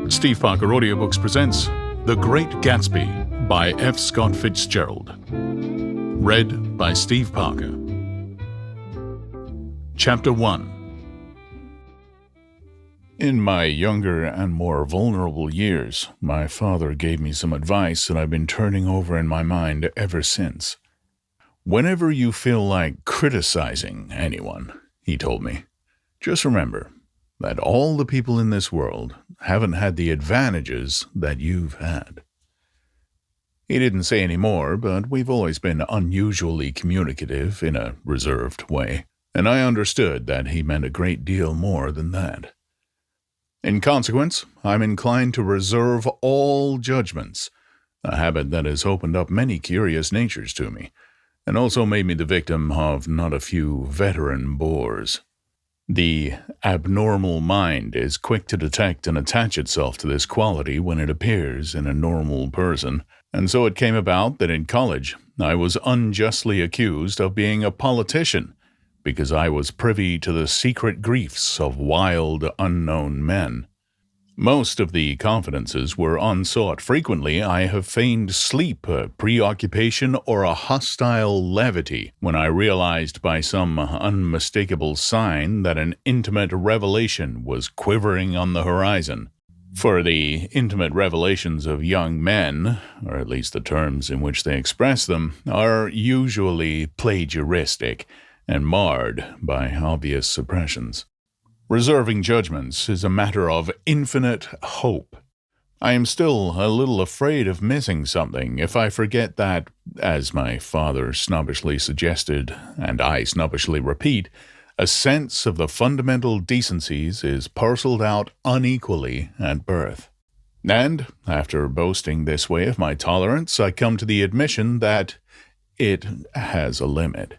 Steve Parker Audiobooks presents The Great Gatsby by F. Scott Fitzgerald. Read by Steve Parker. Chapter 1. In my younger and more vulnerable years, my father gave me some advice that I've been turning over in my mind ever since. Whenever you feel like criticizing anyone, he told me, just remember that all the people in this world haven't had the advantages that you've had. He didn't say any more, but we've always been unusually communicative in a reserved way, and I understood that he meant a great deal more than that. In consequence, I'm inclined to reserve all judgments, a habit that has opened up many curious natures to me, and also made me the victim of not a few veteran bores. The abnormal mind is quick to detect and attach itself to this quality when it appears in a normal person, and so it came about that in college I was unjustly accused of being a politician because I was privy to the secret griefs of wild, unknown men. Most of the confidences were unsought. Frequently, I have feigned sleep, a preoccupation, or a hostile levity when I realized by some unmistakable sign that an intimate revelation was quivering on the horizon. For the intimate revelations of young men, or at least the terms in which they express them, are usually plagiaristic and marred by obvious suppressions. Reserving judgments is a matter of infinite hope. I am still a little afraid of missing something if I forget that, as my father snobbishly suggested, and I snobbishly repeat, a sense of the fundamental decencies is parceled out unequally at birth. And, after boasting this way of my tolerance, I come to the admission that it has a limit.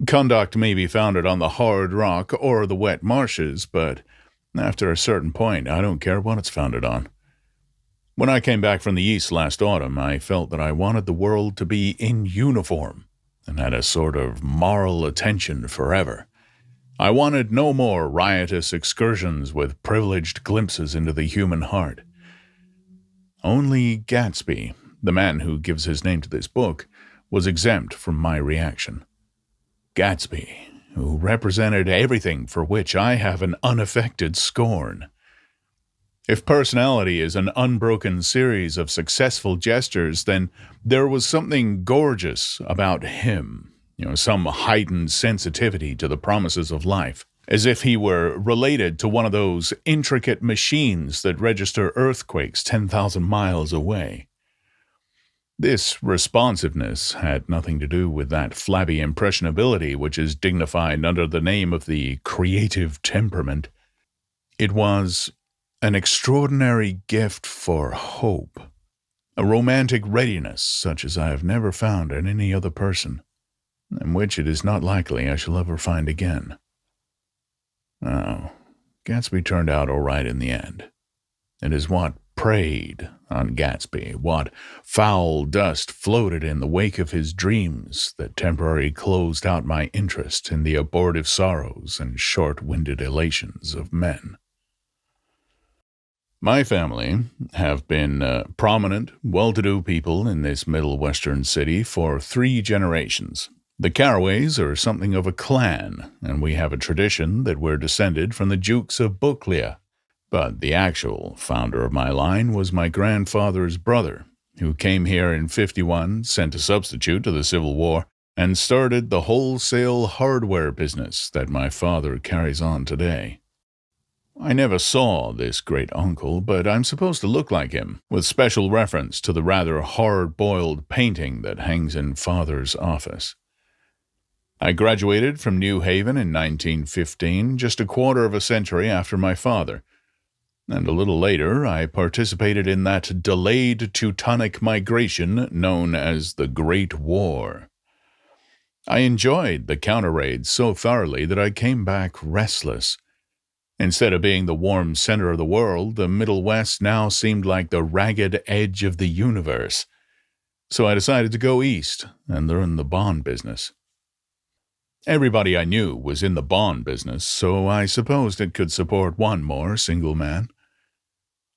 Conduct may be founded on the hard rock or the wet marshes, but after a certain point, I don't care what it's founded on. When I came back from the East last autumn, I felt that I wanted the world to be in uniform and had a sort of moral attention forever. I wanted no more riotous excursions with privileged glimpses into the human heart. Only Gatsby, the man who gives his name to this book, was exempt from my reaction. Gatsby, who represented everything for which I have an unaffected scorn. If personality is an unbroken series of successful gestures, then there was something gorgeous about him, some heightened sensitivity to the promises of life, as if he were related to one of those intricate machines that register earthquakes 10,000 miles away. This responsiveness had nothing to do with that flabby impressionability which is dignified under the name of the creative temperament. It was an extraordinary gift for hope, a romantic readiness such as I have never found in any other person, and which it is not likely I shall ever find again. Oh, Gatsby turned out all right in the end. It is what preyed on Gatsby, what foul dust floated in the wake of his dreams that temporarily closed out my interest in the abortive sorrows and short-winded elations of men. My family have been prominent, well-to-do people in this middle western city for 3 generations. The Carraways are something of a clan, and we have a tradition that we're descended from the Dukes of Buchanan. But the actual founder of my line was my grandfather's brother, who came here in 51, sent a substitute to the Civil War, and started the wholesale hardware business that my father carries on today. I never saw this great uncle, but I'm supposed to look like him, with special reference to the rather hard-boiled painting that hangs in Father's office. I graduated from New Haven in 1915, just a quarter of a century after my father, and a little later I participated in that delayed Teutonic migration known as the Great War. I enjoyed the counter-raids so thoroughly that I came back restless. Instead of being the warm center of the world, the Middle West now seemed like the ragged edge of the universe. So I decided to go east and learn the bond business. Everybody I knew was in the bond business, so I supposed it could support one more single man.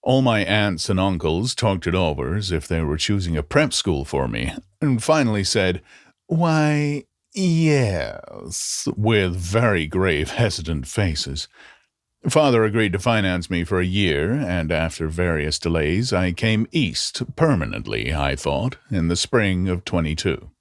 All my aunts and uncles talked it over as if they were choosing a prep school for me, and finally said, "Why, yes," with very grave, hesitant faces. Father agreed to finance me for a year, and after various delays, I came east permanently, I thought, in the spring of 22.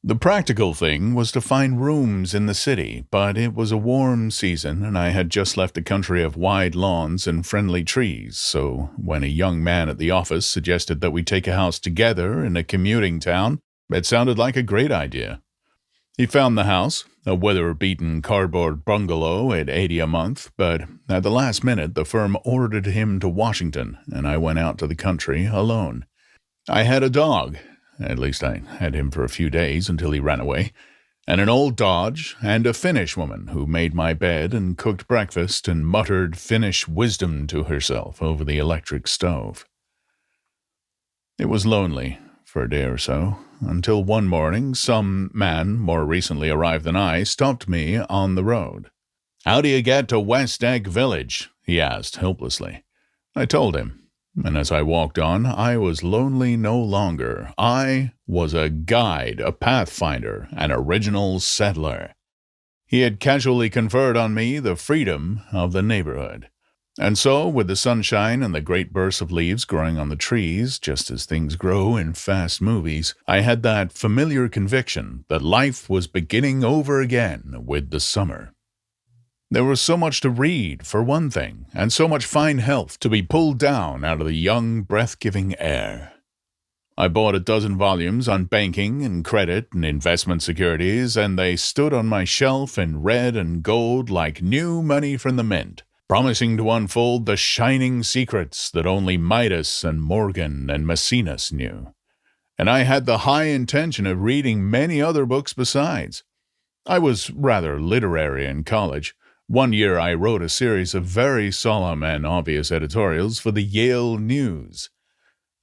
The practical thing was to find rooms in the city, but it was a warm season, and I had just left a country of wide lawns and friendly trees, so when a young man at the office suggested that we take a house together in a commuting town, it sounded like a great idea. He found the house, a weather-beaten cardboard bungalow at $80 a month, but at the last minute the firm ordered him to Washington, and I went out to the country alone. I had a dog, at least I had him for a few days until he ran away, and an old Dodge, and a Finnish woman who made my bed and cooked breakfast and muttered Finnish wisdom to herself over the electric stove. It was lonely for a day or so, until one morning some man, more recently arrived than I, stopped me on the road. "How do you get to West Egg Village?" he asked helplessly. I told him, and as I walked on, I was lonely no longer. I was a guide, a pathfinder, an original settler. He had casually conferred on me the freedom of the neighborhood. And so, with the sunshine and the great bursts of leaves growing on the trees, just as things grow in fast movies, I had that familiar conviction that life was beginning over again with the summer. There was so much to read, for one thing, and so much fine health to be pulled down out of the young, breath-giving air. I bought a dozen volumes on banking and credit and investment securities, and they stood on my shelf in red and gold like new money from the mint, promising to unfold the shining secrets that only Midas and Morgan and Maecenas knew. And I had the high intention of reading many other books besides. I was rather literary in college. One year I wrote a series of very solemn and obvious editorials for the Yale News.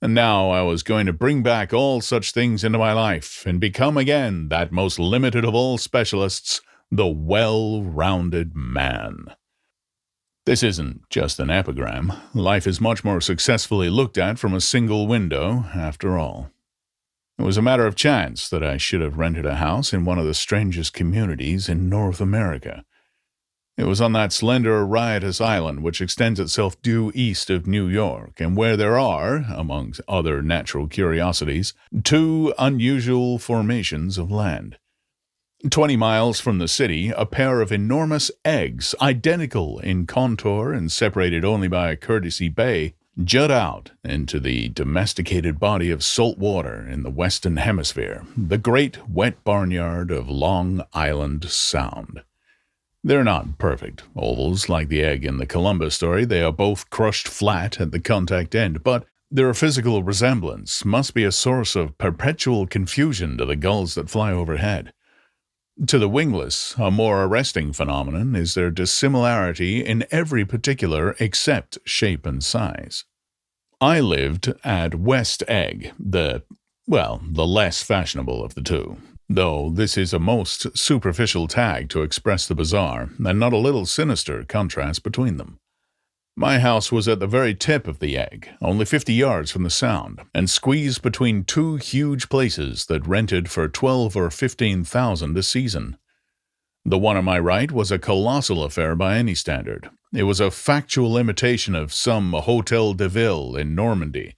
And now I was going to bring back all such things into my life and become again that most limited of all specialists, the well-rounded man. This isn't just an epigram. Life is much more successfully looked at from a single window, after all. It was a matter of chance that I should have rented a house in one of the strangest communities in North America. It was on that slender, riotous island which extends itself due east of New York, and where there are, among other natural curiosities, two unusual formations of land. 20 miles from the city, a pair of enormous eggs, identical in contour and separated only by a courtesy bay, jut out into the domesticated body of salt water in the Western Hemisphere, the great wet barnyard of Long Island Sound. They're not perfect ovals like the egg in the Columbus story. They are both crushed flat at the contact end, but their physical resemblance must be a source of perpetual confusion to the gulls that fly overhead. To the wingless, a more arresting phenomenon is their dissimilarity in every particular except shape and size. I lived at West Egg, the less fashionable of the two, though this is a most superficial tag to express the bizarre and not a little sinister contrast between them. My house was at the very tip of the egg, only 50 yards from the Sound, and squeezed between two huge places that rented for $12,000 or $15,000 a season. The one on my right was a colossal affair by any standard. It was a factual imitation of some Hôtel de Ville in Normandy,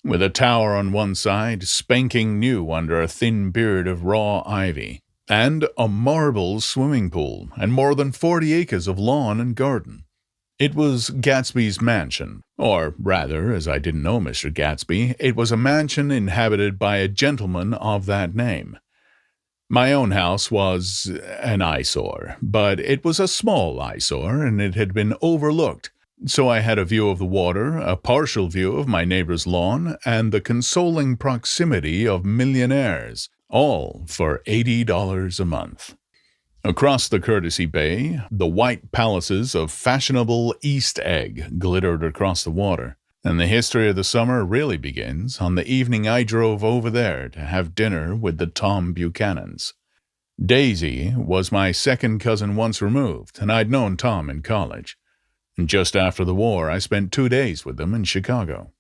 with a tower on one side, spanking new under a thin beard of raw ivy, and a marble swimming pool, and more than 40 acres of lawn and garden. It was Gatsby's mansion, or rather, as I didn't know Mr. Gatsby, it was a mansion inhabited by a gentleman of that name. My own house was an eyesore, but it was a small eyesore, and it had been overlooked, so I had a view of the water, a partial view of my neighbor's lawn, and the consoling proximity of millionaires, all for $80 a month. Across the courtesy bay, the white palaces of fashionable East Egg glittered across the water, and the history of the summer really begins on the evening I drove over there to have dinner with the Tom Buchanans. Daisy was my second cousin once removed, and I'd known Tom in college. And just after the war, I spent 2 days with them in Chicago.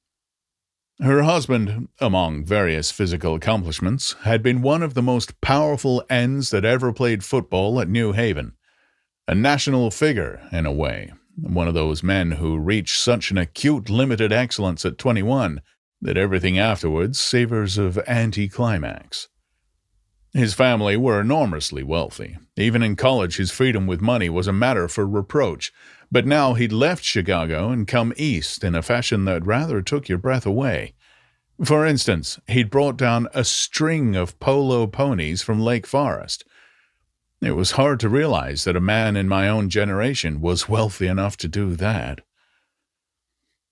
Her husband, among various physical accomplishments, had been one of the most powerful ends that ever played football at New Haven. A national figure, in a way, one of those men who reach such an acute limited excellence at 21 that everything afterwards savors of anticlimax. His family were enormously wealthy. Even in college, his freedom with money was a matter for reproach. But now he'd left Chicago and come east in a fashion that rather took your breath away. For instance, he'd brought down a string of polo ponies from Lake Forest. It was hard to realize that a man in my own generation was wealthy enough to do that.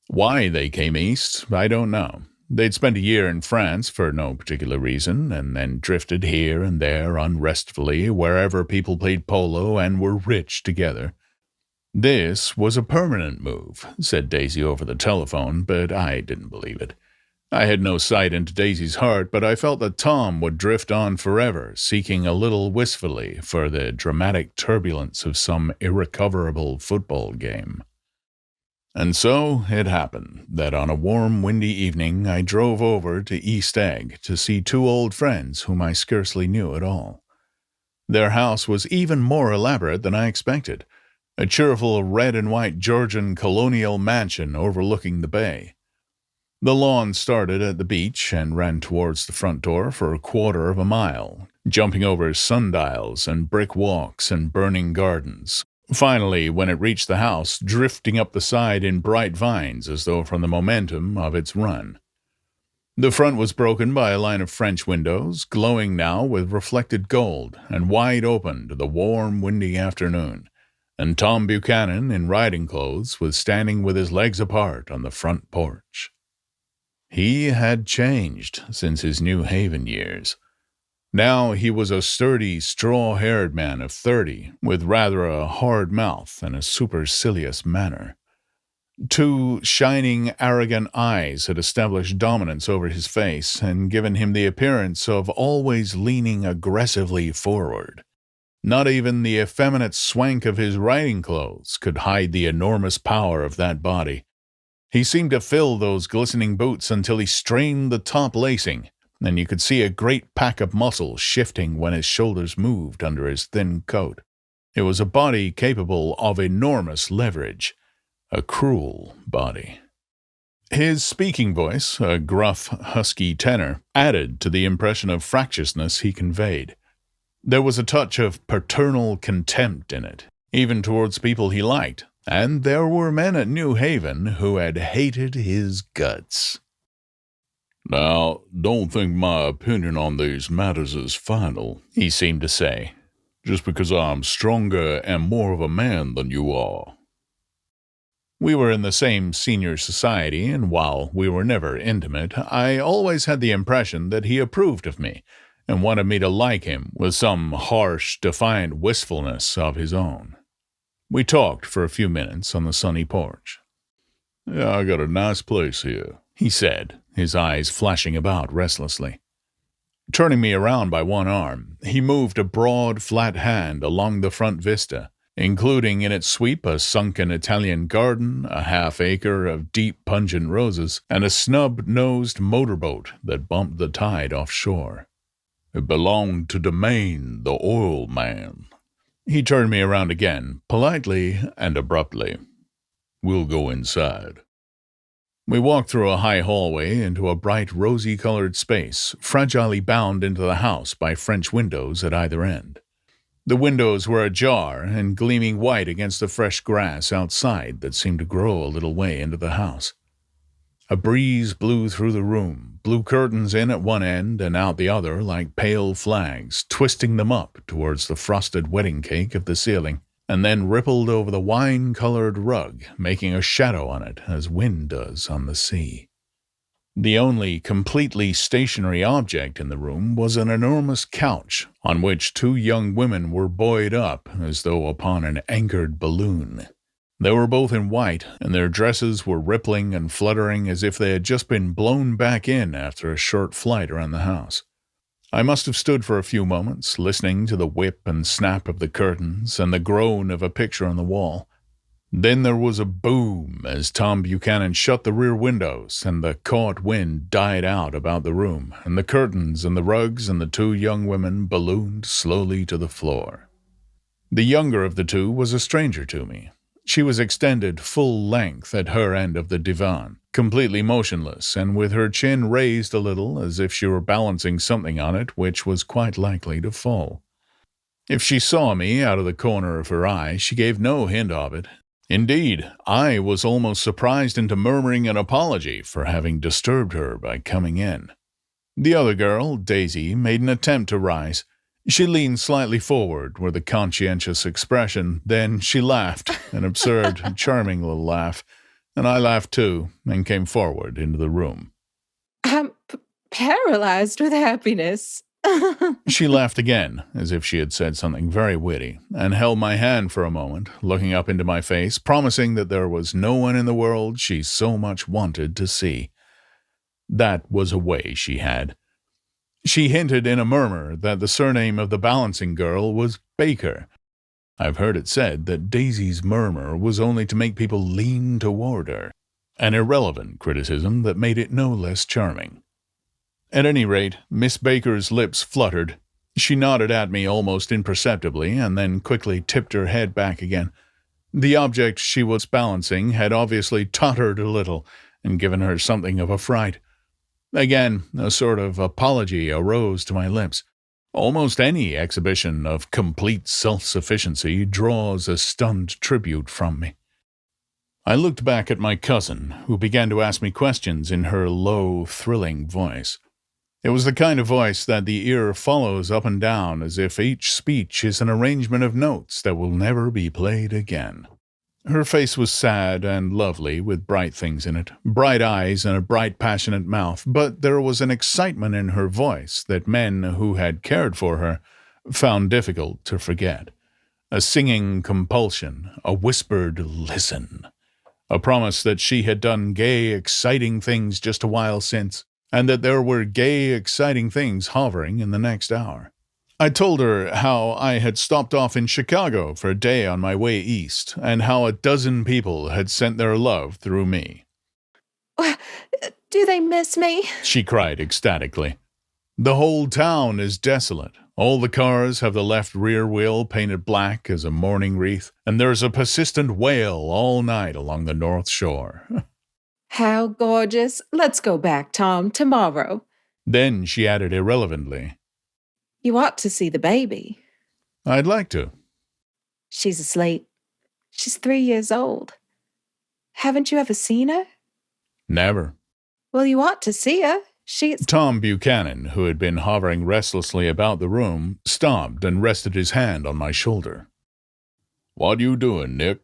Why they came east, I don't know. They'd spent a year in France for no particular reason, and then drifted here and there unrestfully wherever people played polo and were rich together. This was a permanent move, said Daisy over the telephone, but I didn't believe it. I had no sight into Daisy's heart, but I felt that Tom would drift on forever, seeking a little wistfully for the dramatic turbulence of some irrecoverable football game. And so it happened that on a warm, windy evening I drove over to East Egg to see 2 old friends whom I scarcely knew at all. Their house was even more elaborate than I expected, a cheerful red and white Georgian colonial mansion overlooking the bay. The lawn started at the beach and ran towards the front door for a quarter of a mile, jumping over sundials and brick walks and burning gardens. Finally, when it reached the house, drifting up the side in bright vines as though from the momentum of its run. The front was broken by a line of French windows, glowing now with reflected gold and wide open to the warm, windy afternoon, and Tom Buchanan, in riding clothes, was standing with his legs apart on the front porch. He had changed since his New Haven years. Now he was a sturdy, straw-haired man of 30, with rather a hard mouth and a supercilious manner. 2 shining, arrogant eyes had established dominance over his face and given him the appearance of always leaning aggressively forward. Not even the effeminate swank of his riding clothes could hide the enormous power of that body. He seemed to fill those glistening boots until he strained the top lacing, and you could see a great pack of muscle shifting when his shoulders moved under his thin coat. It was a body capable of enormous leverage, a cruel body. His speaking voice, a gruff, husky tenor, added to the impression of fractiousness he conveyed. There was a touch of paternal contempt in it, even towards people he liked, and there were men at New Haven who had hated his guts. "Now, don't think my opinion on these matters is final," he seemed to say, "just because I'm stronger and more of a man than you are." We were in the same senior society, and while we were never intimate, I always had the impression that he approved of me and wanted me to like him with some harsh, defiant wistfulness of his own. We talked for a few minutes on the sunny porch. "Yeah, I got a nice place here," he said, his eyes flashing about restlessly. Turning me around by one arm, he moved a broad, flat hand along the front vista, including in its sweep a sunken Italian garden, a half-acre of deep, pungent roses, and a snub-nosed motorboat that bumped the tide offshore. "It belonged to the Maine, the oil man." He turned me around again, politely and abruptly. "We'll go inside." We walked through a high hallway into a bright rosy-colored space, fragilely bound into the house by French windows at either end. The windows were ajar and gleaming white against the fresh grass outside that seemed to grow a little way into the house. A breeze blew through the room, blew curtains in at one end and out the other like pale flags, twisting them up towards the frosted wedding cake of the ceiling, and then rippled over the wine-colored rug, making a shadow on it as wind does on the sea. The only completely stationary object in the room was an enormous couch on which 2 young women were buoyed up as though upon an anchored balloon. They were both in white, and their dresses were rippling and fluttering as if they had just been blown back in after a short flight around the house. I must have stood for a few moments, listening to the whip and snap of the curtains and the groan of a picture on the wall. Then there was a boom as Tom Buchanan shut the rear windows, and the caught wind died out about the room, and the curtains and the rugs and the two young women ballooned slowly to the floor. The younger of the two was a stranger to me. She was extended full length at her end of the divan, completely motionless, and with her chin raised a little as if she were balancing something on it which was quite likely to fall. If she saw me out of the corner of her eye, she gave no hint of it. Indeed, I was almost surprised into murmuring an apology for having disturbed her by coming in. The other girl, Daisy, made an attempt to rise. She leaned slightly forward with a conscientious expression. Then she laughed, an absurd, charming little laugh, and I laughed too and came forward into the room. I'm paralyzed with happiness. She laughed again, as if she had said something very witty, and held my hand for a moment, looking up into my face, promising that there was no one in the world she so much wanted to see. That was a way she had. She hinted in a murmur that the surname of the balancing girl was Baker. I've heard it said that Daisy's murmur was only to make people lean toward her, an irrelevant criticism that made it no less charming. At any rate, Miss Baker's lips fluttered. She nodded at me almost imperceptibly and then quickly tipped her head back again. The object she was balancing had obviously tottered a little and given her something of a fright. Again, a sort of apology arose to my lips. Almost any exhibition of complete self-sufficiency draws a stunned tribute from me. I looked back at my cousin, who began to ask me questions in her low, thrilling voice. It was the kind of voice that the ear follows up and down as if each speech is an arrangement of notes that will never be played again. Her face was sad and lovely, with bright things in it, bright eyes and a bright, passionate mouth, but there was an excitement in her voice that men who had cared for her found difficult to forget. A singing compulsion, a whispered listen, a promise that she had done gay, exciting things just a while since, and that there were gay, exciting things hovering in the next hour. I told her how I had stopped off in Chicago for a day on my way east, and how a dozen people had sent their love through me. Do they miss me? She cried ecstatically. The whole town is desolate. All the cars have the left rear wheel painted black as a mourning wreath, and there's a persistent wail all night along the North Shore. How gorgeous. Let's go back, Tom, tomorrow. Then she added irrelevantly, You ought to see the baby. I'd like to. She's asleep. She's 3 years old. Haven't you ever seen her? Never. Well, you ought to see her. Tom Buchanan, who had been hovering restlessly about the room, stopped and rested his hand on my shoulder. What you doing, Nick?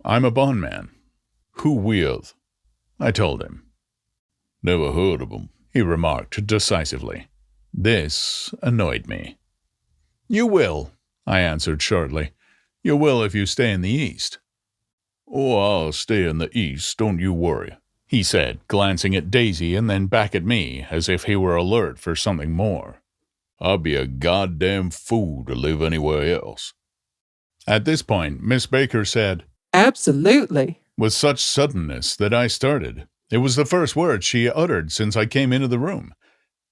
I'm a bondman. Who with? I told him. Never heard of him, he remarked decisively. This annoyed me. You will, I answered shortly. You will if you stay in the East. Oh, I'll stay in the East, don't you worry, he said, glancing at Daisy and then back at me as if he were alert for something more. I'd be a goddamn fool to live anywhere else. At this point, Miss Baker said, Absolutely, with such suddenness that I started. It was the first word she uttered since I came into the room.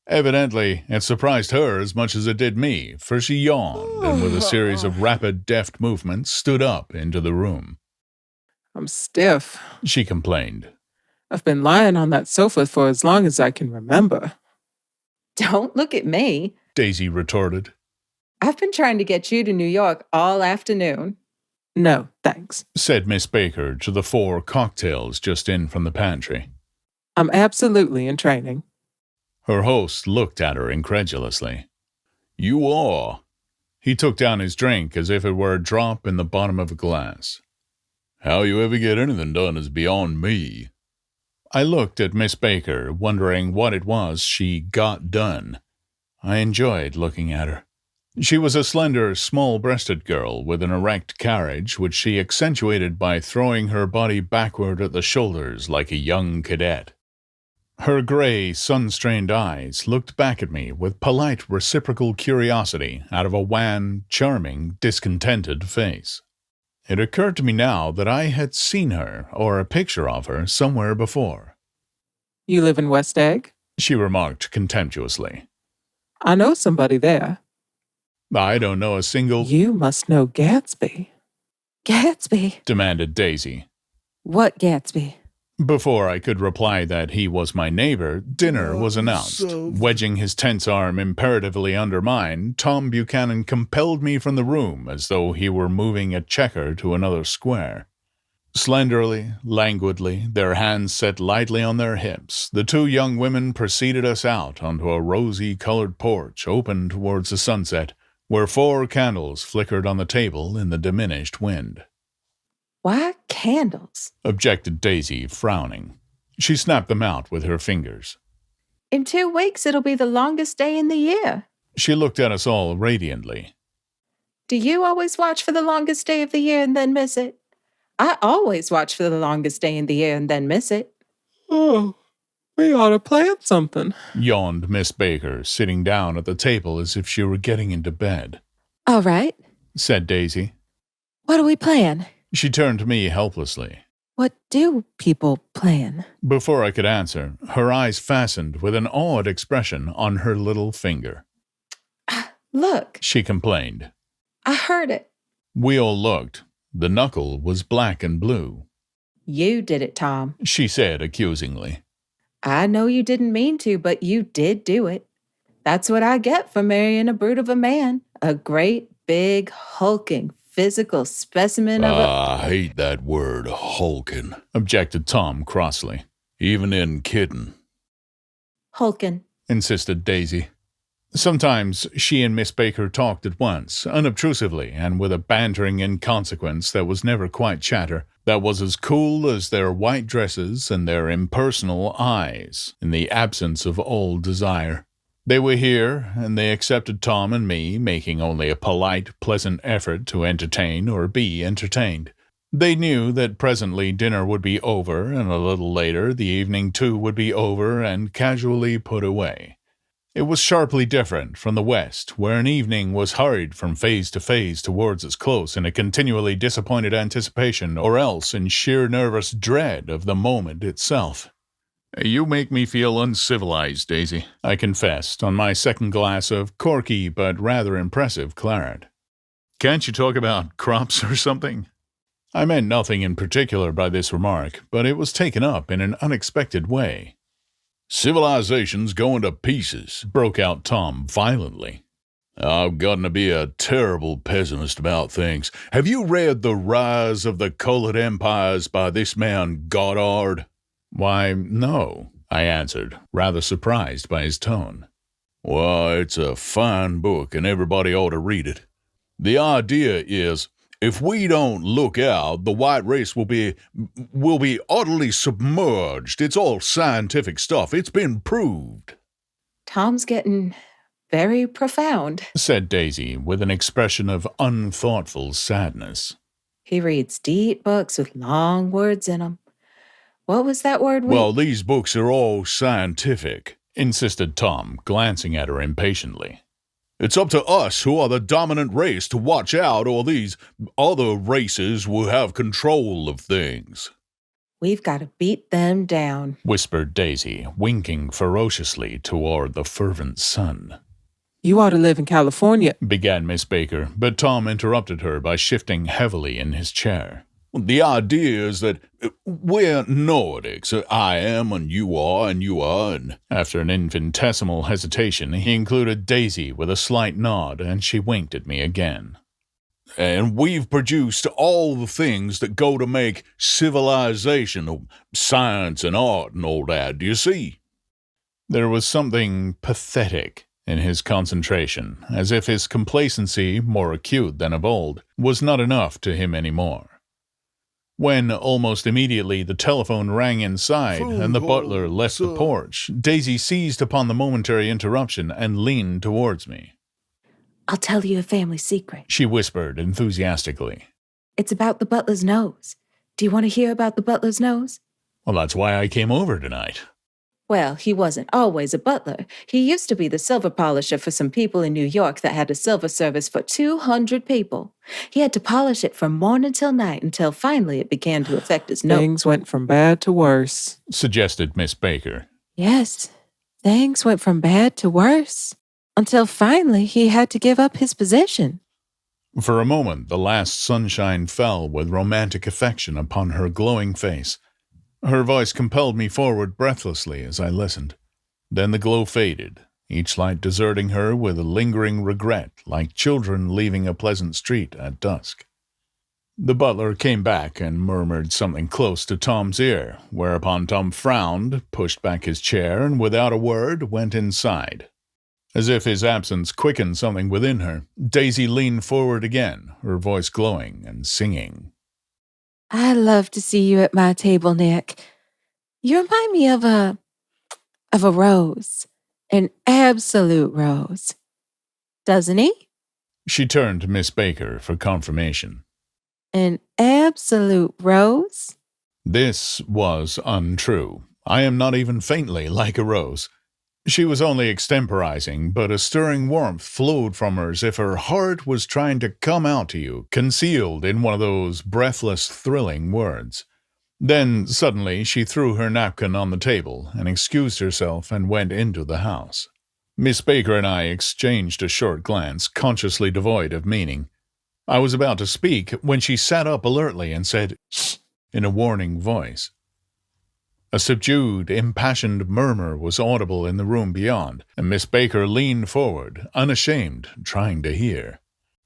Evidently, it surprised her as much as it did me, for she yawned and with a series of rapid, deft movements stood up into the room. I'm stiff, she complained. I've been lying on that sofa for as long as I can remember. Don't look at me, Daisy retorted. I've been trying to get you to New York all afternoon. No, thanks, said Miss Baker to the 4 cocktails just in from the pantry. I'm absolutely in training. Her host looked at her incredulously. You are. He took down his drink as if it were a drop in the bottom of a glass. How you ever get anything done is beyond me. I looked at Miss Baker, wondering what it was she got done. I enjoyed looking at her. She was a slender, small-breasted girl with an erect carriage, which she accentuated by throwing her body backward at the shoulders like a young cadet. Her gray, sun-strained eyes looked back at me with polite, reciprocal curiosity out of a wan, charming, discontented face. It occurred to me now that I had seen her, or a picture of her, somewhere before. You live in West Egg? She remarked contemptuously. I know somebody there. I don't know a single... You must know Gatsby. Gatsby? demanded Daisy. What Gatsby? Before I could reply that he was my neighbor, dinner was announced. Wedging his tense arm imperatively under mine, Tom Buchanan compelled me from the room as though he were moving a checker to another square. Slenderly, languidly, their hands set lightly on their hips, the two young women preceded us out onto a rosy-colored porch open towards the sunset, where 4 candles flickered on the table in the diminished wind. Why candles? Objected Daisy, frowning. She snapped them out with her fingers. In 2 weeks, it'll be the longest day in the year. She looked at us all radiantly. Do you always watch for the longest day of the year and then miss it? I always watch for the longest day in the year and then miss it. Oh, we ought to plan something, yawned Miss Baker, sitting down at the table as if she were getting into bed. All right, said Daisy. What do we plan? She turned to me helplessly. What do people plan? Before I could answer, her eyes fastened with an odd expression on her little finger. Look, she complained. I heard it. We all looked. The knuckle was black and blue. You did it, Tom, she said accusingly. I know you didn't mean to, but you did do it. That's what I get for marrying a brute of a man. A great, big, hulking, physical specimen of I hate that word, hulking, objected Tom crossly. Even in kidding. Hulking, insisted Daisy. Sometimes she and Miss Baker talked at once, unobtrusively, and with a bantering inconsequence that was never quite chatter, that was as cool as their white dresses and their impersonal eyes, in the absence of all desire. They were here, and they accepted Tom and me, making only a polite, pleasant effort to entertain or be entertained. They knew that presently dinner would be over, and a little later the evening too would be over and casually put away. It was sharply different from the West, where an evening was hurried from phase to phase towards its close in a continually disappointed anticipation or else in sheer nervous dread of the moment itself. You make me feel uncivilized, Daisy, I confessed, on my second glass of corky but rather impressive claret. Can't you talk about crops or something? I meant nothing in particular by this remark, but it was taken up in an unexpected way. Civilization's going to pieces, broke out Tom violently. I've gotten to be a terrible pessimist about things. Have you read The Rise of the Colored Empires by this man Goddard? Why, no, I answered, rather surprised by his tone. Well, it's a fine book, and everybody ought to read it. The idea is, if we don't look out, the white race will be utterly submerged. It's all scientific stuff. It's been proved. Tom's getting very profound, said Daisy with an expression of unthoughtful sadness. He reads deep books with long words in them. What was that word? Well, these books are all scientific, insisted Tom, glancing at her impatiently. It's up to us who are the dominant race to watch out, or these other races will have control of things. We've got to beat them down, whispered Daisy, winking ferociously toward the fervent sun. You ought to live in California, began Miss Baker, but Tom interrupted her by shifting heavily in his chair. The idea is that we're Nordics. I am, and you are, and after an infinitesimal hesitation, he included Daisy with a slight nod, and she winked at me again. And we've produced all the things that go to make civilization, science and art and all that, do you see? There was something pathetic in his concentration, as if his complacency, more acute than of old, was not enough to him any more. When, almost immediately, the telephone rang inside and the butler left the porch, Daisy seized upon the momentary interruption and leaned towards me. I'll tell you a family secret, she whispered enthusiastically. It's about the butler's nose. Do you want to hear about the butler's nose? Well, that's why I came over tonight. Well, he wasn't always a butler. He used to be the silver polisher for some people in New York that had a silver service for 200 people. He had to polish it from morning till night until finally it began to affect his nose. Things went from bad to worse, suggested Miss Baker. Yes, things went from bad to worse until finally he had to give up his position. For a moment, the last sunshine fell with romantic affection upon her glowing face. Her voice compelled me forward breathlessly as I listened. Then the glow faded, each light deserting her with a lingering regret, like children leaving a pleasant street at dusk. The butler came back and murmured something close to Tom's ear, whereupon Tom frowned, pushed back his chair, and without a word went inside. As if his absence quickened something within her, Daisy leaned forward again, her voice glowing and singing. I love to see you at my table, Nick. You remind me of a rose, an absolute rose. Doesn't he? She turned to Miss Baker for confirmation. An absolute rose? This was untrue. I am not even faintly like a rose. She was only extemporizing, but a stirring warmth flowed from her as if her heart was trying to come out to you, concealed in one of those breathless, thrilling words. Then, suddenly, she threw her napkin on the table and excused herself and went into the house. Miss Baker and I exchanged a short glance, consciously devoid of meaning. I was about to speak when she sat up alertly and said, "Shh," in a warning voice. A subdued, impassioned murmur was audible in the room beyond, and Miss Baker leaned forward, unashamed, trying to hear.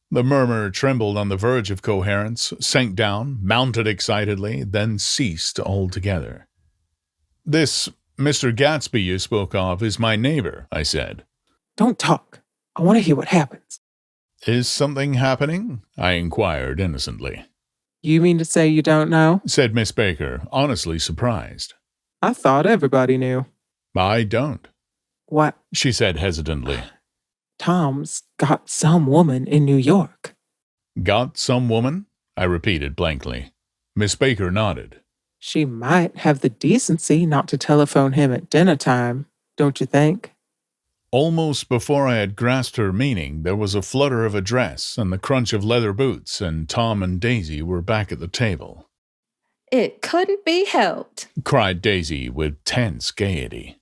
The murmur trembled on the verge of coherence, sank down, mounted excitedly, then ceased altogether. "This Mr. Gatsby you spoke of is my neighbor," I said. Don't talk. I want to hear what happens. "Is something happening?" I inquired innocently. You mean to say you don't know? Said Miss Baker, honestly surprised. I thought everybody knew. "I don't," What? she said hesitantly. Tom's got some woman in New York. "Got some woman?" I repeated blankly. Miss Baker nodded. She might have the decency not to telephone him at dinner time, don't you think? Almost before I had grasped her meaning, there was a flutter of a dress and the crunch of leather boots, and Tom and Daisy were back at the table. It couldn't be helped, Cried Daisy with tense gaiety.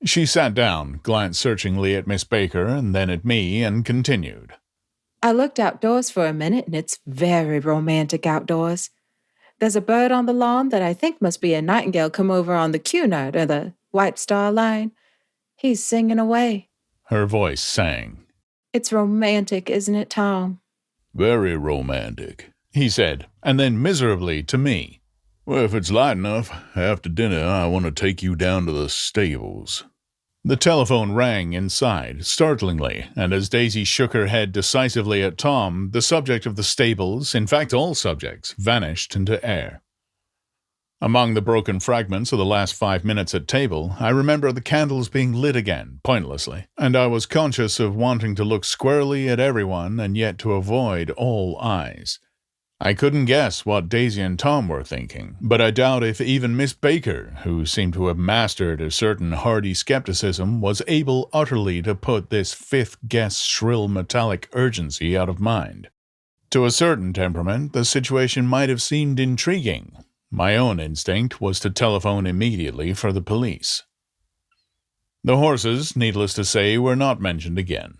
She sat down, glanced searchingly at Miss Baker and then at me, and continued. I looked outdoors for a minute, and it's very romantic outdoors. There's a bird on the lawn that I think must be a nightingale come over on the Cunard or the White Star Line. He's singing away. Her voice sang. It's romantic, isn't it, Tom? "Very romantic," he said, and then miserably to me. "Well, if it's light enough, after dinner I want to take you down to the stables." The telephone rang inside, startlingly, and as Daisy shook her head decisively at Tom, the subject of the stables, in fact all subjects, vanished into air. Among the broken fragments of the last 5 minutes at table, I remember the candles being lit again, pointlessly, and I was conscious of wanting to look squarely at everyone and yet to avoid all eyes. I couldn't guess what Daisy and Tom were thinking, but I doubt if even Miss Baker, who seemed to have mastered a certain hardy skepticism, was able utterly to put this fifth guest's shrill metallic urgency out of mind. To a certain temperament, the situation might have seemed intriguing. My own instinct was to telephone immediately for the police. The horses, needless to say, were not mentioned again.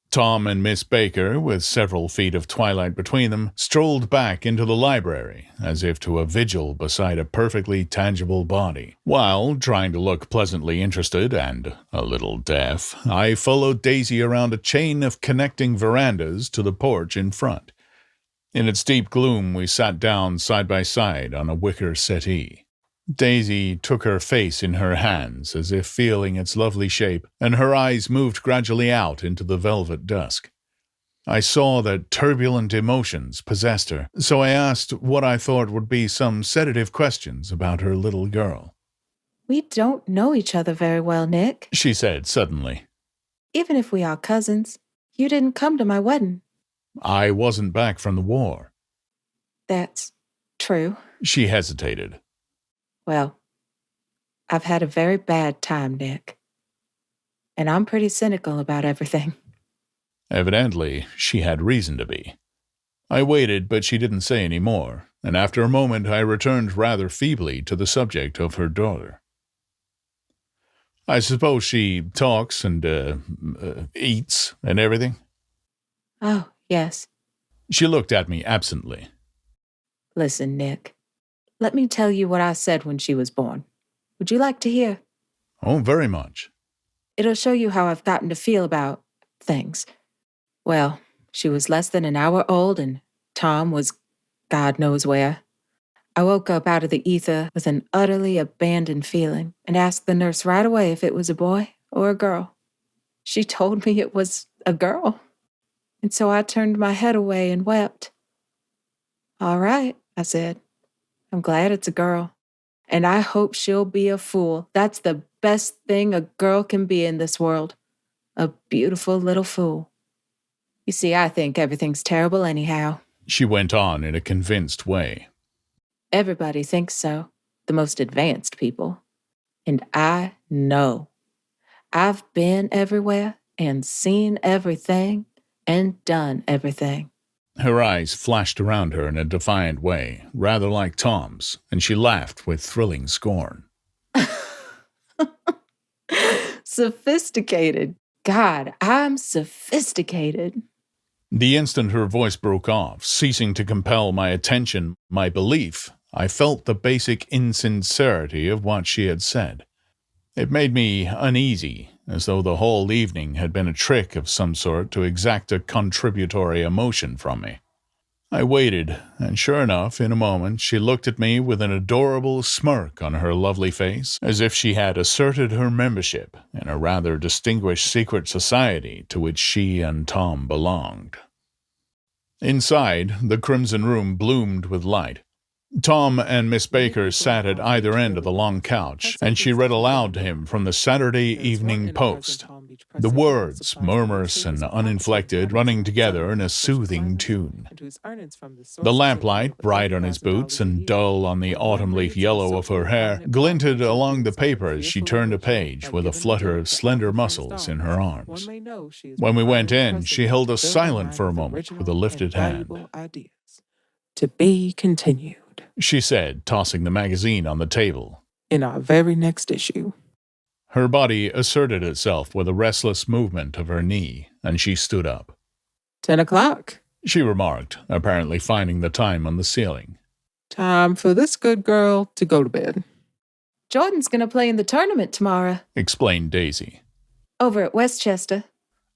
Tom and Miss Baker, with several feet of twilight between them, strolled back into the library, as if to a vigil beside a perfectly tangible body. While, trying to look pleasantly interested and a little deaf, I followed Daisy around a chain of connecting verandas to the porch in front. In its deep gloom, we sat down side by side on a wicker settee. Daisy took her face in her hands, as if feeling its lovely shape, and her eyes moved gradually out into the velvet dusk. I saw that turbulent emotions possessed her, so I asked what I thought would be some sedative questions about her little girl. We don't know each other very well, Nick, She said suddenly. Even if we are cousins, you didn't come to my wedding. I wasn't back from the war. That's true. She hesitated. Well, I've had a very bad time, Nick. And I'm pretty cynical about everything. Evidently, she had reason to be. I waited, but she didn't say any more, and after a moment I returned rather feebly to the subject of her daughter. I suppose she talks and eats and everything? Oh, yes. She looked at me absently. Listen, Nick. Let me tell you what I said when she was born. Would you like to hear? Oh, very much. It'll show you how I've gotten to feel about things. Well, she was less than an hour old and Tom was God knows where. I woke up out of the ether with an utterly abandoned feeling and asked the nurse right away if it was a boy or a girl. She told me it was a girl. And so I turned my head away and wept. All right, I said. I'm glad it's a girl. And I hope she'll be a fool. That's the best thing a girl can be in this world. A beautiful little fool. You see, I think everything's terrible anyhow. She went on in a convinced way. Everybody thinks so. The most advanced people. And I know. I've been everywhere and seen everything and done everything. Her eyes flashed around her in a defiant way, rather like Tom's, and she laughed with thrilling scorn. Sophisticated. God, I'm sophisticated. The instant her voice broke off, ceasing to compel my attention, my belief, I felt the basic insincerity of what she had said. It made me uneasy, as though the whole evening had been a trick of some sort to exact a contributory emotion from me. I waited, and sure enough, in a moment, she looked at me with an adorable smirk on her lovely face, as if she had asserted her membership in a rather distinguished secret society to which she and Tom belonged. Inside, the crimson room bloomed with light. Tom and Miss Baker sat at either end of the long couch, and she read aloud to him from the Saturday Evening Post, the words, murmurous and uninflected, running together in a soothing tune. The lamplight, bright on his boots and dull on the autumn leaf yellow of her hair, glinted along the paper as she turned a page with a flutter of slender muscles in her arms. When we went in, she held us silent for a moment with a lifted hand. To be continued. She said, tossing the magazine on the table. In our very next issue. Her body asserted itself with a restless movement of her knee, and she stood up. 10 o'clock, she remarked, apparently finding the time on the ceiling. Time for this good girl to go to bed. Jordan's going to play in the tournament tomorrow, explained Daisy. Over at Westchester.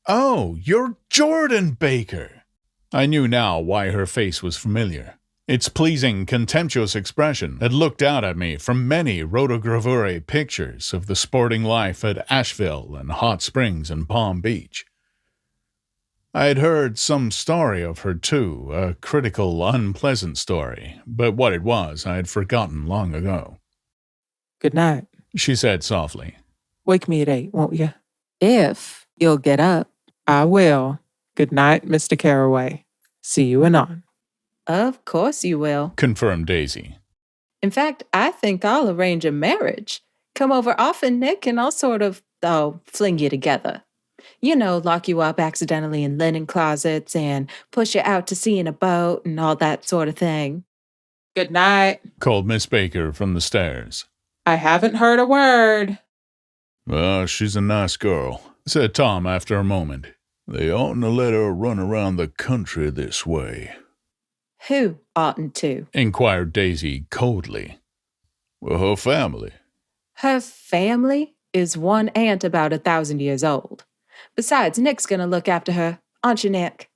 Oh, you're Jordan Baker! I knew now why her face was familiar. Its pleasing, contemptuous expression had looked out at me from many rotogravure pictures of the sporting life at Asheville and Hot Springs and Palm Beach. I had heard some story of her, too, a critical, unpleasant story, but what it was I had forgotten long ago. Good night, she said softly. Wake me at 8, won't you? If you'll get up. I will. Good night, Mr. Carraway. See you anon. Of course you will, confirmed Daisy. In fact, I think I'll arrange a marriage. Come over often, Nick, and I'll sort of, fling you together. You know, lock you up accidentally in linen closets and push you out to sea in a boat and all that sort of thing. Good night, called Miss Baker from the stairs. I haven't heard a word. Well, she's a nice girl, said Tom after a moment. They oughtn't to let her run around the country this way. Who oughtn't to? Inquired Daisy coldly. Well, her family. Her family is one aunt about 1,000 years old. Besides, Nick's going to look after her, aren't you, Nick?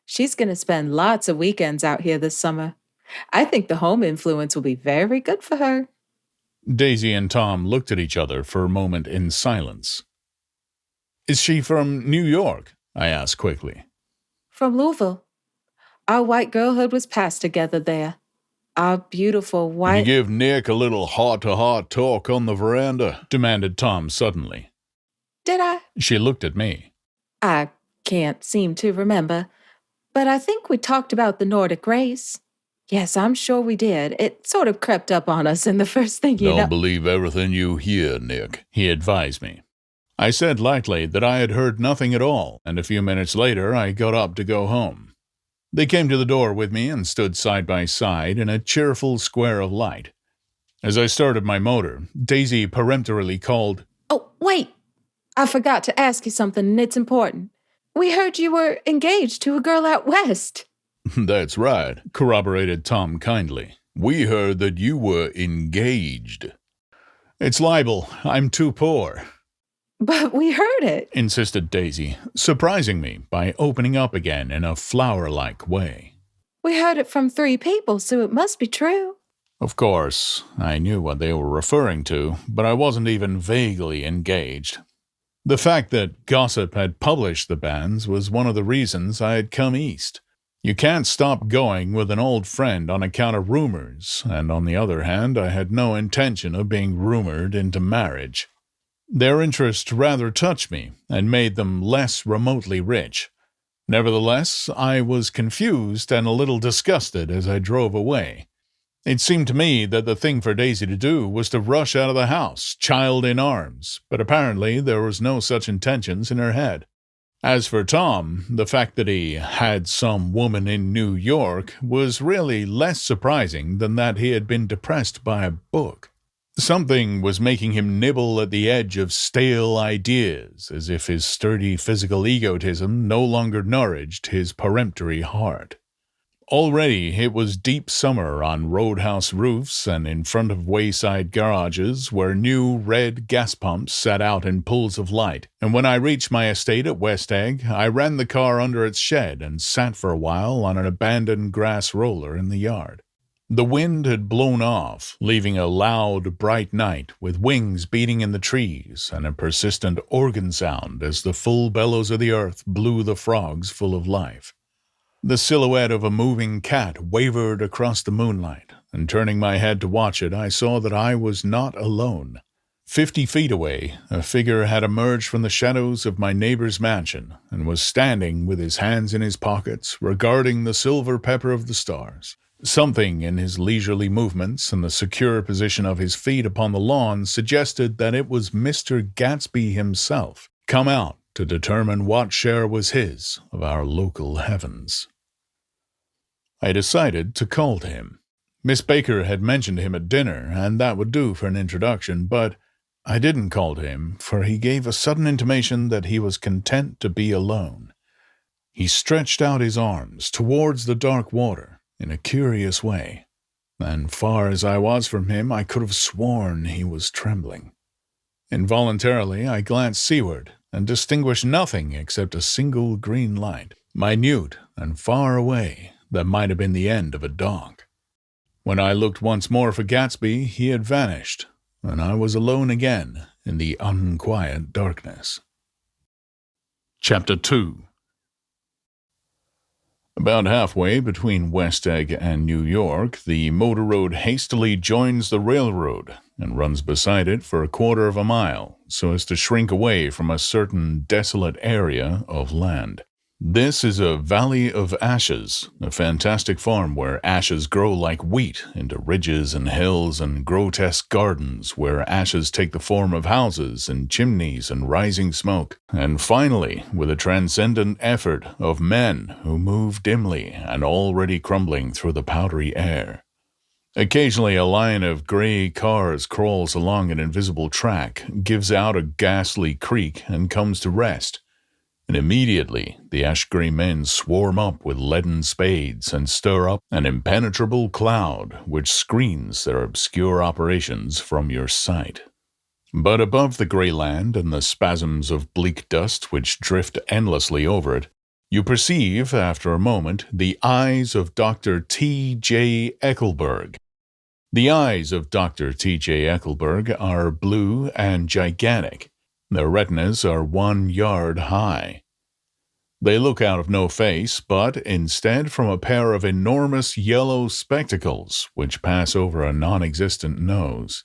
She's going to spend lots of weekends out here this summer. I think the home influence will be very good for her. Daisy and Tom looked at each other for a moment in silence. Is she from New York? I asked quickly. From Louisville. Our white girlhood was passed together there. Our beautiful white... Did you give Nick a little heart-to-heart talk on the veranda? Demanded Tom suddenly. Did I? She looked at me. I can't seem to remember, but I think we talked about the Nordic race. Yes, I'm sure we did. It sort of crept up on us, and the first thing you know... Don't believe everything you hear, Nick, he advised me. I said lightly that I had heard nothing at all, and a few minutes later I got up to go home. They came to the door with me and stood side by side in a cheerful square of light. As I started my motor, Daisy peremptorily called, "Oh, wait! I forgot to ask you something, and it's important. We heard you were engaged to a girl out west." "That's right," corroborated Tom kindly. "We heard that you were engaged." "It's libel. I'm too poor." "But we heard it," insisted Daisy, surprising me by opening up again in a flower-like way. "We heard it from 3 people, so it must be true." Of course, I knew what they were referring to, but I wasn't even vaguely engaged. The fact that gossip had published the banns was one of the reasons I had come east. You can't stop going with an old friend on account of rumors, and on the other hand, I had no intention of being rumored into marriage. Their interest rather touched me and made them less remotely rich. Nevertheless, I was confused and a little disgusted as I drove away. It seemed to me that the thing for Daisy to do was to rush out of the house, child in arms, but apparently there was no such intentions in her head. As for Tom, the fact that he had some woman in New York was really less surprising than that he had been depressed by a book. Something was making him nibble at the edge of stale ideas, as if his sturdy physical egotism no longer nourished his peremptory heart. Already it was deep summer on roadhouse roofs and in front of wayside garages where new red gas pumps sat out in pools of light, and when I reached my estate at West Egg, I ran the car under its shed and sat for a while on an abandoned grass roller in the yard. The wind had blown off, leaving a loud, bright night with wings beating in the trees and a persistent organ sound as the full bellows of the earth blew the frogs full of life. The silhouette of a moving cat wavered across the moonlight, and turning my head to watch it, I saw that I was not alone. 50 feet away, a figure had emerged from the shadows of my neighbor's mansion and was standing with his hands in his pockets, regarding the silver pepper of the stars. Something in his leisurely movements and the secure position of his feet upon the lawn suggested that it was Mr. Gatsby himself, come out to determine what share was his of our local heavens. I decided to call to him. Miss Baker had mentioned him at dinner, and that would do for an introduction, but I didn't call to him, for he gave a sudden intimation that he was content to be alone. He stretched out his arms towards the dark water in a curious way, and far as I was from him, I could have sworn he was trembling. Involuntarily, I glanced seaward and distinguished nothing except a single green light, minute and far away, that might have been the end of a dock. When I looked once more for Gatsby, he had vanished, and I was alone again in the unquiet darkness. Chapter 2. About halfway between West Egg and New York, the motor road hastily joins the railroad and runs beside it for a quarter of a mile, so as to shrink away from a certain desolate area of land. This is a valley of ashes, a fantastic farm where ashes grow like wheat into ridges and hills and grotesque gardens where ashes take the form of houses and chimneys and rising smoke, and finally, with a transcendent effort of men who move dimly and already crumbling through the powdery air. Occasionally a line of gray cars crawls along an invisible track, gives out a ghastly creak, and comes to rest. And immediately the ash-gray men swarm up with leaden spades and stir up an impenetrable cloud which screens their obscure operations from your sight. But above the gray land and the spasms of bleak dust which drift endlessly over it, you perceive, after a moment, the eyes of Dr. T.J. Eckelberg. The eyes of Dr. T.J. Eckelberg are blue and gigantic. Their retinas are 1 yard high. They look out of no face, but instead from a pair of enormous yellow spectacles which pass over a non-existent nose.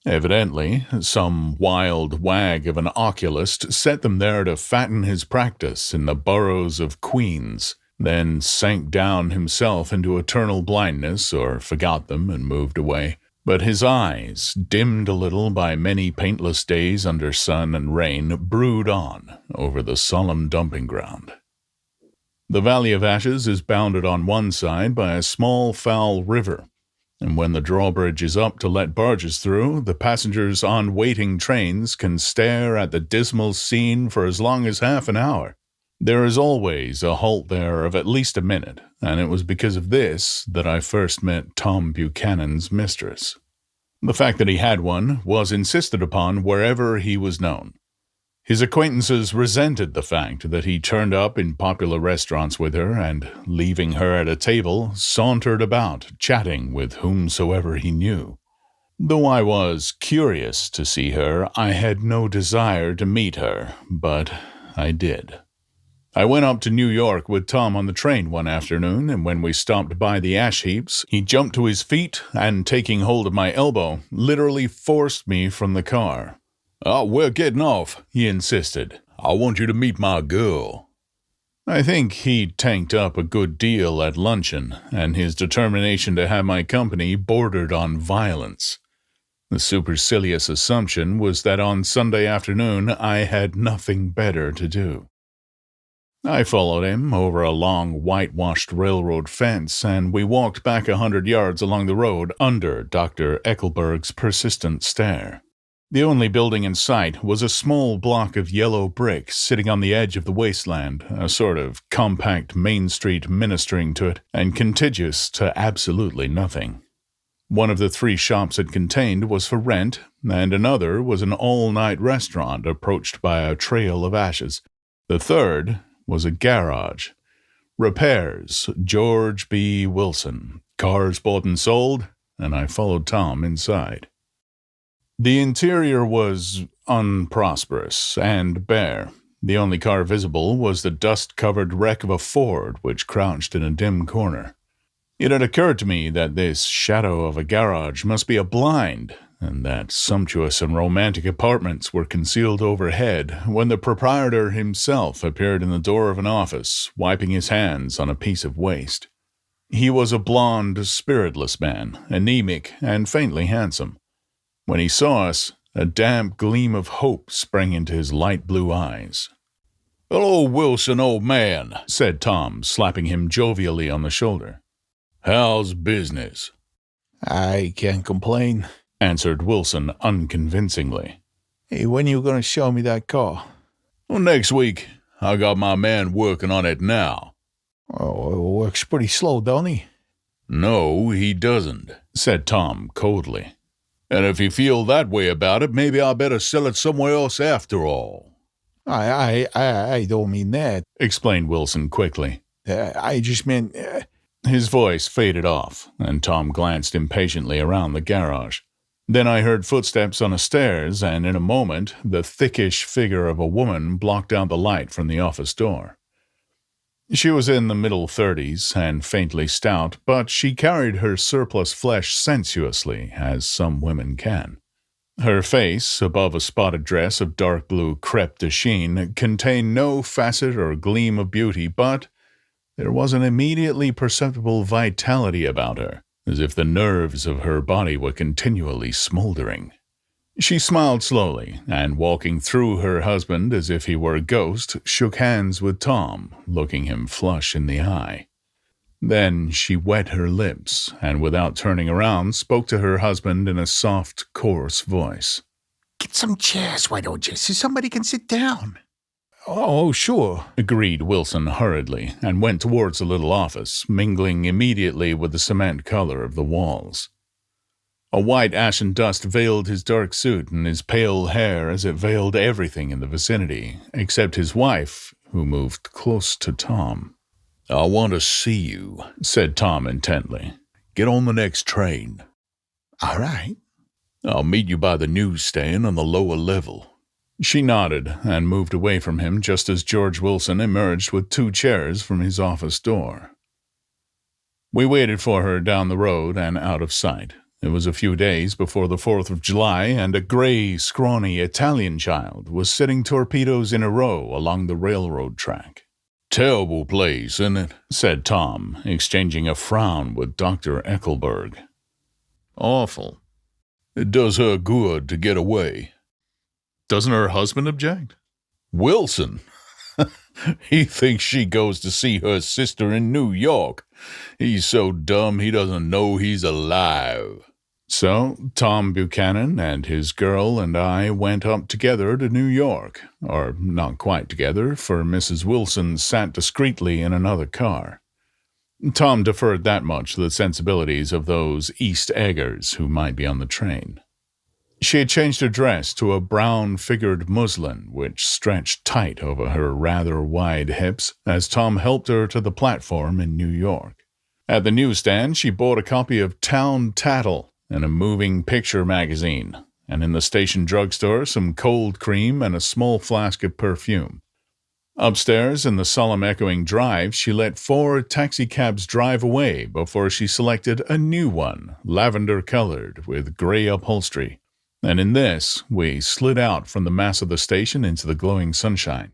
Evidently, some wild wag of an oculist set them there to fatten his practice in the boroughs of Queens, then sank down himself into eternal blindness or forgot them and moved away. But his eyes, dimmed a little by many paintless days under sun and rain, brood on over the solemn dumping ground. The Valley of Ashes is bounded on one side by a small foul river, and when the drawbridge is up to let barges through, the passengers on waiting trains can stare at the dismal scene for as long as half an hour. There is always a halt there of at least a minute, and it was because of this that I first met Tom Buchanan's mistress. The fact that he had one was insisted upon wherever he was known. His acquaintances resented the fact that he turned up in popular restaurants with her and, leaving her at a table, sauntered about, chatting with whomsoever he knew. Though I was curious to see her, I had no desire to meet her, but I did. I went up to New York with Tom on the train one afternoon, and when we stopped by the ash heaps, he jumped to his feet and, taking hold of my elbow, literally forced me from the car. "Oh, we're getting off," he insisted. "I want you to meet my girl." I think he'd tanked up a good deal at luncheon, and his determination to have my company bordered on violence. The supercilious assumption was that on Sunday afternoon I had nothing better to do. I followed him over a long, whitewashed railroad fence, and we walked back 100 yards along the road under Dr. Eckelberg's persistent stare. The only building in sight was a small block of yellow brick sitting on the edge of the wasteland, a sort of compact Main Street ministering to it, and contiguous to absolutely nothing. One of the 3 shops it contained was for rent, and another was an all-night restaurant approached by a trail of ashes. The third was a garage. Repairs, George B. Wilson. Cars bought and sold, and I followed Tom inside. The interior was unprosperous and bare. The only car visible was the dust-covered wreck of a Ford which crouched in a dim corner. It had occurred to me that this shadow of a garage must be a blind, and that sumptuous and romantic apartments were concealed overhead when the proprietor himself appeared in the door of an office, wiping his hands on a piece of waste. He was a blond, spiritless man, anemic and faintly handsome. When he saw us, a damp gleam of hope sprang into his light blue eyes. "Hello, Wilson, old man," said Tom, slapping him jovially on the shoulder. "How's business?" "I can't complain," answered Wilson unconvincingly. "Hey, when are you going to show me that car?" "Well, next week. I got my man working on it now." "Oh, it works pretty slow, don't he?" "No, he doesn't," said Tom coldly. "And if you feel that way about it, maybe I better sell it somewhere else after all." I don't mean that," explained Wilson quickly. I just meant... His voice faded off, and Tom glanced impatiently around the garage. Then I heard footsteps on the stairs, and in a moment, the thickish figure of a woman blocked out the light from the office door. She was in the middle 30s and faintly stout, but she carried her surplus flesh sensuously, as some women can. Her face, above a spotted dress of dark blue crêpe de chine, contained no facet or gleam of beauty, but there was an immediately perceptible vitality about her, as if the nerves of her body were continually smoldering. She smiled slowly, and walking through her husband as if he were a ghost, shook hands with Tom, looking him flush in the eye. Then she wet her lips, and without turning around, spoke to her husband in a soft, coarse voice. "Get some chairs, why don't you, so somebody can sit down?" Oh, sure, agreed Wilson hurriedly, and went towards the little office, mingling immediately with the cement color of the walls. A white ashen dust veiled his dark suit and his pale hair as it veiled everything in the vicinity, except his wife, who moved close to Tom. "I want to see you," said Tom intently. "Get on the next train." "All right." "I'll meet you by the newsstand on the lower level." She nodded and moved away from him just as George Wilson emerged with 2 chairs from his office door. We waited for her down the road and out of sight. It was a few days before the 4th of July, and a gray, scrawny Italian child was sitting torpedoes in a row along the railroad track. Terrible place, isn't it? Said Tom, exchanging a frown with Dr. Eckelberg. Awful. It does her good to get away. Doesn't her husband object? Wilson? He thinks she goes to see her sister in New York. He's so dumb he doesn't know he's alive. So Tom Buchanan and his girl and I went up together to New York. Or not quite together, for Mrs. Wilson sat discreetly in another car. Tom deferred that much to the sensibilities of those East Eggers who might be on the train. She had changed her dress to a brown-figured muslin which stretched tight over her rather wide hips as Tom helped her to the platform in New York. At the newsstand, she bought a copy of Town Tattle and a moving picture magazine, and in the station drugstore some cold cream and a small flask of perfume. Upstairs, in the solemn echoing drive, she let 4 taxicabs drive away before she selected a new one, lavender-colored, with gray upholstery. And in this, we slid out from the mass of the station into the glowing sunshine.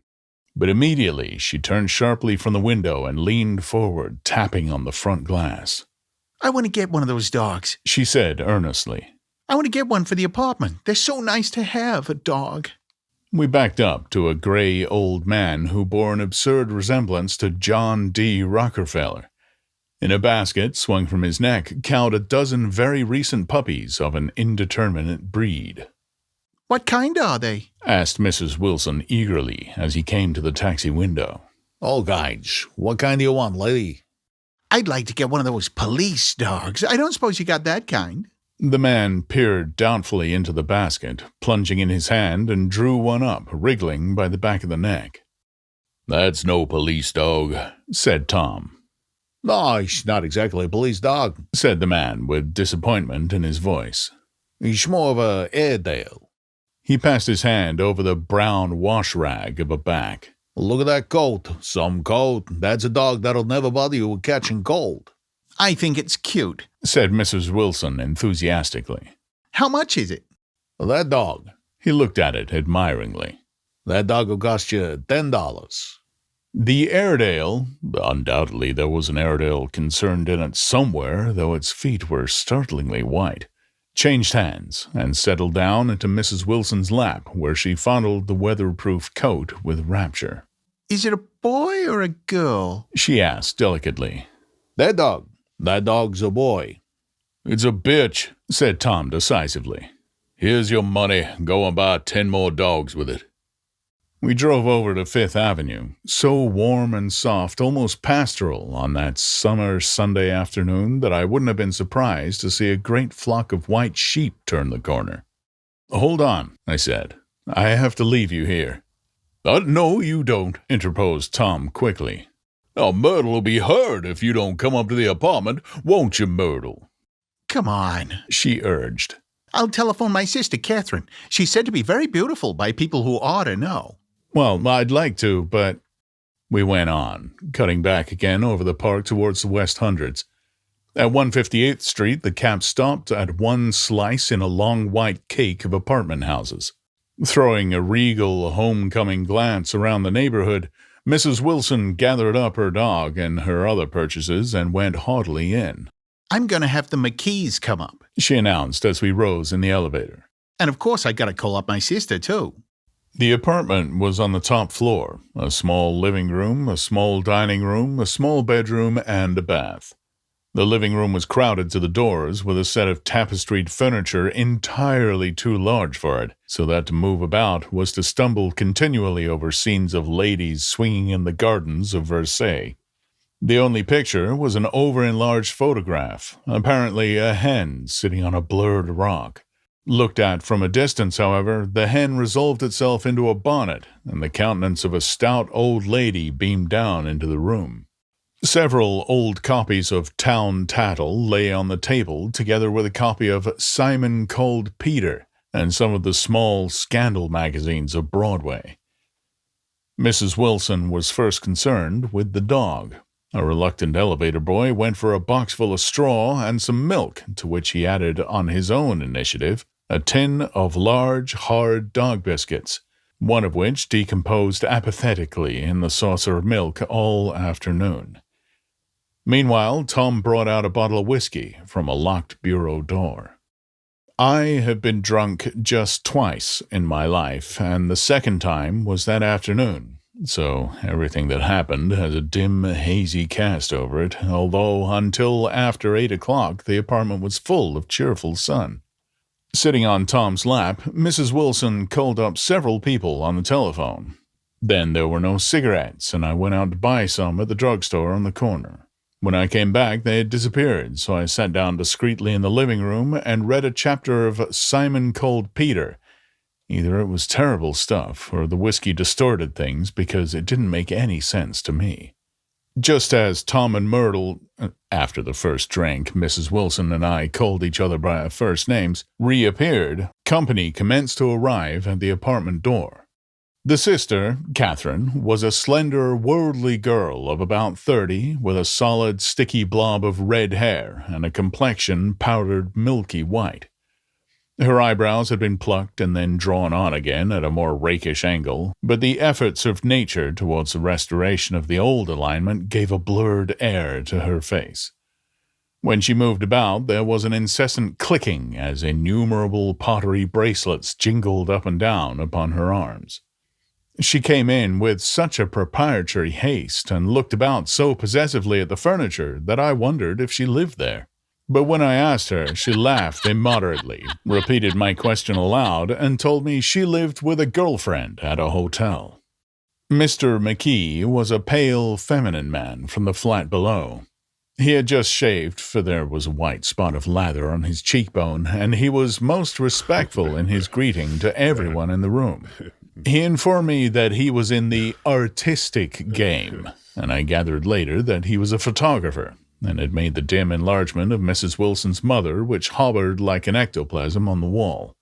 But immediately she turned sharply from the window and leaned forward, tapping on the front glass. I want to get one of those dogs, She said earnestly. I want to get one for the apartment. They're so nice to have, a dog. We backed up to a gray old man who bore an absurd resemblance to John D. Rockefeller. In a basket swung from his neck cowered a dozen very recent puppies of an indeterminate breed. What kind are they? Asked Mrs. Wilson eagerly as he came to the taxi window. All kinds. What kind do you want, lady? I'd like to get one of those police dogs. I don't suppose you got that kind. The man peered doubtfully into the basket, plunging in his hand, and drew one up, wriggling by the back of the neck. That's no police dog, said Tom. No, he's not exactly a police dog, said the man with disappointment in his voice. He's more of a Airedale. He passed his hand over the brown wash rag of a back. Look at that coat. Some coat. That's a dog that'll never bother you with catching cold. I think it's cute, said Mrs. Wilson enthusiastically. How much is it? That dog. He looked at it admiringly. That dog will cost you $10. The Airedale, undoubtedly there was an Airedale concerned in it somewhere, though its feet were startlingly white, changed hands and settled down into Mrs. Wilson's lap, where she fondled the weatherproof coat with rapture. Is it a boy or a girl? She asked delicately. That dog's a boy. It's a bitch, said Tom decisively. Here's your money. Go and buy 10 more dogs with it. We drove over to Fifth Avenue, so warm and soft, almost pastoral, on that summer Sunday afternoon that I wouldn't have been surprised to see a great flock of white sheep turn the corner. Hold on, I said. I have to leave you here. No, you don't, interposed Tom quickly. Now, Myrtle'll be hurt if you don't come up to the apartment, won't you, Myrtle? Come on, she urged. I'll telephone my sister, Catherine. She's said to be very beautiful by people who ought to know. Well, I'd like to, but... We went on, cutting back again over the park towards the West Hundreds. At 158th Street, the cab stopped at one slice in a long white cake of apartment houses. Throwing a regal, homecoming glance around the neighborhood, Mrs. Wilson gathered up her dog and her other purchases and went haughtily in. I'm going to have the McKees come up, she announced as we rose in the elevator. And of course I got to call up my sister, too. The apartment was on the top floor, a small living room, a small dining room, a small bedroom, and a bath. The living room was crowded to the doors with a set of tapestried furniture entirely too large for it, so that to move about was to stumble continually over scenes of ladies swinging in the gardens of Versailles. The only picture was an over-enlarged photograph, apparently a hen sitting on a blurred rock. Looked at from a distance, however, the hen resolved itself into a bonnet, and the countenance of a stout old lady beamed down into the room. Several old copies of Town Tattle lay on the table, together with a copy of Simon Called Peter and some of the small scandal magazines of Broadway. Mrs. Wilson was first concerned with the dog. A reluctant elevator boy went for a box full of straw and some milk, to which he added on his own initiative a tin of large, hard dog biscuits, one of which decomposed apathetically in the saucer of milk all afternoon. Meanwhile, Tom brought out a bottle of whiskey from a locked bureau door. I have been drunk just twice in my life, and the second time was that afternoon, so everything that happened has a dim, hazy cast over it, although until after 8 o'clock the apartment was full of cheerful sun. Sitting on Tom's lap, Mrs. Wilson called up several people on the telephone. Then there were no cigarettes, and I went out to buy some at the drugstore on the corner. When I came back, they had disappeared, so I sat down discreetly in the living room and read a chapter of Simon Cold Peter. Either it was terrible stuff, or the whiskey distorted things because it didn't make any sense to me. Just as Tom and Myrtle, after the first drink, Mrs. Wilson and I called each other by our first names, reappeared, company commenced to arrive at the apartment door. The sister, Catherine, was a slender, worldly girl of about 30, with a solid, sticky blob of red hair and a complexion powdered milky white. Her eyebrows had been plucked and then drawn on again at a more rakish angle, but the efforts of nature towards the restoration of the old alignment gave a blurred air to her face. When she moved about, there was an incessant clicking as innumerable pottery bracelets jingled up and down upon her arms. She came in with such a proprietary haste and looked about so possessively at the furniture that I wondered if she lived there. But when I asked her, she laughed immoderately, repeated my question aloud, and told me she lived with a girlfriend at a hotel. Mr. McKee was a pale, feminine man from the flat below. He had just shaved, for there was a white spot of lather on his cheekbone, and he was most respectful in his greeting to everyone in the room. He informed me that he was in the artistic game, and I gathered later that he was a photographer, and had made the dim enlargement of Mrs. Wilson's mother, which hovered like an ectoplasm on the wall.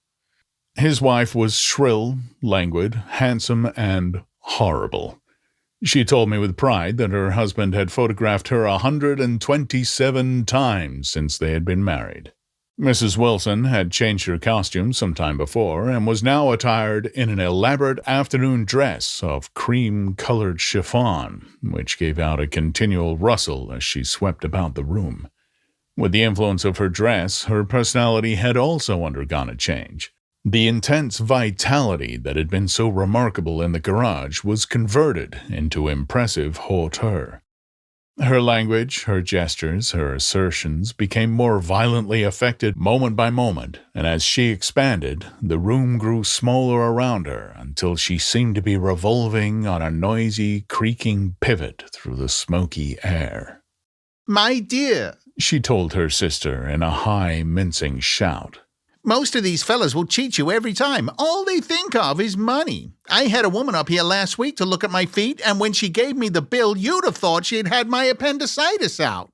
His wife was shrill, languid, handsome, and horrible. She told me with pride that her husband had photographed her 127 times since they had been married. Mrs. Wilson had changed her costume some time before, and was now attired in an elaborate afternoon dress of cream-colored chiffon, which gave out a continual rustle as she swept about the room. With the influence of her dress, her personality had also undergone a change. The intense vitality that had been so remarkable in the garage was converted into impressive hauteur. Her language, her gestures, her assertions became more violently affected moment by moment, and as she expanded, the room grew smaller around her until she seemed to be revolving on a noisy, creaking pivot through the smoky air. My dear, She told her sister in a high, mincing shout. most of these fellas will cheat you every time. All they think of is money. I had a woman up here last week to look at my feet, and when she gave me the bill, you'd have thought she had had my appendicitis out.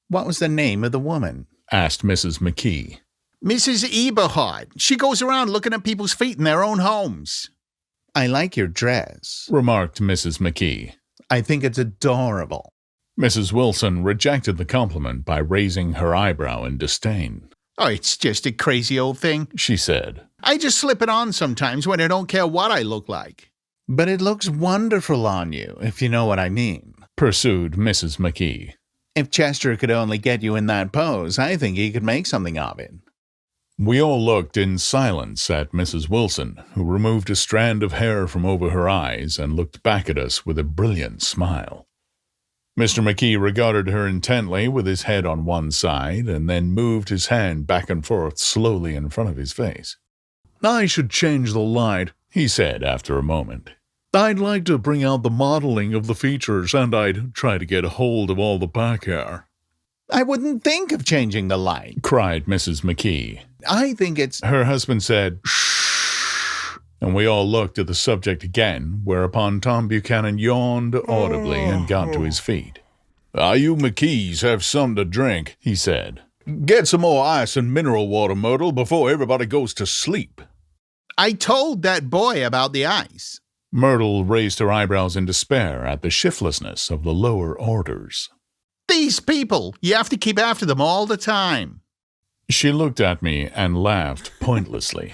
What was the name of the woman? Asked Mrs. McKee. Mrs. Eberhard. She goes around looking at people's feet in their own homes. I like your dress, Remarked Mrs. McKee. I think it's adorable. Mrs. Wilson rejected the compliment by raising her eyebrow in disdain. Oh, it's just a crazy old thing. She said. I just slip it on sometimes when I don't care what I look like. But it looks wonderful on you, if you know what I mean. Pursued Mrs. McKee. If Chester could only get you in that pose, I think he could make something of it. We all looked in silence at Mrs. Wilson, who removed a strand of hair from over her eyes and looked back at us with a brilliant smile. Mr. McKee regarded her intently with his head on one side and then moved his hand back and forth slowly in front of his face. I should change the light, he said after a moment. I'd like to bring out the modeling of the features, and I'd try to get a hold of all the back hair. I wouldn't think of changing the light, cried Mrs. McKee. I think it's... Her husband said, shh, and we all looked at the subject again, whereupon Tom Buchanan yawned audibly and got to his feet. You McKees have something to drink, he said. Get some more ice and mineral water, Myrtle, before everybody goes to sleep. I told that boy about the ice. Myrtle raised her eyebrows in despair at the shiftlessness of the lower orders. These people, you have to keep after them all the time. She looked at me and laughed pointlessly.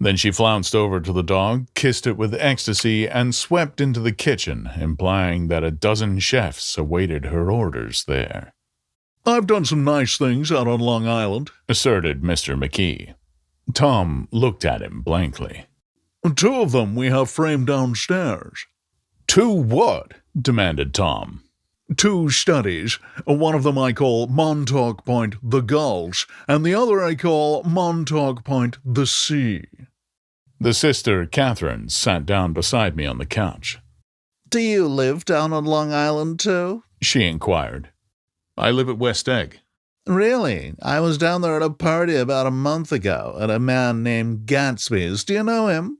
Then she flounced over to the dog, kissed it with ecstasy, and swept into the kitchen, implying that a dozen chefs awaited her orders there. I've done some nice things out on Long Island, asserted Mr. McKee. Tom looked at him blankly. 2 of them we have framed downstairs. 2 what? Demanded Tom. 2 studies. One of them I call Montauk Point the Gulls, and the other I call Montauk Point the Sea. The sister, Catherine, sat down beside me on the couch. Do you live down on Long Island, too? She inquired. I live at West Egg. Really? I was down there at a party about a month ago at a man named Gatsby's. Do you know him?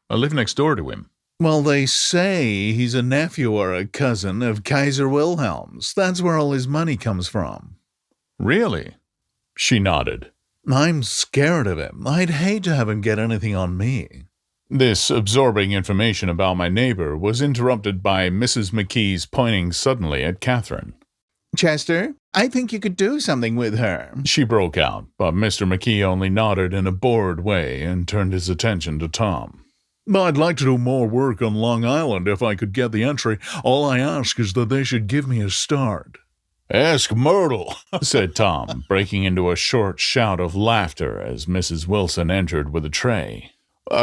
I live next door to him. Well, they say he's a nephew or a cousin of Kaiser Wilhelm's. That's where all his money comes from. Really? She nodded. I'm scared of him. I'd hate to have him get anything on me. This absorbing information about my neighbor was interrupted by Mrs. McKee's pointing suddenly at Catherine. Chester, I think you could do something with her. She broke out, but Mr. McKee only nodded in a bored way and turned his attention to Tom. I'd like to do more work on Long Island if I could get the entry. All I ask is that they should give me a start. Ask Myrtle, said Tom, breaking into a short shout of laughter as Mrs. Wilson entered with a tray.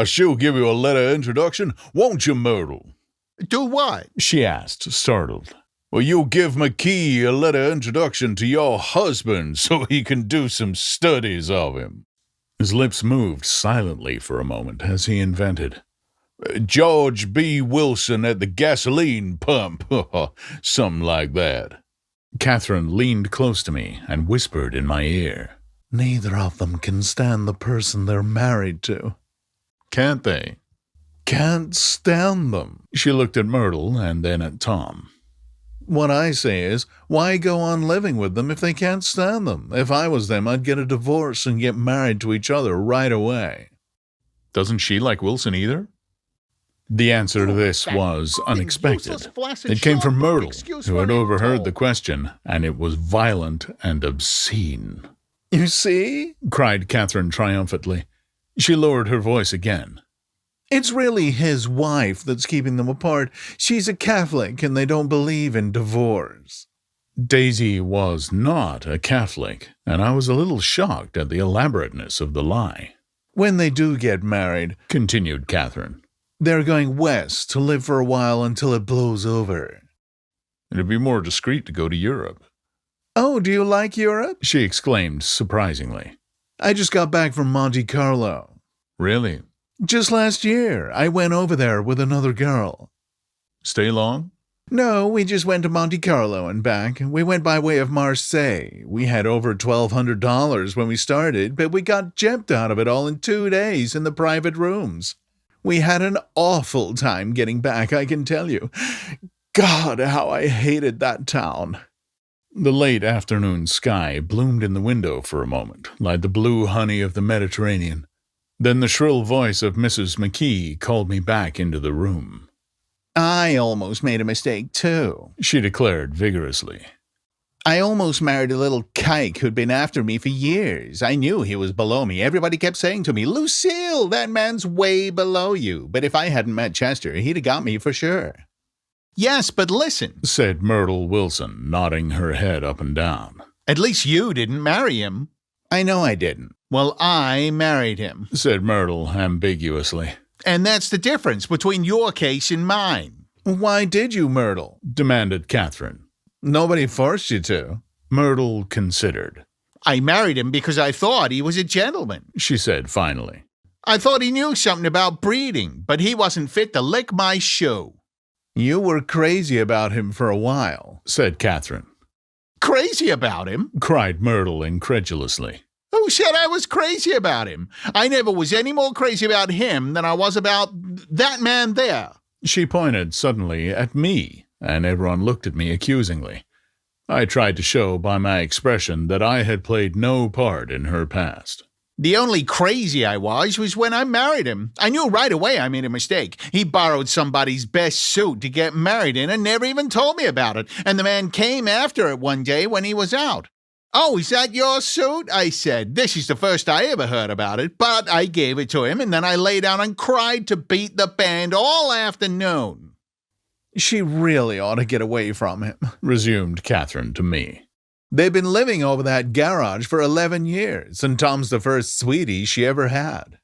She'll give you a letter introduction, won't you, Myrtle? Do what? She asked, startled. Well, you'll give McKee a letter introduction to your husband so he can do some studies of him. His lips moved silently for a moment as he invented. George B. Wilson at the gasoline pump, something like that. Catherine leaned close to me and whispered in my ear. Neither of them can stand the person they're married to. Can't they? Can't stand them. She looked at Myrtle and then at Tom. What I say is, why go on living with them if they can't stand them? If I was them, I'd get a divorce and get married to each other right away. Doesn't she like Wilson either? The answer to this was unexpected. It came from Myrtle, who had overheard the question, and it was violent and obscene. You see? Cried Catherine triumphantly. She lowered her voice again. It's really his wife that's keeping them apart. She's a Catholic, and they don't believe in divorce. Daisy was not a Catholic, and I was a little shocked at the elaborateness of the lie. When they do get married, continued Catherine, they're going west to live for a while until it blows over. It'd be more discreet to go to Europe. Oh, do you like Europe? She exclaimed surprisingly. I just got back from Monte Carlo. Really? Just last year. I went over there with another girl. Stay long? No, we just went to Monte Carlo and back. We went by way of Marseille. We had over $1,200 when we started, but we got gypped out of it all in 2 days in the private rooms. We had an awful time getting back, I can tell you. God, how I hated that town. The late afternoon sky bloomed in the window for a moment, like the blue honey of the Mediterranean. Then the shrill voice of Mrs. McKee called me back into the room. I almost made a mistake, too, she declared vigorously. I almost married a little kike who'd been after me for years. I knew he was below me. Everybody kept saying to me, Lucille, that man's way below you. But if I hadn't met Chester, he'd have got me for sure. Yes, but listen, said Myrtle Wilson, nodding her head up and down. At least you didn't marry him. I know I didn't. Well, I married him, said Myrtle ambiguously. And that's the difference between your case and mine. Why did you, Myrtle? Demanded Catherine. Nobody forced you to. Myrtle considered. I married him because I thought he was a gentleman, she said finally. I thought he knew something about breeding, but he wasn't fit to lick my shoe. You were crazy about him for a while, said Catherine. Crazy about him? Cried Myrtle incredulously. Who said I was crazy about him? I never was any more crazy about him than I was about that man there. She pointed suddenly at me, and everyone looked at me accusingly. I tried to show by my expression that I had played no part in her past. The only crazy I was when I married him. I knew right away I made a mistake. He borrowed somebody's best suit to get married in and never even told me about it. And the man came after it one day when he was out. "Oh, is that your suit?" I said. "This is the first I ever heard about it," but I gave it to him, and then I lay down and cried to beat the band all afternoon. She really ought to get away from him, resumed Catherine to me. They've been living over that garage for 11 years, and Tom's the first sweetie she ever had.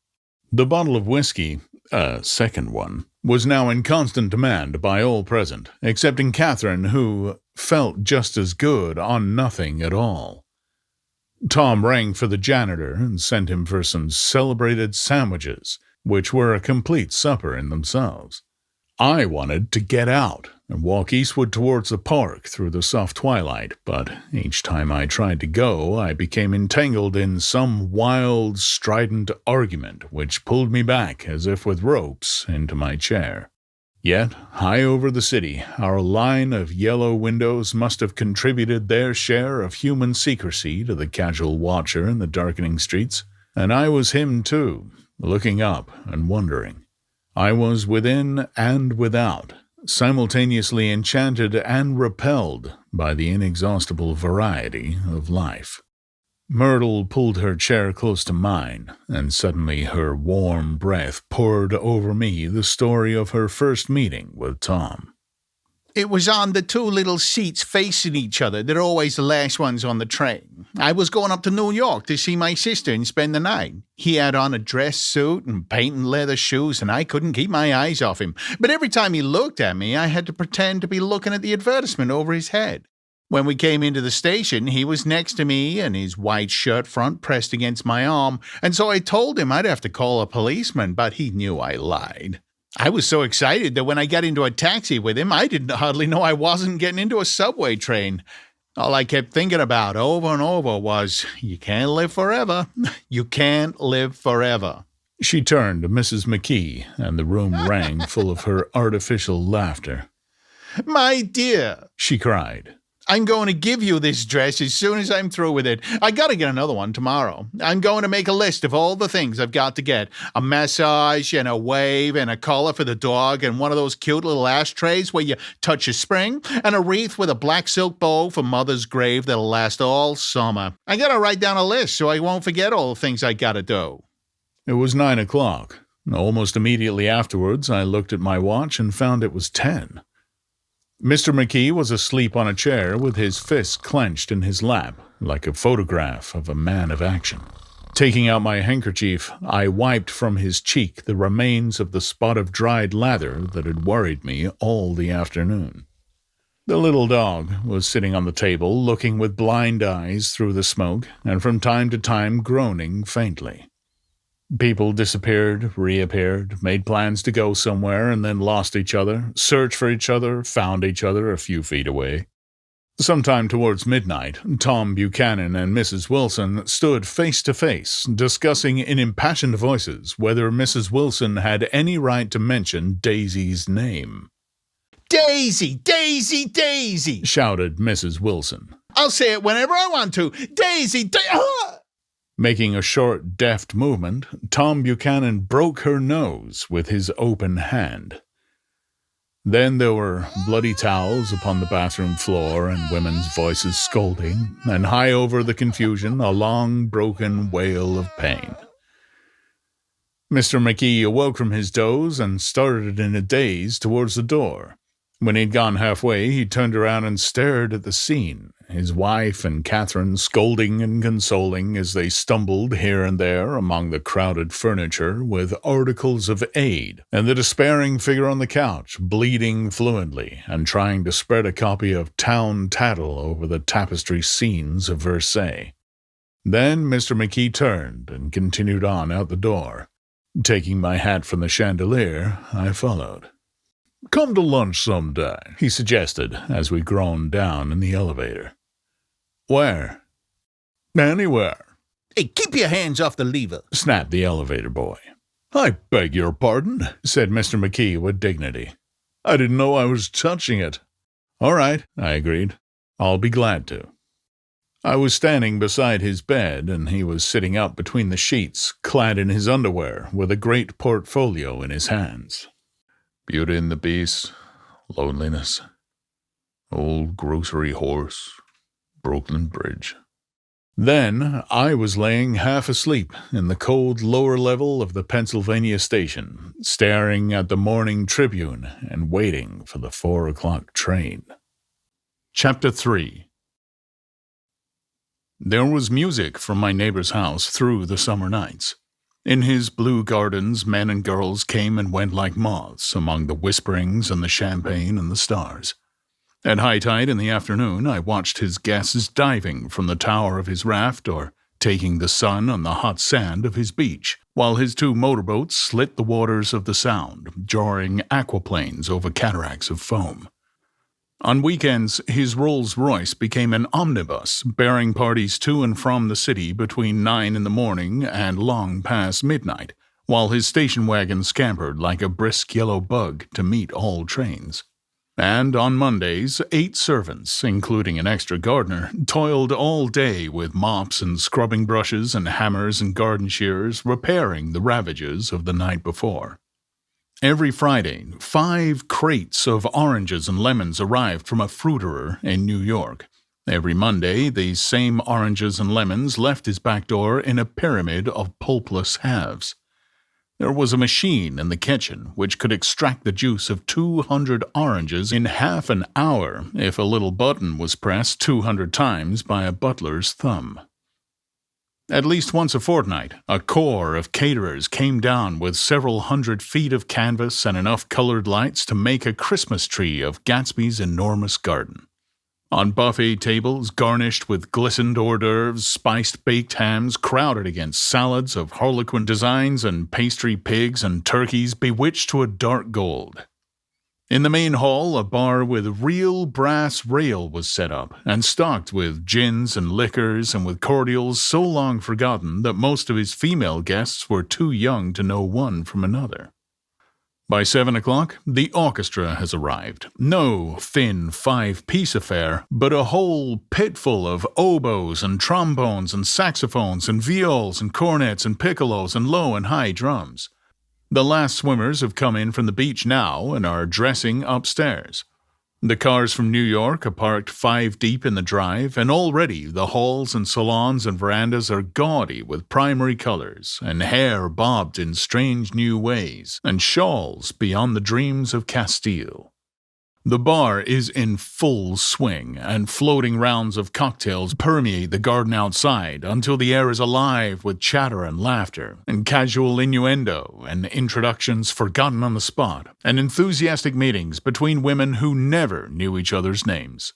The bottle of whiskey, a second one, was now in constant demand by all present, excepting Catherine, who felt just as good on nothing at all. Tom rang for the janitor and sent him for some celebrated sandwiches, which were a complete supper in themselves. I wanted to get out and walk eastward towards the park through the soft twilight, but each time I tried to go, I became entangled in some wild, strident argument which pulled me back, as if with ropes, into my chair. Yet, high over the city, our line of yellow windows must have contributed their share of human secrecy to the casual watcher in the darkening streets, and I was him too, looking up and wondering. I was within and without, simultaneously enchanted and repelled by the inexhaustible variety of life. Myrtle pulled her chair close to mine, and suddenly her warm breath poured over me the story of her first meeting with Tom. It was on the two little seats facing each other. They're always the last ones on the train. I was going up to New York to see my sister and spend the night. He had on a dress suit and patent leather shoes, and I couldn't keep my eyes off him. But every time he looked at me, I had to pretend to be looking at the advertisement over his head. When we came into the station, he was next to me and his white shirt front pressed against my arm, and so I told him I'd have to call a policeman, but he knew I lied. I was so excited that when I got into a taxi with him, I didn't hardly know I wasn't getting into a subway train. All I kept thinking about over and over was, you can't live forever. You can't live forever. She turned to Mrs. McKee, and the room rang full of her artificial laughter. "My dear," she cried, "I'm going to give you this dress as soon as I'm through with it. I got to get another one tomorrow. I'm going to make a list of all the things I've got to get. A massage and a wave and a collar for the dog and one of those cute little ashtrays where you touch a spring and a wreath with a black silk bow for Mother's grave that'll last all summer. I got to write down a list so I won't forget all the things I got to do." It was 9 o'clock. Almost immediately afterwards, I looked at my watch and found it was 10. Mr. McKee was asleep on a chair with his fists clenched in his lap, like a photograph of a man of action. Taking out my handkerchief, I wiped from his cheek the remains of the spot of dried lather that had worried me all the afternoon. The little dog was sitting on the table, looking with blind eyes through the smoke, and from time to time groaning faintly. People disappeared, reappeared, made plans to go somewhere, and then lost each other, searched for each other, found each other a few feet away. Sometime towards midnight, Tom Buchanan and Mrs. Wilson stood face to face, discussing in impassioned voices whether Mrs. Wilson had any right to mention Daisy's name. "Daisy, Daisy, Daisy," shouted Mrs. Wilson. "I'll say it whenever I want to. Daisy, Making a short, deft movement, Tom Buchanan broke her nose with his open hand. Then there were bloody towels upon the bathroom floor and women's voices scolding, and high over the confusion a long, broken wail of pain. Mr. McKee awoke from his doze and started in a daze towards the door. When he'd gone halfway, he turned around and stared at the scene, his wife and Catherine scolding and consoling as they stumbled here and there among the crowded furniture with articles of aid, and the despairing figure on the couch, bleeding fluently and trying to spread a copy of Town Tattle over the tapestry scenes of Versailles. Then Mr. McKee turned and continued on out the door. Taking my hat from the chandelier, I followed. "Come to lunch some day," he suggested as we groaned down in the elevator. "Where?" "Anywhere." "Hey, keep your hands off the lever," snapped the elevator boy. "I beg your pardon," said Mr. McKee with dignity. "I didn't know I was touching it." "All right," I agreed. "I'll be glad to." I was standing beside his bed, and he was sitting up between the sheets, clad in his underwear, with a great portfolio in his hands. "Beauty and the Beast, Loneliness, Old Grocery Horse, Brooklyn Bridge," Then I was laying half asleep in the cold lower level of the Pennsylvania station, staring at the Morning Tribune and waiting for the 4 o'clock train. Chapter 3. There was music from my neighbor's house through the summer nights. In his blue gardens, men and girls came and went like moths among the whisperings and the champagne and the stars. At high tide in the afternoon, I watched his guests diving from the tower of his raft or taking the sun on the hot sand of his beach, while his 2 motorboats slit the waters of the Sound, drawing aquaplanes over cataracts of foam. On weekends, his Rolls-Royce became an omnibus, bearing parties to and from the city between 9 in the morning and long past midnight, while his station wagon scampered like a brisk yellow bug to meet all trains. And on Mondays, 8 servants, including an extra gardener, toiled all day with mops and scrubbing brushes and hammers and garden shears, repairing the ravages of the night before. Every Friday, 5 crates of oranges and lemons arrived from a fruiterer in New York. Every Monday, these same oranges and lemons left his back door in a pyramid of pulpless halves. There was a machine in the kitchen which could extract the juice of 200 oranges in half an hour if a little button was pressed 200 times by a butler's thumb. At least once a fortnight, a corps of caterers came down with several hundred feet of canvas and enough colored lights to make a Christmas tree of Gatsby's enormous garden. On buffet tables garnished with glistened hors d'oeuvres, spiced baked hams crowded against salads of harlequin designs and pastry pigs and turkeys bewitched to a dark gold. In the main hall, a bar with real brass rail was set up and stocked with gins and liquors and with cordials so long forgotten that most of his female guests were too young to know one from another. By 7 o'clock, the orchestra has arrived. No thin 5-piece affair, but a whole pitful of oboes and trombones and saxophones and viols and cornets and piccolos and low and high drums. The last swimmers have come in from the beach now and are dressing upstairs. The cars from New York are parked 5 deep in the drive, and already the halls and salons and verandas are gaudy with primary colors, and hair bobbed in strange new ways, and shawls beyond the dreams of Castile. The bar is in full swing, and floating rounds of cocktails permeate the garden outside until the air is alive with chatter and laughter, and casual innuendo, and introductions forgotten on the spot, and enthusiastic meetings between women who never knew each other's names.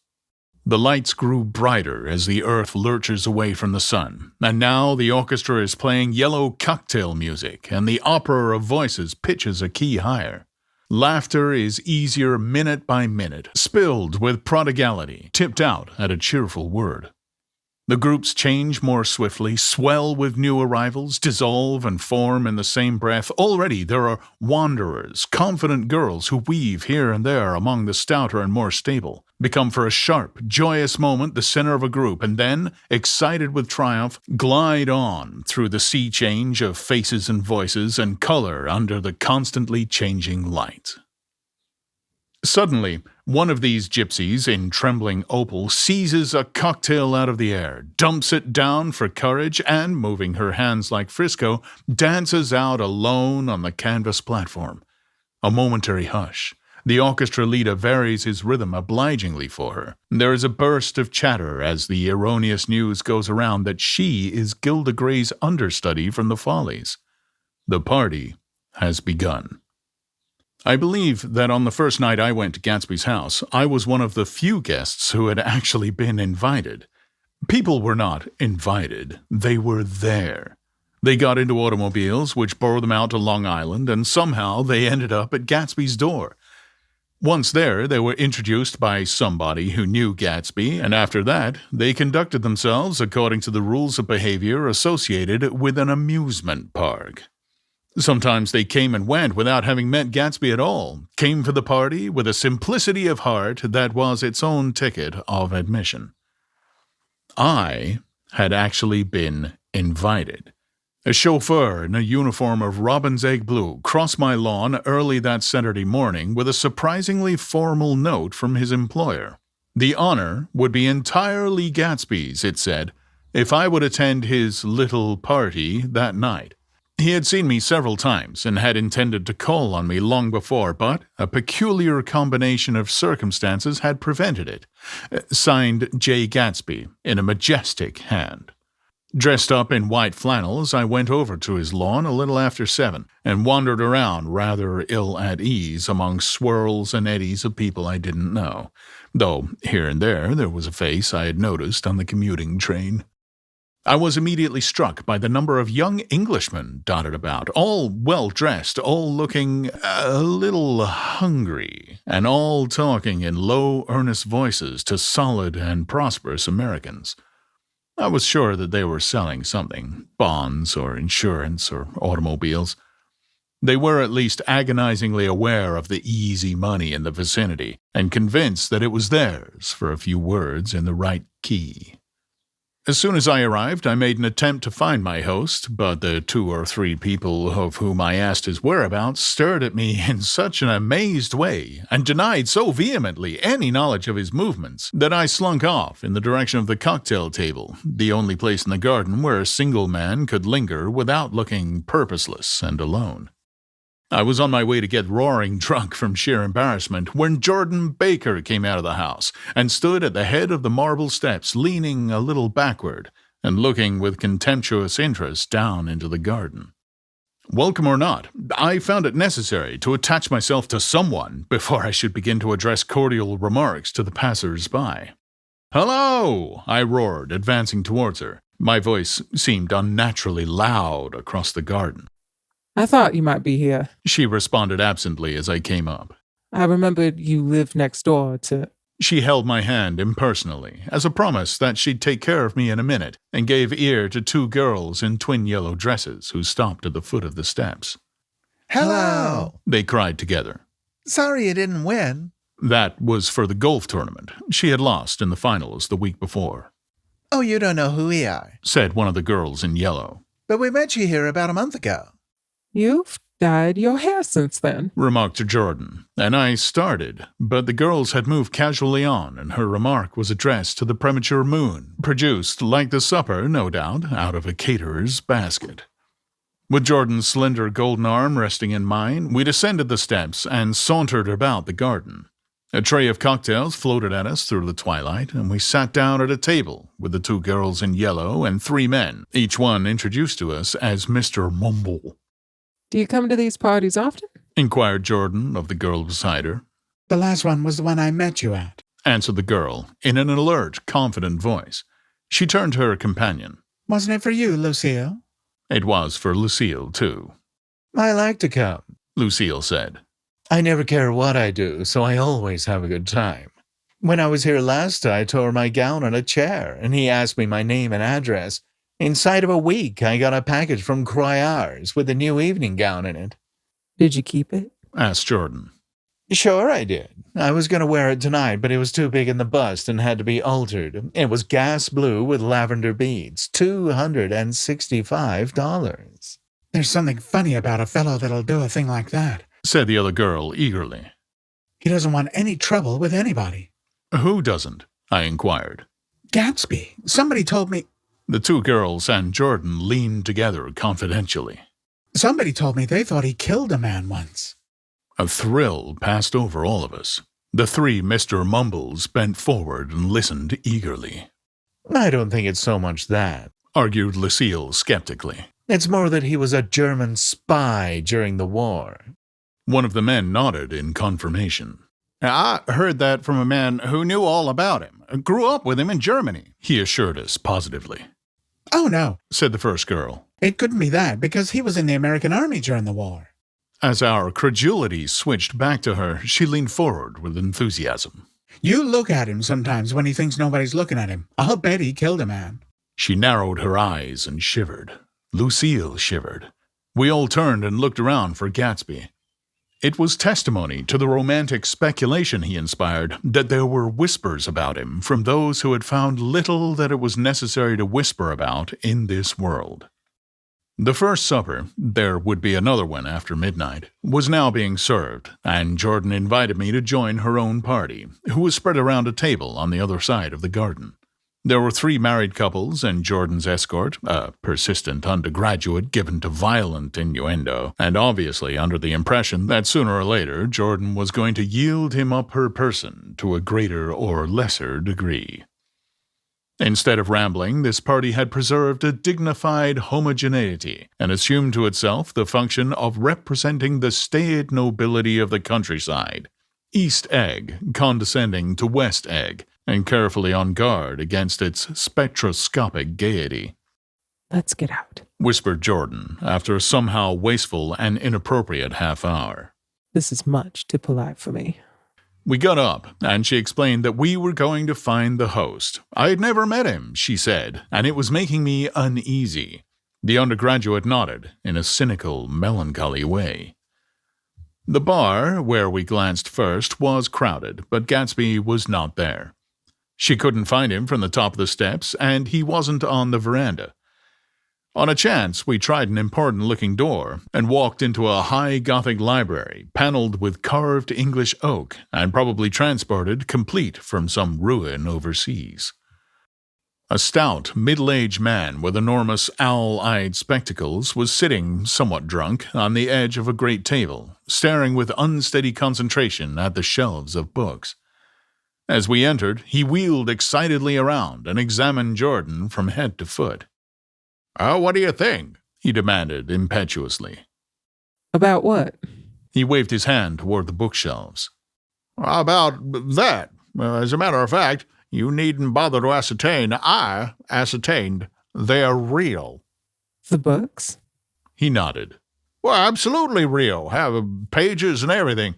The lights grew brighter as the earth lurches away from the sun, and now the orchestra is playing yellow cocktail music, and the opera of voices pitches a key higher. Laughter is easier minute by minute, spilled with prodigality, tipped out at a cheerful word. The groups change more swiftly, swell with new arrivals, dissolve and form in the same breath. Already there are wanderers, confident girls who weave here and there among the stouter and more stable, become for a sharp, joyous moment the center of a group, and then, excited with triumph, glide on through the sea change of faces and voices and color under the constantly changing light. Suddenly, one of these gypsies in trembling opal seizes a cocktail out of the air, dumps it down for courage, and, moving her hands like Frisco, dances out alone on the canvas platform. A momentary hush. The orchestra leader varies his rhythm obligingly for her. There is a burst of chatter as the erroneous news goes around that she is Gilda Gray's understudy from the Follies. The party has begun. I believe that on the first night I went to Gatsby's house, I was one of the few guests who had actually been invited. People were not invited. They were there. They got into automobiles which bore them out to Long Island, and somehow they ended up at Gatsby's door. Once there, they were introduced by somebody who knew Gatsby, and after that, they conducted themselves according to the rules of behavior associated with an amusement park. Sometimes they came and went without having met Gatsby at all, came for the party with a simplicity of heart that was its own ticket of admission. I had actually been invited. A chauffeur in a uniform of robin's egg blue crossed my lawn early that Saturday morning with a surprisingly formal note from his employer. The honor would be entirely Gatsby's, it said, if I would attend his little party that night. He had seen me several times and had intended to call on me long before, but a peculiar combination of circumstances had prevented it. Signed Jay Gatsby in a majestic hand. Dressed up in white flannels, I went over to his lawn a little after 7 and wandered around rather ill at ease among swirls and eddies of people I didn't know, though here and there was a face I had noticed on the commuting train. I was immediately struck by the number of young Englishmen dotted about, all well-dressed, all looking a little hungry, and all talking in low, earnest voices to solid and prosperous Americans. I was sure that they were selling something, bonds or insurance or automobiles. They were at least agonizingly aware of the easy money in the vicinity and convinced that it was theirs for a few words in the right key. As soon as I arrived, I made an attempt to find my host, but the 2 or 3 people of whom I asked his whereabouts stared at me in such an amazed way and denied so vehemently any knowledge of his movements that I slunk off in the direction of the cocktail table, the only place in the garden where a single man could linger without looking purposeless and alone. I was on my way to get roaring drunk from sheer embarrassment when Jordan Baker came out of the house and stood at the head of the marble steps, leaning a little backward and looking with contemptuous interest down into the garden. Welcome or not, I found it necessary to attach myself to someone before I should begin to address cordial remarks to the passers-by. "Hello!" I roared, advancing towards her. My voice seemed unnaturally loud across the garden. I thought you might be here. She responded absently as I came up. I remembered you lived next door to... She held my hand impersonally, as a promise that she'd take care of me in a minute, and gave ear to 2 girls in twin yellow dresses who stopped at the foot of the steps. Hello! They cried together. Sorry you didn't win. That was for the golf tournament. She had lost in the finals the week before. Oh, you don't know who we are, said one of the girls in yellow. But we met you here about a month ago. You've dyed your hair since then, remarked Jordan, and I started, but the girls had moved casually on, and her remark was addressed to the premature moon, produced, like the supper, no doubt, out of a caterer's basket. With Jordan's slender golden arm resting in mine, we descended the steps and sauntered about the garden. A tray of cocktails floated at us through the twilight, and we sat down at a table with the 2 girls in yellow and 3 men, each one introduced to us as Mr. Mumble. Do you come to these parties often? Inquired Jordan of the girl beside her. The last one was the one I met you at, answered the girl in an alert, confident voice. She turned to her companion. Wasn't it for you, Lucille? It was for Lucille, too. I like to come, Lucille said. I never care what I do, so I always have a good time. When I was here last, I tore my gown on a chair, and he asked me my name and address. Inside of a week, I got a package from Croyars with a new evening gown in it. Did you keep it? Asked Jordan. Sure I did. I was going to wear it tonight, but it was too big in the bust and had to be altered. It was gas blue with lavender beads. $265. There's something funny about a fellow that'll do a thing like that, said the other girl eagerly. He doesn't want any trouble with anybody. Who doesn't? I inquired. Gatsby. Somebody told me... The 2 girls and Jordan leaned together confidentially. Somebody told me they thought he killed a man once. A thrill passed over all of us. The 3 Mr. Mumbles bent forward and listened eagerly. I don't think it's so much that, argued Lucille skeptically. It's more that he was a German spy during the war. One of the men nodded in confirmation. I heard that from a man who knew all about him. Grew up with him in Germany, he assured us positively. Oh, no, said the first girl. It couldn't be that, because he was in the American Army during the war. As our credulity switched back to her, she leaned forward with enthusiasm. You look at him sometimes when he thinks nobody's looking at him. I'll bet he killed a man. She narrowed her eyes and shivered. Lucille shivered. We all turned and looked around for Gatsby. It was testimony to the romantic speculation he inspired that there were whispers about him from those who had found little that it was necessary to whisper about in this world. The first supper, there would be another one after midnight, was now being served, and Jordan invited me to join her own party, who was spread around a table on the other side of the garden. There were 3 married couples and Jordan's escort, a persistent undergraduate given to violent innuendo, and obviously under the impression that sooner or later Jordan was going to yield him up her person to a greater or lesser degree. Instead of rambling, this party had preserved a dignified homogeneity and assumed to itself the function of representing the staid nobility of the countryside, East Egg condescending to West Egg, and carefully on guard against its spectroscopic gaiety. Let's get out. Whispered Jordan after a somehow wasteful and inappropriate half-hour. This is much too polite for me. We got up, and she explained that we were going to find the host. I had never met him, she said, and it was making me uneasy. The undergraduate nodded in a cynical, melancholy way. The bar, where we glanced first, was crowded, but Gatsby was not there. She couldn't find him from the top of the steps, and he wasn't on the veranda. On a chance, we tried an important-looking door and walked into a high Gothic library, paneled with carved English oak and probably transported complete from some ruin overseas. A stout, middle-aged man with enormous owl-eyed spectacles was sitting, somewhat drunk, on the edge of a great table, staring with unsteady concentration at the shelves of books. As we entered, he wheeled excitedly around and examined Jordan from head to foot. What do you think? He demanded impetuously. About what? He waved his hand toward the bookshelves. About that. As a matter of fact, you needn't bother to ascertain. I ascertained they're real. The books? He nodded. Well, absolutely real. Have pages and everything.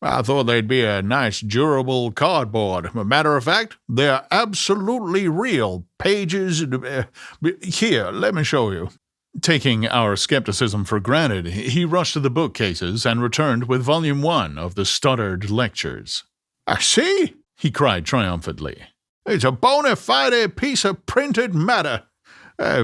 I thought they'd be a nice, durable cardboard. Matter of fact, they're absolutely real. Pages. Here, let me show you. Taking our skepticism for granted, he rushed to the bookcases and returned with Volume 1 of the Stoddard Lectures. I see, he cried triumphantly. It's a bona fide piece of printed matter.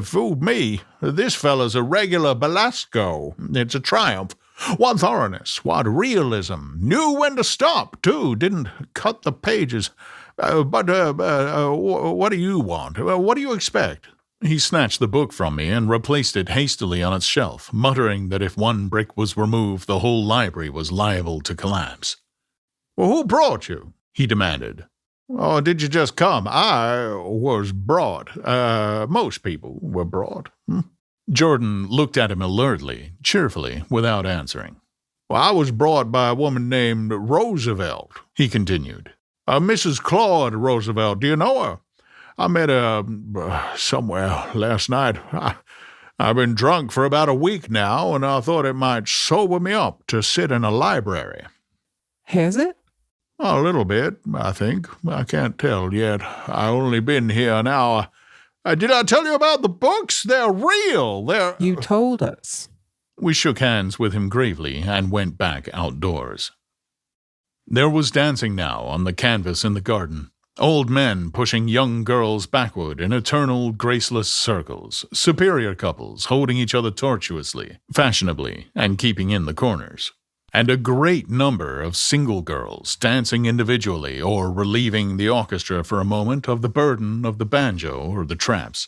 Fooled me. This fella's a regular Belasco. It's a triumph. What thoroughness, what realism. Knew when to stop, too. Didn't cut the pages. But what do you want? What do you expect? He snatched the book from me and replaced it hastily on its shelf, muttering that if one brick was removed, the whole library was liable to collapse. Well, who brought you? He demanded. Or did you just come? I was brought. Most people were brought. Jordan looked at him alertly, cheerfully, without answering. Well, I was brought by a woman named Roosevelt, he continued. Mrs. Claude Roosevelt, do you know her? I met her somewhere last night. I've been drunk for about a week now, and I thought it might sober me up to sit in a library. Has it? A little bit, I think. I can't tell yet. I've only been here an hour. Did I tell you about the books? They're real. You told us. We shook hands with him gravely and went back outdoors. There was dancing now on the canvas in the garden. Old men pushing young girls backward in eternal, graceless circles. Superior couples holding each other tortuously, fashionably, and keeping in the corners. And a great number of single girls dancing individually or relieving the orchestra for a moment of the burden of the banjo or the traps.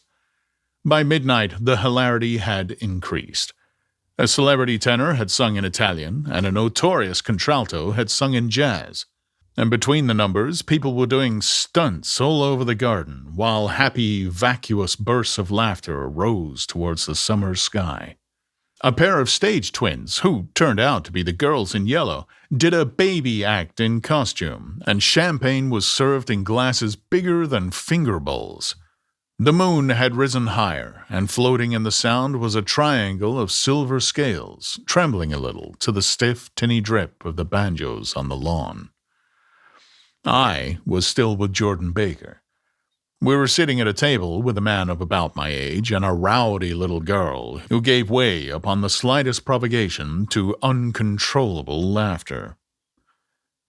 By midnight, the hilarity had increased. A celebrity tenor had sung in Italian, and a notorious contralto had sung in jazz. And between the numbers, people were doing stunts all over the garden, while happy, vacuous bursts of laughter rose towards the summer sky. A pair of stage twins, who turned out to be the girls in yellow, did a baby act in costume, and champagne was served in glasses bigger than finger bowls. The moon had risen higher, and floating in the sound was a triangle of silver scales, trembling a little to the stiff, tinny drip of the banjos on the lawn. I was still with Jordan Baker. We were sitting at a table with a man of about my age and a rowdy little girl who gave way upon the slightest provocation to uncontrollable laughter.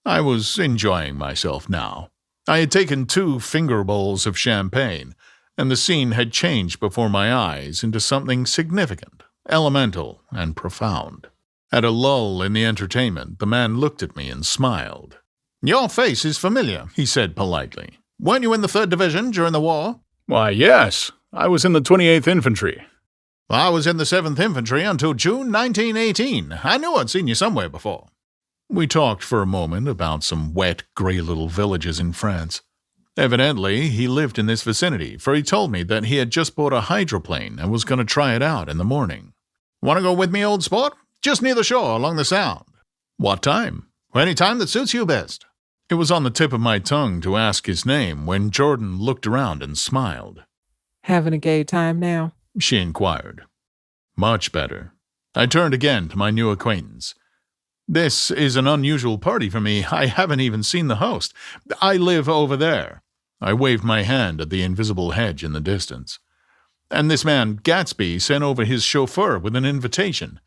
I was enjoying myself now. I had taken 2 finger bowls of champagne, and the scene had changed before my eyes into something significant, elemental, and profound. At a lull in the entertainment, the man looked at me and smiled. Your face is familiar, he said politely. Weren't you in the 3rd Division during the war? Why, yes. I was in the 28th Infantry. Well, I was in the 7th Infantry until June 1918. I knew I'd seen you somewhere before. We talked for a moment about some wet, gray little villages in France. Evidently, he lived in this vicinity, for he told me that he had just bought a hydroplane and was going to try it out in the morning. Want to go with me, old sport? Just near the shore, along the Sound. What time? Any time that suits you best. It was on the tip of my tongue to ask his name when Jordan looked around and smiled. Having a gay time now? She inquired. Much better. I turned again to my new acquaintance. This is an unusual party for me. I haven't even seen the host. I live over there. I waved my hand at the invisible hedge in the distance. And this man, Gatsby, sent over his chauffeur with an invitation.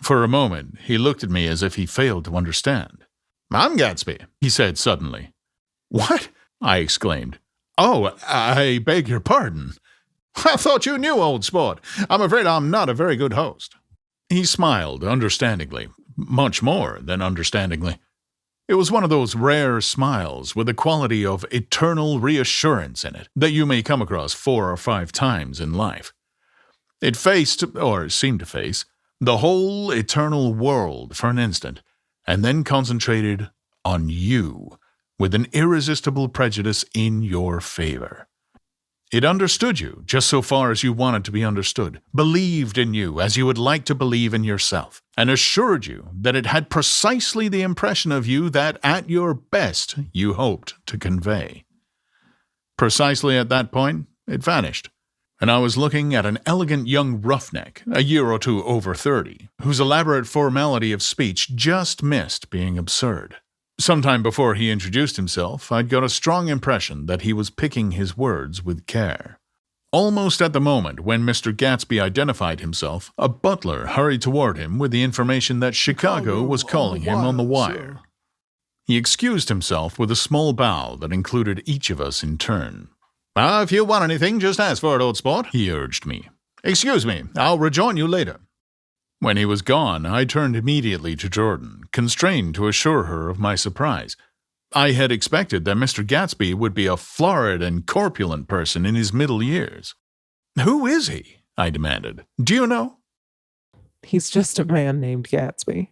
For a moment, he looked at me as if he failed to understand. I'm Gatsby, he said suddenly. What? I exclaimed. Oh, I beg your pardon. I thought you knew, old sport. I'm afraid I'm not a very good host. He smiled understandingly, much more than understandingly. It was one of those rare smiles with the quality of eternal reassurance in it that you may come across 4 or 5 times in life. It faced, or seemed to face, the whole eternal world for an instant, and then concentrated on you with an irresistible prejudice in your favor. It understood you just so far as you wanted to be understood, believed in you as you would like to believe in yourself, and assured you that it had precisely the impression of you that, at your best, you hoped to convey. Precisely at that point, it vanished, and I was looking at an elegant young roughneck, a year or two over 30, whose elaborate formality of speech just missed being absurd. Sometime before he introduced himself, I'd got a strong impression that he was picking his words with care. Almost at the moment when Mr. Gatsby identified himself, a butler hurried toward him with the information that Chicago was calling him on the wire. He excused himself with a small bow that included each of us in turn. If you want anything, just ask for it, old sport, he urged me. Excuse me, I'll rejoin you later. When he was gone, I turned immediately to Jordan, constrained to assure her of my surprise. I had expected that Mr. Gatsby would be a florid and corpulent person in his middle years. Who is he? I demanded. Do you know? He's just a man named Gatsby.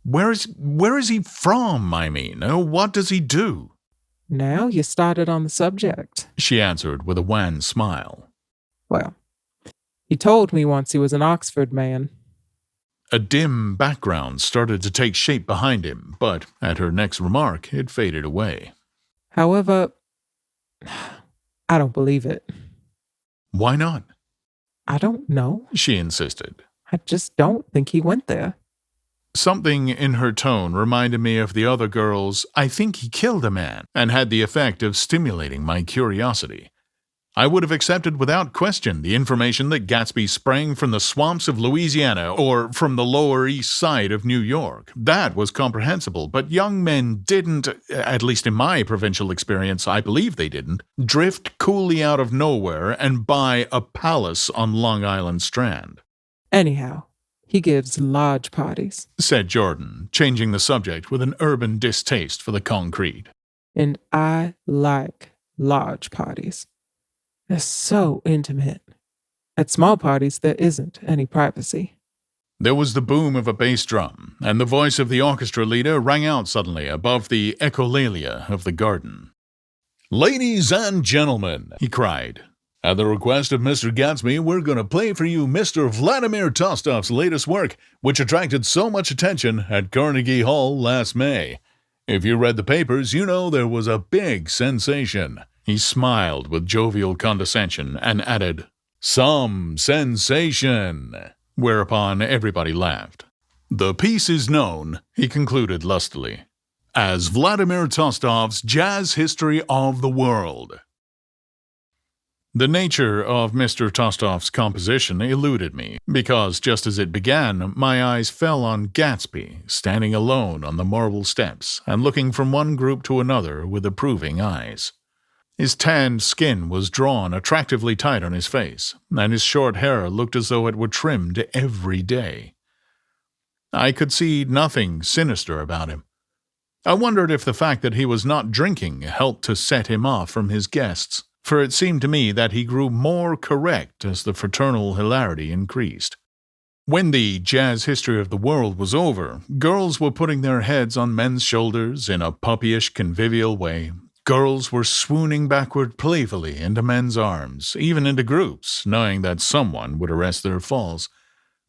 Where is he from, I mean? What does he do? Now you started on the subject, she answered with a wan smile. Well, he told me once he was an Oxford man. A dim background started to take shape behind him, but at her next remark, it faded away. However, I don't believe it. Why not? I don't know, she insisted. I just don't think he went there. Something in her tone reminded me of the other girl's "I think he killed a man," and had the effect of stimulating my curiosity. I would have accepted without question the information that Gatsby sprang from the swamps of Louisiana or from the Lower East Side of New York. That was comprehensible, but young men didn't, at least in my provincial experience, I believe they didn't, drift coolly out of nowhere and buy a palace on Long Island Strand. Anyhow, he gives large parties, said Jordan, changing the subject with an urban distaste for the concrete. And I like large parties. They're so intimate. At small parties, there isn't any privacy. There was the boom of a bass drum, and the voice of the orchestra leader rang out suddenly above the echolalia of the garden. "Ladies and gentlemen," he cried, "at the request of Mr. Gatsby, we're going to play for you Mr. Vladimir Tostov's latest work, which attracted so much attention at Carnegie Hall last May. If you read the papers, you know there was a big sensation." He smiled with jovial condescension and added, "Some sensation," whereupon everybody laughed. "The piece is known," he concluded lustily, as Vladimir Tostov's Jazz History of the World. The nature of Mr. Tostov's composition eluded me, because just as it began, my eyes fell on Gatsby, standing alone on the marble steps and looking from one group to another with approving eyes. His tanned skin was drawn attractively tight on his face, and his short hair looked as though it were trimmed every day. I could see nothing sinister about him. I wondered if the fact that he was not drinking helped to set him off from his guests, for it seemed to me that he grew more correct as the fraternal hilarity increased. When the jazz history of the world was over, girls were putting their heads on men's shoulders in a puppyish, convivial way. Girls were swooning backward playfully into men's arms, even into groups, knowing that someone would arrest their falls.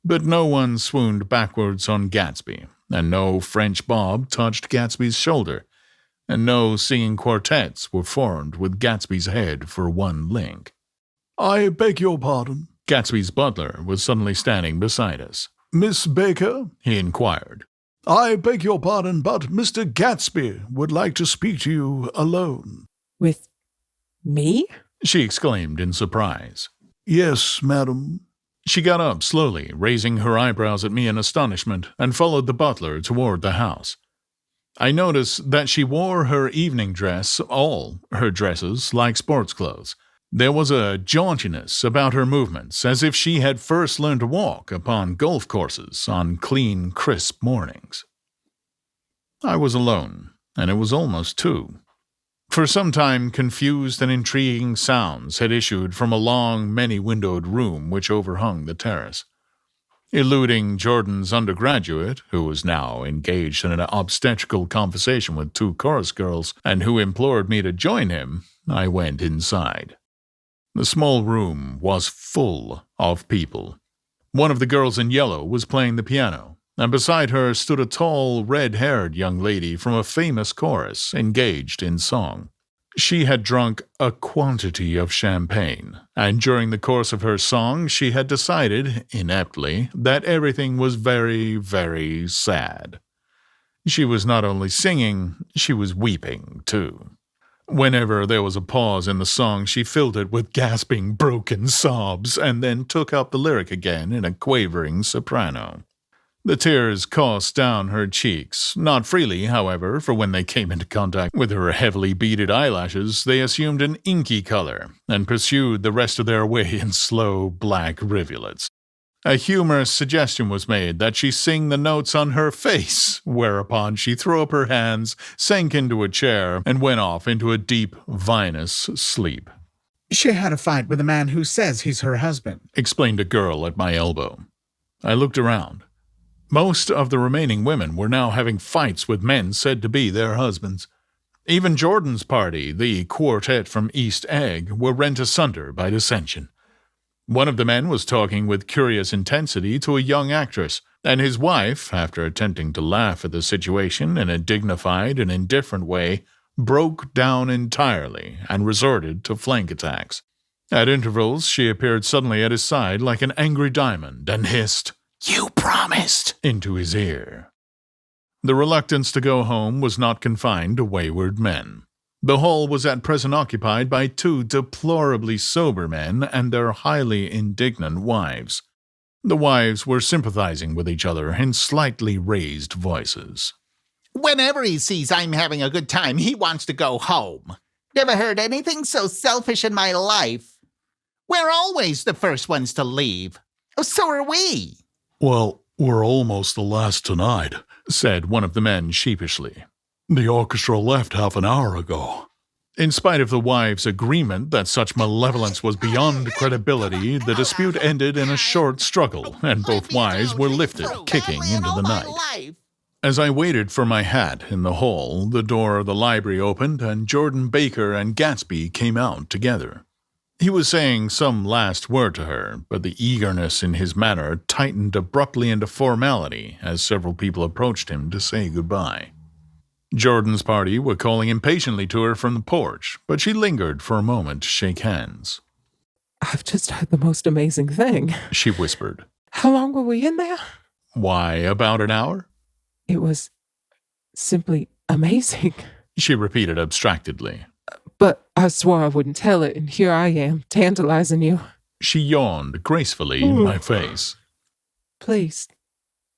But no one swooned backwards on Gatsby, and no French bob touched Gatsby's shoulder, and no singing quartets were formed with Gatsby's head for one link. "I beg your pardon." Gatsby's butler was suddenly standing beside us. "Miss Baker?" he inquired. "I beg your pardon, but Mr. Gatsby would like to speak to you alone." With me? She exclaimed in surprise. "Yes, madam." She got up slowly, raising her eyebrows at me in astonishment, and followed the butler toward the house. I noticed that she wore her evening dress, all her dresses, like sports clothes. There was a jauntiness about her movements, as if she had first learned to walk upon golf courses on clean, crisp mornings. I was alone, and it was almost 2. For some time, confused and intriguing sounds had issued from a long, many-windowed room which overhung the terrace. Eluding Jordan's undergraduate, who was now engaged in an obstetrical conversation with 2 chorus girls, and who implored me to join him, I went inside. The small room was full of people. One of the girls in yellow was playing the piano, and beside her stood a tall, red-haired young lady from a famous chorus engaged in song. She had drunk a quantity of champagne, and during the course of her song she had decided, ineptly, that everything was very, very sad. She was not only singing, she was weeping, too. Whenever there was a pause in the song, she filled it with gasping, broken sobs, and then took up the lyric again in a quavering soprano. The tears coursed down her cheeks, not freely, however, for when they came into contact with her heavily beaded eyelashes, they assumed an inky color and pursued the rest of their way in slow, black rivulets. A humorous suggestion was made that she sing the notes on her face, whereupon she threw up her hands, sank into a chair, and went off into a deep, vinous sleep. "She had a fight with a man who says he's her husband," explained a girl at my elbow. I looked around. Most of the remaining women were now having fights with men said to be their husbands. Even Jordan's party, the quartet from East Egg, were rent asunder by dissension. One of the men was talking with curious intensity to a young actress, and his wife, after attempting to laugh at the situation in a dignified and indifferent way, broke down entirely and resorted to flank attacks. At intervals, she appeared suddenly at his side like an angry diamond and hissed, "You promised!" into his ear. The reluctance to go home was not confined to wayward men. The hall was at present occupied by 2 deplorably sober men and their highly indignant wives. The wives were sympathizing with each other in slightly raised voices. Whenever he sees I'm having a good time, he wants to go home. Never heard anything so selfish in my life. We're always the first ones to leave. Oh, so are we. "Well, we're almost the last tonight," said one of the men sheepishly. "The orchestra left half an hour ago." In spite of the wives' agreement that such malevolence was beyond credibility, the dispute ended in a short struggle, and both wives were lifted, kicking into the night. As I waited for my hat in the hall, the door of the library opened, and Jordan Baker and Gatsby came out together. He was saying some last word to her, but the eagerness in his manner tightened abruptly into formality as several people approached him to say goodbye. Jordan's party were calling impatiently to her from the porch, but she lingered for a moment to shake hands. "I've just heard the most amazing thing," she whispered. "How long were we in there?" "Why, about an hour?" "It was simply amazing," she repeated abstractedly. "But I swore I wouldn't tell it, and here I am, tantalizing you." She yawned gracefully in my face. "Please,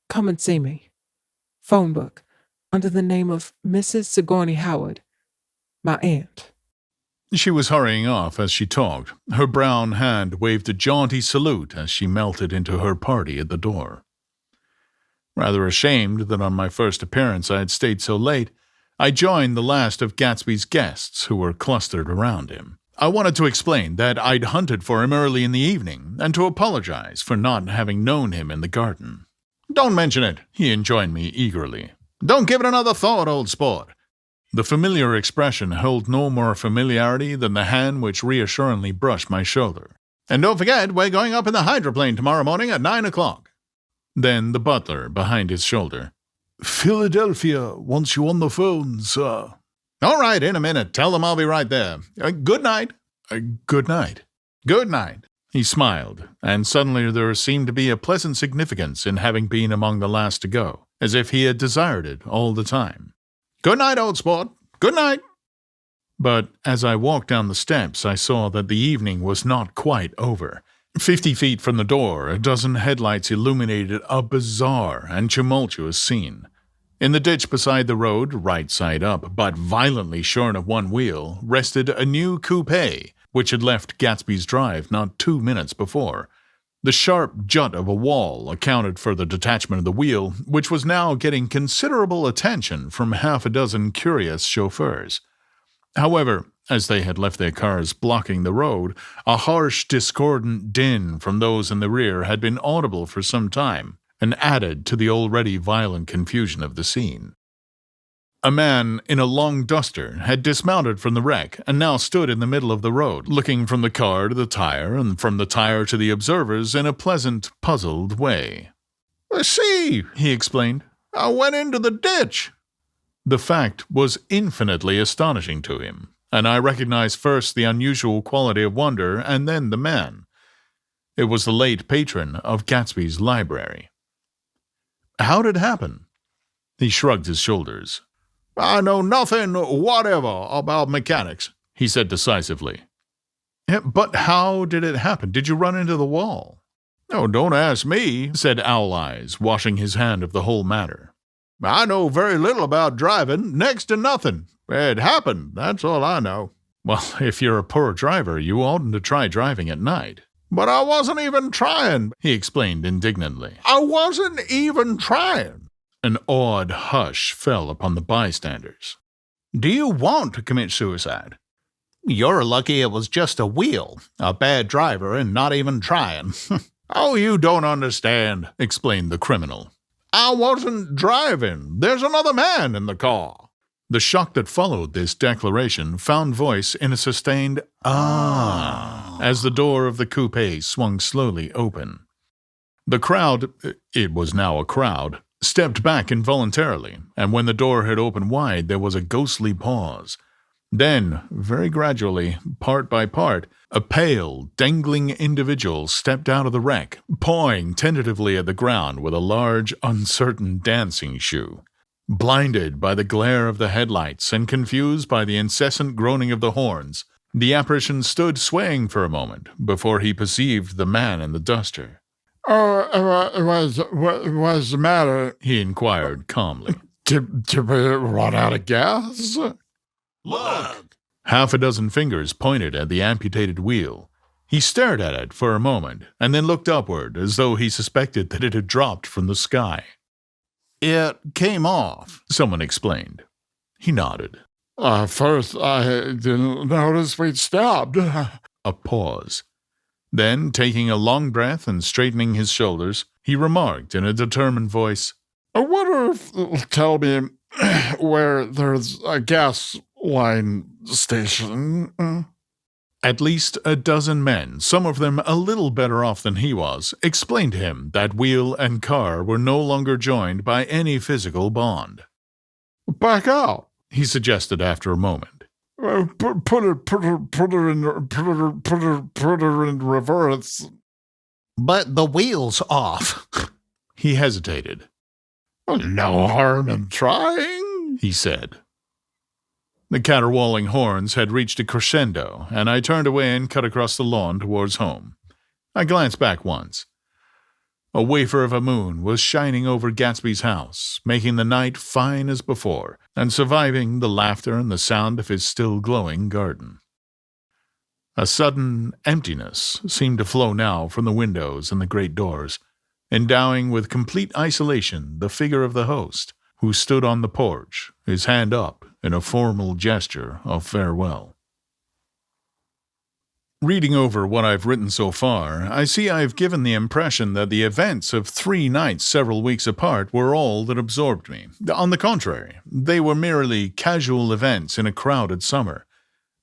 come and see me. Phone book, under the name of Mrs. Sigourney Howard, my aunt." She was hurrying off as she talked. Her brown hand waved a jaunty salute as she melted into her party at the door. Rather ashamed that on my first appearance I had stayed so late, I joined the last of Gatsby's guests who were clustered around him. I wanted to explain that I'd hunted for him early in the evening and to apologize for not having known him in the garden. Don't mention it, He enjoined me eagerly. Don't give it another thought, old sport. The familiar expression held no more familiarity than the hand which reassuringly brushed my shoulder. And don't forget, we're going up in the hydroplane tomorrow morning at 9 o'clock. Then the butler, behind his shoulder. Philadelphia wants you on the phone, sir. All right, in a minute. Tell them I'll be right there. Good night. Good night. Good night. He smiled, and suddenly there seemed to be a pleasant significance in having been among the last to go, as if he had desired it all the time. Good night, old sport. Good night. But as I walked down the steps, I saw that the evening was not quite over. 50 feet from the door, a dozen headlights illuminated a bizarre and tumultuous scene. In the ditch beside the road, right side up, but violently shorn of one wheel, rested a new coupe, which had left Gatsby's drive not 2 minutes before. The sharp jut of a wall accounted for the detachment of the wheel, which was now getting considerable attention from half a dozen curious chauffeurs. However, as they had left their cars blocking the road, a harsh, discordant din from those in the rear had been audible for some time, and added to the already violent confusion of the scene. A man in a long duster had dismounted from the wreck and now stood in the middle of the road, looking from the car to the tire and from the tire to the observers in a pleasant, puzzled way. See, He explained. I went into the ditch. The fact was infinitely astonishing to him, and I recognized first the unusual quality of wonder and then the man. It was the late patron of Gatsby's library. How did it happen? He shrugged his shoulders. I know nothing whatever about mechanics, he said decisively. But how did it happen? Did you run into the wall? Oh, don't ask me, said Owl Eyes, washing his hand of the whole matter. I know very little about driving, next to nothing. It happened, that's all I know. Well, if you're a poor driver, you oughtn't to try driving at night. But I wasn't even trying, he explained indignantly. I wasn't even trying. An awed hush fell upon the bystanders. Do you want to commit suicide? You're lucky it was just a wheel, a bad driver, and not even trying. Oh, you don't understand, explained the criminal. I wasn't driving. There's another man in the car. The shock that followed this declaration found voice in a sustained "ah" as the door of the coupe swung slowly open. The crowd, it was now a crowd, stepped back involuntarily, and when the door had opened wide, there was a ghostly pause. Then, very gradually, part by part, a pale, dangling individual stepped out of the wreck, pawing tentatively at the ground with a large, uncertain dancing shoe. Blinded by the glare of the headlights and confused by the incessant groaning of the horns, the apparition stood swaying for a moment before he perceived the man in the duster. What's the matter? He inquired calmly. Did we run out of gas? Look! Half a dozen fingers pointed at the amputated wheel. He stared at it for a moment and then looked upward as though he suspected that it had dropped from the sky. It came off, someone explained. He nodded. First, I didn't notice we'd stopped. A pause. Then, taking a long breath and straightening his shoulders, he remarked in a determined voice, I wonder if they'll tell me where there's a gas line station. At least a dozen men, some of them a little better off than he was, explained to him that wheel and car were no longer joined by any physical bond. Back out, he suggested after a moment. Put her in reverse. But the wheel's off. He hesitated. No harm in trying, he said. The caterwauling horns had reached a crescendo, and I turned away and cut across the lawn towards home. I glanced back once. A wafer of a moon was shining over Gatsby's house, making the night fine as before, and surviving the laughter and the sound of his still glowing garden. A sudden emptiness seemed to flow now from the windows and the great doors, endowing with complete isolation the figure of the host, who stood on the porch, his hand up in a formal gesture of farewell. Reading over what I've written so far, I see I've given the impression that the events of 3 nights several weeks apart were all that absorbed me. On the contrary, they were merely casual events in a crowded summer,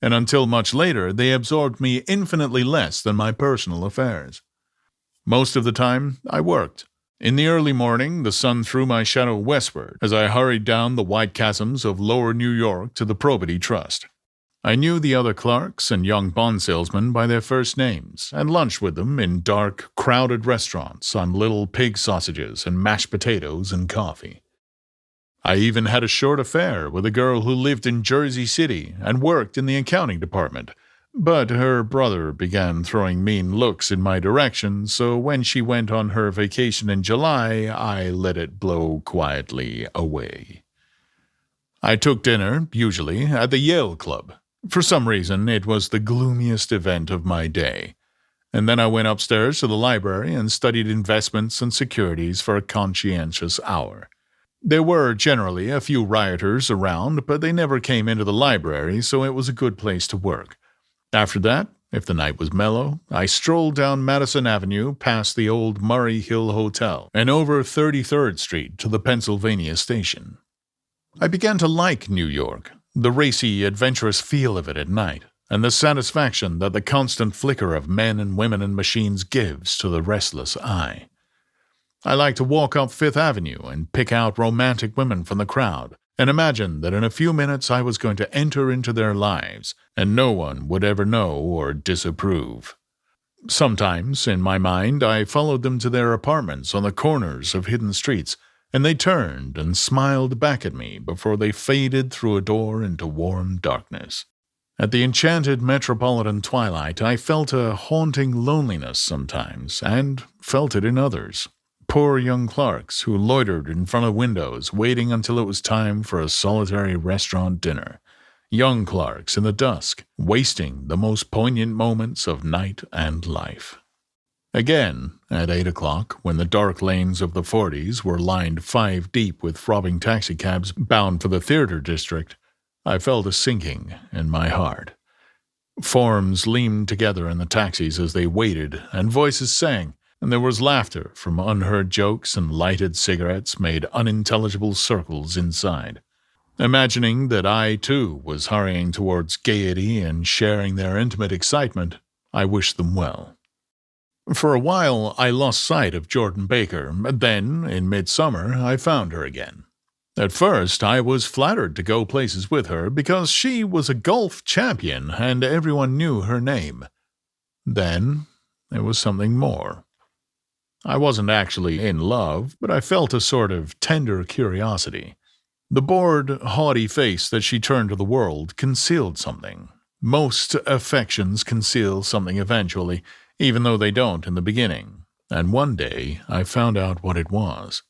and until much later they absorbed me infinitely less than my personal affairs. Most of the time, I worked. In the early morning, the sun threw my shadow westward as I hurried down the white chasms of lower New York to the Probity Trust. I knew the other clerks and young bond salesmen by their first names, and lunched with them in dark, crowded restaurants on little pig sausages and mashed potatoes and coffee. I even had a short affair with a girl who lived in Jersey City and worked in the accounting department, but her brother began throwing mean looks in my direction, so when she went on her vacation in July, I let it blow quietly away. I took dinner, usually, at the Yale Club. For some reason, it was the gloomiest event of my day. And then I went upstairs to the library and studied investments and securities for a conscientious hour. There were generally a few rioters around, but they never came into the library, so it was a good place to work. After that, if the night was mellow, I strolled down Madison Avenue past the old Murray Hill Hotel and over 33rd Street to the Pennsylvania Station. I began to like New York. The racy, adventurous feel of it at night, and the satisfaction that the constant flicker of men and women and machines gives to the restless eye. I like to walk up Fifth Avenue and pick out romantic women from the crowd, and imagine that in a few minutes I was going to enter into their lives, and no one would ever know or disapprove. Sometimes, in my mind, I followed them to their apartments on the corners of hidden streets, and they turned and smiled back at me before they faded through a door into warm darkness. At the enchanted metropolitan twilight, I felt a haunting loneliness sometimes, and felt it in others. Poor young clerks who loitered in front of windows, waiting until it was time for a solitary restaurant dinner. Young clerks in the dusk, wasting the most poignant moments of night and life. Again, at 8 o'clock, when the dark lanes of the 40s were lined 5 deep with throbbing taxicabs bound for the theater district, I felt a sinking in my heart. Forms leaned together in the taxis as they waited, and voices sang, and there was laughter from unheard jokes, and lighted cigarettes made unintelligible circles inside. Imagining that I, too, was hurrying towards gaiety and sharing their intimate excitement, I wished them well. For a while, I lost sight of Jordan Baker. Then, in midsummer, I found her again. At first, I was flattered to go places with her because she was a golf champion and everyone knew her name. Then, there was something more. I wasn't actually in love, but I felt a sort of tender curiosity. The bored, haughty face that she turned to the world concealed something. Most affections conceal something eventually, even though they don't in the beginning, and one day I found out what it was.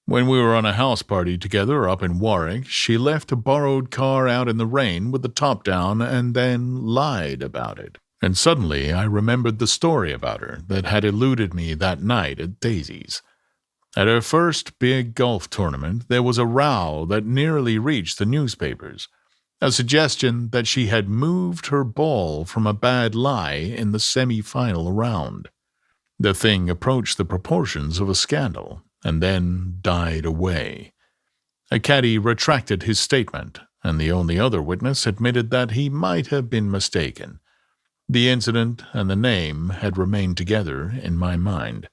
When we were on a house party together up in Warwick, she left a borrowed car out in the rain with the top down and then lied about it. And suddenly I remembered the story about her that had eluded me that night at Daisy's. At her first big golf tournament, there was a row that nearly reached the newspapers. A suggestion that she had moved her ball from a bad lie in the semi-final round. The thing approached the proportions of a scandal, and then died away. A caddy retracted his statement, and the only other witness admitted that he might have been mistaken. The incident and the name had remained together in my mind.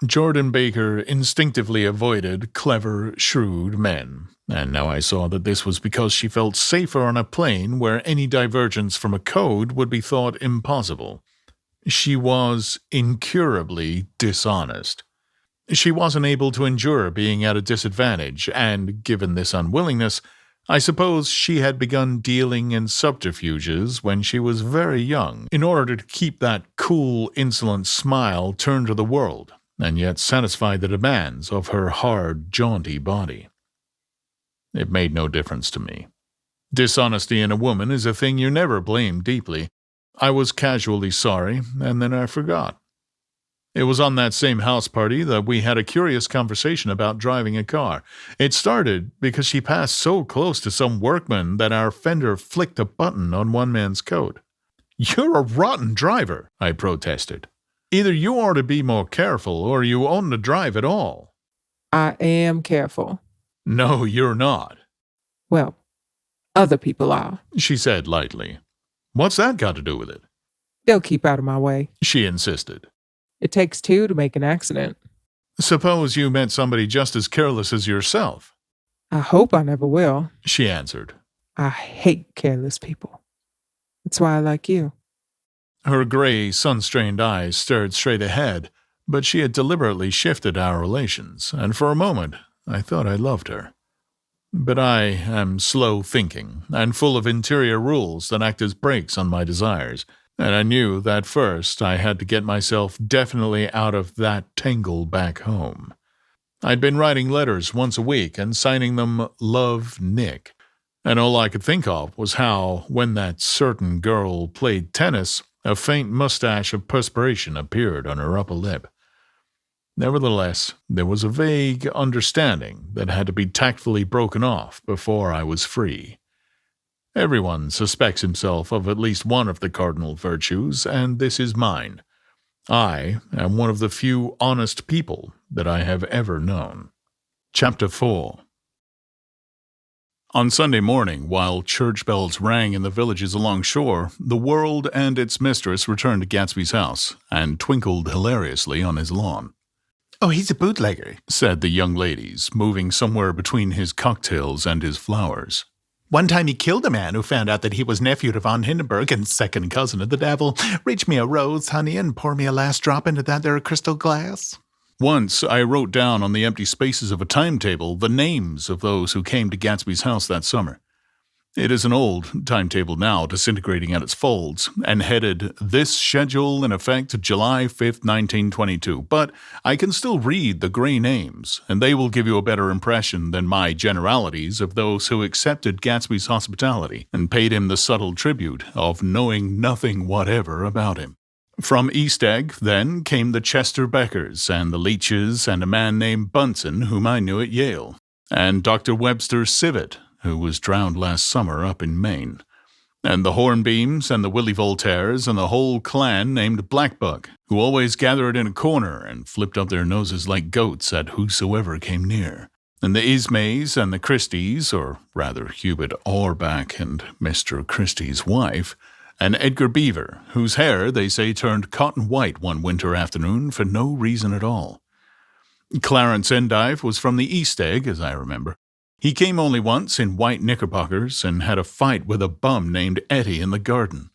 Jordan Baker instinctively avoided clever, shrewd men, and now I saw that this was because she felt safer on a plane where any divergence from a code would be thought impossible. She was incurably dishonest. She wasn't able to endure being at a disadvantage, and, given this unwillingness, I suppose she had begun dealing in subterfuges when she was very young, in order to keep that cool, insolent smile turned to the world, and yet satisfy the demands of her hard, jaunty body. It made no difference to me. Dishonesty in a woman is a thing you never blame deeply. I was casually sorry, and then I forgot. It was on that same house party that we had a curious conversation about driving a car. It started because she passed so close to some workman that our fender flicked a button on one man's coat. You're a rotten driver, I protested. Either you ought to be more careful or you oughtn't to drive at all. I am careful. No, you're not, Well, other people are. she said lightly. What's that got to do with it? They'll keep out of my way. She insisted. It takes two to make an accident. Suppose you met somebody just as careless as yourself, I hope I never will. she answered. I hate careless people. That's why I like you. Her gray, sun-strained eyes stared straight ahead, but she had deliberately shifted our relations, and for a moment I thought I loved her. But I am slow-thinking and full of interior rules that act as brakes on my desires, and I knew that first I had to get myself definitely out of that tangle back home. I'd been writing letters once a week and signing them Love, Nick, and all I could think of was how, when that certain girl played tennis, a faint mustache of perspiration appeared on her upper lip. Nevertheless, there was a vague understanding that had to be tactfully broken off before I was free. Everyone suspects himself of at least one of the cardinal virtues, and this is mine. I am one of the few honest people that I have ever known. Chapter 4. On Sunday morning, while church bells rang in the villages along shore, the world and its mistress returned to Gatsby's house and twinkled hilariously on his lawn. Oh, he's a bootlegger, said the young ladies, moving somewhere between his cocktails and his flowers. One time he killed a man who found out that he was nephew to von Hindenburg and second cousin of the devil. Reach me a rose, honey, and pour me a last drop into that there crystal glass. Once I wrote down on the empty spaces of a timetable the names of those who came to Gatsby's house that summer. It is an old timetable now, disintegrating at its folds, and headed, "This schedule in effect July 5th, 1922, but I can still read the gray names, and they will give you a better impression than my generalities of those who accepted Gatsby's hospitality and paid him the subtle tribute of knowing nothing whatever about him. From East Egg, then, came the Chester Beckers and the Leaches and a man named Bunsen, whom I knew at Yale, and Dr. Webster Civet, who was drowned last summer up in Maine, and the Hornbeams and the Willie Voltaires and the whole clan named Blackbuck, who always gathered in a corner and flipped up their noses like goats at whosoever came near, and the Ismays and the Christies, or rather Hubert Auerbach and Mr. Christie's wife, and Edgar Beaver, whose hair, they say, turned cotton white one winter afternoon for no reason at all. Clarence Endive was from the East Egg, as I remember. He came only once in white knickerbockers and had a fight with a bum named Etty in the garden.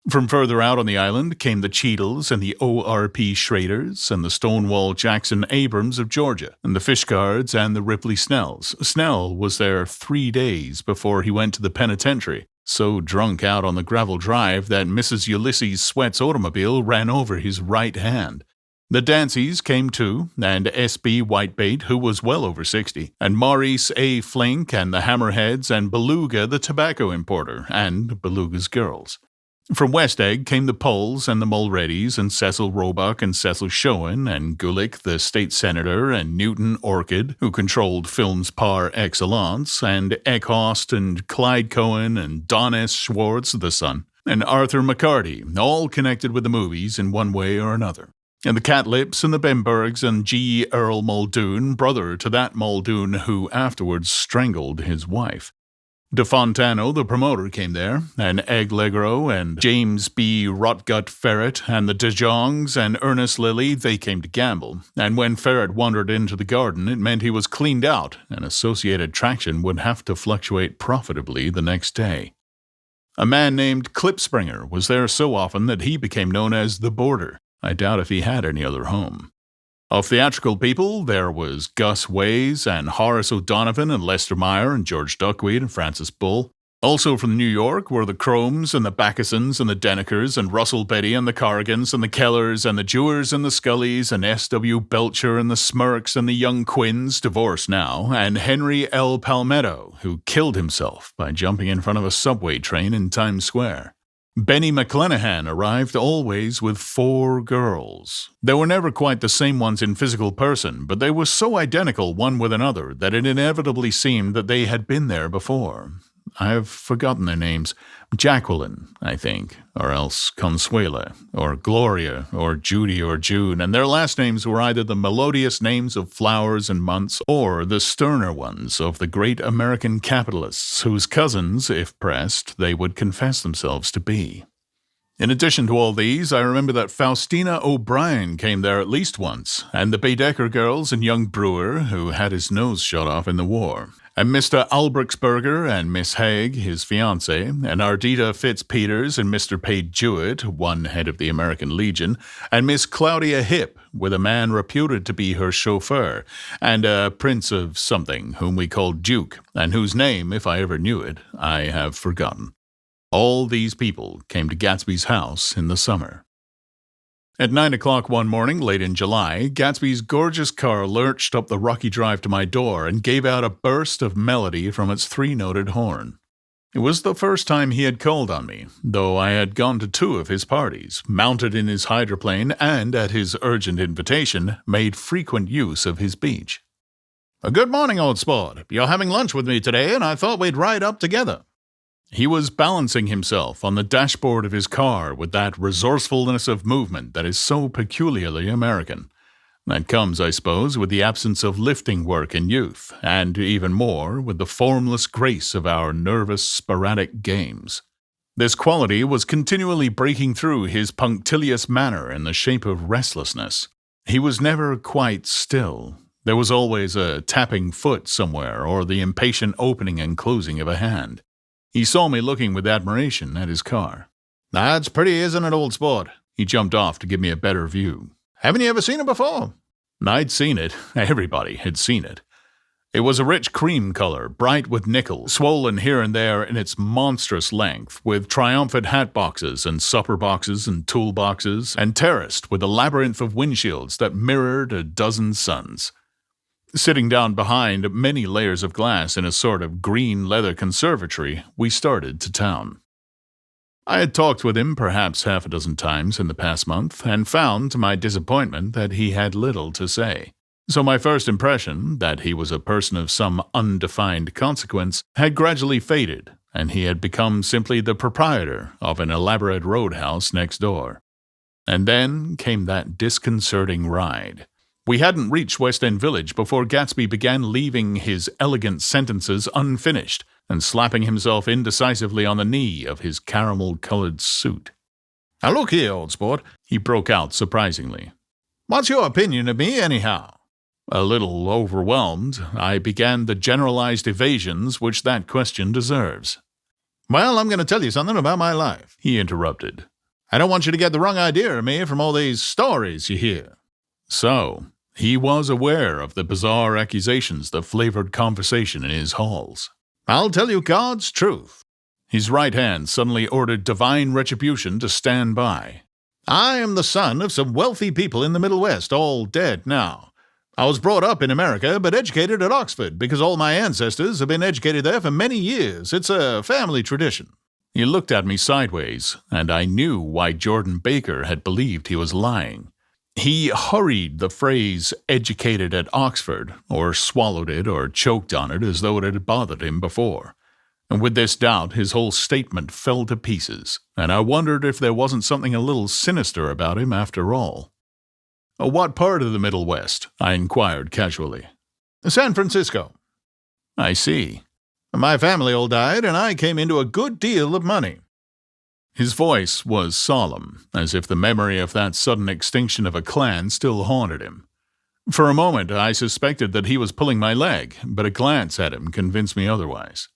From further out on the island came the Cheadles and the O.R.P. Schraders and the Stonewall Jackson Abrams of Georgia, and the Fishguards and the Ripley Snells. Snell was there 3 days before he went to the penitentiary, so drunk out on the gravel drive that Mrs. Ulysses Sweat's automobile ran over his right hand. The Danceys came too, and S.B. Whitebait, who was well over 60, and Maurice A. Flink, and the Hammerheads, and Beluga, the tobacco importer, and Beluga's girls. From West Egg came the Poles and the Mulreadys, and Cecil Roebuck and Cecil Schoen, and Gulick, the state senator, and Newton Orchid, who controlled films par excellence, and Eckhost and Clyde Cohen, and Don S. Schwartz, the son, and Arthur McCarty, all connected with the movies in one way or another. And the Catlips and the Bembergs and G. Earl Muldoon, brother to that Muldoon who afterwards strangled his wife. De Fontano, the promoter, came there, and Egg Legro and James B. Rotgut Ferret and the De Jongs and Ernest Lilly, they came to gamble, and when Ferret wandered into the garden, it meant he was cleaned out, and associated traction would have to fluctuate profitably the next day. A man named Klipspringer was there so often that he became known as the Boarder. I doubt if he had any other home. Of theatrical people, there was Gus Ways and Horace O'Donovan and Lester Meyer and George Duckweed and Francis Bull. Also from New York were the Cromes and the Backesons and the Denekers and Russell Betty and the Corrigans and the Kellers and the Jewers and the Scullys and S.W. Belcher and the Smirks and the Young Quinns, divorced now, and Henry L. Palmetto, who killed himself by jumping in front of a subway train in Times Square. Benny McClenahan arrived always with 4 girls. They were never quite the same ones in physical person, but they were so identical one with another that it inevitably seemed that they had been there before. I've forgotten their names. Jacqueline, I think, or else Consuela, or Gloria, or Judy, or June, and their last names were either the melodious names of flowers and months, or the sterner ones of the great American capitalists whose cousins, if pressed, they would confess themselves to be. In addition to all these, I remember that Faustina O'Brien came there at least once, and the Baedeker girls and young Brewer, who had his nose shot off in the war, and Mr. Albrechtsberger and Miss Haig, his fiancée, and Ardita Fitzpeters and Mr. Page Jewett, one head of the American Legion, and Miss Claudia Hip, with a man reputed to be her chauffeur, and a prince of something whom we called Duke, and whose name, if I ever knew it, I have forgotten. All these people came to Gatsby's house in the summer. At 9 o'clock one morning, late in July, Gatsby's gorgeous car lurched up the rocky drive to my door and gave out a burst of melody from its three-noted horn. It was the first time he had called on me, though I had gone to 2 of his parties, mounted in his hydroplane, and, at his urgent invitation, made frequent use of his beach. "Good morning, old sport. You're having lunch with me today, and I thought we'd ride up together." He was balancing himself on the dashboard of his car with that resourcefulness of movement that is so peculiarly American. That comes, I suppose, with the absence of lifting work in youth, and even more with the formless grace of our nervous, sporadic games. This quality was continually breaking through his punctilious manner in the shape of restlessness. He was never quite still. There was always a tapping foot somewhere, or the impatient opening and closing of a hand. He saw me looking with admiration at his car. "That's pretty, isn't it, old sport?" He jumped off to give me a better view. "Haven't you ever seen it before?" I'd seen it. Everybody had seen it. It was a rich cream color, bright with nickel, swollen here and there in its monstrous length, with triumphant hat boxes and supper boxes and tool boxes, and terraced with a labyrinth of windshields that mirrored a dozen suns. Sitting down behind many layers of glass in a sort of green leather conservatory, we started to town. I had talked with him perhaps half a dozen times in the past month, and found, to my disappointment, that he had little to say. So my first impression, that he was a person of some undefined consequence, had gradually faded, and he had become simply the proprietor of an elaborate roadhouse next door. And then came that disconcerting ride. We hadn't reached West End Village before Gatsby began leaving his elegant sentences unfinished and slapping himself indecisively on the knee of his caramel-colored suit. "Now look here, old sport," he broke out surprisingly. "What's your opinion of me, anyhow?" A little overwhelmed, I began the generalized evasions which that question deserves. "Well, I'm going to tell you something about my life," he interrupted. "I don't want you to get the wrong idea of me from all these stories you hear." So, he was aware of the bizarre accusations that flavored conversation in his halls. "I'll tell you God's truth." His right hand suddenly ordered divine retribution to stand by. "I am the son of some wealthy people in the Middle West, all dead now. I was brought up in America, but educated at Oxford because all my ancestors have been educated there for many years. It's a family tradition." He looked at me sideways, and I knew why Jordan Baker had believed he was lying. He hurried the phrase "educated at Oxford," or swallowed it or choked on it as though it had bothered him before. And with this doubt, his whole statement fell to pieces, and I wondered if there wasn't something a little sinister about him after all. "What part of the Middle West?" I inquired casually. "San Francisco." "I see. My family all died, and I came into a good deal of money." His voice was solemn, as if the memory of that sudden extinction of a clan still haunted him. For a moment I suspected that he was pulling my leg, but a glance at him convinced me otherwise.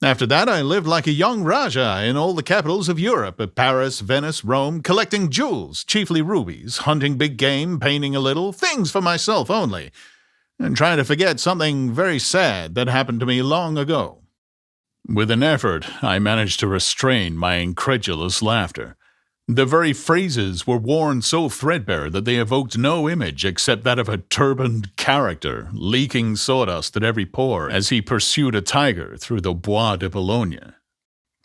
"After that I lived like a young Rajah in all the capitals of Europe, at Paris, Venice, Rome, collecting jewels, chiefly rubies, hunting big game, painting a little, things for myself only, and trying to forget something very sad that happened to me long ago." With an effort, I managed to restrain my incredulous laughter. The very phrases were worn so threadbare that they evoked no image except that of a turbaned character, leaking sawdust at every pore as he pursued a tiger through the Bois de Boulogne.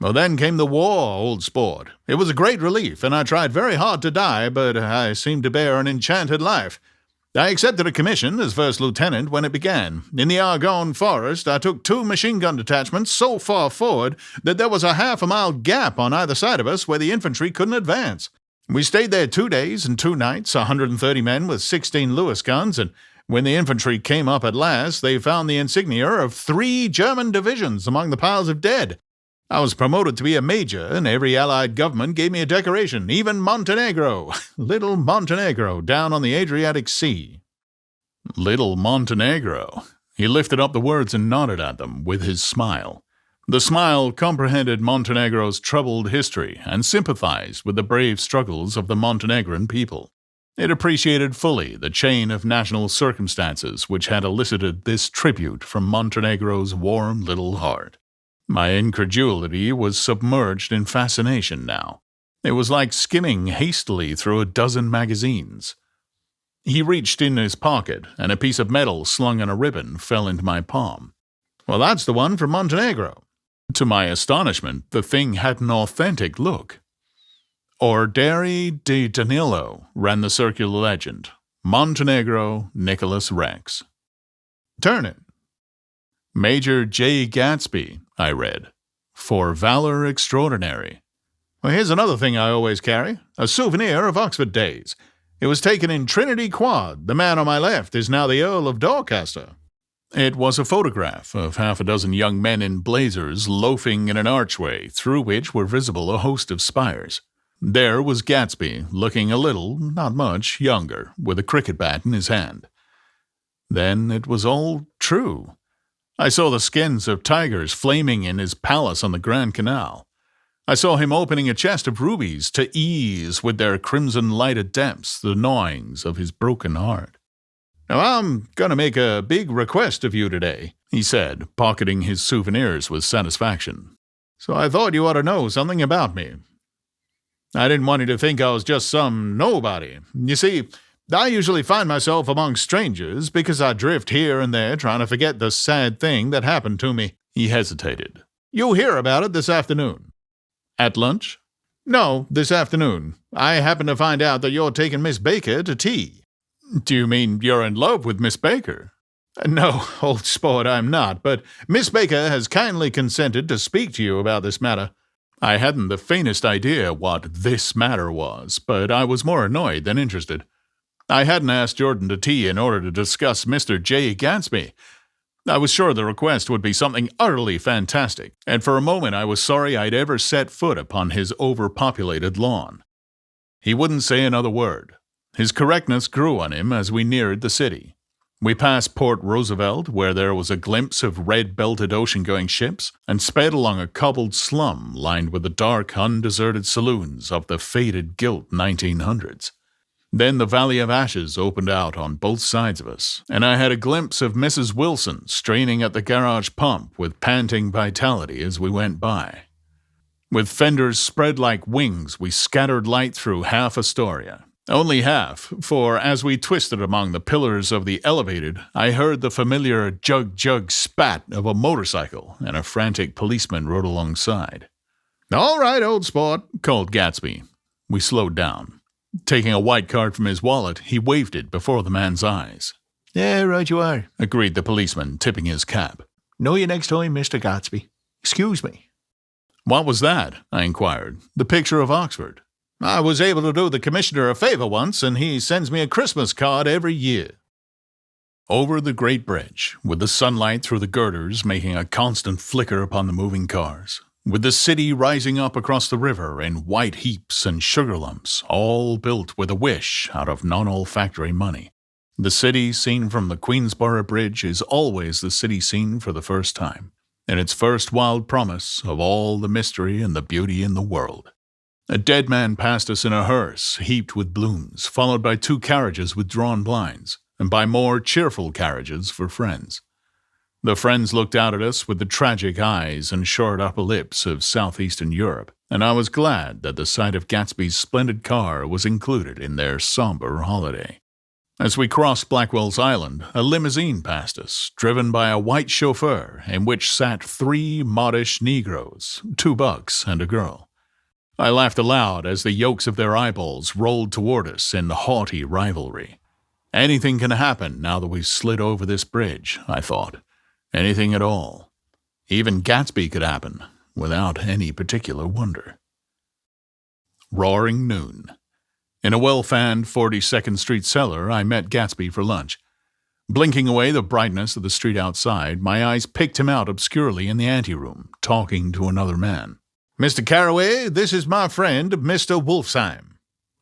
"Well, then came the war, old sport. It was a great relief, and I tried very hard to die, but I seemed to bear an enchanted life. I accepted a commission as first lieutenant when it began. In the Argonne Forest, I took 2 machine gun detachments so far forward that there was a half-a-mile gap on either side of us where the infantry couldn't advance. We stayed there 2 days and 2 nights, 130 men with 16 Lewis guns, and when the infantry came up at last, they found the insignia of 3 German divisions among the piles of dead. I was promoted to be a major, and every Allied government gave me a decoration, even Montenegro. Little Montenegro, down on the Adriatic Sea. Little Montenegro. He lifted up the words and nodded at them with his smile. The smile comprehended Montenegro's troubled history and sympathized with the brave struggles of the Montenegrin people. It appreciated fully the chain of national circumstances which had elicited this tribute from Montenegro's warm little heart. My incredulity was submerged in fascination now. It was like skimming hastily through a dozen magazines. He reached in his pocket, and a piece of metal slung on a ribbon fell into my palm. Well, that's the one from Montenegro. To my astonishment, the thing had an authentic look. Orderi di Danilo, ran the circular legend. Montenegro, Nicholas Rex. Turn it. Major Jay Gatsby, I read. For valor extraordinary. Well, here's another thing I always carry, a souvenir of Oxford days. It was taken in Trinity Quad. The man on my left is now the Earl of Dorchester. It was a photograph of half a dozen young men in blazers loafing in an archway through which were visible a host of spires. There was Gatsby, looking a little, not much, younger, with a cricket bat in his hand. Then it was all true. I saw the skins of tigers flaming in his palace on the Grand Canal. I saw him opening a chest of rubies to ease with their crimson-lighted depths the gnawings of his broken heart. Now, I'm going to make a big request of you today, he said, pocketing his souvenirs with satisfaction. So I thought you ought to know something about me. I didn't want you to think I was just some nobody. You see, I usually find myself among strangers because I drift here and there trying to forget the sad thing that happened to me. He hesitated. You'll hear about it this afternoon. At lunch? No, this afternoon. I happen to find out that you're taking Miss Baker to tea. Do you mean you're in love with Miss Baker? No, old sport, I'm not, but Miss Baker has kindly consented to speak to you about this matter. I hadn't the faintest idea what this matter was, but I was more annoyed than interested. I hadn't asked Jordan to tea in order to discuss Mr. Jay Gatsby. I was sure the request would be something utterly fantastic, and for a moment I was sorry I'd ever set foot upon his overpopulated lawn. He wouldn't say another word. His correctness grew on him as we neared the city. We passed Port Roosevelt, where there was a glimpse of red-belted ocean-going ships, and sped along a cobbled slum lined with the dark, undeserted saloons of the faded gilt 1900s. Then the Valley of Ashes opened out on both sides of us, and I had a glimpse of Mrs. Wilson straining at the garage pump with panting vitality as we went by. With fenders spread like wings, we scattered light through half Astoria. Only half, for as we twisted among the pillars of the elevated, I heard the familiar jug-jug spat of a motorcycle, and a frantic policeman rode alongside. "All right, old sport," called Gatsby. We slowed down. Taking a white card from his wallet, he waved it before the man's eyes. "Yeah, right you are," agreed the policeman, tipping his cap. "Know you next time, Mr. Gatsby. Excuse me." What was that? I inquired. The picture of Oxford. I was able to do the commissioner a favor once, and he sends me a Christmas card every year. Over the great bridge, with the sunlight through the girders making a constant flicker upon the moving cars, with the city rising up across the river in white heaps and sugar lumps, all built with a wish out of non-olfactory money. The city seen from the Queensborough Bridge is always the city seen for the first time, in its first wild promise of all the mystery and the beauty in the world. A dead man passed us in a hearse heaped with blooms, followed by 2 carriages with drawn blinds, and by more cheerful carriages for friends. The friends looked out at us with the tragic eyes and short upper lips of southeastern Europe, and I was glad that the sight of Gatsby's splendid car was included in their somber holiday. As we crossed Blackwell's Island, a limousine passed us, driven by a white chauffeur in which sat 3 modish Negroes, 2 bucks and a girl. I laughed aloud as the yolks of their eyeballs rolled toward us in haughty rivalry. Anything can happen now that we've slid over this bridge, I thought. Anything at all. Even Gatsby could happen, without any particular wonder. Roaring noon. In a well-fanned 42nd Street cellar, I met Gatsby for lunch. Blinking away the brightness of the street outside, my eyes picked him out obscurely in the anteroom, talking to another man. Mr. Carraway, this is my friend, Mr. Wolfsheim.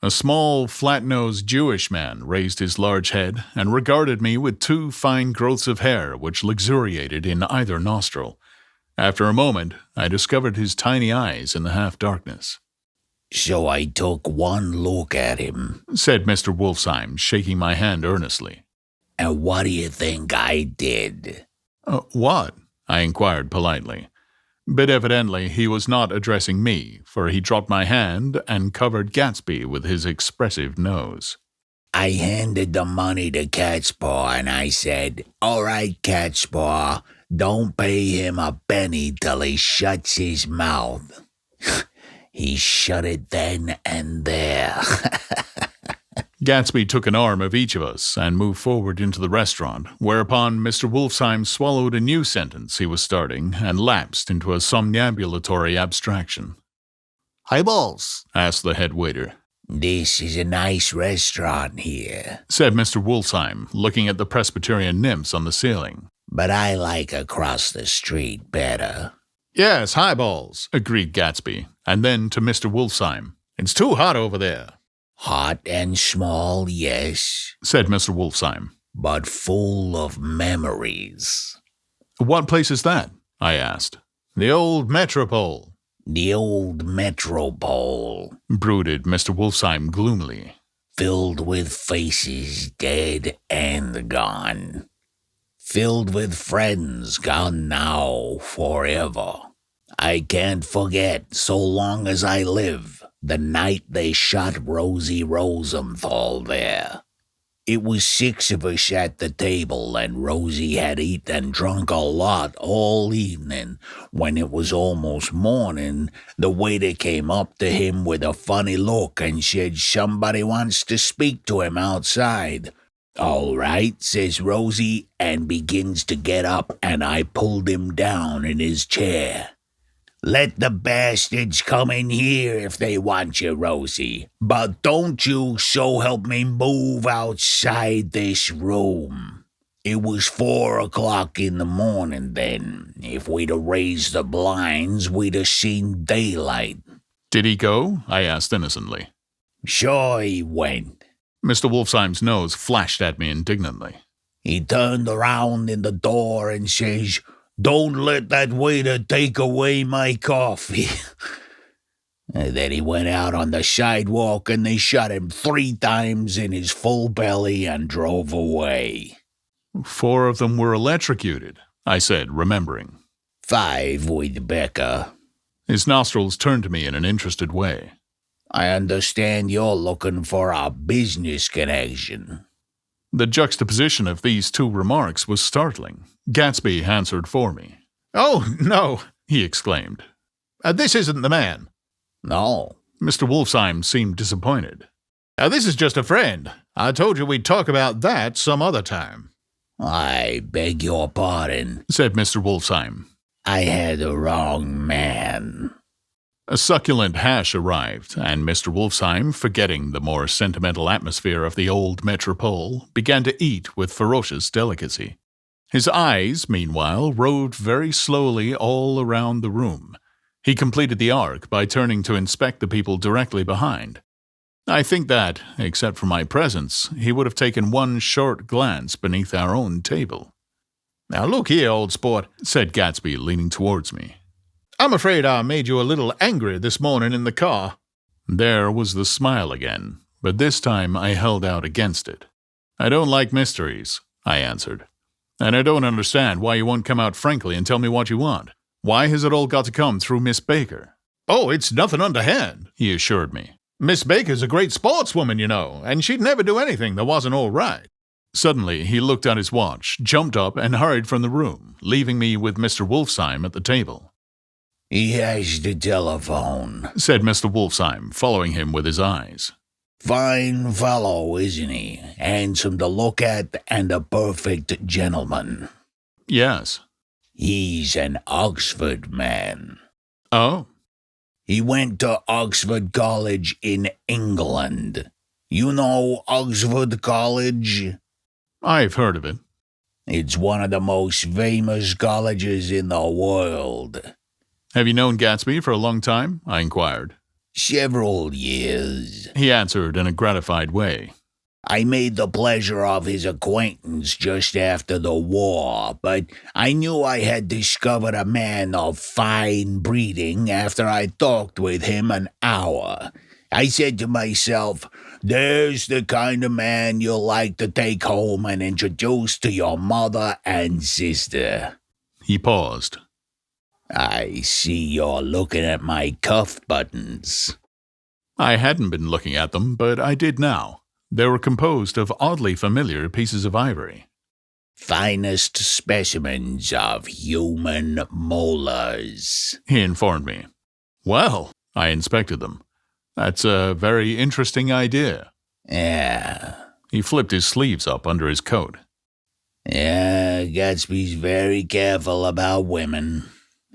A small, flat-nosed Jewish man raised his large head and regarded me with two fine growths of hair which luxuriated in either nostril. After a moment, I discovered his tiny eyes in the half-darkness. So I took one look at him, said Mr. Wolfsheim, shaking my hand earnestly. And what do you think I did? What? I inquired politely. But evidently he was not addressing me, for he dropped my hand and covered Gatsby with his expressive nose. I handed the money to Catspaw and I said, "All right, Catspaw, don't pay him a penny till he shuts his mouth." He shut it then and there. Gatsby took an arm of each of us and moved forward into the restaurant, whereupon Mr. Wolfsheim swallowed a new sentence he was starting and lapsed into a somnambulatory abstraction. "Highballs?" asked the head waiter. "This is a nice restaurant here," said Mr. Wolfsheim, looking at the Presbyterian nymphs on the ceiling. "but I like across the street better." "Yes, highballs," agreed Gatsby, and then to Mr. Wolfsheim. "It's too hot over there." "Hot and small, yes," said Mr. Wolfsheim. "but full of memories." "What place is that?" I asked. "The old Metropole." "The old Metropole," brooded Mr. Wolfsheim gloomily. "Filled with faces dead and gone. Filled with friends gone now forever. I can't forget, so long as I live, the night they shot Rosie Rosenthal there. It was 6 of us at the table, and Rosie had eaten and drunk a lot all evening. When it was almost morning, the waiter came up to him with a funny look and said somebody wants to speak to him outside. "All right," says Rosie, and begins to get up, and I pulled him down in his chair. "Let the bastards come in here if they want you, Rosie. But don't you, so help me, move outside this room." It was 4 o'clock in the morning then. If we'd have raised the blinds, we'd have seen daylight. "Did he go?" I asked innocently. "Sure he went." Mr. Wolfsheim's nose flashed at me indignantly. "He turned around in the door and says, 'Don't let that waiter take away my coffee.' And then he went out on the sidewalk and they shot him 3 times in his full belly and drove away." 4 of them were electrocuted, I said, remembering. 5 with Becca." His nostrils turned to me in an interested way. "I understand you're looking for a business connection." The juxtaposition of these 2 remarks was startling. Gatsby answered for me. "Oh, no," he exclaimed. This isn't the man." "No." Mr. Wolfsheim seemed disappointed. This is just a friend. I told you we'd talk about that some other time." "I beg your pardon," said Mr. Wolfsheim. "I had the wrong man." A succulent hash arrived, and Mr. Wolfsheim, forgetting the more sentimental atmosphere of the old metropole, began to eat with ferocious delicacy. His eyes, meanwhile, roved very slowly all around the room. He completed the arc by turning to inspect the people directly behind. I think that, except for my presence, he would have taken one short glance beneath our own table. "Now look here, old sport," said Gatsby, leaning towards me. "I'm afraid I made you a little angry this morning in the car." There was the smile again, but this time I held out against it. "I don't like mysteries," I answered. "And I don't understand why you won't come out frankly and tell me what you want. Why has it all got to come through Miss Baker?" "Oh, it's nothing underhand," he assured me. "Miss Baker's a great sportswoman, you know, and she'd never do anything that wasn't all right." Suddenly, he looked at his watch, jumped up, and hurried from the room, leaving me with Mr. Wolfsheim at the table. "He has the telephone," said Mr. Wolfsheim, following him with his eyes. Fine fellow, isn't he? Handsome to look at and a perfect gentleman. Yes. He's an Oxford man. Oh, He went to Oxford College in England. You know Oxford College? I've heard of it. It's one of the most famous colleges in the world. Have you known Gatsby for a long time? I inquired. Several years. He answered in a gratified way. I made the pleasure of his acquaintance just after the war, but I knew I had discovered a man of fine breeding after I talked with him an hour. I said to myself, there's the kind of man you'll like to take home and introduce to your mother and sister. He paused. I see you're looking at my cuff buttons. I hadn't been looking at them, but I did now. They were composed of oddly familiar pieces of ivory. Finest specimens of human molars, He informed me. Well, I inspected them. That's a very interesting idea. Yeah. He flipped his sleeves up under his coat. Yeah, Gatsby's very careful about women.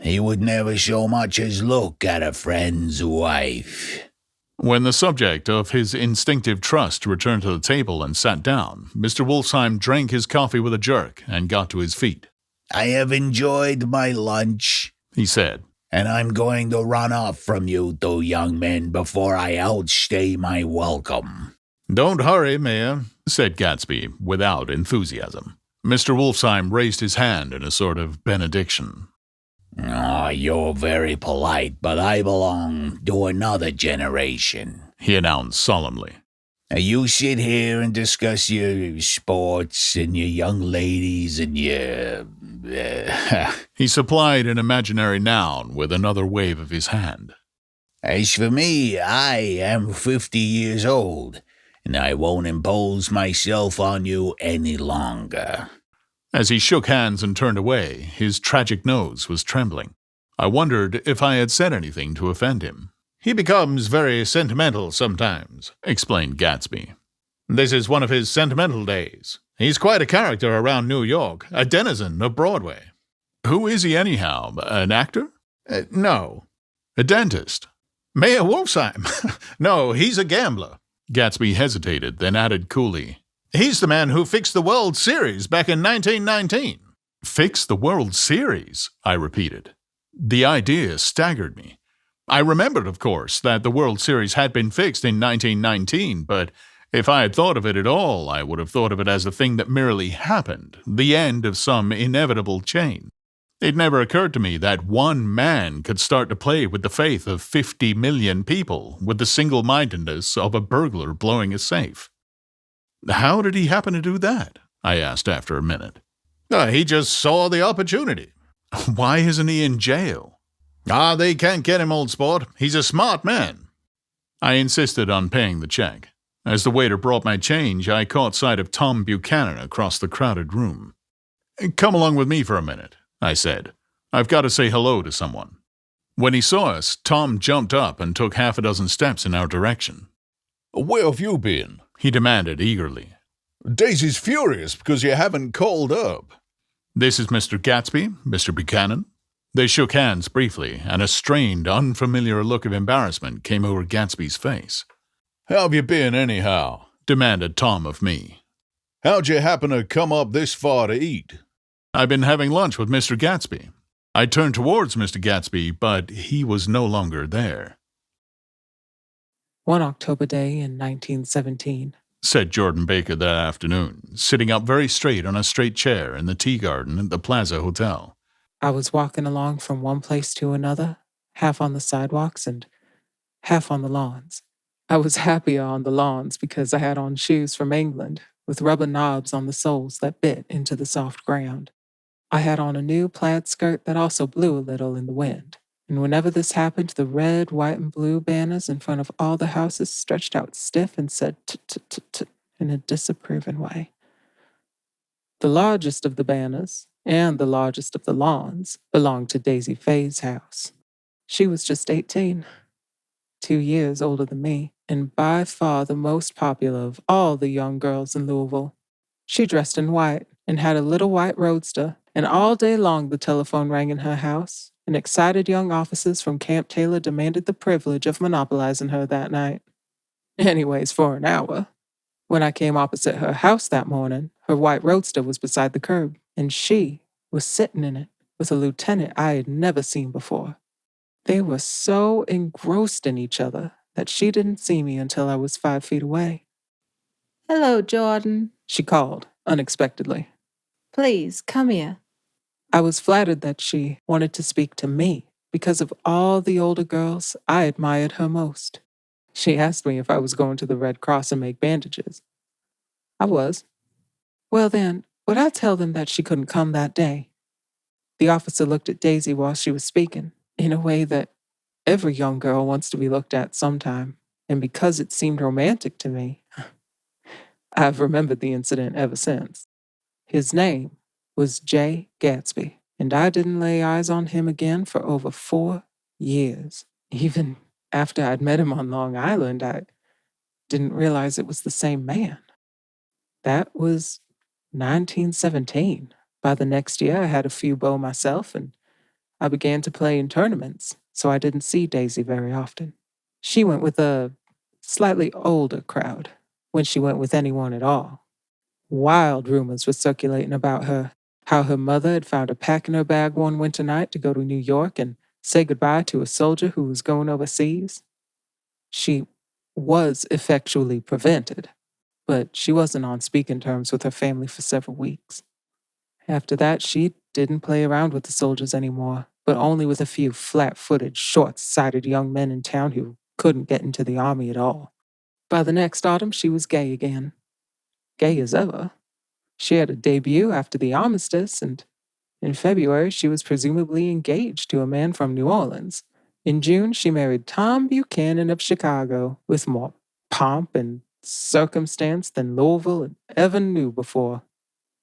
He would never so much as look at a friend's wife. When the subject of his instinctive trust returned to the table and sat down, Mr. Wolfsheim drank his coffee with a jerk and got to his feet. I have enjoyed my lunch, He said. and I'm going to run off from you two young men before I outstay my welcome. Don't hurry, Mayor, said Gatsby without enthusiasm. Mr. Wolfsheim raised his hand in a sort of benediction. Oh, you're very polite, but I belong to another generation. He announced solemnly. You sit here and discuss your sports and your young ladies and your... He supplied an imaginary noun with another wave of his hand. As for me, I am 50 years old, and I won't impose myself on you any longer. As he shook hands and turned away, his tragic nose was trembling. I wondered if I had said anything to offend him. He becomes very sentimental sometimes, Explained Gatsby. This is one of his sentimental days. He's quite a character around New York, a denizen of Broadway. Who is he anyhow? An actor? No. A dentist? Mayor Wolfsheim. No, he's a gambler. Gatsby hesitated, then added coolly. He's the man who fixed the World Series back in 1919. Fixed the World Series? I repeated. The idea staggered me. I remembered, of course, that the World Series had been fixed in 1919, but if I had thought of it at all, I would have thought of it as a thing that merely happened, the end of some inevitable chain. It never occurred to me that one man could start to play with the faith of 50 million people with the single-mindedness of a burglar blowing a safe. How did he happen to do that? I asked after a minute. He just saw the opportunity. Why isn't he in jail? They can't get him, old sport. He's a smart man. I insisted on paying the check. As the waiter brought my change, I caught sight of Tom Buchanan across the crowded room. Come along with me for a minute, I said. I've got to say hello to someone. When he saw us, Tom jumped up and took half a dozen steps in our direction. Where have you been? He demanded eagerly. Daisy's furious because you haven't called up. This is Mr. Gatsby, Mr. Buchanan. They shook hands briefly, and a strained, unfamiliar look of embarrassment came over Gatsby's face. How have you been, anyhow? Demanded Tom of me. How'd you happen to come up this far to eat? I've been having lunch with Mr. Gatsby. I turned towards Mr. Gatsby, but he was no longer there. One October day in 1917, said Jordan Baker that afternoon, sitting up very straight on a straight chair in the tea garden at the Plaza Hotel. I was walking along from one place to another, half on the sidewalks and half on the lawns. I was happier on the lawns because I had on shoes from England with rubber knobs on the soles that bit into the soft ground. I had on a new plaid skirt that also blew a little in the wind. And whenever this happened, the red, white, and blue banners in front of all the houses stretched out stiff and said t-t-t-t in a disapproving way. The largest of the banners, and the largest of the lawns, belonged to Daisy Faye's house. She was just 18. 2 years older than me, and by far the most popular of all the young girls in Louisville. She dressed in white and had a little white roadster, and all day long the telephone rang in her house, and excited young officers from Camp Taylor demanded the privilege of monopolizing her that night. Anyways, for an hour. When I came opposite her house that morning, her white roadster was beside the curb, and she was sitting in it with a lieutenant I had never seen before. They were so engrossed in each other that she didn't see me until I was 5 feet away. Hello, Jordan. She called, unexpectedly. Please, come here. I was flattered that she wanted to speak to me because of all the older girls, I admired her most. She asked me if I was going to the Red Cross and make bandages. I was. Well then, would I tell them that she couldn't come that day? The officer looked at Daisy while she was speaking, in a way that every young girl wants to be looked at sometime, and because it seemed romantic to me, I've remembered the incident ever since. His name was Jay Gatsby, and I didn't lay eyes on him again for over 4 years. Even after I'd met him on Long Island, I didn't realize it was the same man. That was 1917. By the next year, I had a few beaux myself, and I began to play in tournaments, so I didn't see Daisy very often. She went with a slightly older crowd, when she went with anyone at all. Wild rumors were circulating about her, how her mother had found a pack in her bag one winter night to go to New York and say goodbye to a soldier who was going overseas. She was effectually prevented, but she wasn't on speaking terms with her family for several weeks. After that, she didn't play around with the soldiers anymore, but only with a few flat-footed, short-sighted young men in town who couldn't get into the army at all. By the next autumn, she was gay again. Gay as ever. She had a debut after the armistice, and in February, she was presumably engaged to a man from New Orleans. In June, she married Tom Buchanan of Chicago, with more pomp and circumstance than Louisville ever knew before.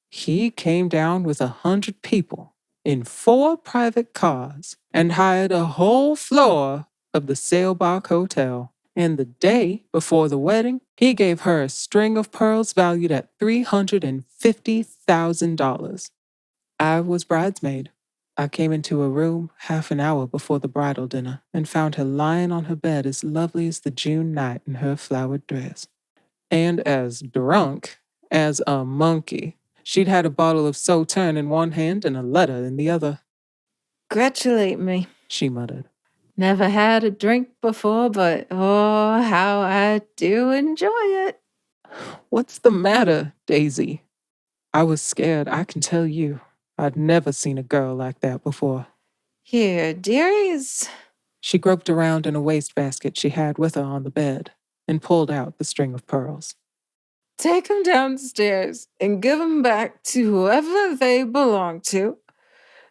He came down with 100 people in 4 private cars and hired a whole floor of the Sailbark Hotel. And the day before the wedding, he gave her a string of pearls valued at $350,000. I was bridesmaid. I came into a room half an hour before the bridal dinner and found her lying on her bed as lovely as the June night in her flowered dress. And as drunk as a monkey. She'd had a bottle of Sauterne in one hand and a letter in the other. Gratulate me, she muttered. Never had a drink before, but oh, how I do enjoy it. What's the matter, Daisy? I was scared, I can tell you. I'd never seen a girl like that before. Here, dearies. She groped around in a wastebasket she had with her on the bed and pulled out the string of pearls. Take 'em downstairs and give 'em back to whoever they belong to.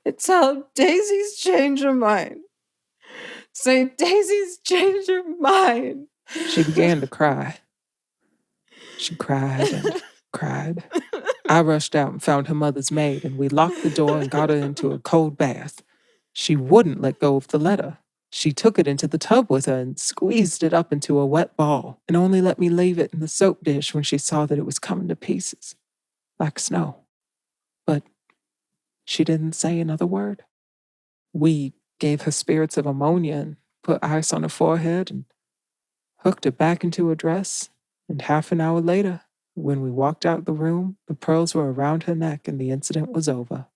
And tell Daisy's changed her mind. Say Daisy's changed her mind. She began to cry. She cried and cried. I rushed out and found her mother's maid, and we locked the door and got her into a cold bath. She wouldn't let go of the letter. She took it into the tub with her and squeezed it up into a wet ball, and only let me leave it in the soap dish when she saw that it was coming to pieces, like snow. But she didn't say another word. We gave her spirits of ammonia and put ice on her forehead and hooked her back into her dress, and half an hour later, when we walked out the room, the pearls were around her neck and the incident was over.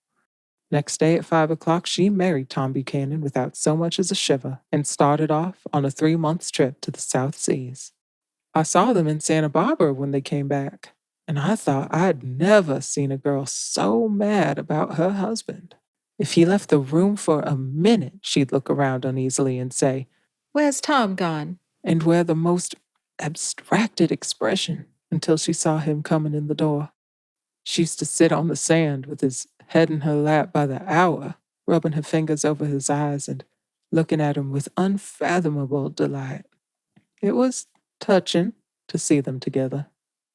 Next day at 5 o'clock, she married Tom Buchanan without so much as a shiver and started off on a 3-month trip to the South Seas. I saw them in Santa Barbara when they came back, and I thought I'd never seen a girl so mad about her husband. If he left the room for a minute, she'd look around uneasily and say, "Where's Tom gone?" and wear the most abstracted expression until she saw him coming in the door. She used to sit on the sand with his head in her lap by the hour, rubbing her fingers over his eyes and looking at him with unfathomable delight. It was touching to see them together.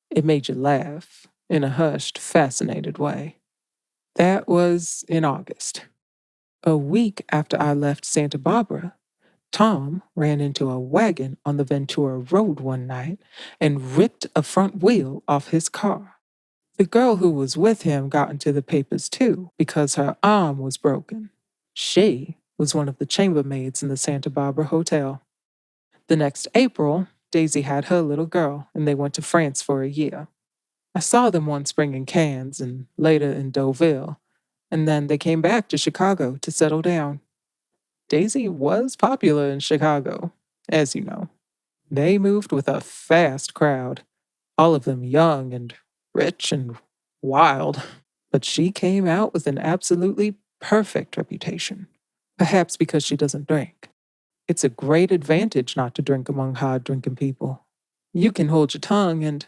It made you laugh in a hushed, fascinated way. That was in August. A week after I left Santa Barbara, Tom ran into a wagon on the Ventura Road one night and ripped a front wheel off his car. The girl who was with him got into the papers too because her arm was broken. She was one of the chambermaids in the Santa Barbara Hotel. The next April, Daisy had her little girl, and they went to France for a year. I saw them one spring in Cannes and later in Deauville, and then they came back to Chicago to settle down. Daisy was popular in Chicago, as you know. They moved with a fast crowd, all of them young and rich and wild, but she came out with an absolutely perfect reputation, perhaps because she doesn't drink. It's a great advantage not to drink among hard-drinking people. You can hold your tongue and,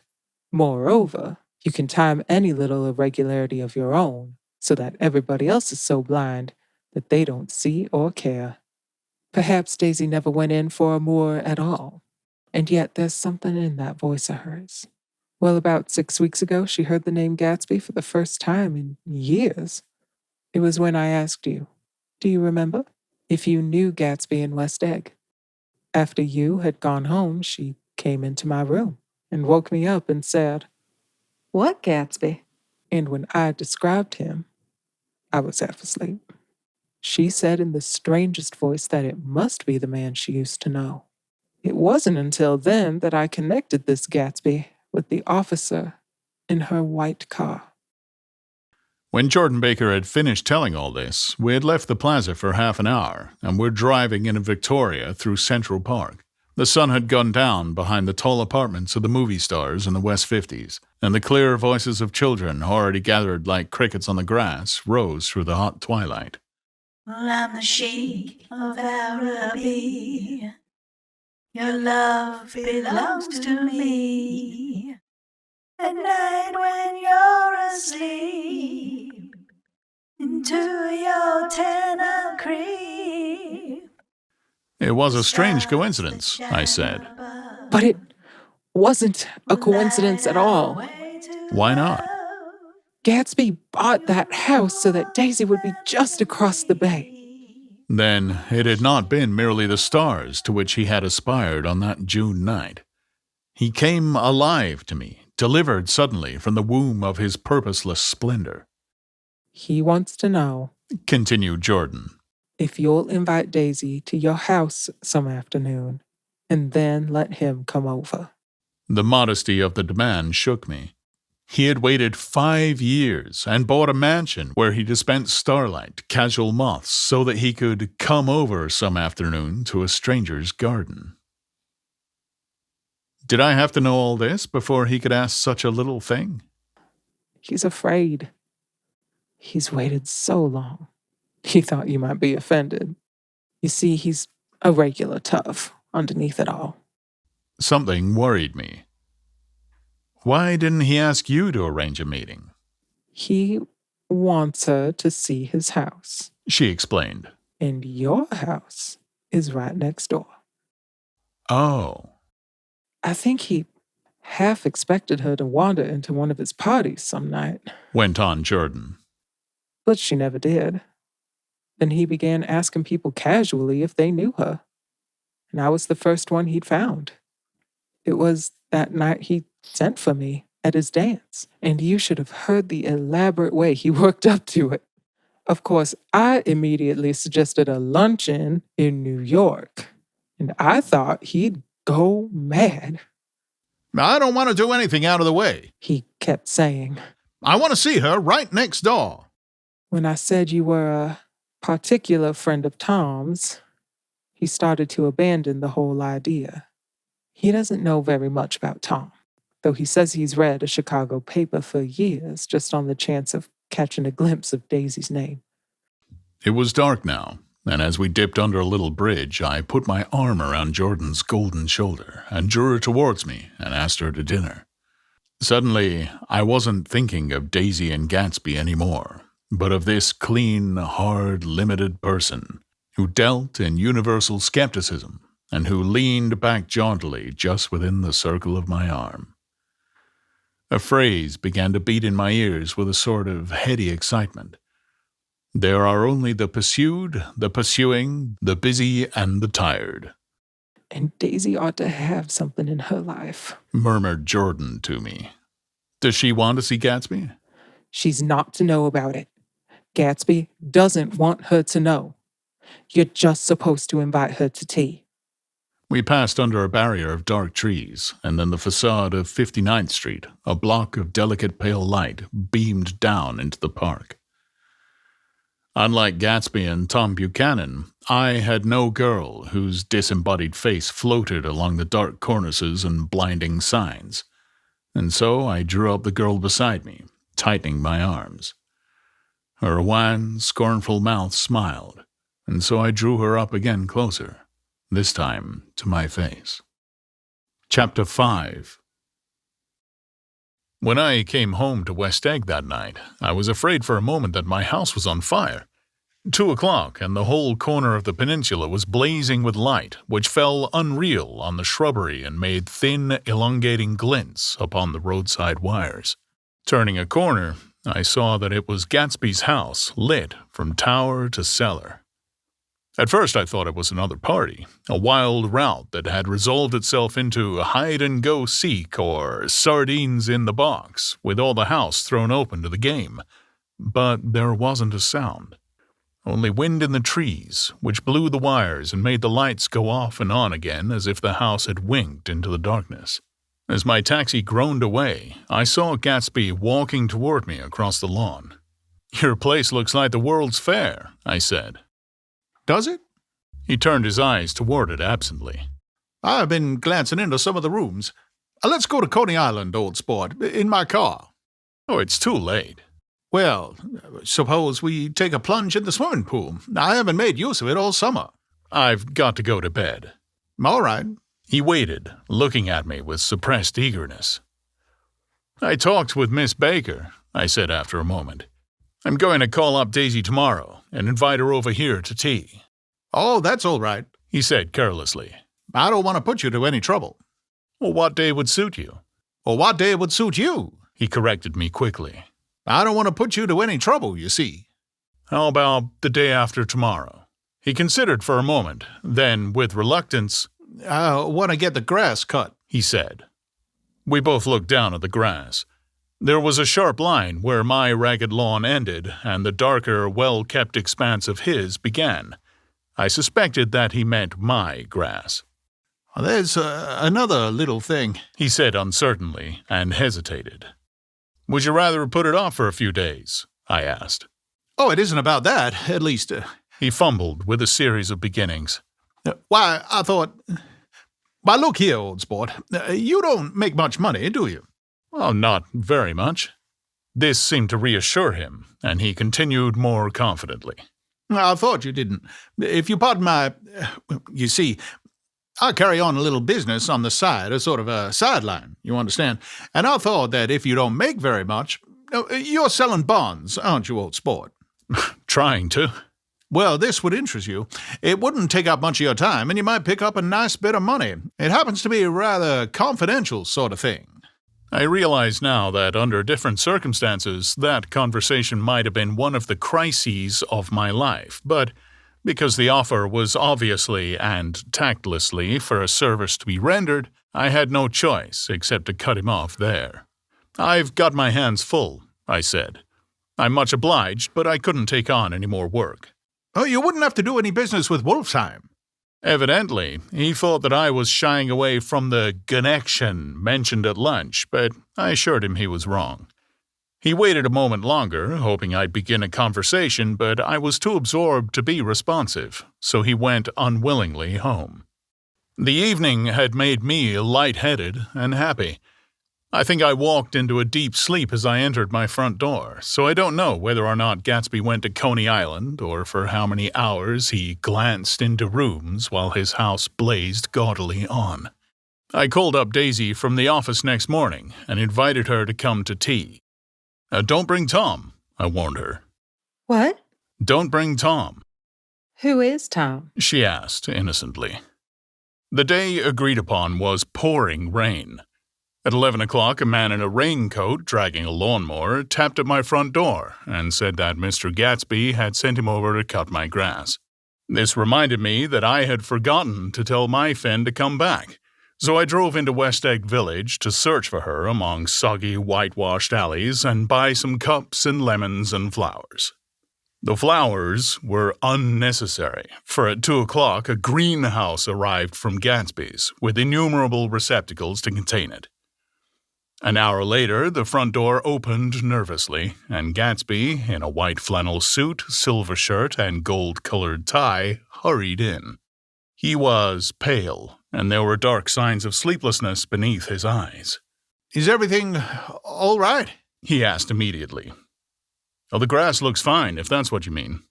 moreover, you can time any little irregularity of your own so that everybody else is so blind that they don't see or care. Perhaps Daisy never went in for amour at all, and yet there's something in that voice of hers. Well, about 6 weeks ago, she heard the name Gatsby for the first time in years. It was when I asked you, do you remember, if you knew Gatsby in West Egg? After you had gone home, she came into my room and woke me up and said, What Gatsby? and when I described him, I was half asleep. She said in the strangest voice that it must be the man she used to know. It wasn't until then that I connected this Gatsby with the officer in her white car. When Jordan Baker had finished telling all this, we had left the plaza for half an hour, and were driving in a Victoria through Central Park. The sun had gone down behind the tall apartments of the movie stars in the West 50s, and the clear voices of children, already gathered like crickets on the grass, rose through the hot twilight. Well, I'm the Sheik of Araby. Your love belongs to me. At night when you're asleep, into your tent I'll creep. It was a strange coincidence, I said. But it wasn't a coincidence at all. Why not? Gatsby bought that house so that Daisy would be just across the bay. Then it had not been merely the stars to which he had aspired on that June night. He came alive to me, delivered suddenly from the womb of his purposeless splendor. He wants to know, Continued Jordan, if you'll invite Daisy to your house some afternoon, and then let him come over. The modesty of the demand shook me. He had waited 5 years and bought a mansion where he dispensed starlight, casual moths, so that he could come over some afternoon to a stranger's garden. Did I have to know all this before he could ask such a little thing? He's afraid. He's waited so long. He thought you might be offended. You see, he's a regular tough underneath it all. Something worried me. Why didn't he ask you to arrange a meeting? He wants her to see his house. She explained. And your house is right next door. Oh. I think he half expected her to wander into one of his parties some night. Went on Jordan. But she never did. Then he began asking people casually if they knew her. And I was the first one he'd found. It was that night he sent for me at his dance, and you should have heard the elaborate way he worked up to it. Of course, I immediately suggested a luncheon in New York, and I thought he'd go mad. I don't want to do anything out of the way, He kept saying. I want to see her right next door. When I said you were a particular friend of Tom's, he started to abandon the whole idea. He doesn't know very much about Tom, though he says he's read a Chicago paper for years just on the chance of catching a glimpse of Daisy's name. It was dark now, and as we dipped under a little bridge, I put my arm around Jordan's golden shoulder and drew her towards me and asked her to dinner. Suddenly, I wasn't thinking of Daisy and Gatsby anymore, but of this clean, hard, limited person who dealt in universal skepticism and who leaned back jauntily just within the circle of my arm. A phrase began to beat in my ears with a sort of heady excitement. There are only the pursued, the pursuing, the busy, and the tired, And Daisy ought to have something in her life. murmured Jordan to me. Does she want to see Gatsby? She's not to know about it. Gatsby doesn't want her to know. You're just supposed to invite her to tea. We passed under a barrier of dark trees, and then the facade of 59th Street, a block of delicate pale light, beamed down into the park. Unlike Gatsby and Tom Buchanan, I had no girl whose disembodied face floated along the dark cornices and blinding signs, and so I drew up the girl beside me, tightening my arms. Her wan, scornful mouth smiled, and so I drew her up again closer, this time to my face. Chapter 5. When I came home to West Egg that night, I was afraid for a moment that my house was on fire. 2 o'clock, and the whole corner of the peninsula was blazing with light, which fell unreal on the shrubbery and made thin, elongating glints upon the roadside wires. Turning a corner, I saw that it was Gatsby's house, lit from tower to cellar. At first I thought it was another party, a wild rout that had resolved itself into hide-and-go-seek or sardines in the box, with all the house thrown open to the game. But there wasn't a sound. Only wind in the trees, which blew the wires and made the lights go off and on again as if the house had winked into the darkness. As my taxi groaned away, I saw Gatsby walking toward me across the lawn. "Your place looks like the World's Fair," I said. Does it? He turned his eyes toward it absently. I've been glancing into some of the rooms. Let's go to Coney Island, old sport, in my car. Oh, it's too late. Well, suppose we take a plunge in the swimming pool. I haven't made use of it all summer. I've got to go to bed. All right. He waited, looking at me with suppressed eagerness. I talked with Miss Baker, I said after a moment. I'm going to call up Daisy tomorrow and invite her over here to tea. Oh, that's all right, he said carelessly. I don't want to put you to any trouble. Well, what day would suit you? Or what day would suit you? He corrected me quickly. I don't want to put you to any trouble, you see. How about the day after tomorrow? He considered for a moment, then, with reluctance, I want to get the grass cut, he said. We both looked down at the grass. There was a sharp line where my ragged lawn ended and the darker, well-kept expanse of his began. I suspected that he meant my grass. There's another little thing, he said uncertainly, and hesitated. Would you rather put it off for a few days? I asked. Oh, it isn't about that, at least. He fumbled with a series of beginnings. Why, I thought... Why, look here, old sport. You don't make much money, do you? Oh, not very much. This seemed to reassure him, and he continued more confidently. I thought you didn't. If you pardon my... You see, I carry on a little business on the side, a sort of a sideline, you understand? And I thought that if you don't make very much... You're selling bonds, aren't you, old sport? Trying to. Well, this would interest you. It wouldn't take up much of your time, and you might pick up a nice bit of money. It happens to be a rather confidential sort of thing. I realize now that under different circumstances, that conversation might have been one of the crises of my life, but because the offer was obviously and tactlessly for a service to be rendered, I had no choice except to cut him off there. I've got my hands full, I said. I'm much obliged, but I couldn't take on any more work. Oh, you wouldn't have to do any business with Wolfsheim. Evidently, he thought that I was shying away from the connection mentioned at lunch, but I assured him he was wrong. He waited a moment longer, hoping I'd begin a conversation, but I was too absorbed to be responsive, so he went unwillingly home. The evening had made me light-headed and happy. I think I walked into a deep sleep as I entered my front door, so I don't know whether or not Gatsby went to Coney Island or for how many hours he glanced into rooms while his house blazed gaudily on. I called up Daisy from the office next morning and invited her to come to tea. Don't bring Tom, I warned her. What? Don't bring Tom. Who is Tom? She asked innocently. The day agreed upon was pouring rain. At 11 o'clock, a man in a raincoat, dragging a lawnmower, tapped at my front door and said that Mr. Gatsby had sent him over to cut my grass. This reminded me that I had forgotten to tell my Finn to come back, so I drove into West Egg Village to search for her among soggy, whitewashed alleys and buy some cups and lemons and flowers. The flowers were unnecessary, for at 2 o'clock a greenhouse arrived from Gatsby's, with innumerable receptacles to contain it. An hour later, the front door opened nervously, and Gatsby, in a white flannel suit, silver shirt, and gold-colored tie, hurried in. He was pale, and there were dark signs of sleeplessness beneath his eyes. "Is everything all right?" he asked immediately. "Oh, the grass looks fine, if that's what you mean."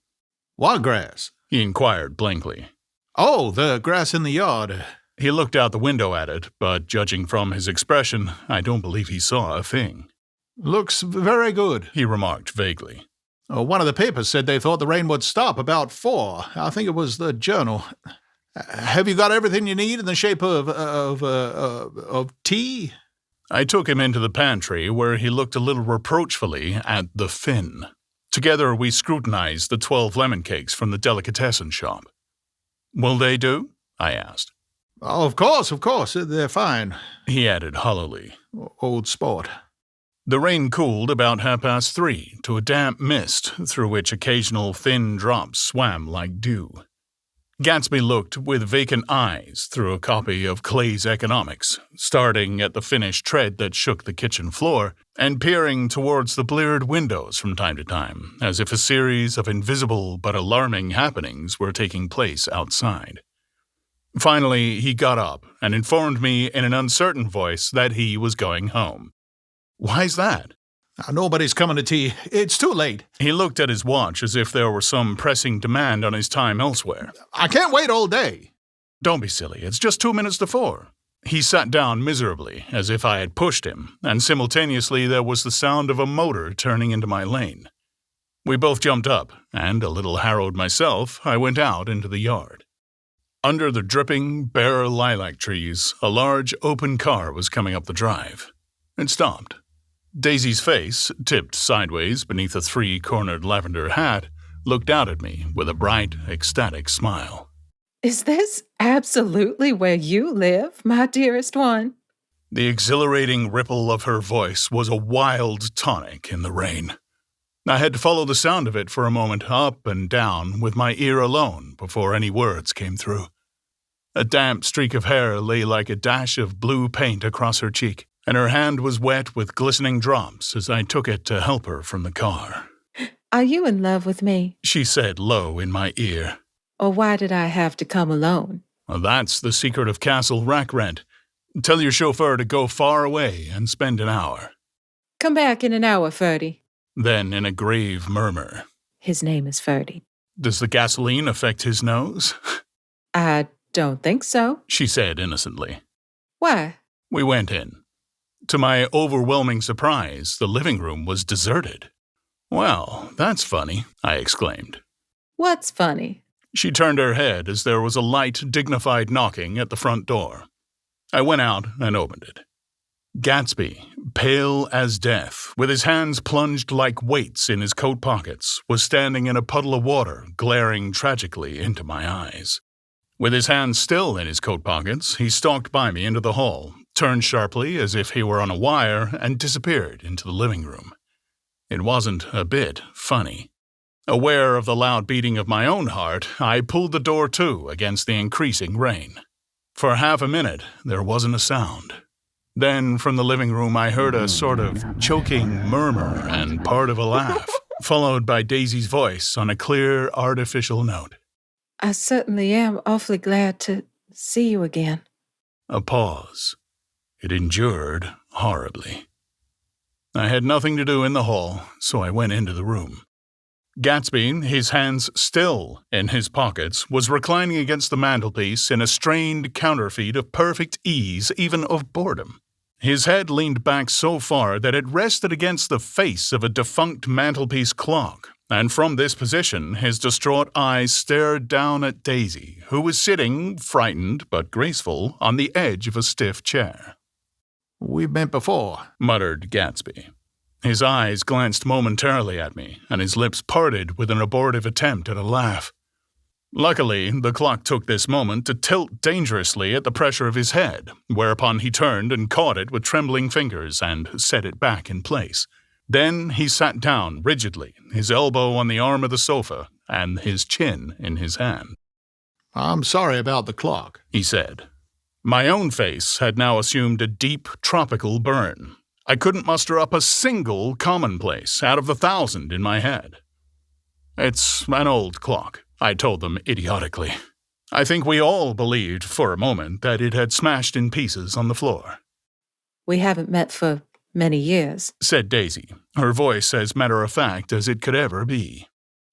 "What grass?" he inquired blankly. "Oh, the grass in the yard." He looked out the window at it, but judging from his expression, I don't believe he saw a thing. "Looks very good," he remarked vaguely. One of the papers said they thought the rain would stop about 4. I think it was the Journal. Have you got everything you need in the shape of tea?" I took him into the pantry, where he looked a little reproachfully at the Finn. Together we scrutinized the 12 lemon cakes from the delicatessen shop. "Will they do?" I asked. "Oh, of course, they're fine," he added hollowly. "Old sport." The rain cooled about 3:30 to a damp mist through which occasional thin drops swam like dew. Gatsby looked with vacant eyes through a copy of Clay's Economics, starting at the finished tread that shook the kitchen floor, and peering towards the bleared windows from time to time, as if a series of invisible but alarming happenings were taking place outside. Finally, he got up and informed me in an uncertain voice that he was going home. "Why's that?" "Nobody's coming to tea. It's too late." He looked at his watch as if there were some pressing demand on his time elsewhere. "I can't wait all day." "Don't be silly. It's just 2 minutes to 4. He sat down miserably, as if I had pushed him, and simultaneously there was the sound of a motor turning into my lane. We both jumped up, and, a little harrowed myself, I went out into the yard. Under the dripping, bare lilac trees, a large open car was coming up the drive. It stopped. Daisy's face, tipped sideways beneath a 3-cornered lavender hat, looked out at me with a bright, ecstatic smile. "Is this absolutely where you live, my dearest one?" The exhilarating ripple of her voice was a wild tonic in the rain. I had to follow the sound of it for a moment up and down with my ear alone before any words came through. A damp streak of hair lay like a dash of blue paint across her cheek, and her hand was wet with glistening drops as I took it to help her from the car. "Are you in love with me? She said low in my ear. Or why did I have to come alone?" "Well, that's the secret of Castle Rack Rent. Tell your chauffeur to go far away and spend an hour." "Come back in an hour, Ferdy." Then, in a grave murmur, "His name is Ferdy." "Does the gasoline affect his nose?" "I don't think so," she said innocently. "Why?" We went in. To my overwhelming surprise, the living room was deserted. "Well, that's funny," I exclaimed. "What's funny?" She turned her head as there was a light, dignified knocking at the front door. I went out and opened it. Gatsby, pale as death, with his hands plunged like weights in his coat pockets, was standing in a puddle of water, glaring tragically into my eyes. With his hands still in his coat pockets, he stalked by me into the hall, turned sharply as if he were on a wire, and disappeared into the living room. It wasn't a bit funny. Aware of the loud beating of my own heart, I pulled the door to against the increasing rain. For half a minute, there wasn't a sound. Then, from the living room, I heard a sort of choking murmur and part of a laugh, followed by Daisy's voice on a clear, artificial note. "I certainly am awfully glad to see you again." A pause. It endured horribly. I had nothing to do in the hall, so I went into the room. Gatsby, his hands still in his pockets, was reclining against the mantelpiece in a strained counterfeit of perfect ease, even of boredom. His head leaned back so far that it rested against the face of a defunct mantelpiece clock, and from this position his distraught eyes stared down at Daisy, who was sitting, frightened but graceful, on the edge of a stiff chair. "We've met before," muttered Gatsby. His eyes glanced momentarily at me, and his lips parted with an abortive attempt at a laugh. Luckily, the clock took this moment to tilt dangerously at the pressure of his head, whereupon he turned and caught it with trembling fingers and set it back in place. Then he sat down rigidly, his elbow on the arm of the sofa and his chin in his hand. "I'm sorry about the clock," he said. My own face had now assumed a deep tropical burn. I couldn't muster up a single commonplace out of the 1,000 in my head. "It's an old clock," I told them idiotically. I think we all believed for a moment that it had smashed in pieces on the floor. "We haven't met for many years," said Daisy, her voice as matter-of-fact as it could ever be.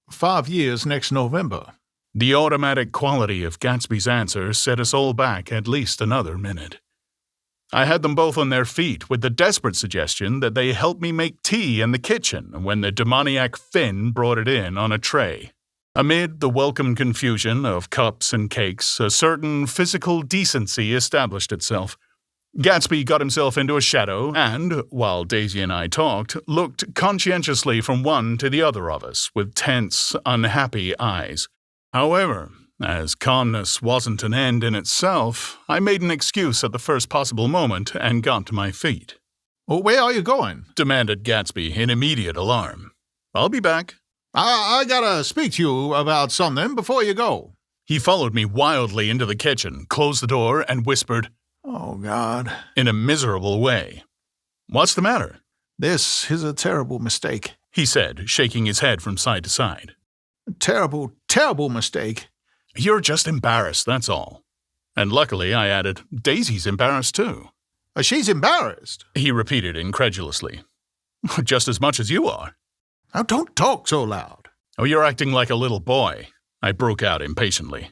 5 years next November. The automatic quality of Gatsby's answer set us all back at least another minute. I had them both on their feet with the desperate suggestion that they help me make tea in the kitchen when the demoniac Finn brought it in on a tray. Amid the welcome confusion of cups and cakes, a certain physical decency established itself. Gatsby got himself into a shadow and, while Daisy and I talked, looked conscientiously from one to the other of us with tense, unhappy eyes. However, as calmness wasn't an end in itself, I made an excuse at the first possible moment and got to my feet. "Well, where are you going?" demanded Gatsby in immediate alarm. "I'll be back." I gotta speak to you about something before you go." He followed me wildly into the kitchen, closed the door, and whispered, "Oh, God," in a miserable way. "What's the matter?" "This is a terrible mistake," he said, shaking his head from side to side. "Terrible, terrible mistake." "You're just embarrassed, that's all." And luckily, I added, Daisy's embarrassed too. "She's embarrassed," he repeated incredulously. "Just as much as you are." "Now don't talk so loud." "Oh, you're acting like a little boy," I broke out impatiently.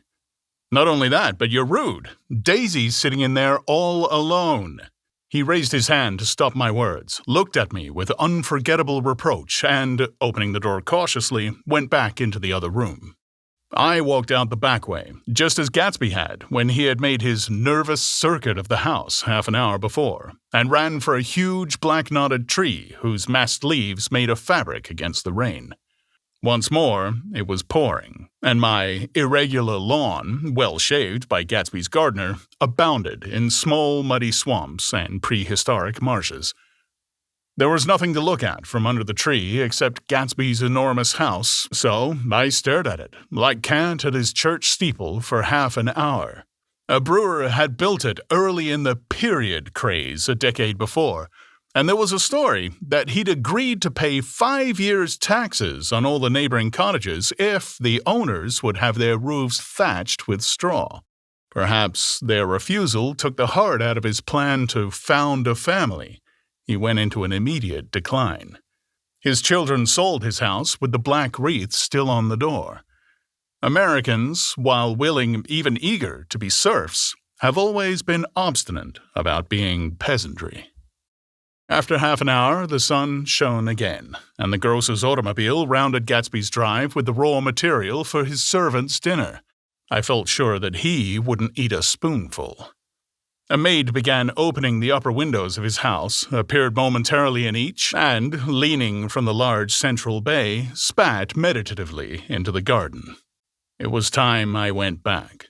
"Not only that, but you're rude. Daisy's sitting in there all alone." He raised his hand to stop my words, looked at me with unforgettable reproach, and, opening the door cautiously, went back into the other room. I walked out the back way, just as Gatsby had when he had made his nervous circuit of the house half an hour before, and ran for a huge black-knotted tree whose massed leaves made a fabric against the rain. Once more, it was pouring, and my irregular lawn, well shaved by Gatsby's gardener, abounded in small muddy swamps and prehistoric marshes. There was nothing to look at from under the tree except Gatsby's enormous house, so I stared at it, like Kant at his church steeple, for half an hour. A brewer had built it early in the period craze a decade before, and there was a story that he'd agreed to pay 5 years' taxes on all the neighboring cottages if the owners would have their roofs thatched with straw. Perhaps their refusal took the heart out of his plan to found a family. He went into an immediate decline. His children sold his house with the black wreath still on the door. Americans, while willing, even eager, to be serfs, have always been obstinate about being peasantry. After half an hour, the sun shone again, and the grocer's automobile rounded Gatsby's drive with the raw material for his servant's dinner. I felt sure that he wouldn't eat a spoonful. A maid began opening the upper windows of his house, appeared momentarily in each, and, leaning from the large central bay, spat meditatively into the garden. It was time I went back.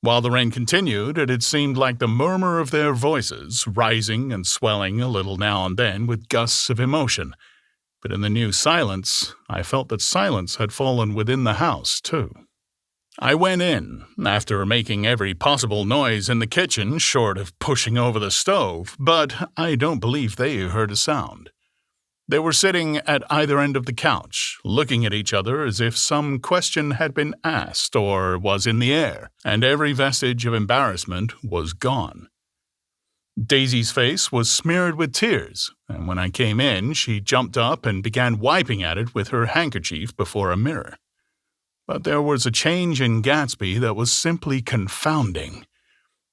While the rain continued, it had seemed like the murmur of their voices, rising and swelling a little now and then with gusts of emotion. But in the new silence, I felt that silence had fallen within the house, too. I went in, after making every possible noise in the kitchen short of pushing over the stove, but I don't believe they heard a sound. They were sitting at either end of the couch, looking at each other as if some question had been asked or was in the air, and every vestige of embarrassment was gone. Daisy's face was smeared with tears, and when I came in, she jumped up and began wiping at it with her handkerchief before a mirror. But there was a change in Gatsby that was simply confounding.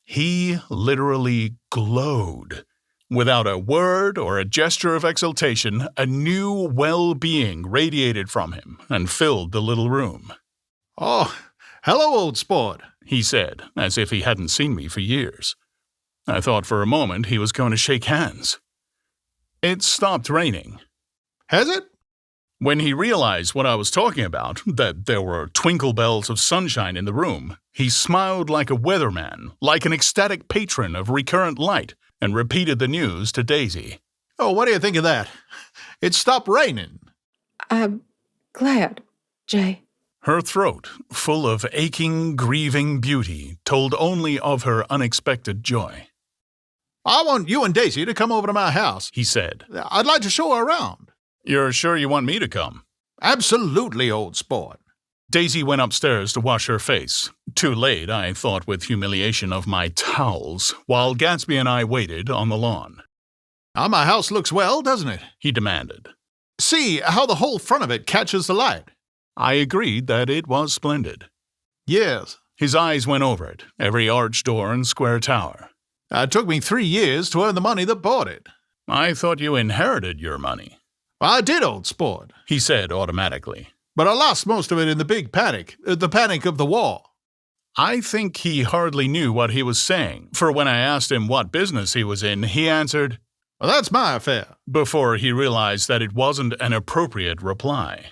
He literally glowed. Without a word or a gesture of exultation, a new well-being radiated from him and filled the little room. "Oh, hello, old sport," he said, as if he hadn't seen me for years. I thought for a moment he was going to shake hands. It stopped raining. Has it? When he realized what I was talking about, that there were twinkle bells of sunshine in the room, he smiled like a weatherman, like an ecstatic patron of recurrent light, and repeated the news to Daisy. Oh, what do you think of that? It stopped raining. I'm glad, Jay. Her throat, full of aching, grieving beauty, told only of her unexpected joy. I want you and Daisy to come over to my house, he said. I'd like to show her around. You're sure you want me to come? Absolutely, old sport. Daisy went upstairs to wash her face. Too late, I thought with humiliation of my towels, while Gatsby and I waited on the lawn. My house looks well, doesn't it? He demanded. See how the whole front of it catches the light. I agreed that it was splendid. Yes. His eyes went over it, every arched door and square tower. It took me 3 years to earn the money that bought it. I thought you inherited your money. I did, old sport, he said automatically. But I lost most of it in the big panic, the panic of the war. I think he hardly knew what he was saying, for when I asked him what business he was in, he answered, "Well, that's my affair," before he realized that it wasn't an appropriate reply.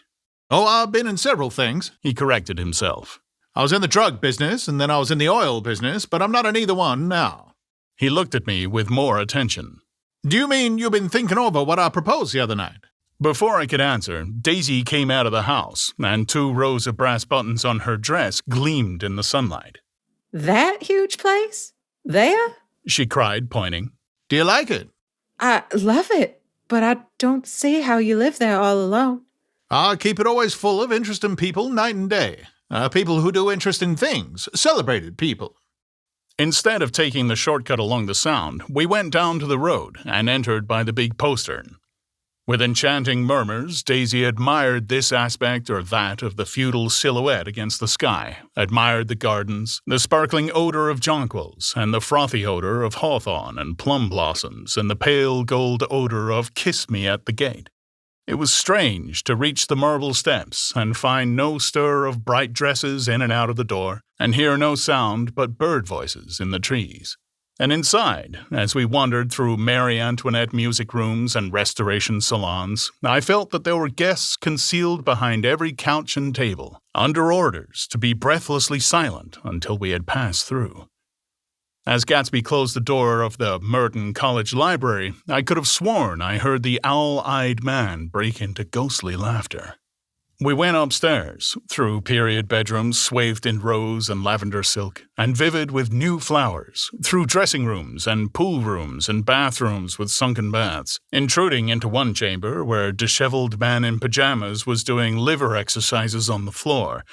Oh, I've been in several things, he corrected himself. I was in the drug business, and then I was in the oil business, but I'm not in either one now. He looked at me with more attention. Do you mean you've been thinking over what I proposed the other night? Before I could answer, Daisy came out of the house, and 2 rows of brass buttons on her dress gleamed in the sunlight. That huge place? There? She cried, pointing. Do you like it? I love it, but I don't see how you live there all alone. I keep it always full of interesting people night and day. People who do interesting things. Celebrated people. Instead of taking the shortcut along the Sound, we went down to the road and entered by the big postern. With enchanting murmurs, Daisy admired this aspect or that of the feudal silhouette against the sky, admired the gardens, the sparkling odor of jonquils, and the frothy odor of hawthorn and plum blossoms, and the pale gold odor of kiss me at the gate. It was strange to reach the marble steps and find no stir of bright dresses in and out of the door, and hear no sound but bird voices in the trees. And inside, as we wandered through Marie Antoinette music rooms and restoration salons, I felt that there were guests concealed behind every couch and table, under orders to be breathlessly silent until we had passed through. As Gatsby closed the door of the Merton College Library, I could have sworn I heard the owl-eyed man break into ghostly laughter. We went upstairs, through period bedrooms swathed in rose and lavender silk, and vivid with new flowers, through dressing rooms and pool rooms and bathrooms with sunken baths, intruding into one chamber where a disheveled man in pajamas was doing liver exercises on the floor.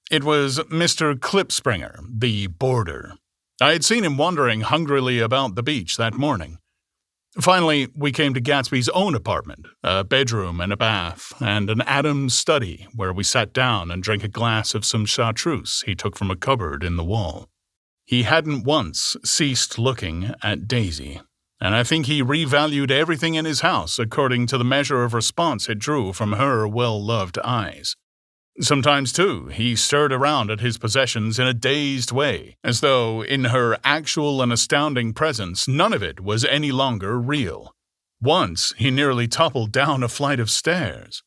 It was Mr. Klipspringer, the boarder. I had seen him wandering hungrily about the beach that morning. Finally, we came to Gatsby's own apartment, a bedroom and a bath, and an Adams study where we sat down and drank a glass of some chartreuse he took from a cupboard in the wall. He hadn't once ceased looking at Daisy, and I think he revalued everything in his house according to the measure of response it drew from her well-loved eyes. Sometimes, too, he stirred around at his possessions in a dazed way, as though, in her actual and astounding presence, none of it was any longer real. Once, he nearly toppled down a flight of stairs.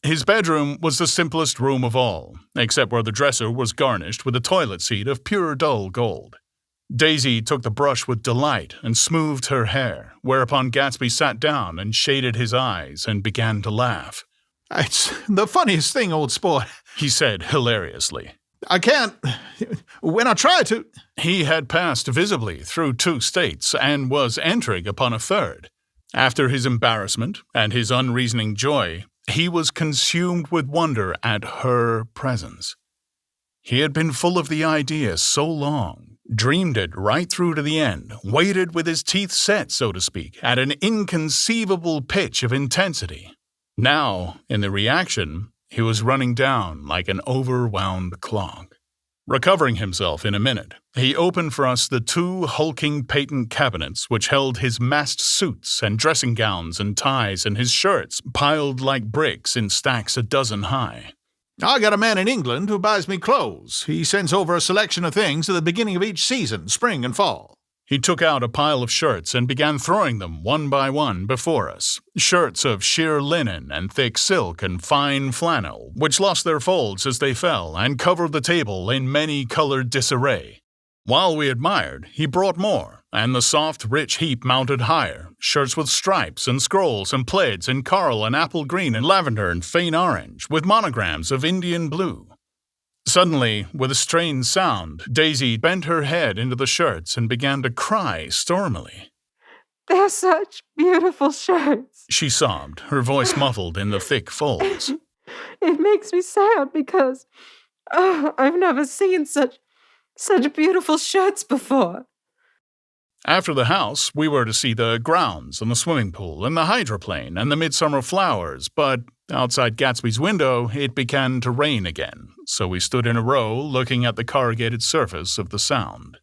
His bedroom was the simplest room of all, except where the dresser was garnished with a toilet seat of pure dull gold. Daisy took the brush with delight and smoothed her hair, whereupon Gatsby sat down and shaded his eyes and began to laugh. It's the funniest thing, old sport, he said hilariously. I can't. When I try to. He had passed visibly through 2 states and was entering upon a third. After his embarrassment and his unreasoning joy, he was consumed with wonder at her presence. He had been full of the idea so long, dreamed it right through to the end, waited with his teeth set, so to speak, at an inconceivable pitch of intensity. Now, in the reaction, he was running down like an overwound clog. Recovering himself in a minute, he opened for us the 2 hulking patent cabinets which held his massed suits and dressing gowns and ties and his shirts piled like bricks in stacks a dozen high. I got a man in England who buys me clothes. He sends over a selection of things at the beginning of each season, spring and fall. He took out a pile of shirts and began throwing them one by one before us. Shirts of sheer linen and thick silk and fine flannel, which lost their folds as they fell and covered the table in many-colored disarray. While we admired, he brought more, and the soft, rich heap mounted higher, shirts with stripes and scrolls and plaids in coral and apple green and lavender and faint orange, with monograms of Indian blue. Suddenly, with a strange sound, Daisy bent her head into the shirts and began to cry stormily. They're such beautiful shirts. She sobbed, her voice muffled in the thick folds. It makes me sad because I've never seen such beautiful shirts before. After the house, we were to see the grounds and the swimming pool and the hydroplane and the midsummer flowers, but outside Gatsby's window, it began to rain again, so we stood in a row looking at the corrugated surface of the Sound.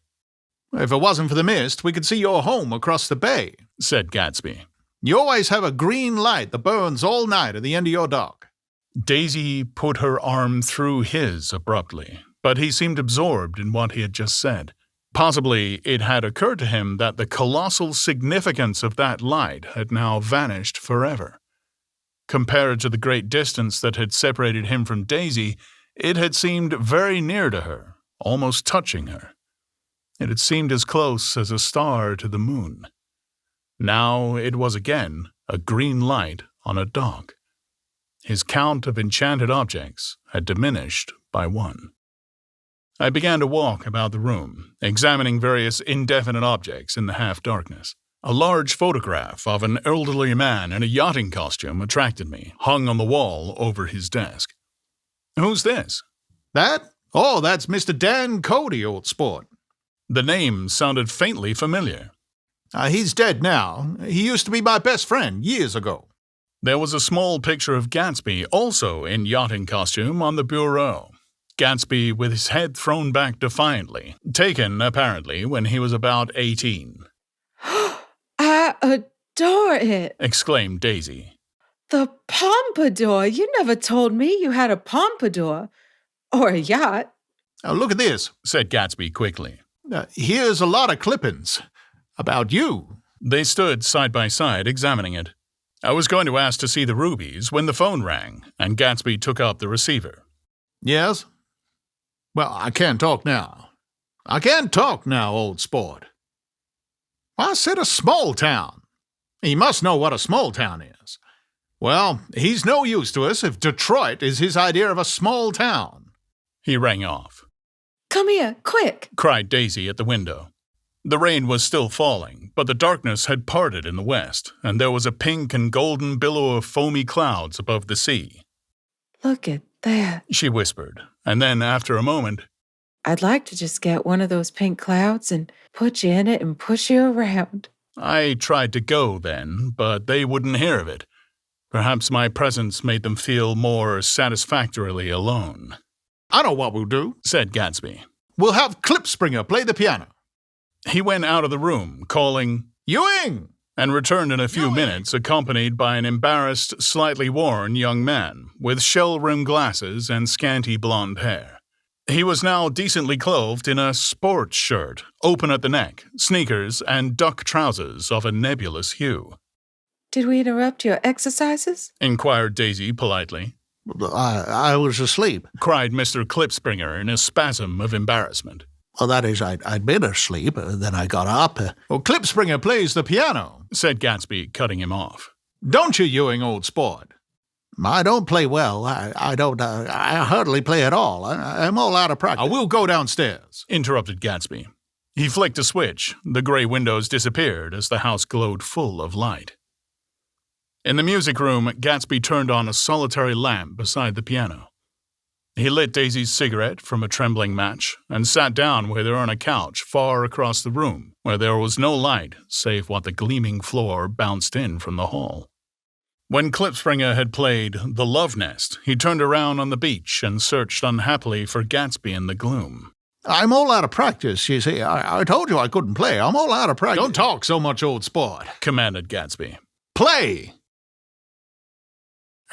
If it wasn't for the mist, we could see your home across the bay, said Gatsby. You always have a green light that burns all night at the end of your dock. Daisy put her arm through his abruptly, but he seemed absorbed in what he had just said. Possibly it had occurred to him that the colossal significance of that light had now vanished forever. Compared to the great distance that had separated him from Daisy, it had seemed very near to her, almost touching her. It had seemed as close as a star to the moon. Now it was again a green light on a dock. His count of enchanted objects had diminished by one. I began to walk about the room, examining various indefinite objects in the half-darkness. A large photograph of an elderly man in a yachting costume attracted me, hung on the wall over his desk. Who's this? That? Oh, that's Mr. Dan Cody, old sport. The name sounded faintly familiar. He's dead now. He used to be my best friend years ago. There was a small picture of Gatsby, also in yachting costume, on the bureau. Gatsby with his head thrown back defiantly, taken, apparently, when he was about 18. I adore it, exclaimed Daisy. The pompadour. You never told me you had a pompadour. Or a yacht. Look at this, said Gatsby quickly. Here's a lot of clippings. About you. They stood side by side, examining it. I was going to ask to see the rubies when the phone rang, and Gatsby took up the receiver. Yes? Well, I can't talk now. I can't talk now, old sport. I said a small town. He must know what a small town is. Well, he's no use to us if Detroit is his idea of a small town. He rang off. Come here, quick, cried Daisy at the window. The rain was still falling, but the darkness had parted in the west, and there was a pink and golden billow of foamy clouds above the sea. Look at that, she whispered, and then, after a moment, I'd like to just get one of those pink clouds and put you in it and push you around. I tried to go then, but they wouldn't hear of it. Perhaps my presence made them feel more satisfactorily alone. I know what we'll do, said Gatsby. We'll have Klipspringer play the piano. He went out of the room, calling, Ewing! And returned in a few minutes, accompanied by an embarrassed, slightly worn young man, with shell-rimmed glasses and scanty blonde hair. He was now decently clothed in a sports shirt, open at the neck, sneakers, and duck trousers of a nebulous hue. Did we interrupt your exercises? Inquired Daisy politely. I was asleep, cried Mr. Klipspringer in a spasm of embarrassment. Well, that is, I'd been asleep, then I got up. Well, Klipspringer plays the piano, said Gatsby, cutting him off. Don't you, Ewing, old sport? I don't play well. I hardly play at all. I'm all out of practice. I will go downstairs, interrupted Gatsby. He flicked a switch. The gray windows disappeared as the house glowed full of light. In the music room, Gatsby turned on a solitary lamp beside the piano. He lit Daisy's cigarette from a trembling match and sat down with her on a couch far across the room, where there was no light save what the gleaming floor bounced in from the hall. When Klipspringer had played The Love Nest, he turned around on the beach and searched unhappily for Gatsby in the gloom. I'm all out of practice, you see. I told you I couldn't play. I'm all out of practice. Don't talk so much, old sport, commanded Gatsby. Play!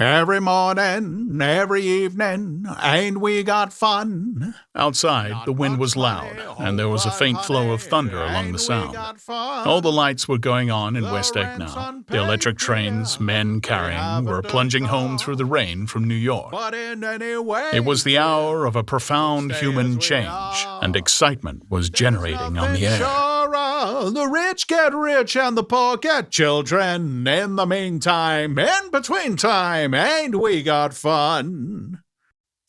Every morning, every evening, and we got fun. Outside, the wind was loud, and there was a faint flow of thunder along the sound. All the lights were going on in West Egg now. The electric trains, men carrying, were plunging home through the rain from New York. It was the hour of a profound human change, and excitement was generating on the air. The rich get rich and the poor get children. In the meantime, in between time, and we got fun.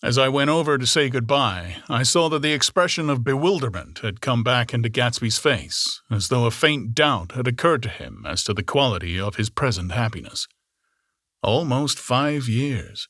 As I went over to say goodbye, I saw that the expression of bewilderment had come back into Gatsby's face, as though a faint doubt had occurred to him as to the quality of his present happiness. Almost 5 years.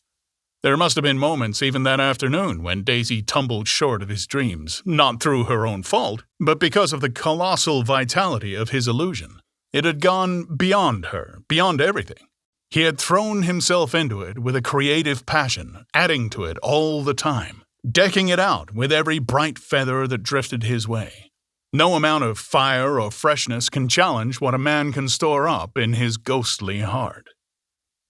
There must have been moments even that afternoon when Daisy tumbled short of his dreams, not through her own fault, but because of the colossal vitality of his illusion. It had gone beyond her, beyond everything. He had thrown himself into it with a creative passion, adding to it all the time, decking it out with every bright feather that drifted his way. No amount of fire or freshness can challenge what a man can store up in his ghostly heart.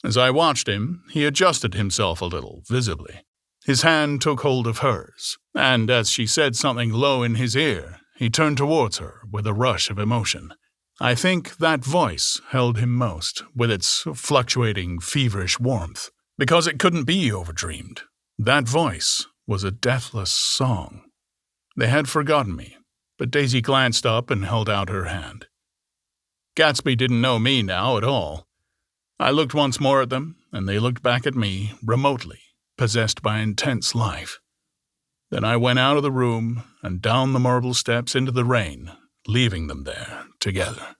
As I watched him, he adjusted himself a little, visibly. His hand took hold of hers, and as she said something low in his ear, he turned towards her with a rush of emotion. I think that voice held him most, with its fluctuating, feverish warmth, because it couldn't be overdreamed. That voice was a deathless song. They had forgotten me, but Daisy glanced up and held out her hand. Gatsby didn't know me now at all. I looked once more at them, and they looked back at me, remotely, possessed by intense life. Then I went out of the room and down the marble steps into the rain, leaving them there together.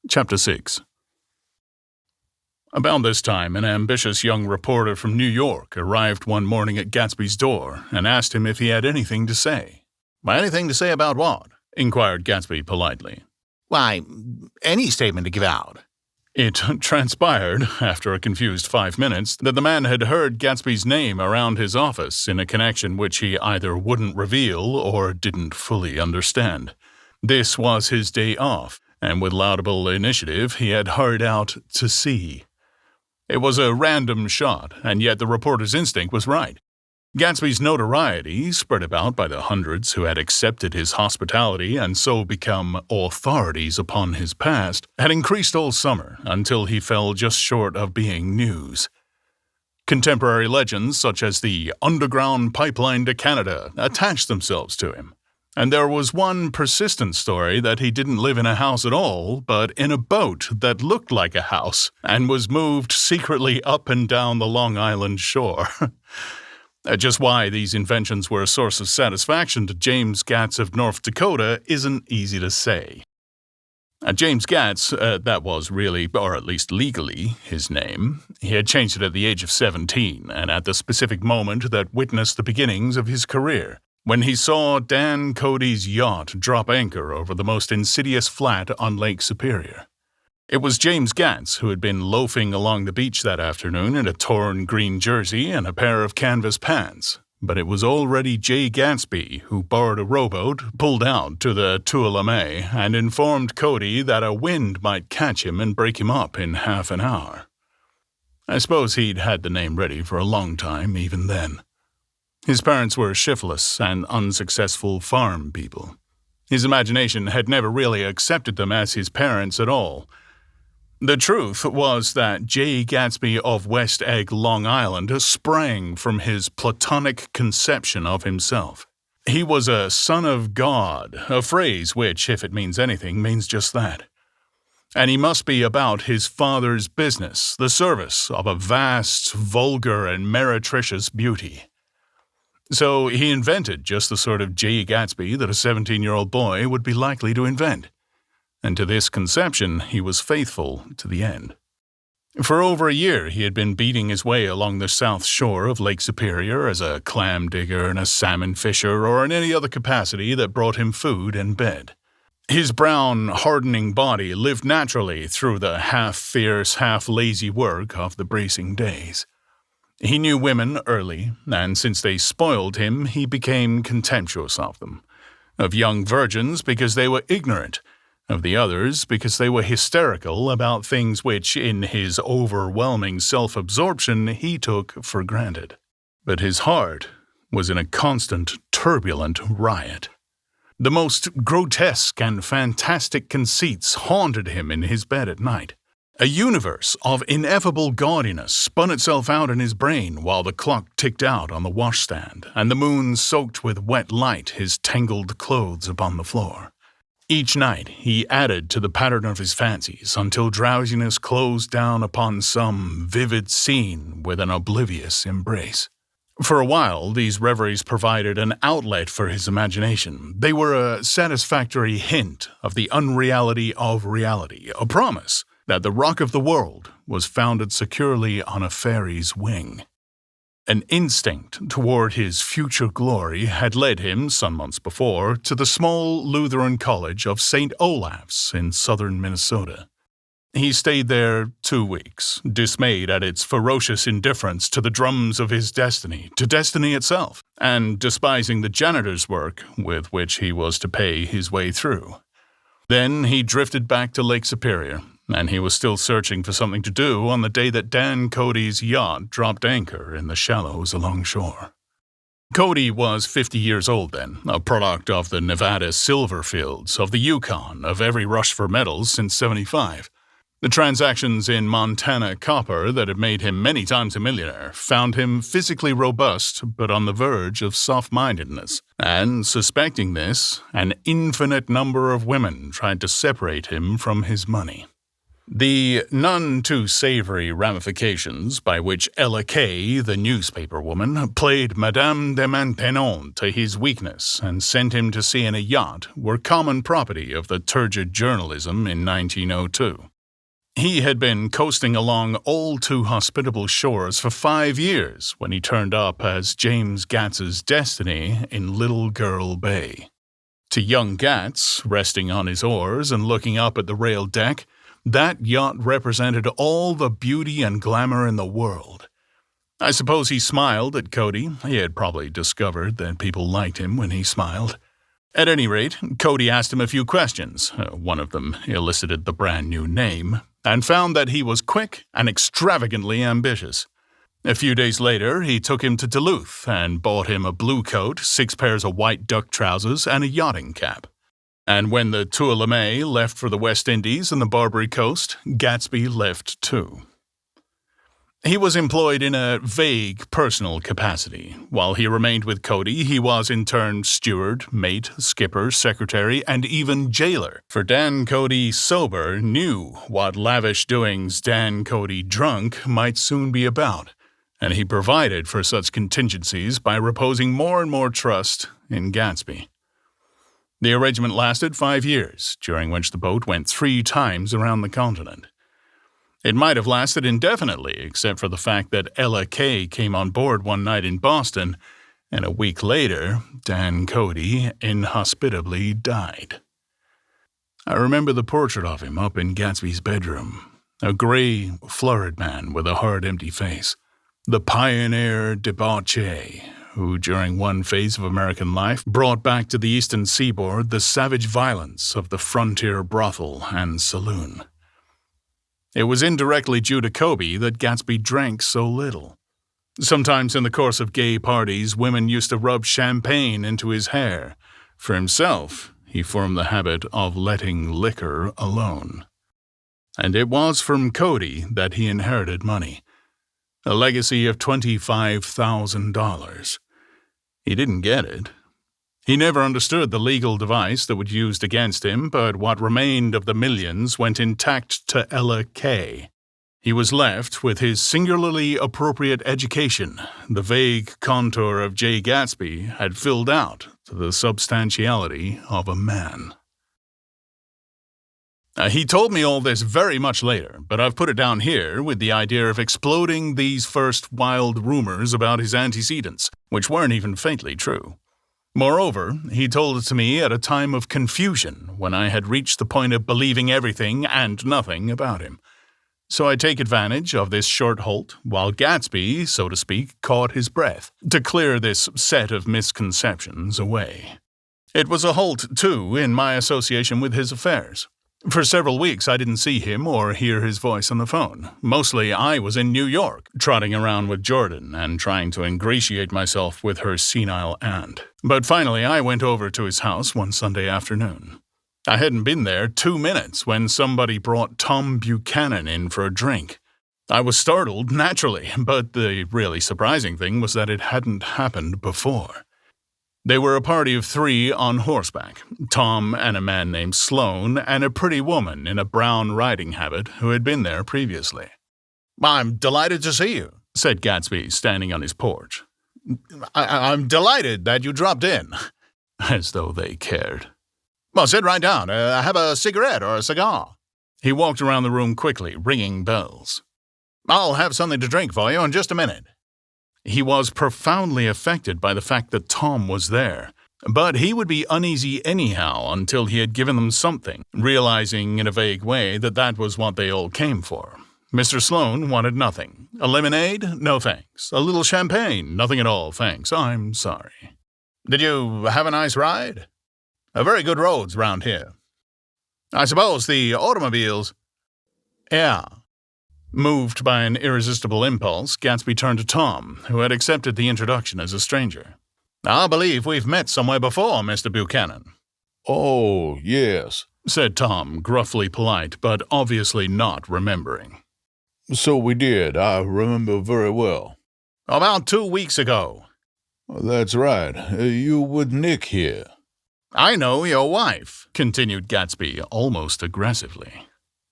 Chapter 6. About this time, an ambitious young reporter from New York arrived one morning at Gatsby's door and asked him if he had anything to say. Anything to say about what? Inquired Gatsby politely. Why, any statement to give out. It transpired, after a confused 5 minutes, that the man had heard Gatsby's name around his office in a connection which he either wouldn't reveal or didn't fully understand. This was his day off, and with laudable initiative he had hurried out to see. It was a random shot, and yet the reporter's instinct was right. Gatsby's notoriety, spread about by the hundreds who had accepted his hospitality and so become authorities upon his past, had increased all summer until he fell just short of being news. Contemporary legends such as the underground pipeline to Canada attached themselves to him, and there was one persistent story that he didn't live in a house at all, but in a boat that looked like a house and was moved secretly up and down the Long Island shore. Just why these inventions were a source of satisfaction to James Gatz of North Dakota isn't easy to say. James Gatz, that was really, or at least legally, his name. He had changed it at the age of 17, and at the specific moment that witnessed the beginnings of his career, when he saw Dan Cody's yacht drop anchor over the most insidious flat on Lake Superior. It was James Gatz who had been loafing along the beach that afternoon in a torn green jersey and a pair of canvas pants, but it was already Jay Gatsby who borrowed a rowboat, pulled out to the Tuolumne, and informed Cody that a wind might catch him and break him up in half an hour. I suppose he'd had the name ready for a long time even then. His parents were shiftless and unsuccessful farm people. His imagination had never really accepted them as his parents at all. The truth was that Jay Gatsby of West Egg, Long Island, sprang from his platonic conception of himself. He was a son of God, a phrase which, if it means anything, means just that. And he must be about his father's business, the service of a vast, vulgar, and meretricious beauty. So he invented just the sort of Jay Gatsby that a 17-year-old boy would be likely to invent. And to this conception he was faithful to the end. For over a year he had been beating his way along the south shore of Lake Superior as a clam digger and a salmon fisher or in any other capacity that brought him food and bed. His brown, hardening body lived naturally through the half-fierce, half-lazy work of the bracing days. He knew women early, and since they spoiled him, he became contemptuous of them. Of young virgins because they were ignorant, of the others because they were hysterical about things which, in his overwhelming self-absorption, he took for granted. But his heart was in a constant, turbulent riot. The most grotesque and fantastic conceits haunted him in his bed at night. A universe of ineffable gaudiness spun itself out in his brain while the clock ticked out on the washstand and the moon soaked with wet light his tangled clothes upon the floor. Each night he added to the pattern of his fancies until drowsiness closed down upon some vivid scene with an oblivious embrace. For a while, these reveries provided an outlet for his imagination. They were a satisfactory hint of the unreality of reality, a promise that the rock of the world was founded securely on a fairy's wing. An instinct toward his future glory had led him, some months before, to the small Lutheran college of St. Olaf's in southern Minnesota. He stayed there 2 weeks, dismayed at its ferocious indifference to the drums of his destiny, to destiny itself, and despising the janitor's work with which he was to pay his way through. Then he drifted back to Lake Superior, and he was still searching for something to do on the day that Dan Cody's yacht dropped anchor in the shallows along shore. Cody was 50 years old then, a product of the Nevada silver fields, of the Yukon, of every rush for metals since '75. The transactions in Montana copper that had made him many times a millionaire found him physically robust but on the verge of soft-mindedness, and, suspecting this, an infinite number of women tried to separate him from his money. The none-too-savory ramifications by which Ella Kay, the newspaper woman, played Madame de Maintenon to his weakness and sent him to sea in a yacht were common property of the turgid journalism in 1902. He had been coasting along all too hospitable shores for 5 years when he turned up as James Gats's destiny in Little Girl Bay. To young Gats, resting on his oars and looking up at the railed deck, that yacht represented all the beauty and glamour in the world. I suppose he smiled at Cody. He had probably discovered that people liked him when he smiled. At any rate, Cody asked him a few questions. One of them elicited the brand new name, and found that he was quick and extravagantly ambitious. A few days later, he took him to Duluth and bought him a blue coat, 6 pairs of white duck trousers, and a yachting cap. And when the Tuolumne left for the West Indies and the Barbary Coast, Gatsby left too. He was employed in a vague personal capacity. While he remained with Cody, he was in turn steward, mate, skipper, secretary, and even jailer. For Dan Cody sober knew what lavish doings Dan Cody drunk might soon be about, and he provided for such contingencies by reposing more and more trust in Gatsby. The arrangement lasted 5 years, during which the boat went 3 times around the continent. It might have lasted indefinitely, except for the fact that Ella Kay came on board one night in Boston, and a week later, Dan Cody inhospitably died. I remember the portrait of him up in Gatsby's bedroom, a gray, florid man with a hard, empty face, the pioneer debauchee who, during one phase of American life, brought back to the eastern seaboard the savage violence of the frontier brothel and saloon. It was indirectly due to Cody that Gatsby drank so little. Sometimes in the course of gay parties, women used to rub champagne into his hair. For himself, he formed the habit of letting liquor alone. And it was from Cody that he inherited money, a legacy of $25,000. He didn't get it. He never understood the legal device that was used against him, but what remained of the millions went intact to Ella Kay. He was left with his singularly appropriate education. The vague contour of Jay Gatsby had filled out to the substantiality of a man. He told me all this very much later, but I've put it down here with the idea of exploding these first wild rumors about his antecedents, which weren't even faintly true. Moreover, he told it to me at a time of confusion, when I had reached the point of believing everything and nothing about him. So I take advantage of this short halt, while Gatsby, so to speak, caught his breath, to clear this set of misconceptions away. It was a halt, too, in my association with his affairs. For several weeks, I didn't see him or hear his voice on the phone. Mostly, I was in New York, trotting around with Jordan and trying to ingratiate myself with her senile aunt. But finally, I went over to his house one Sunday afternoon. I hadn't been there 2 minutes when somebody brought Tom Buchanan in for a drink. I was startled, naturally, but the really surprising thing was that it hadn't happened before. They were a party of 3 on horseback, Tom and a man named Sloan and a pretty woman in a brown riding habit who had been there previously. "I'm delighted to see you," said Gatsby, standing on his porch. I'm delighted that you dropped in." As though they cared. "Well, sit right down. Have a cigarette or a cigar." He walked around the room quickly, ringing bells. "I'll have something to drink for you in just a minute." He was profoundly affected by the fact that Tom was there, but he would be uneasy anyhow until he had given them something, realizing in a vague way that that was what they all came for. Mr. Sloan wanted nothing. A lemonade? No thanks. A little champagne? Nothing at all, thanks. I'm sorry. "Did you have a nice ride?" "Very good roads round here." "I suppose the automobiles—" "Yeah." Moved by an irresistible impulse, Gatsby turned to Tom, who had accepted the introduction as a stranger. "I believe we've met somewhere before, Mr. Buchanan." "Oh, yes," said Tom, gruffly polite, but obviously not remembering. "So we did. I remember very well." "About 2 weeks ago." "That's right. You with Nick here." "I know your wife," continued Gatsby almost aggressively.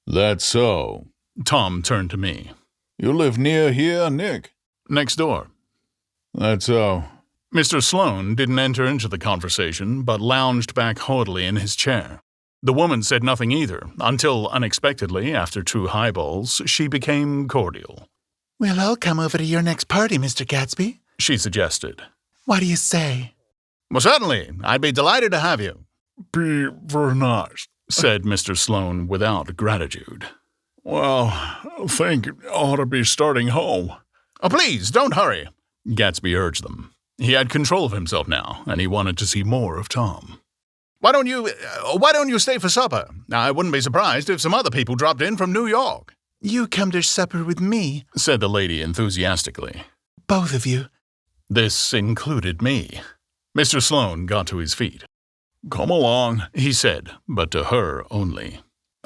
"That's so." Tom turned to me. "You live near here, Nick?" "Next door." "That's so." Mr. Sloan didn't enter into the conversation, but lounged back haughtily in his chair. The woman said nothing either, until unexpectedly, after 2 highballs, she became cordial. "We'll all come over to your next party, Mr. Gatsby," she suggested. "What do you say?" "Well, certainly. I'd be delighted to have you." Be very nice, said Mr. Sloan without gratitude. "Well, I think you ought to be starting home." "Oh, please, don't hurry," Gatsby urged them. He had control of himself now, and he wanted to see more of Tom. Why don't you stay for supper? I wouldn't be surprised if some other people dropped in from New York." "You come to supper with me," said the lady enthusiastically. "Both of you." This included me. Mr. Sloan got to his feet. "Come along," he said, but to her only.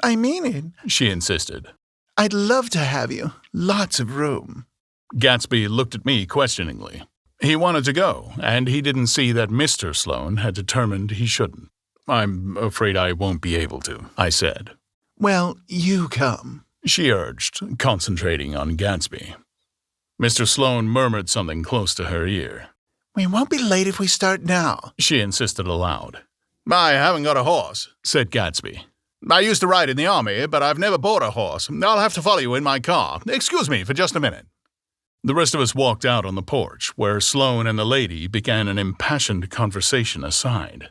"I mean it," she insisted. "I'd love to have you. Lots of room." Gatsby looked at me questioningly. He wanted to go, and he didn't see that Mr. Sloan had determined he shouldn't. "I'm afraid I won't be able to," I said. "Well, you come," she urged, concentrating on Gatsby. Mr. Sloan murmured something close to her ear. "We won't be late if we start now," she insisted aloud. "I haven't got a horse," said Gatsby. "I used to ride in the army, but I've never bought a horse. I'll have to follow you in my car. Excuse me for just a minute." The rest of us walked out on the porch, where Sloan and the lady began an impassioned conversation aside.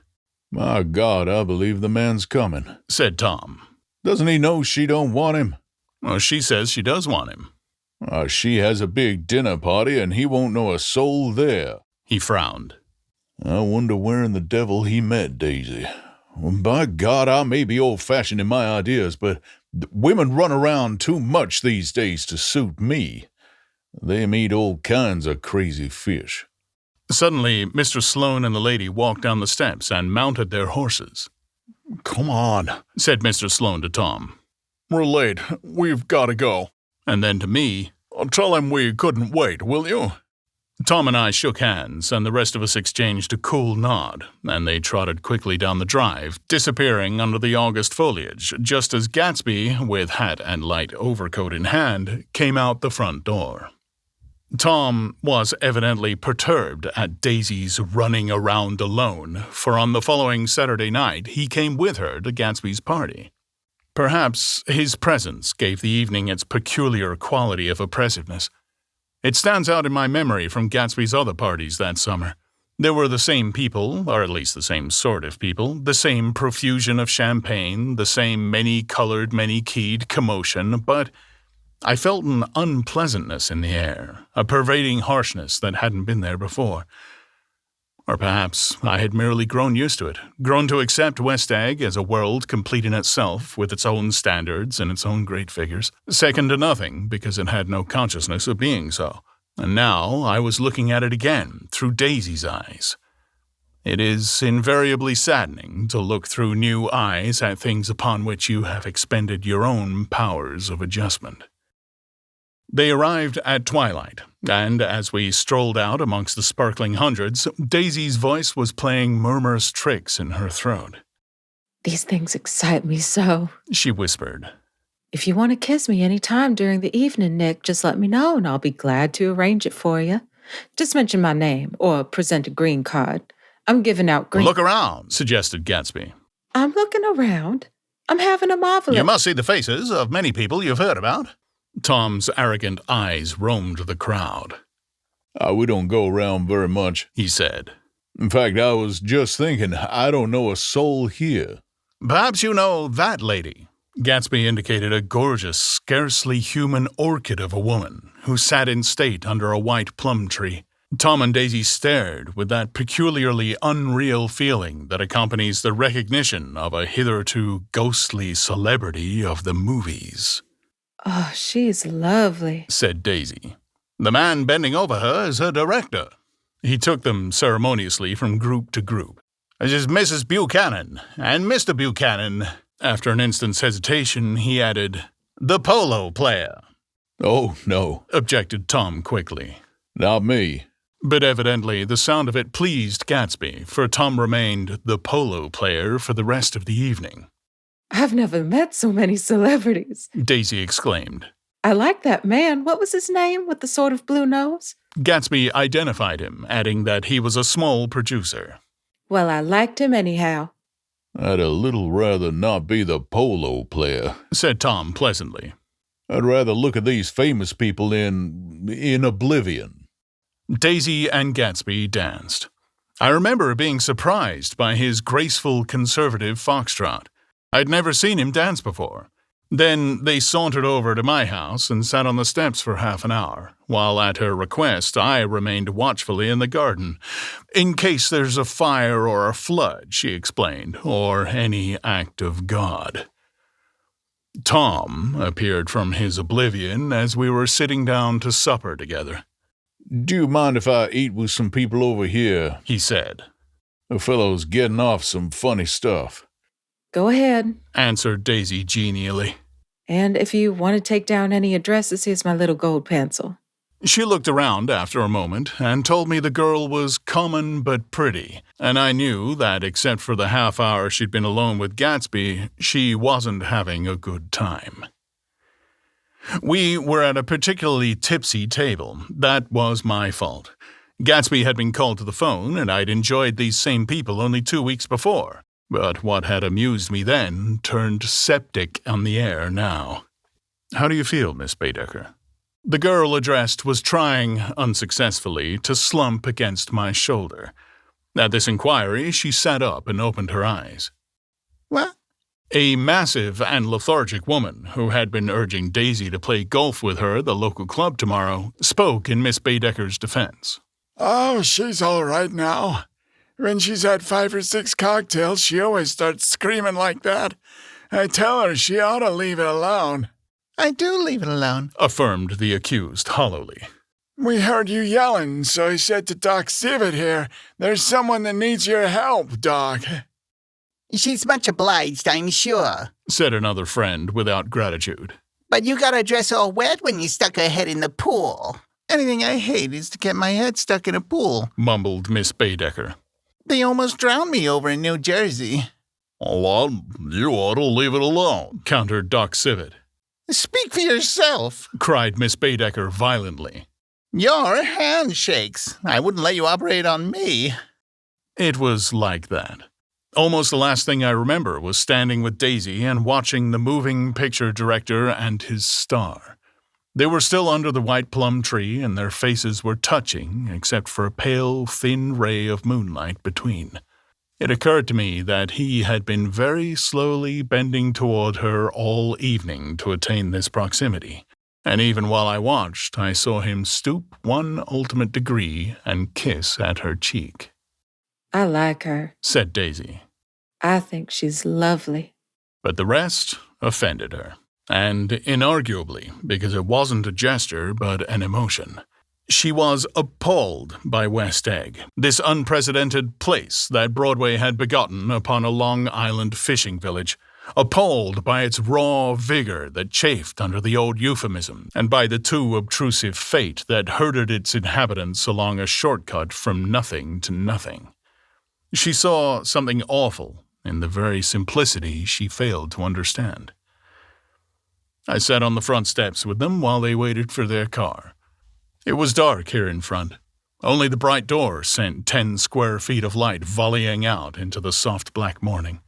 "My God, I believe the man's coming," said Tom. "Doesn't he know she don't want him?" "Well, she says she does want him." She has a big dinner party, and he won't know a soul there." He frowned. "I wonder where in the devil he met Daisy. By God, I may be old-fashioned in my ideas, but women run around too much these days to suit me. They meet all kinds of crazy fish." Suddenly, Mr. Sloan and the lady walked down the steps and mounted their horses. "Come on," said Mr. Sloan to Tom. "We're late. We've got to go." And then to me, "Tell him we couldn't wait, will you?" Tom and I shook hands, and the rest of us exchanged a cool nod, and they trotted quickly down the drive, disappearing under the August foliage, just as Gatsby, with hat and light overcoat in hand, came out the front door. Tom was evidently perturbed at Daisy's running around alone, for on the following Saturday night he came with her to Gatsby's party. Perhaps his presence gave the evening its peculiar quality of oppressiveness. It stands out in my memory from Gatsby's other parties that summer. There were the same people, or at least the same sort of people, the same profusion of champagne, the same many-colored, many-keyed commotion, but I felt an unpleasantness in the air, a pervading harshness that hadn't been there before. Or perhaps I had merely grown used to it, grown to accept West Egg as a world complete in itself, with its own standards and its own great figures, second to nothing because it had no consciousness of being so. And now I was looking at it again through Daisy's eyes. It is invariably saddening to look through new eyes at things upon which you have expended your own powers of adjustment. They arrived at twilight, and as we strolled out amongst the sparkling hundreds, Daisy's voice was playing murmurous tricks in her throat. These things excite me so, she whispered. If you want to kiss me any time during the evening, Nick, just let me know and I'll be glad to arrange it for you. Just mention my name or present a green card. I'm giving out green... Look around, suggested Gatsby. I'm looking around. I'm having a marvelous... You must see the faces of many people you've heard about. Tom's arrogant eyes roamed the crowd. We don't go around very much, he said. In fact, I was just thinking, I don't know a soul here. Perhaps you know that lady. Gatsby indicated a gorgeous, scarcely human orchid of a woman who sat in state under a white plum tree. Tom and Daisy stared with that peculiarly unreal feeling that accompanies the recognition of a hitherto ghostly celebrity of the movies. Oh, she's lovely, said Daisy. The man bending over her is her director. He took them ceremoniously from group to group. This is Mrs. Buchanan and Mr. Buchanan. After an instant's hesitation, he added, the polo player. Oh, no, objected Tom quickly. Not me. But evidently the sound of it pleased Gatsby, for Tom remained the polo player for the rest of the evening. I've never met so many celebrities, Daisy exclaimed. I like that man. What was his name with the sort of blue nose? Gatsby identified him, adding that he was a small producer. Well, I liked him anyhow. I'd a little rather not be the polo player, said Tom pleasantly. I'd rather look at these famous people in oblivion. Daisy and Gatsby danced. I remember being surprised by his graceful conservative foxtrot. I'd never seen him dance before. Then they sauntered over to my house and sat on the steps for half an hour, while at her request I remained watchfully in the garden. In case there's a fire or a flood, she explained, or any act of God. Tom appeared from his oblivion as we were sitting down to supper together. Do you mind if I eat with some people over here? He said. The fellow's getting off some funny stuff. Go ahead, answered Daisy genially. And if you want to take down any addresses, here's my little gold pencil. She looked around after a moment and told me the girl was common but pretty, and I knew that except for the half hour she'd been alone with Gatsby, she wasn't having a good time. We were at a particularly tipsy table. That was my fault. Gatsby had been called to the phone, and I'd enjoyed these same people only 2 weeks before. But what had amused me then turned septic on the air now. How do you feel, Miss Baedeker? The girl addressed was trying, unsuccessfully, to slump against my shoulder. At this inquiry, she sat up and opened her eyes. What? A massive and lethargic woman, who had been urging Daisy to play golf with her at the local club tomorrow, spoke in Miss Baedeker's defense. Oh, she's all right now. When she's had 5 or 6 cocktails, she always starts screaming like that. I tell her she ought to leave it alone. I do leave it alone, affirmed the accused hollowly. We heard you yelling, so I said to Doc Civet here, there's someone that needs your help, Doc. She's much obliged, I'm sure, said another friend without gratitude. But you got her dress all wet when you stuck her head in the pool. Anything I hate is to get my head stuck in a pool, mumbled Miss Baedeker. They almost drowned me over in New Jersey. Well, you ought to leave it alone, countered Doc Civet. Speak for yourself, cried Miss Baedeker violently. Your handshakes. I wouldn't let you operate on me. It was like that. Almost the last thing I remember was standing with Daisy and watching the moving picture director and his star. They were still under the white plum tree, and their faces were touching, except for a pale, thin ray of moonlight between. It occurred to me that he had been very slowly bending toward her all evening to attain this proximity, and even while I watched, I saw him stoop one ultimate degree and kiss at her cheek. I like her, said Daisy. I think she's lovely. But the rest offended her, and inarguably, because it wasn't a gesture but an emotion. She was appalled by West Egg, this unprecedented place that Broadway had begotten upon a Long Island fishing village, appalled by its raw vigor that chafed under the old euphemism, and by the too obtrusive fate that herded its inhabitants along a shortcut from nothing to nothing. She saw something awful in the very simplicity she failed to understand. I sat on the front steps with them while they waited for their car. It was dark here in front. Only the bright door sent 10 square feet of light volleying out into the soft black morning.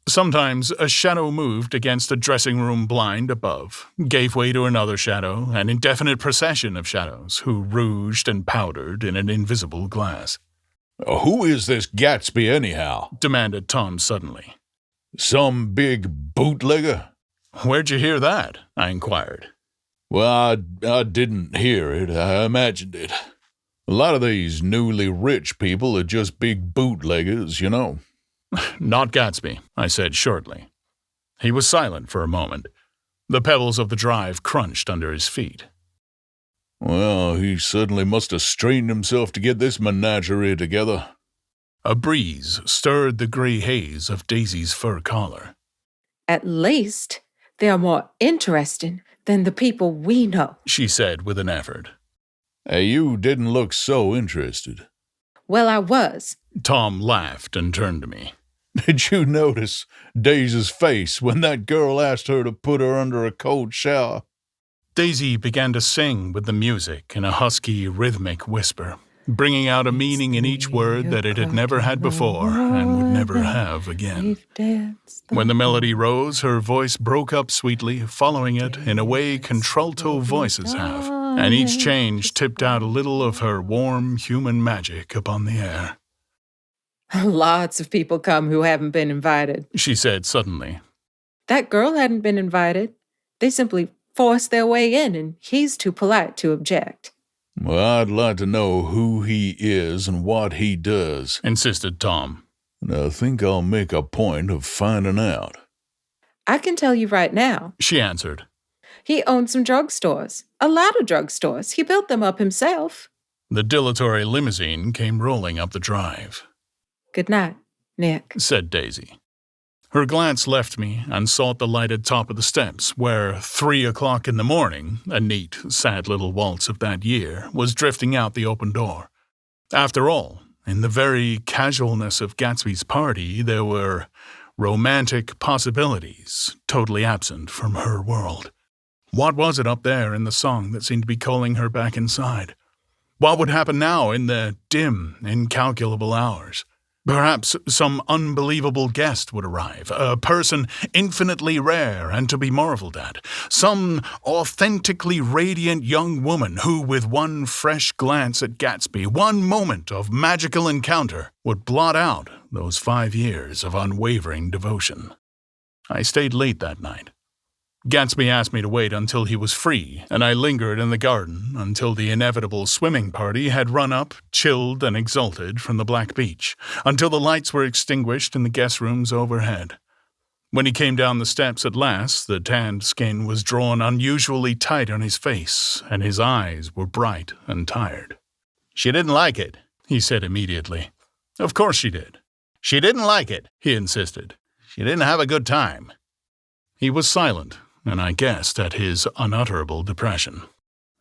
Sometimes a shadow moved against a dressing-room blind above, gave way to another shadow, an indefinite procession of shadows who rouged and powdered in an invisible glass. Who is this Gatsby anyhow? Demanded Tom suddenly. Some big bootlegger? Where'd you hear that? I inquired. Well, I didn't hear it. I imagined it. A lot of these newly rich people are just big bootleggers, you know. Not Gatsby, I said shortly. He was silent for a moment. The pebbles of the drive crunched under his feet. Well, he certainly must have strained himself to get this menagerie together. A breeze stirred the gray haze of Daisy's fur collar. At least they are more interesting than the people we know, she said with an effort. You didn't look so interested. Well, I was. Tom laughed and turned to me. Did you notice Daisy's face when that girl asked her to put her under a cold shower? Daisy began to sing with the music in a husky, rhythmic whisper, bringing out a meaning in each word that it had never had before and would never have again. When the melody rose, her voice broke up sweetly, following it in a way contralto voices have, and each change tipped out a little of her warm human magic upon the air. Lots of people come who haven't been invited, she said suddenly. That girl hadn't been invited. They simply forced their way in, and he's too polite to object. Well, I'd like to know who he is and what he does, insisted Tom. And I think I'll make a point of finding out. I can tell you right now, she answered. He owned some drugstores, a lot of drugstores. He built them up himself. The dilatory limousine came rolling up the drive. Good night, Nick, said Daisy. Her glance left me and sought the lighted top of the steps, where 3 o'clock in the morning, a neat, sad little waltz of that year, was drifting out the open door. After all, in the very casualness of Gatsby's party, there were romantic possibilities totally absent from her world. What was it up there in the song that seemed to be calling her back inside? What would happen now in the dim, incalculable hours? Perhaps some unbelievable guest would arrive, a person infinitely rare and to be marveled at, some authentically radiant young woman who, with one fresh glance at Gatsby, one moment of magical encounter, would blot out those 5 years of unwavering devotion. I stayed late that night. Gatsby asked me to wait until he was free, and I lingered in the garden until the inevitable swimming party had run up, chilled and exalted, from the black beach, until the lights were extinguished in the guest rooms overhead. When he came down the steps at last, the tanned skin was drawn unusually tight on his face, and his eyes were bright and tired. "She didn't like it," he said immediately. "Of course she did." "She didn't like it," he insisted. "She didn't have a good time." He was silent, and I guessed at his unutterable depression.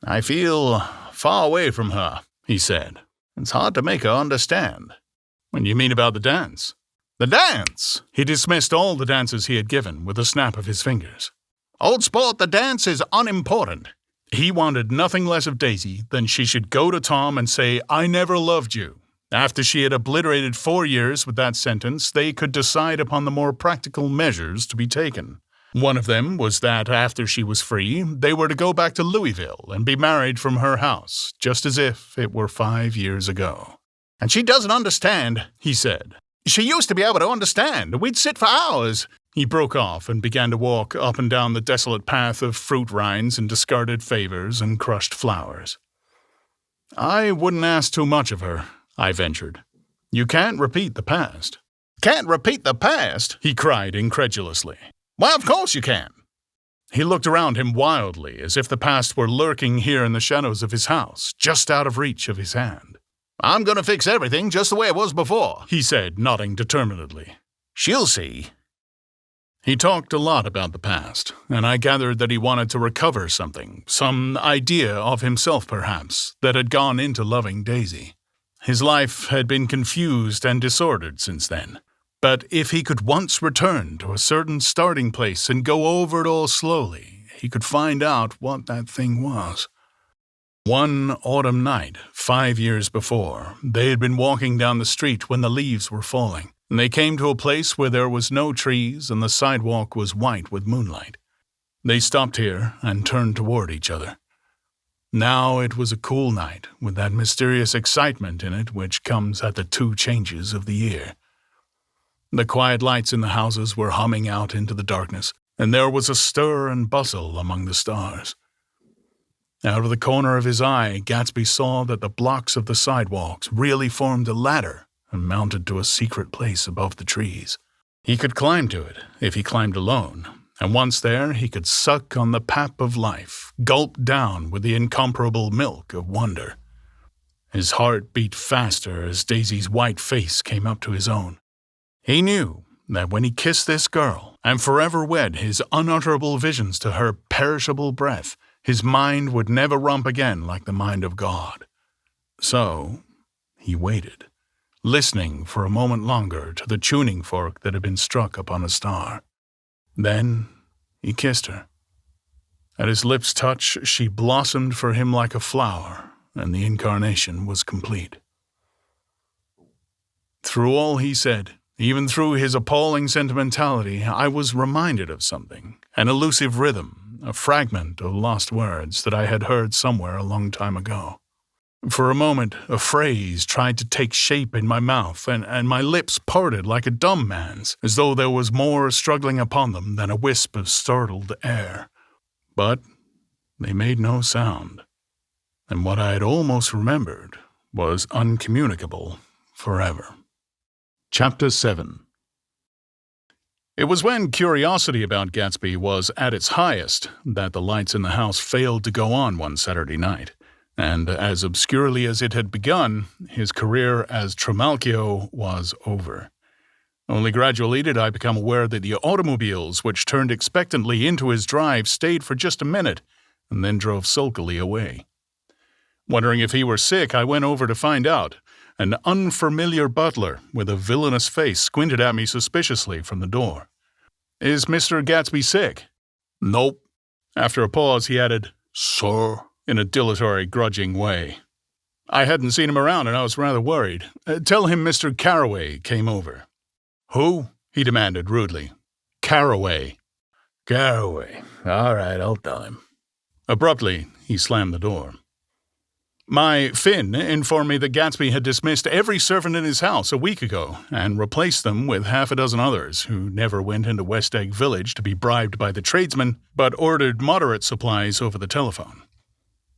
"I feel far away from her," he said. "It's hard to make her understand." "What do you mean about the dance?" "The dance!" He dismissed all the dances he had given with a snap of his fingers. "Old sport, the dance is unimportant." He wanted nothing less of Daisy than she should go to Tom and say, "I never loved you." After she had obliterated 4 years with that sentence, they could decide upon the more practical measures to be taken. One of them was that after she was free, they were to go back to Louisville and be married from her house, just as if it were 5 years ago. "And she doesn't understand," he said. "She used to be able to understand. We'd sit for hours." He broke off and began to walk up and down the desolate path of fruit rinds and discarded favors and crushed flowers. "I wouldn't ask too much of her," I ventured. You can't repeat the past. Can't repeat the past? He cried incredulously. Well, of course you can. He looked around him wildly, as if the past were lurking here in the shadows of his house, just out of reach of his hand. I'm going to fix everything just the way it was before, he said, nodding determinedly. She'll see. He talked a lot about the past, and I gathered that he wanted to recover something, some idea of himself perhaps, that had gone into loving Daisy. His life had been confused and disordered since then. But if he could once return to a certain starting place and go over it all slowly, he could find out what that thing was. One autumn night, 5 years before, they had been walking down the street when the leaves were falling, and they came to a place where there was no trees and the sidewalk was white with moonlight. They stopped here and turned toward each other. Now it was a cool night, with that mysterious excitement in it which comes at the 2 changes of the year. The quiet lights in the houses were humming out into the darkness, and there was a stir and bustle among the stars. Out of the corner of his eye, Gatsby saw that the blocks of the sidewalks really formed a ladder and mounted to a secret place above the trees. He could climb to it if he climbed alone, and once there he could suck on the pap of life, gulp down with the incomparable milk of wonder. His heart beat faster as Daisy's white face came up to his own. He knew that when he kissed this girl and forever wed his unutterable visions to her perishable breath, his mind would never romp again like the mind of God. So he waited, listening for a moment longer to the tuning fork that had been struck upon a star. Then he kissed her. At his lips' touch, she blossomed for him like a flower, and the incarnation was complete. Through all he said, even through his appalling sentimentality, I was reminded of something, an elusive rhythm, a fragment of lost words that I had heard somewhere a long time ago. For a moment, a phrase tried to take shape in my mouth, and my lips parted like a dumb man's, as though there was more struggling upon them than a wisp of startled air. But they made no sound, and what I had almost remembered was uncommunicable forever. Chapter 7. It was when curiosity about Gatsby was at its highest that the lights in the house failed to go on one Saturday night, and as obscurely as it had begun, his career as Trimalchio was over. Only gradually did I become aware that the automobiles which turned expectantly into his drive stayed for just a minute and then drove sulkily away. Wondering if he were sick, I went over to find out. An unfamiliar butler with a villainous face squinted at me suspiciously from the door. "Is Mr. Gatsby sick?" "Nope." After a pause, he added, "Sir," in a dilatory, grudging way. I hadn't seen him around, and I was rather worried. "Tell him Mr. Carraway came over." "Who?" he demanded rudely. "Carraway." "Carraway. All right, I'll tell him." Abruptly, he slammed the door. My Finn informed me that Gatsby had dismissed every servant in his house a week ago and replaced them with 6 others who never went into West Egg Village to be bribed by the tradesmen, but ordered moderate supplies over the telephone.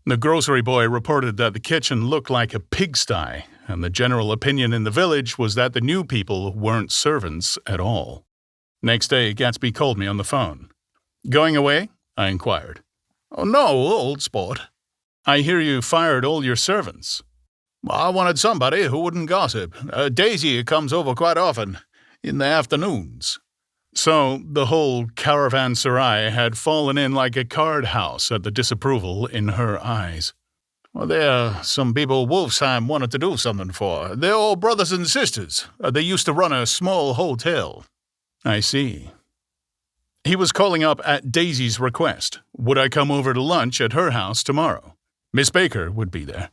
The grocery boy reported that the kitchen looked like a pigsty, and the general opinion in the village was that the new people weren't servants at all. Next day, Gatsby called me on the phone. "Going away?" I inquired. "Oh, no, old sport." "I hear you fired all your servants." "I wanted somebody who wouldn't gossip. Daisy comes over quite often, in the afternoons." So the whole caravanserai had fallen in like a card house at the disapproval in her eyes. "Well, there are some people Wolfsheim wanted to do something for. They're all brothers and sisters. They used to run a small hotel." "I see." He was calling up at Daisy's request. Would I come over to lunch at her house tomorrow? Miss Baker would be there.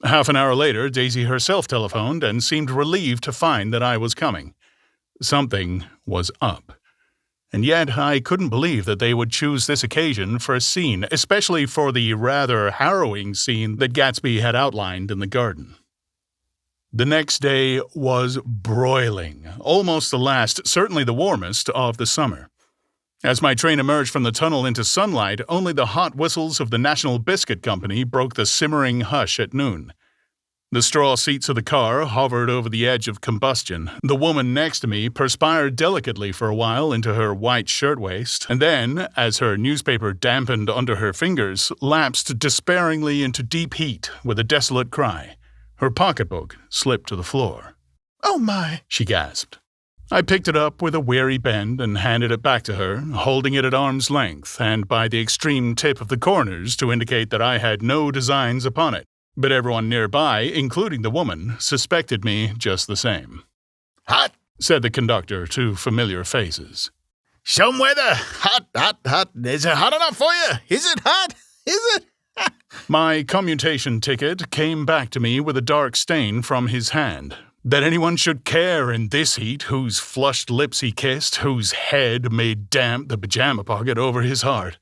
Half an hour later, Daisy herself telephoned and seemed relieved to find that I was coming. Something was up. And yet I couldn't believe that they would choose this occasion for a scene, especially for the rather harrowing scene that Gatsby had outlined in the garden. The next day was broiling, almost the last, certainly the warmest, of the summer. As my train emerged from the tunnel into sunlight, only the hot whistles of the National Biscuit Company broke the simmering hush at noon. The straw seats of the car hovered over the edge of combustion. The woman next to me perspired delicately for a while into her white shirtwaist, and then, as her newspaper dampened under her fingers, lapsed despairingly into deep heat with a desolate cry. Her pocketbook slipped to the floor. "Oh my," she gasped. I picked it up with a weary bend and handed it back to her, holding it at arm's length and by the extreme tip of the corners to indicate that I had no designs upon it. But everyone nearby, including the woman, suspected me just the same. Hot, said the conductor to familiar faces. Some weather. Hot, hot, hot. Is it hot enough for you? Is it hot? Is it? My commutation ticket came back to me with a dark stain from his hand. That anyone should care in this heat, whose flushed lips he kissed, whose head made damp the pajama pocket over his heart.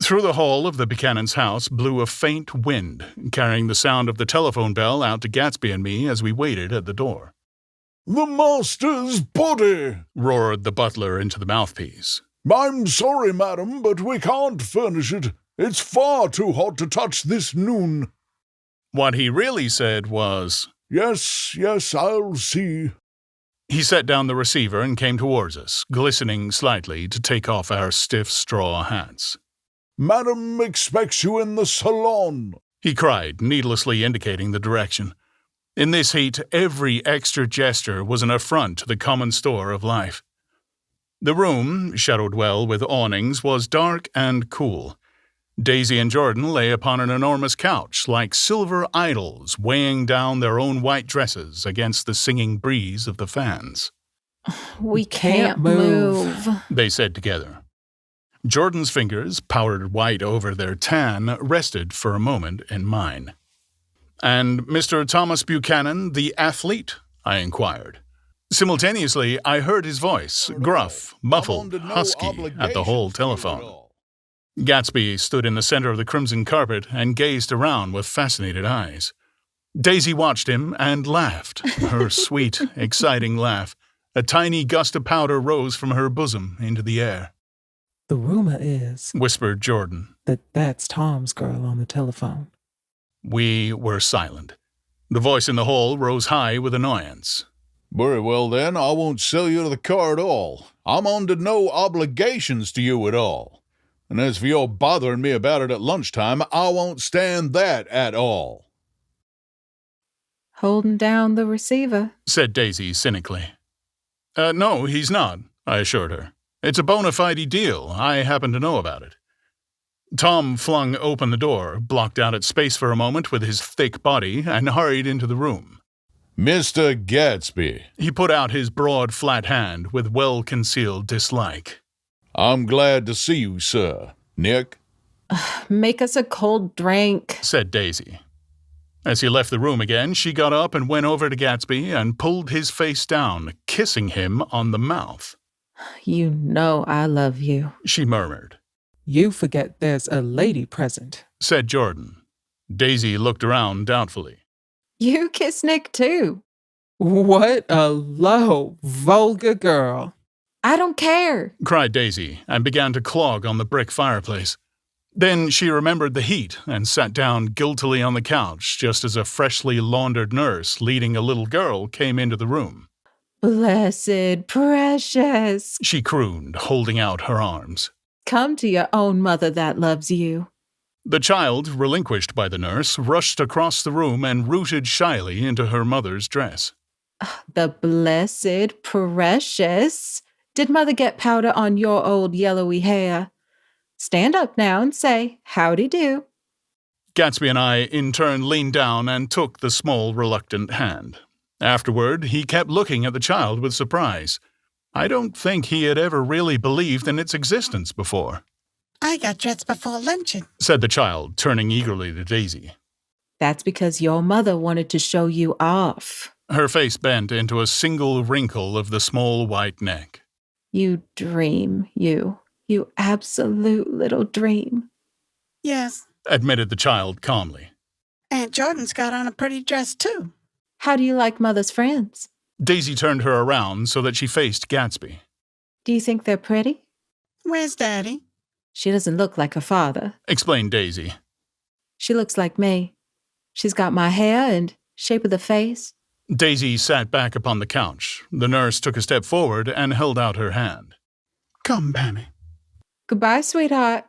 Through the hall of the Buchanan's house blew a faint wind, carrying the sound of the telephone bell out to Gatsby and me as we waited at the door. "The master's body!" roared the butler into the mouthpiece. "I'm sorry, madam, but we can't furnish it. It's far too hot to touch this noon." What he really said was, Yes, I'll see." He set down the receiver and came towards us, glistening slightly to take off our stiff straw hats. "Madam expects you in the salon," he cried, needlessly indicating the direction. In this heat, every extra gesture was an affront to the common store of life. The room, shadowed well with awnings, was dark and cool. Daisy and Jordan lay upon an enormous couch like silver idols weighing down their own white dresses against the singing breeze of the fans. We can't move, they said together. Jordan's fingers, powdered white over their tan, rested for a moment in mine. "And Mr. Thomas Buchanan, the athlete?" I inquired. Simultaneously, I heard his voice, gruff, muffled, husky, at the whole telephone. Gatsby stood in the center of the crimson carpet and gazed around with fascinated eyes. Daisy watched him and laughed, her sweet, exciting laugh. A tiny gust of powder rose from her bosom into the air. "The rumor is," whispered Jordan, "that's Tom's girl on the telephone." We were silent. The voice in the hall rose high with annoyance. "Very well, then, I won't sell you the car at all. I'm under no obligations to you at all. And as for your bothering me about it at lunchtime, I won't stand that at all." Holding down the receiver, said Daisy cynically. No, he's not, I assured her. It's a bona fide deal. I happen to know about it. Tom flung open the door, blocked out its space for a moment with his thick body, and hurried into the room. "Mr. Gatsby," he put out his broad, flat hand with well-concealed dislike. "I'm glad to see you, sir. Nick?" Make us a cold drink, said Daisy. As he left the room again, she got up and went over to Gatsby and pulled his face down, kissing him on the mouth. You know I love you, she murmured. "You forget there's a lady present," said Jordan. Daisy looked around doubtfully. You kiss Nick too. "What a low, vulgar girl." I don't care, cried Daisy, and began to clog on the brick fireplace. Then she remembered the heat and sat down guiltily on the couch just as a freshly laundered nurse leading a little girl came into the room. Blessed, precious, she crooned, holding out her arms. Come to your own mother that loves you. The child, relinquished by the nurse, rushed across the room and rooted shyly into her mother's dress. The blessed, precious. Did mother get powder on your old yellowy hair? Stand up now and say, howdy do. Gatsby and I, in turn, leaned down and took the small, reluctant hand. Afterward, he kept looking at the child with surprise. I don't think he had ever really believed in its existence before. I got dressed before luncheon, said the child, turning eagerly to Daisy. That's because your mother wanted to show you off. Her face bent into a single wrinkle of the small white neck. You dream, you absolute little dream. Yes, admitted the child calmly. Aunt Jordan's got on a pretty dress, too. How do you like mother's friends? Daisy turned her around so that she faced Gatsby. Do you think they're pretty? Where's Daddy? She doesn't look like her father, explained Daisy. She looks like me. She's got my hair and shape of the face. Daisy sat back upon the couch. The nurse took a step forward and held out her hand. Come, Pammy. Goodbye, sweetheart.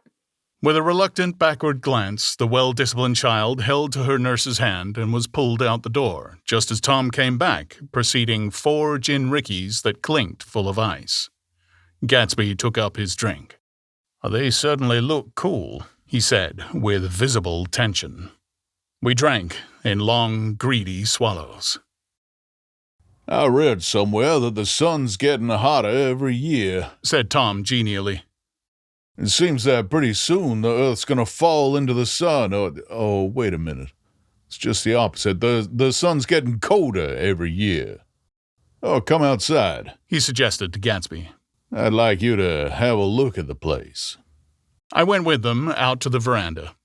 With a reluctant backward glance, the well-disciplined child held to her nurse's hand and was pulled out the door, just as Tom came back, preceding 4 gin rickeys that clinked full of ice. Gatsby took up his drink. "They certainly look cool," he said, with visible tension. We drank in long, greedy swallows. I read somewhere that the sun's getting hotter every year, said Tom genially. It seems that pretty soon the Earth's going to fall into the sun. Oh, wait a minute. It's just the opposite. The sun's getting colder every year. Oh, come outside, he suggested to Gatsby. I'd like you to have a look at the place. I went with them out to the veranda.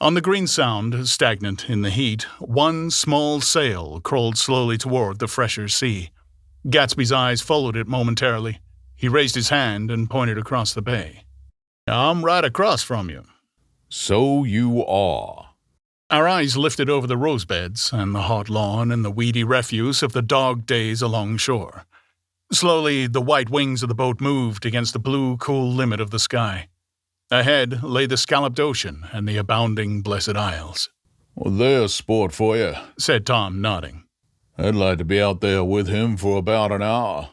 On the green sound, stagnant in the heat, one small sail crawled slowly toward the fresher sea. Gatsby's eyes followed it momentarily. He raised his hand and pointed across the bay. "I'm right across from you." "So you are." Our eyes lifted over the rose beds and the hot lawn and the weedy refuse of the dog days along shore. Slowly, the white wings of the boat moved against the blue, cool limit of the sky. Ahead lay the scalloped ocean and the abounding Blessed Isles. "Well, there's sport for you," said Tom, nodding. "I'd like to be out there with him for about an hour."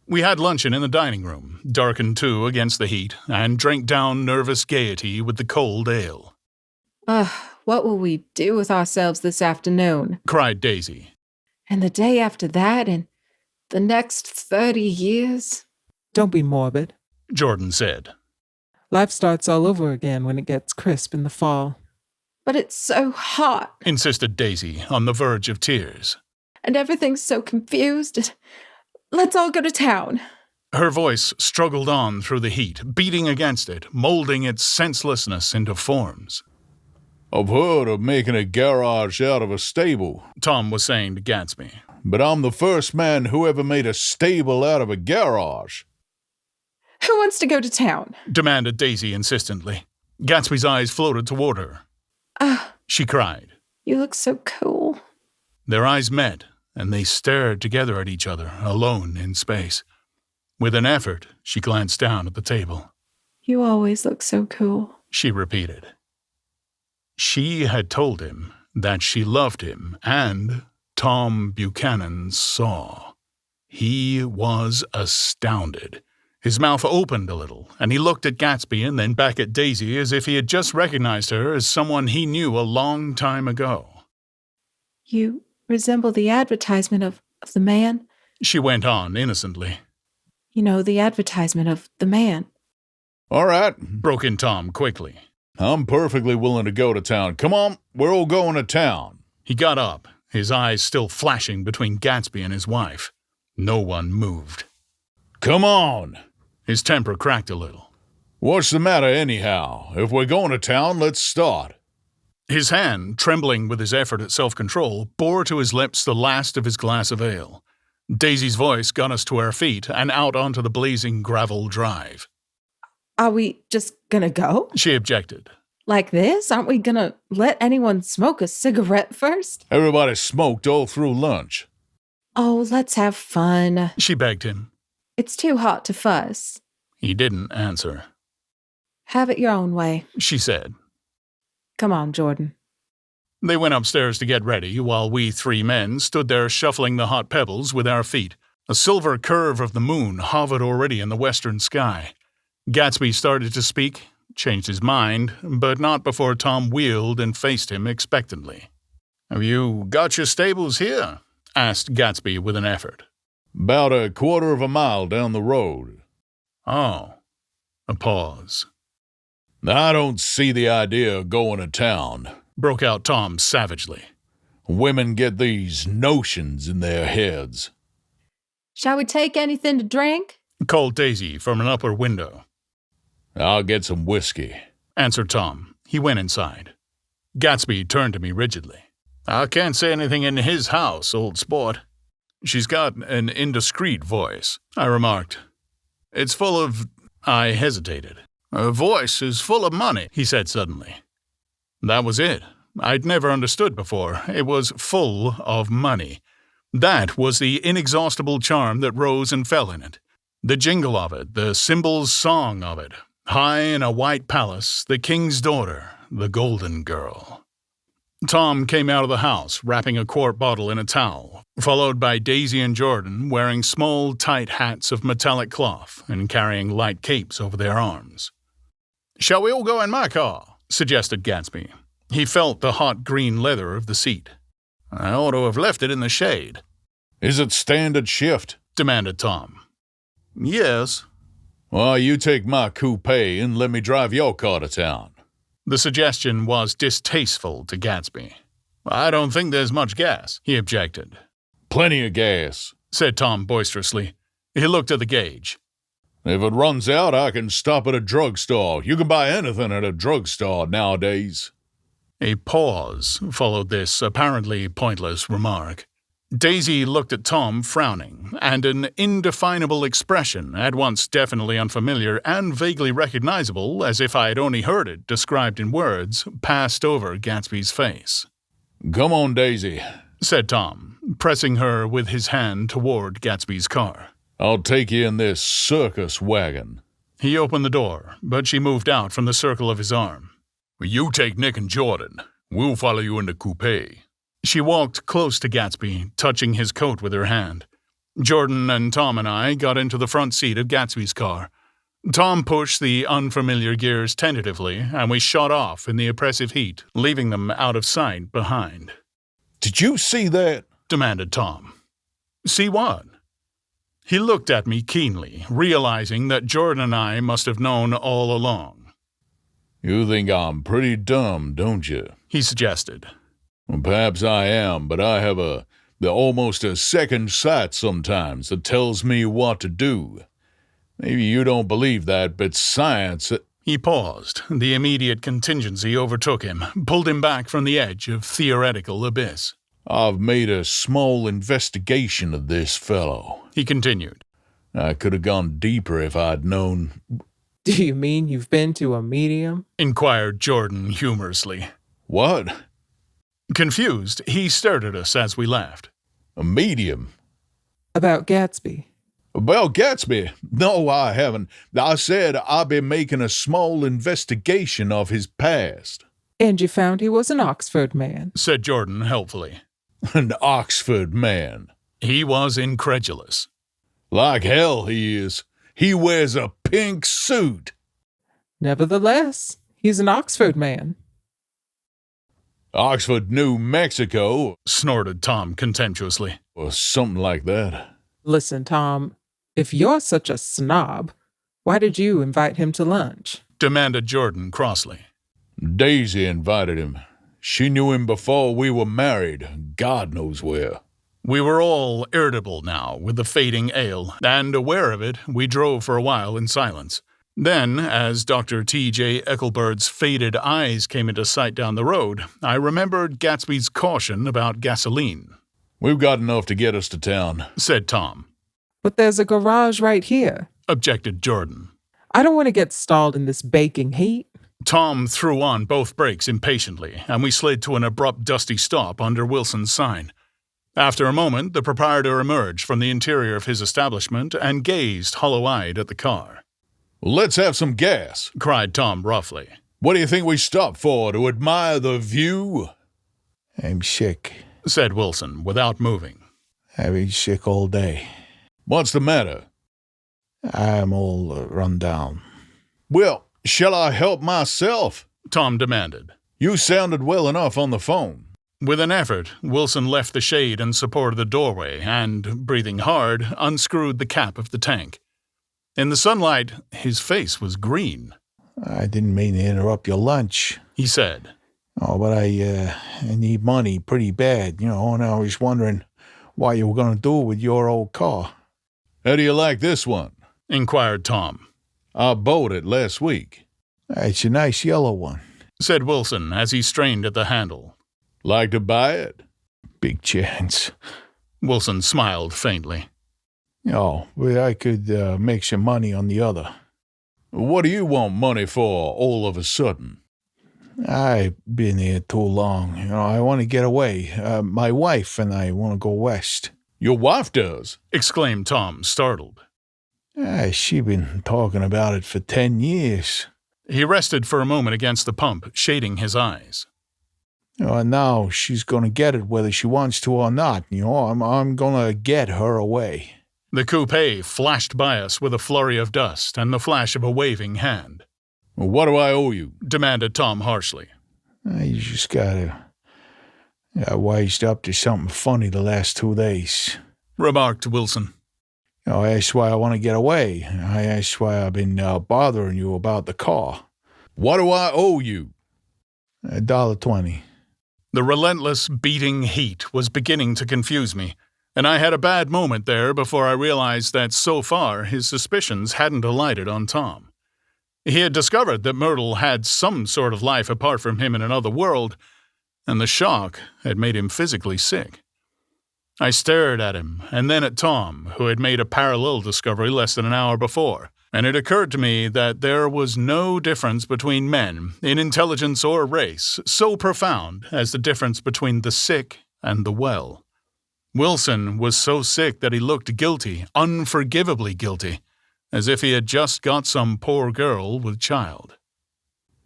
We had luncheon in the dining room, darkened too against the heat, and drank down nervous gaiety with the cold ale. What will we do with ourselves this afternoon? Cried Daisy. And the day after that, and the next 30 years? Don't be morbid, Jordan said. Life starts all over again when it gets crisp in the fall. But it's so hot, insisted Daisy, on the verge of tears. And everything's so confused. Let's all go to town. Her voice struggled on through the heat, beating against it, molding its senselessness into forms. "I've heard of making a garage out of a stable," Tom was saying to Gatsby. "But I'm the first man who ever made a stable out of a garage." Who wants to go to town? Demanded Daisy insistently. Gatsby's eyes floated toward her. She cried. You look so cool. Their eyes met, and they stared together at each other, alone in space. With an effort, she glanced down at the table. You always look so cool, she repeated. She had told him that she loved him, and Tom Buchanan saw. He was astounded. His mouth opened a little, and he looked at Gatsby and then back at Daisy as if he had just recognized her as someone he knew a long time ago. You resemble the advertisement of the man, she went on innocently. You know, the advertisement of the man. All right, broke in Tom quickly. I'm perfectly willing to go to town. Come on, we're all going to town. He got up, his eyes still flashing between Gatsby and his wife. No one moved. Come on. His temper cracked a little. What's the matter anyhow? If we're going to town, let's start. His hand, trembling with his effort at self-control, bore to his lips the last of his glass of ale. Daisy's voice got us to our feet and out onto the blazing gravel drive. Are we just gonna go? She objected. Like this? Aren't we gonna let anyone smoke a cigarette first? Everybody smoked all through lunch. Oh, let's have fun, she begged him. It's too hot to fuss. He didn't answer. Have it your own way, she said. Come on, Jordan. They went upstairs to get ready while we 3 men stood there shuffling the hot pebbles with our feet. A silver curve of the moon hovered already in the western sky. Gatsby started to speak, changed his mind, but not before Tom wheeled and faced him expectantly. Have you got your stables here? Asked Gatsby with an effort. About a quarter of a mile down the road. Oh. A pause. I don't see the idea of going to town, broke out Tom savagely. Women get these notions in their heads. Shall we take anything to drink? Called Daisy from an upper window. I'll get some whiskey, answered Tom. He went inside. Gatsby turned to me rigidly. I can't say anything in his house, old sport. She's got an indiscreet voice, I remarked. It's full of... I hesitated. Her voice is full of money, he said suddenly. That was it. I'd never understood before. It was full of money. That was the inexhaustible charm that rose and fell in it. The jingle of it, the cymbals' song of it. High in a white palace, the king's daughter, the golden girl. Tom came out of the house, wrapping a quart bottle in a towel, followed by Daisy and Jordan, wearing small, tight hats of metallic cloth and carrying light capes over their arms. "Shall we all go in my car?" suggested Gatsby. He felt the hot green leather of the seat. "I ought to have left it in the shade." Is it standard shift? demanded Tom. "Yes." Well, you take my coupe and let me drive your car to town. The suggestion was distasteful to Gatsby. "I don't think there's much gas," he objected. Plenty of gas, said Tom boisterously. He looked at the gauge. If it runs out, I can stop at a drugstore. You can buy anything at a drugstore nowadays. A pause followed this apparently pointless remark. Daisy looked at Tom, frowning, and an indefinable expression, at once definitely unfamiliar and vaguely recognizable, as if I had only heard it described in words, passed over Gatsby's face. Come on, Daisy, said Tom, pressing her with his hand toward Gatsby's car. I'll take you in this circus wagon. He opened the door, but she moved out from the circle of his arm. You take Nick and Jordan. We'll follow you in the coupe. She walked close to Gatsby, touching his coat with her hand. Jordan and Tom and I got into the front seat of Gatsby's car. Tom pushed the unfamiliar gears tentatively, and we shot off in the oppressive heat, leaving them out of sight behind. Did you see that? demanded Tom. See what? He looked at me keenly, realizing that Jordan and I must have known all along. You think I'm pretty dumb, don't you? He suggested. Well, perhaps I am, but I have almost a second sight sometimes that tells me what to do. Maybe you don't believe that, but science... He paused. The immediate contingency overtook him, pulled him back from the edge of theoretical abyss. I've made a small investigation of this fellow, he continued. I could have gone deeper if I'd known... Do you mean you've been to a medium? Inquired Jordan humorously. What? Confused, he stared at us as we laughed. A medium? About Gatsby. About Gatsby? No, I haven't. I said I've been making a small investigation of his past. And you found he was an Oxford man, said Jordan helpfully. An Oxford man? He was incredulous. Like hell he is. He wears a pink suit. Nevertheless, he's an Oxford man. Oxford, New Mexico, snorted Tom contemptuously. Or something like that. Listen, Tom, if you're such a snob, why did you invite him to lunch? Demanded Jordan crossly. Daisy invited him. She knew him before we were married, God knows where. We were all irritable now with the fading ale, and aware of it, we drove for a while in silence. Then, as Dr. T.J. Eckelbird's faded eyes came into sight down the road, I remembered Gatsby's caution about gasoline. We've got enough to get us to town, said Tom. But there's a garage right here, objected Jordan. I don't want to get stalled in this baking heat. Tom threw on both brakes impatiently, and we slid to an abrupt, dusty stop under Wilson's sign. After a moment, the proprietor emerged from the interior of his establishment and gazed hollow-eyed at the car. Let's have some gas, cried Tom roughly. What do you think we stopped for, to admire the view? I'm sick, said Wilson, without moving. I've been sick all day. What's the matter? I'm all run down. Well, shall I help myself? Tom demanded. You sounded well enough on the phone. With an effort, Wilson left the shade and supported the doorway and, breathing hard, unscrewed the cap of the tank. In the sunlight, his face was green. I didn't mean to interrupt your lunch, he said. Oh, but I need money pretty bad, and I was wondering what you were going to do with your old car. How do you like this one? Inquired Tom. I bought it last week. It's a nice yellow one, said Wilson as he strained at the handle. Like to buy it? Big chance. Wilson smiled faintly. Oh, but I could make some money on the other. What do you want money for all of a sudden? I've been here too long. I want to get away. My wife and I want to go west. Your wife does? Exclaimed Tom, startled. She been talking about it for 10 years. He rested for a moment against the pump, shading his eyes. And now she's going to get it whether she wants to or not. I'm going to get her away. The coupe flashed by us with a flurry of dust and the flash of a waving hand. What do I owe you? Demanded Tom harshly. You just got wised up to something funny the last 2 days, remarked Wilson. I asked why I want to get away. I asked why I've been bothering you about the car. What do I owe you? $1.20. The relentless, beating heat was beginning to confuse me, and I had a bad moment there before I realized that so far his suspicions hadn't alighted on Tom. He had discovered that Myrtle had some sort of life apart from him in another world, and the shock had made him physically sick. I stared at him, and then at Tom, who had made a parallel discovery less than an hour before, and it occurred to me that there was no difference between men, in intelligence or race, so profound as the difference between the sick and the well. Wilson was so sick that he looked guilty, unforgivably guilty, as if he had just got some poor girl with child.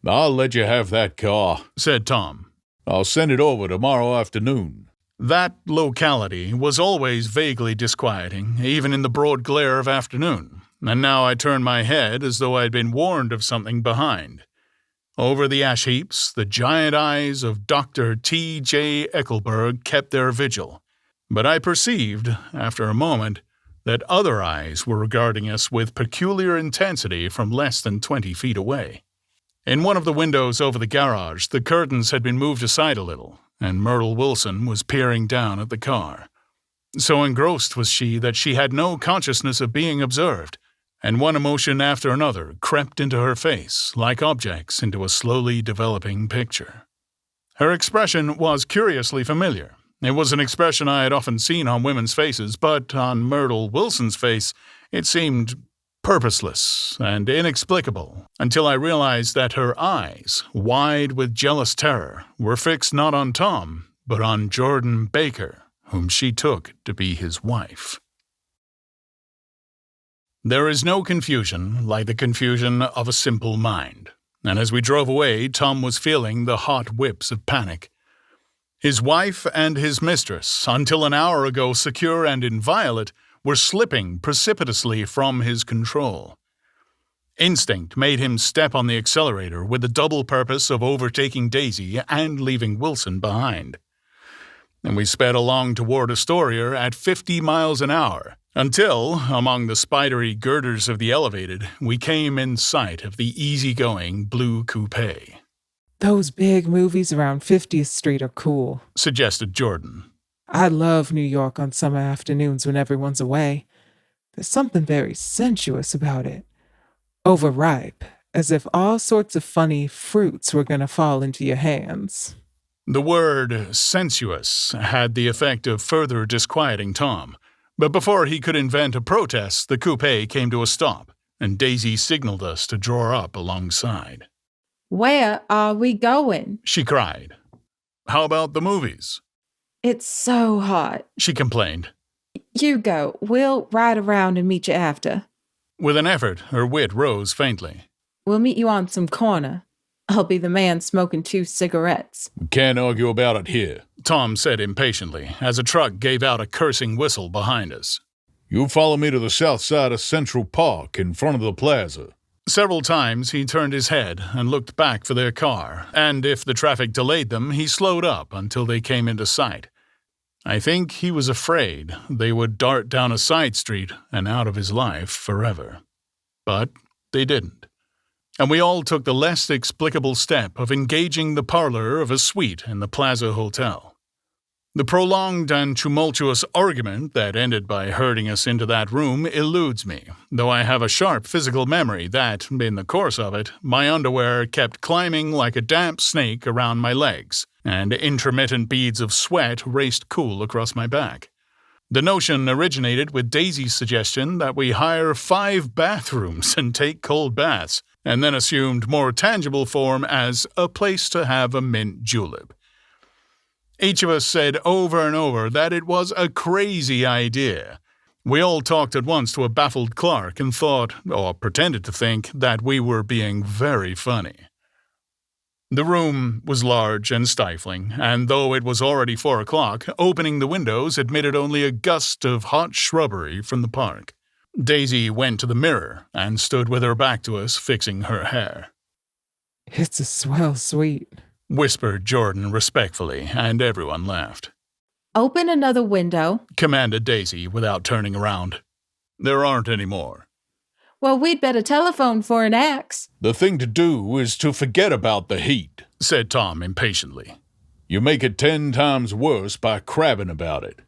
I'll let you have that car, said Tom. I'll send it over tomorrow afternoon. That locality was always vaguely disquieting, even in the broad glare of afternoon, and now I turned my head as though I had been warned of something behind. Over the ash heaps, the giant eyes of Dr. T.J. Eckelberg kept their vigil, but I perceived, after a moment, that other eyes were regarding us with peculiar intensity from less than 20 feet away. In one of the windows over the garage, the curtains had been moved aside a little, and Myrtle Wilson was peering down at the car. So engrossed was she that she had no consciousness of being observed, and one emotion after another crept into her face, like objects into a slowly developing picture. Her expression was curiously familiar. It was an expression I had often seen on women's faces, but on Myrtle Wilson's face it seemed purposeless and inexplicable, until I realized that her eyes, wide with jealous terror, were fixed not on Tom, but on Jordan Baker, whom she took to be his wife. There is no confusion like the confusion of a simple mind, and as we drove away, Tom was feeling the hot whips of panic. His wife and his mistress, until an hour ago secure and inviolate, were slipping precipitously from his control. Instinct made him step on the accelerator with the double purpose of overtaking Daisy and leaving Wilson behind. And we sped along toward Astoria at 50 miles an hour, until, among the spidery girders of the elevated, we came in sight of the easygoing blue coupe. Those big movies around 50th Street are cool, suggested Jordan. I love New York on summer afternoons when everyone's away. There's something very sensuous about it. Overripe, as if all sorts of funny fruits were going to fall into your hands. The word sensuous had the effect of further disquieting Tom, but before he could invent a protest, the coupe came to a stop, and Daisy signaled us to draw up alongside. Where are we going? She cried. How about the movies? It's so hot, she complained. You go. We'll ride around and meet you after. With an effort, her wit rose faintly. We'll meet you on some corner. I'll be the man smoking 2 cigarettes. We can't argue about it here, Tom said impatiently, as a truck gave out a cursing whistle behind us. You follow me to the south side of Central Park, in front of the plaza. Several times he turned his head and looked back for their car, and if the traffic delayed them, he slowed up until they came into sight. I think he was afraid they would dart down a side street and out of his life forever. But they didn't. And we all took the less explicable step of engaging the parlor of a suite in the Plaza Hotel. The prolonged and tumultuous argument that ended by herding us into that room eludes me, though I have a sharp physical memory that, in the course of it, my underwear kept climbing like a damp snake around my legs, and intermittent beads of sweat raced cool across my back. The notion originated with Daisy's suggestion that we hire 5 bathrooms and take cold baths, and then assumed more tangible form as a place to have a mint julep. Each of us said over and over that it was a crazy idea. We all talked at once to a baffled clerk and thought, or pretended to think, that we were being very funny. The room was large and stifling, and though it was already 4 o'clock, opening the windows admitted only a gust of hot shrubbery from the park. Daisy went to the mirror and stood with her back to us, fixing her hair. "It's a swell suite," whispered Jordan respectfully, and everyone laughed. Open another window, commanded Daisy without turning around. There aren't any more. Well, we'd better telephone for an axe. The thing to do is to forget about the heat, said Tom impatiently. You make it 10 times worse by crabbing about it.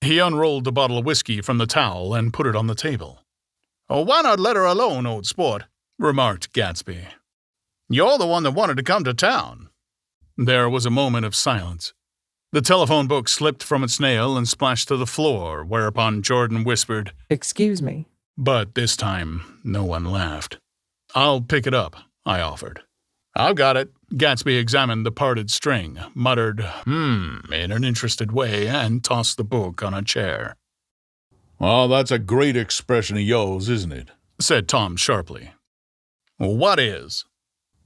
He unrolled the bottle of whiskey from the towel and put it on the table. Oh, why not let her alone, old sport? Remarked Gatsby. You're the one that wanted to come to town. There was a moment of silence. The telephone book slipped from its nail and splashed to the floor, whereupon Jordan whispered, "Excuse me." But this time, no one laughed. I'll pick it up, I offered. I've got it. Gatsby examined the parted string, muttered, in an interested way, and tossed the book on a chair. Oh, that's a great expression of yours, isn't it? Said Tom sharply. What is?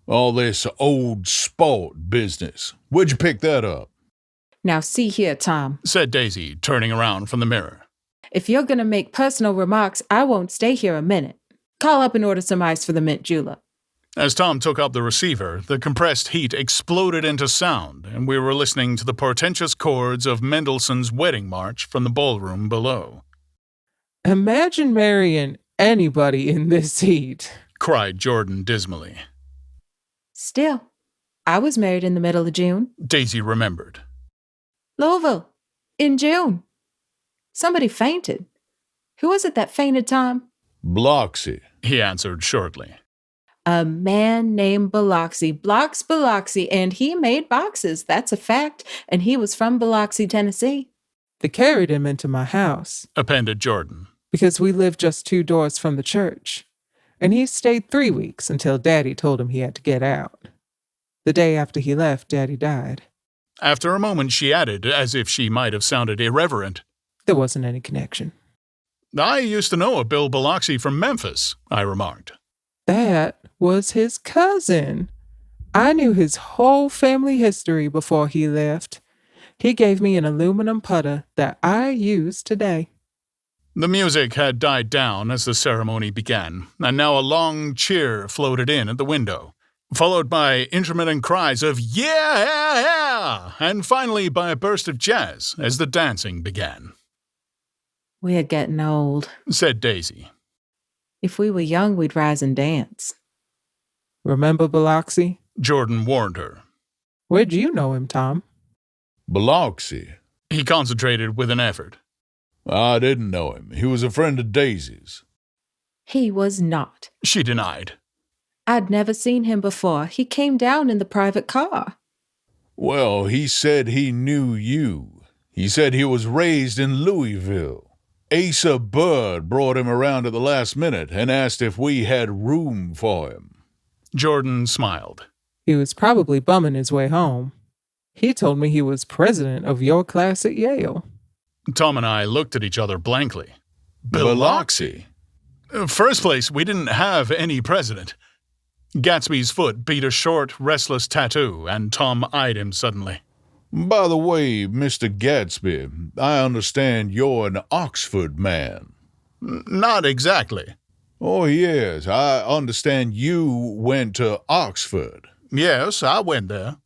All this old sport business. Where'd you pick that up? Now see here, Tom, said Daisy, turning around from the mirror. If you're going to make personal remarks, I won't stay here a minute. Call up and order some ice for the mint julep. As Tom took up the receiver, the compressed heat exploded into sound, and we were listening to the portentous chords of Mendelssohn's Wedding March from the ballroom below. "Imagine marrying anybody in this heat," cried Jordan dismally. Still, I was married in the middle of June. Daisy remembered. Louisville, in June. Somebody fainted. Who was it that fainted, Tom? Biloxi, he answered shortly. A man named Biloxi, Biloxi, and he made boxes. That's a fact. And he was from Biloxi, Tennessee. "They carried him into my house," appended Jordan, "because we lived just 2 doors from the church. And he stayed 3 weeks until Daddy told him he had to get out. The day after he left, Daddy died." After a moment, she added, as if she might have sounded irreverent, "There wasn't any connection." "I used to know a Bill Biloxi from Memphis," I remarked. "That was his cousin. I knew his whole family history before he left. He gave me an aluminum putter that I use today." The music had died down as the ceremony began, and now a long cheer floated in at the window, followed by intermittent cries of "Yeah!" and finally by a burst of jazz as the dancing began. We're getting old, said Daisy. If we were young, we'd rise and dance. "Remember Biloxi?" Jordan warned her. "Where'd you know him, Tom?" Biloxi? He concentrated with an effort. I didn't know him. He was a friend of Daisy's. He was not. She denied. I'd never seen him before. He came down in the private car. Well, he said he knew you. He said he was raised in Louisville. Asa Bird brought him around at the last minute and asked if we had room for him. Jordan smiled. "He was probably bumming his way home. He told me he was president of your class at Yale." Tom and I looked at each other blankly. Biloxi? First place, we didn't have any president. Gatsby's foot beat a short, restless tattoo, and Tom eyed him suddenly. By the way, Mr. Gatsby, I understand you're an Oxford man. Not exactly. Oh, yes, I understand you went to Oxford. Yes, I went there.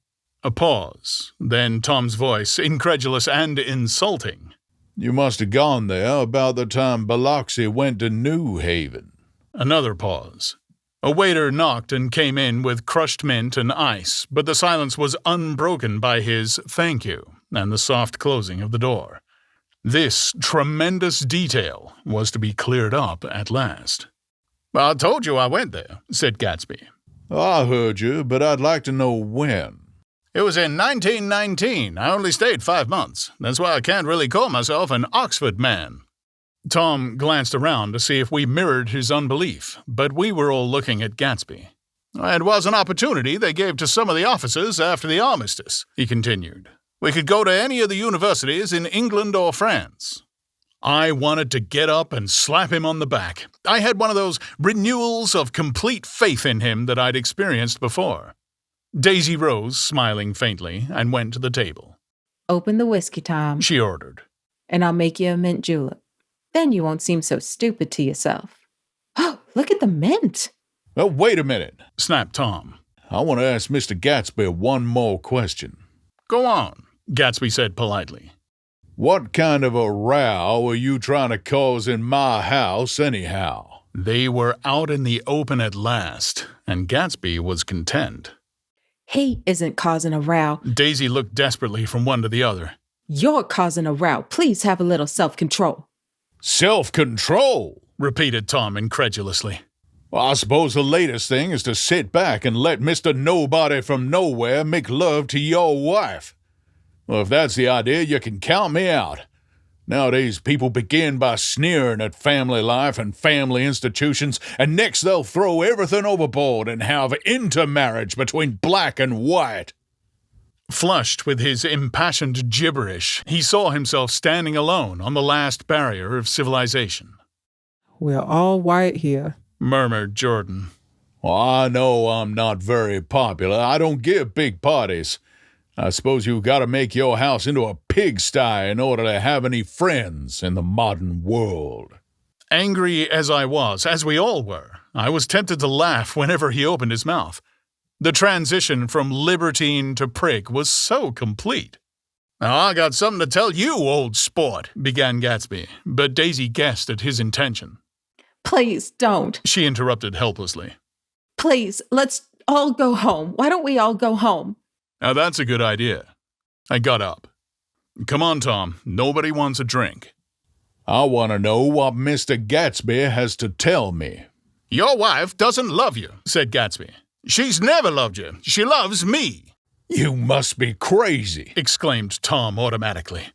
A pause, then Tom's voice, incredulous and insulting. You must have gone there about the time Biloxi went to New Haven. Another pause. A waiter knocked and came in with crushed mint and ice, but the silence was unbroken by his "thank you" and the soft closing of the door. This tremendous detail was to be cleared up at last. I told you I went there, said Gatsby. I heard you, but I'd like to know when. It was in 1919. I only stayed 5 months. That's why I can't really call myself an Oxford man. Tom glanced around to see if we mirrored his unbelief, but we were all looking at Gatsby. "It was an opportunity they gave to some of the officers after the armistice," he continued. "We could go to any of the universities in England or France." I wanted to get up and slap him on the back. I had one of those renewals of complete faith in him that I'd experienced before. Daisy rose, smiling faintly, and went to the table. "Open the whiskey, Tom," she ordered. "and I'll make you a mint julep. Then you won't seem so stupid to yourself." "Oh, look at the mint." "Oh, wait a minute," snapped Tom. "I want to ask Mr. Gatsby one more question." "Go on," Gatsby said politely. "What kind of a row are you trying to cause in my house anyhow?" They were out in the open at last, and Gatsby was content. "He isn't causing a row." Daisy looked desperately from one to the other. "You're causing a row. Please have a little self-control." "Self-control?" repeated Tom incredulously. "Well, I suppose the latest thing is to sit back and let Mr. Nobody from Nowhere make love to your wife. Well, if that's the idea, you can count me out. Nowadays, people begin by sneering at family life and family institutions, and next they'll throw everything overboard and have intermarriage between black and white." Flushed with his impassioned gibberish, he saw himself standing alone on the last barrier of civilization. "We're all white here," murmured Jordan. "Well, I know I'm not very popular. I don't give big parties. I suppose you've got to make your house into a pigsty in order to have any friends in the modern world." Angry as I was, as we all were, I was tempted to laugh whenever he opened his mouth. The transition from libertine to prig was so complete. "Now, I got something to tell you, old sport," began Gatsby, but Daisy guessed at his intention. "Please don't," she interrupted helplessly. "Please, let's all go home. Why don't we all go home?" "Now that's a good idea." I got up. "Come on, Tom. Nobody wants a drink." "I want to know what Mr. Gatsby has to tell me." "Your wife doesn't love you," said Gatsby. "She's never loved you. She loves me." "You must be crazy," exclaimed Tom automatically.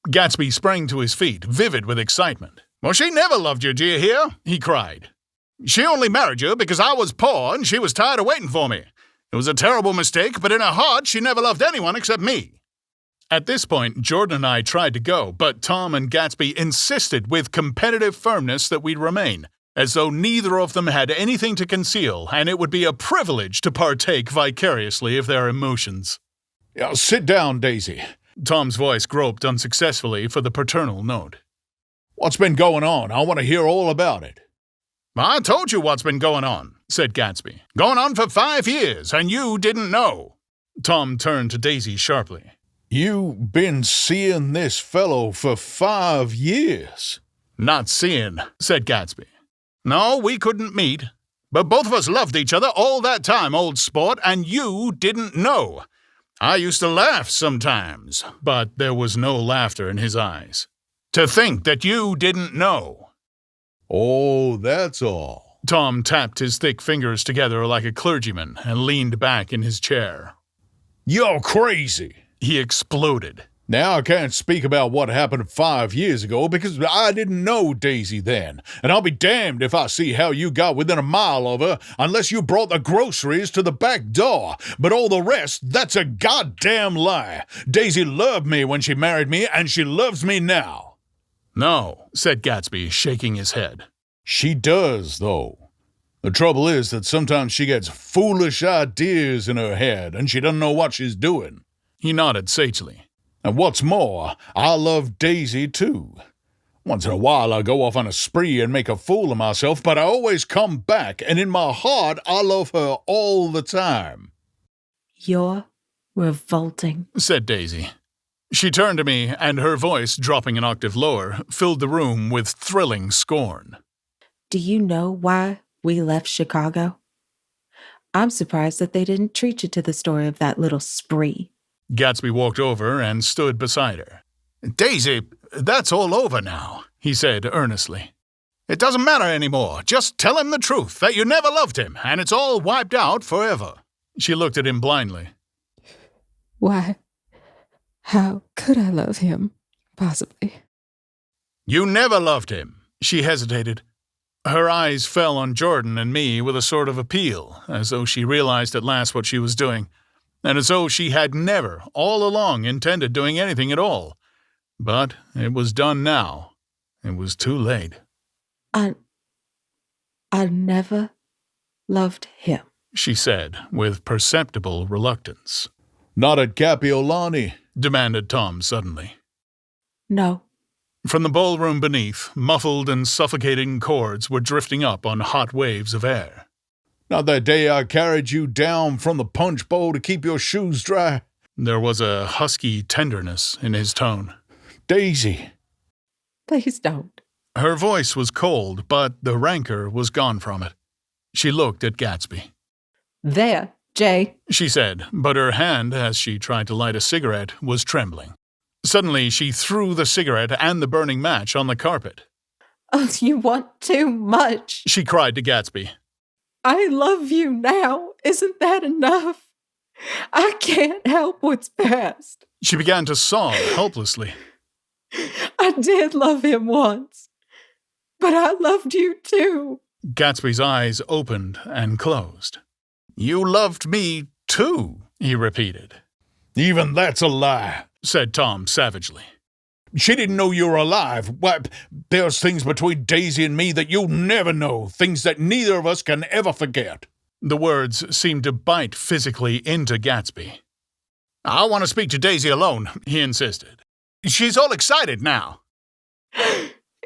Gatsby sprang to his feet, vivid with excitement. "Well, she never loved you, do you hear?" he cried. "She only married you because I was poor and she was tired of waiting for me. It was a terrible mistake, but in her heart, she never loved anyone except me." At this point, Jordan and I tried to go, but Tom and Gatsby insisted with competitive firmness that we remain, as though neither of them had anything to conceal, and it would be a privilege to partake vicariously of their emotions. "Sit down, Daisy." Tom's voice groped unsuccessfully for the paternal note. "What's been going on? I want to hear all about it." "I told you what's been going on," said Gatsby. "Going on for 5 years, and you didn't know." Tom turned to Daisy sharply. "You've been seeing this fellow for 5 years?" "Not seeing," said Gatsby. "No, we couldn't meet. But both of us loved each other all that time, old sport, and you didn't know. I used to laugh sometimes." But there was no laughter in his eyes. "To think that you didn't know." "Oh, that's all." Tom tapped his thick fingers together like a clergyman and leaned back in his chair. "You're crazy," he exploded. "Now I can't speak about what happened 5 years ago because I didn't know Daisy then, and I'll be damned if I see how you got within a mile of her unless you brought the groceries to the back door. But all the rest, that's a goddamn lie. Daisy loved me when she married me, and she loves me now." "No," said Gatsby, shaking his head. "She does, though. The trouble is that sometimes she gets foolish ideas in her head, and she doesn't know what she's doing." He nodded sagely. "And what's more, I love Daisy, too. Once in a while I go off on a spree and make a fool of myself, but I always come back, and in my heart I love her all the time." "You're revolting," said Daisy. She turned to me, and her voice, dropping an octave lower, filled the room with thrilling scorn. "Do you know why we left Chicago? I'm surprised that they didn't treat you to the story of that little spree." Gatsby walked over and stood beside her. "Daisy, that's all over now," he said earnestly. "It doesn't matter anymore. Just tell him the truth, that you never loved him, and it's all wiped out forever." She looked at him blindly. "Why? How could I love him, possibly?" You never loved him. She hesitated. Her eyes fell on Jordan and me with a sort of appeal, as though she realized at last what she was doing, and as though she had never, all along, intended doing anything at all. But it was done now. It was too late. I never loved him, she said, with perceptible reluctance. Not at Capiolani, demanded Tom suddenly. No. From the ballroom beneath, muffled and suffocating chords were drifting up on hot waves of air. Not that day I carried you down from the punch bowl to keep your shoes dry. There was a husky tenderness in his tone. Daisy. Please don't. Her voice was cold, but the rancor was gone from it. She looked at Gatsby. There, Jay, she said, but her hand, as she tried to light a cigarette, was trembling. Suddenly, she threw the cigarette and the burning match on the carpet. Oh, you want too much, she cried to Gatsby. I love you now. Isn't that enough? I can't help what's past. She began to sob helplessly. I did love him once, but I loved you too. Gatsby's eyes opened and closed. You loved me too, he repeated. Even that's a lie, said Tom savagely. She didn't know you were alive. Why, there's things between Daisy and me that you'll never know, things that neither of us can ever forget. The words seemed to bite physically into Gatsby. I want to speak to Daisy alone, he insisted. She's all excited now.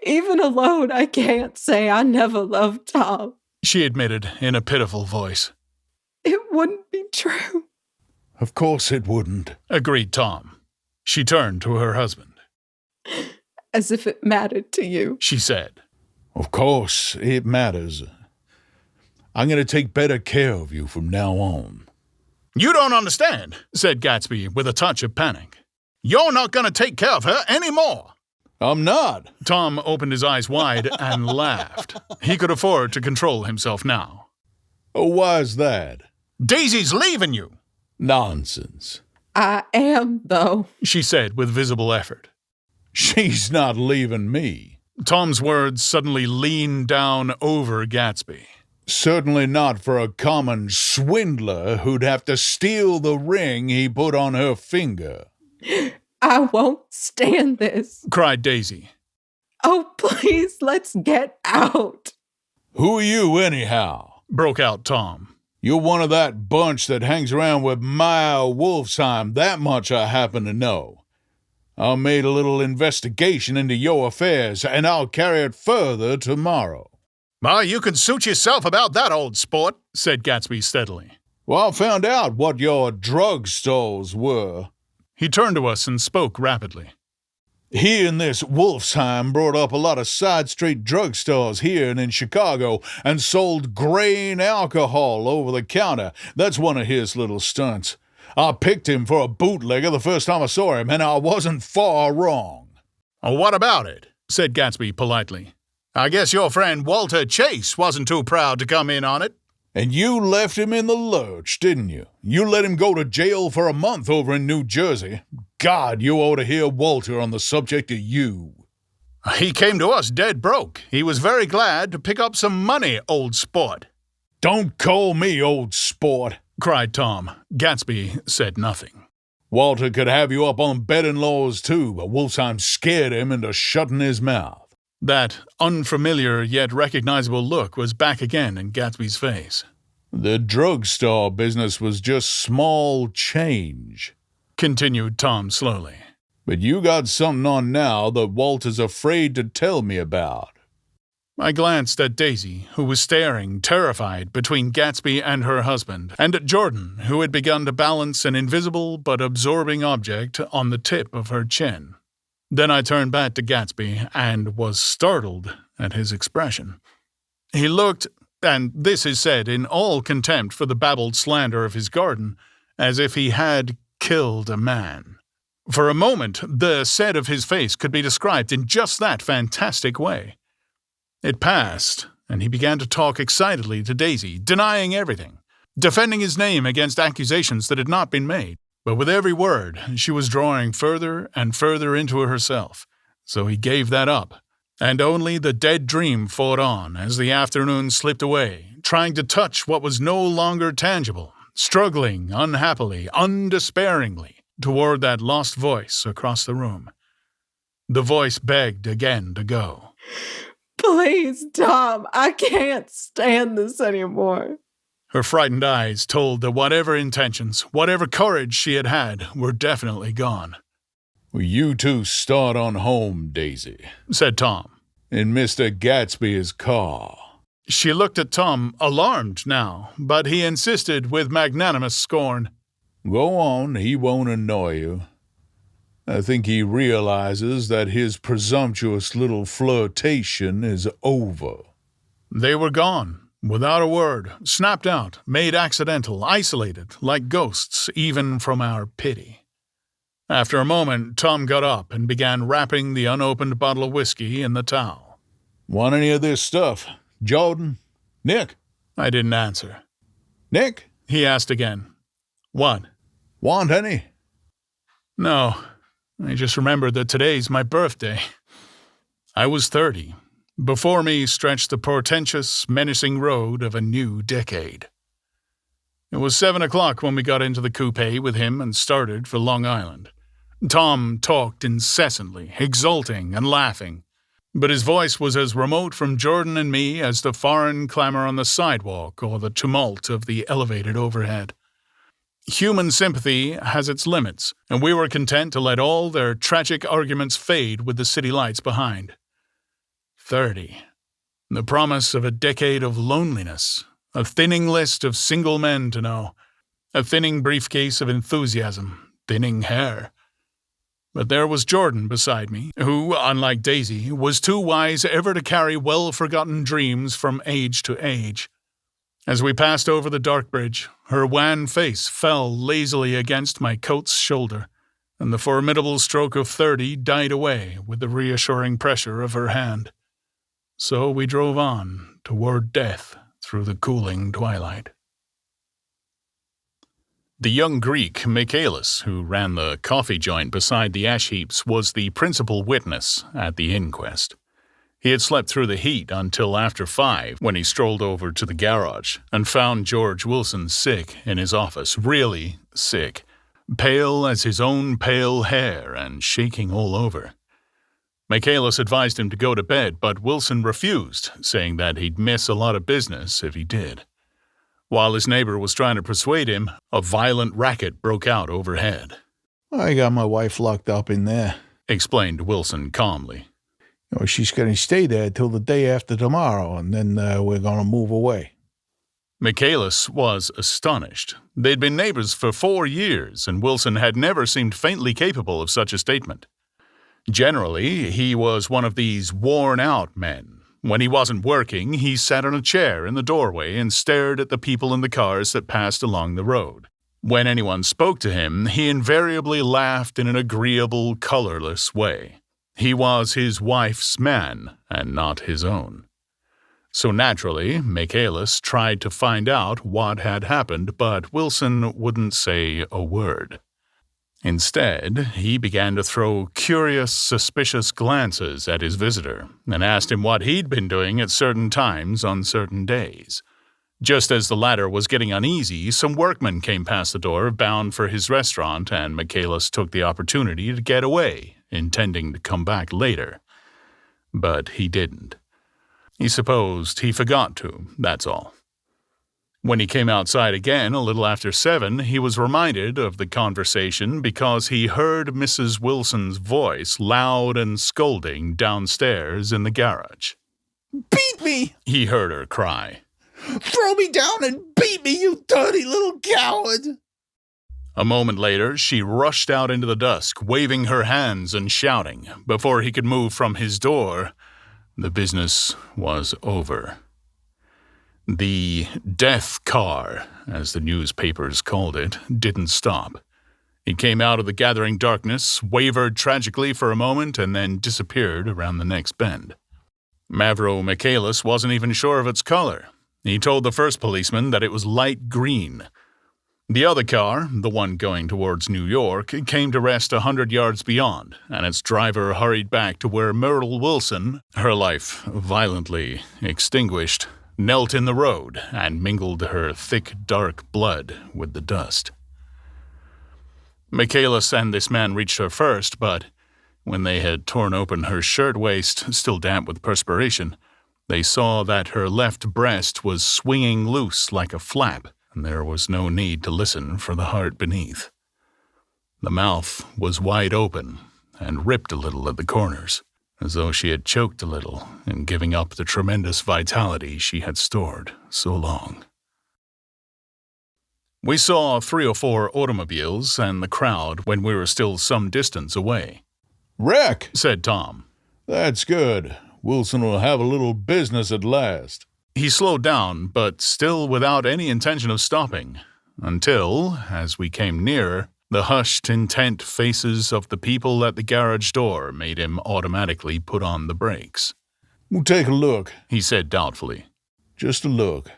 Even alone, I can't say I never loved Tom, she admitted in a pitiful voice. It wouldn't be true. Of course it wouldn't, agreed Tom. She turned to her husband. As if it mattered to you, she said. Of course it matters. I'm going to take better care of you from now on. You don't understand, said Gatsby with a touch of panic. You're not going to take care of her anymore. I'm not. Tom opened his eyes wide and laughed. He could afford to control himself now. Oh, why's that? Daisy's leaving you. Nonsense. I am, though, she said with visible effort. She's not leaving me. Tom's words suddenly leaned down over Gatsby. Certainly not for a common swindler who'd have to steal the ring he put on her finger. I won't stand this, cried Daisy. Oh, please, let's get out. Who are you, anyhow? Broke out Tom. You're one of that bunch that hangs around with Maya Wolfsheim, that much I happen to know. I made a little investigation into your affairs, and I'll carry it further tomorrow. Well, you can suit yourself about that, old sport, said Gatsby steadily. Well, I found out what your drug stalls were. He turned to us and spoke rapidly. He and this Wolfsheim brought up a lot of side street drugstores here and in Chicago and sold grain alcohol over the counter. That's one of his little stunts. I picked him for a bootlegger the first time I saw him, and I wasn't far wrong. What about it? Said Gatsby politely. I guess your friend Walter Chase wasn't too proud to come in on it. And you left him in the lurch, didn't you? You let him go to jail for a month over in New Jersey. God, you ought to hear Walter on the subject of you. He came to us dead broke. He was very glad to pick up some money, old sport. Don't call me old sport, cried Tom. Gatsby said nothing. Walter could have you up on betting laws too, but Wolfsheim scared him into shutting his mouth. That unfamiliar yet recognizable look was back again in Gatsby's face. The drugstore business was just small change, continued Tom slowly. But you got something on now that Walter's afraid to tell me about. I glanced at Daisy, who was staring, terrified, between Gatsby and her husband, and at Jordan, who had begun to balance an invisible but absorbing object on the tip of her chin. Then I turned back to Gatsby and was startled at his expression. He looked, and this is said in all contempt for the babbled slander of his garden, as if he had killed a man. For a moment, the set of his face could be described in just that fantastic way. It passed, and he began to talk excitedly to Daisy, denying everything, defending his name against accusations that had not been made. But with every word, she was drawing further and further into herself, so he gave that up And only the dead dream fought on as the afternoon slipped away, trying to touch what was no longer tangible, struggling unhappily, undespairingly, toward that lost voice across the room. The voice begged again to go. Please, Tom, I can't stand this anymore. Her frightened eyes told that whatever intentions, whatever courage she had had, were definitely gone. Well, you two start on home, Daisy, said Tom. In Mr. Gatsby's car. She looked at Tom, alarmed now, but he insisted with magnanimous scorn. Go on, he won't annoy you. I think he realizes that his presumptuous little flirtation is over. They were gone, without a word, snapped out, made accidental, isolated, like ghosts, even from our pity. After a moment, Tom got up and began wrapping the unopened bottle of whiskey in the towel. Want any of this stuff? Jordan? Nick? I didn't answer. Nick? He asked again. What? Want any? No. I just remembered that today's my birthday. I was 30. Before me stretched the portentous, menacing road of a new decade. It was 7 o'clock when we got into the coupe with him and started for Long Island. Tom talked incessantly, exulting and laughing, but his voice was as remote from Jordan and me as the foreign clamor on the sidewalk or the tumult of the elevated overhead. Human sympathy has its limits, and we were content to let all their tragic arguments fade with the city lights behind. 30. The promise of a decade of loneliness, a thinning list of single men to know, a thinning briefcase of enthusiasm, thinning hair. But there was Jordan beside me, who, unlike Daisy, was too wise ever to carry well-forgotten dreams from age to age. As we passed over the dark bridge, her wan face fell lazily against my coat's shoulder, and the formidable stroke of 30 died away with the reassuring pressure of her hand. So we drove on toward death through the cooling twilight. The young Greek, Michaelis, who ran the coffee joint beside the ash heaps, was the principal witness at the inquest. He had slept through the heat until after 5 when he strolled over to the garage and found George Wilson sick in his office, really sick, pale as his own pale hair and shaking all over. Michaelis advised him to go to bed, but Wilson refused, saying that he'd miss a lot of business if he did. While his neighbor was trying to persuade him, a violent racket broke out overhead. I got my wife locked up in there, explained Wilson calmly. She's going to stay there till the day after tomorrow, and then we're going to move away. Michaelis was astonished. They'd been neighbors for 4 years, and Wilson had never seemed faintly capable of such a statement. Generally, he was one of these worn-out men. When he wasn't working, he sat on a chair in the doorway and stared at the people in the cars that passed along the road. When anyone spoke to him, he invariably laughed in an agreeable, colorless way. He was his wife's man, and not his own. So naturally, Michaelis tried to find out what had happened, but Wilson wouldn't say a word. Instead, he began to throw curious, suspicious glances at his visitor and asked him what he'd been doing at certain times on certain days. Just as the latter was getting uneasy, some workmen came past the door bound for his restaurant, and Michaelis took the opportunity to get away, intending to come back later. But he didn't. He supposed he forgot to, that's all. When he came outside again a little after 7, he was reminded of the conversation because he heard Mrs. Wilson's voice loud and scolding downstairs in the garage. "Beat me!" he heard her cry. "Throw me down and beat me, you dirty little coward!" A moment later, she rushed out into the dusk, waving her hands and shouting. Before he could move from his door, the business was over. The death car, as the newspapers called it, didn't stop. It came out of the gathering darkness, wavered tragically for a moment, and then disappeared around the next bend. Mavro Michaelis wasn't even sure of its color. He told the first policeman that it was light green. The other car, the one going towards New York, came to rest 100 yards beyond, and its driver hurried back to where Myrtle Wilson, her life violently extinguished, knelt in the road and mingled her thick, dark blood with the dust. Michaelis and this man reached her first, but when they had torn open her shirtwaist, still damp with perspiration, they saw that her left breast was swinging loose like a flap, and there was no need to listen for the heart beneath. The mouth was wide open and ripped a little at the corners, as though she had choked a little in giving up the tremendous vitality she had stored so long. We saw 3 or 4 automobiles and the crowd when we were still some distance away. "Wreck," said Tom. "That's good. Wilson will have a little business at last." He slowed down, but still without any intention of stopping, until, as we came nearer, the hushed, intent faces of the people at the garage door made him automatically put on the brakes. "We'll take a look," he said doubtfully. "Just a look."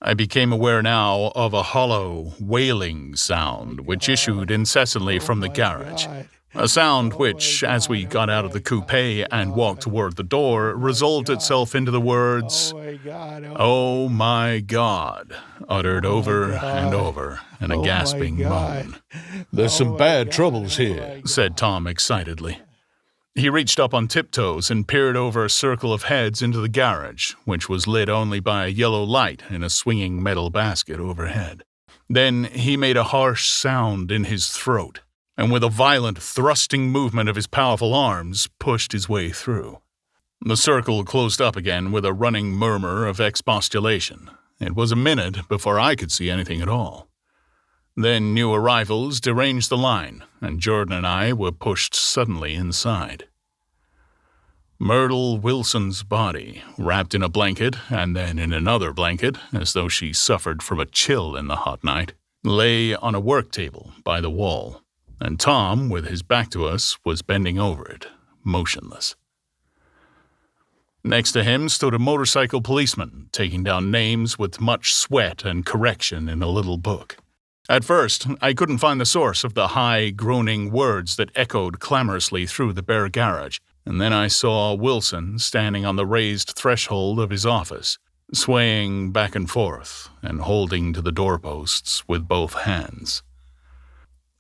I became aware now of a hollow, wailing sound which issued incessantly from the garage. A sound which, as we got out of the coupe and walked toward the door, resolved itself into the words, "Oh my God," uttered over and over in a gasping moan. "There's some bad troubles here," said Tom excitedly. He reached up on tiptoes and peered over a circle of heads into the garage, which was lit only by a yellow light in a swinging metal basket overhead. Then he made a harsh sound in his throat, and with a violent thrusting movement of his powerful arms, pushed his way through. The circle closed up again with a running murmur of expostulation. It was a minute before I could see anything at all. Then new arrivals deranged the line, and Jordan and I were pushed suddenly inside. Myrtle Wilson's body, wrapped in a blanket and then in another blanket, as though she suffered from a chill in the hot night, lay on a work table by the wall, and Tom, with his back to us, was bending over it, motionless. Next to him stood a motorcycle policeman, taking down names with much sweat and correction in a little book. At first, I couldn't find the source of the high, groaning words that echoed clamorously through the bare garage, and then I saw Wilson standing on the raised threshold of his office, swaying back and forth and holding to the doorposts with both hands.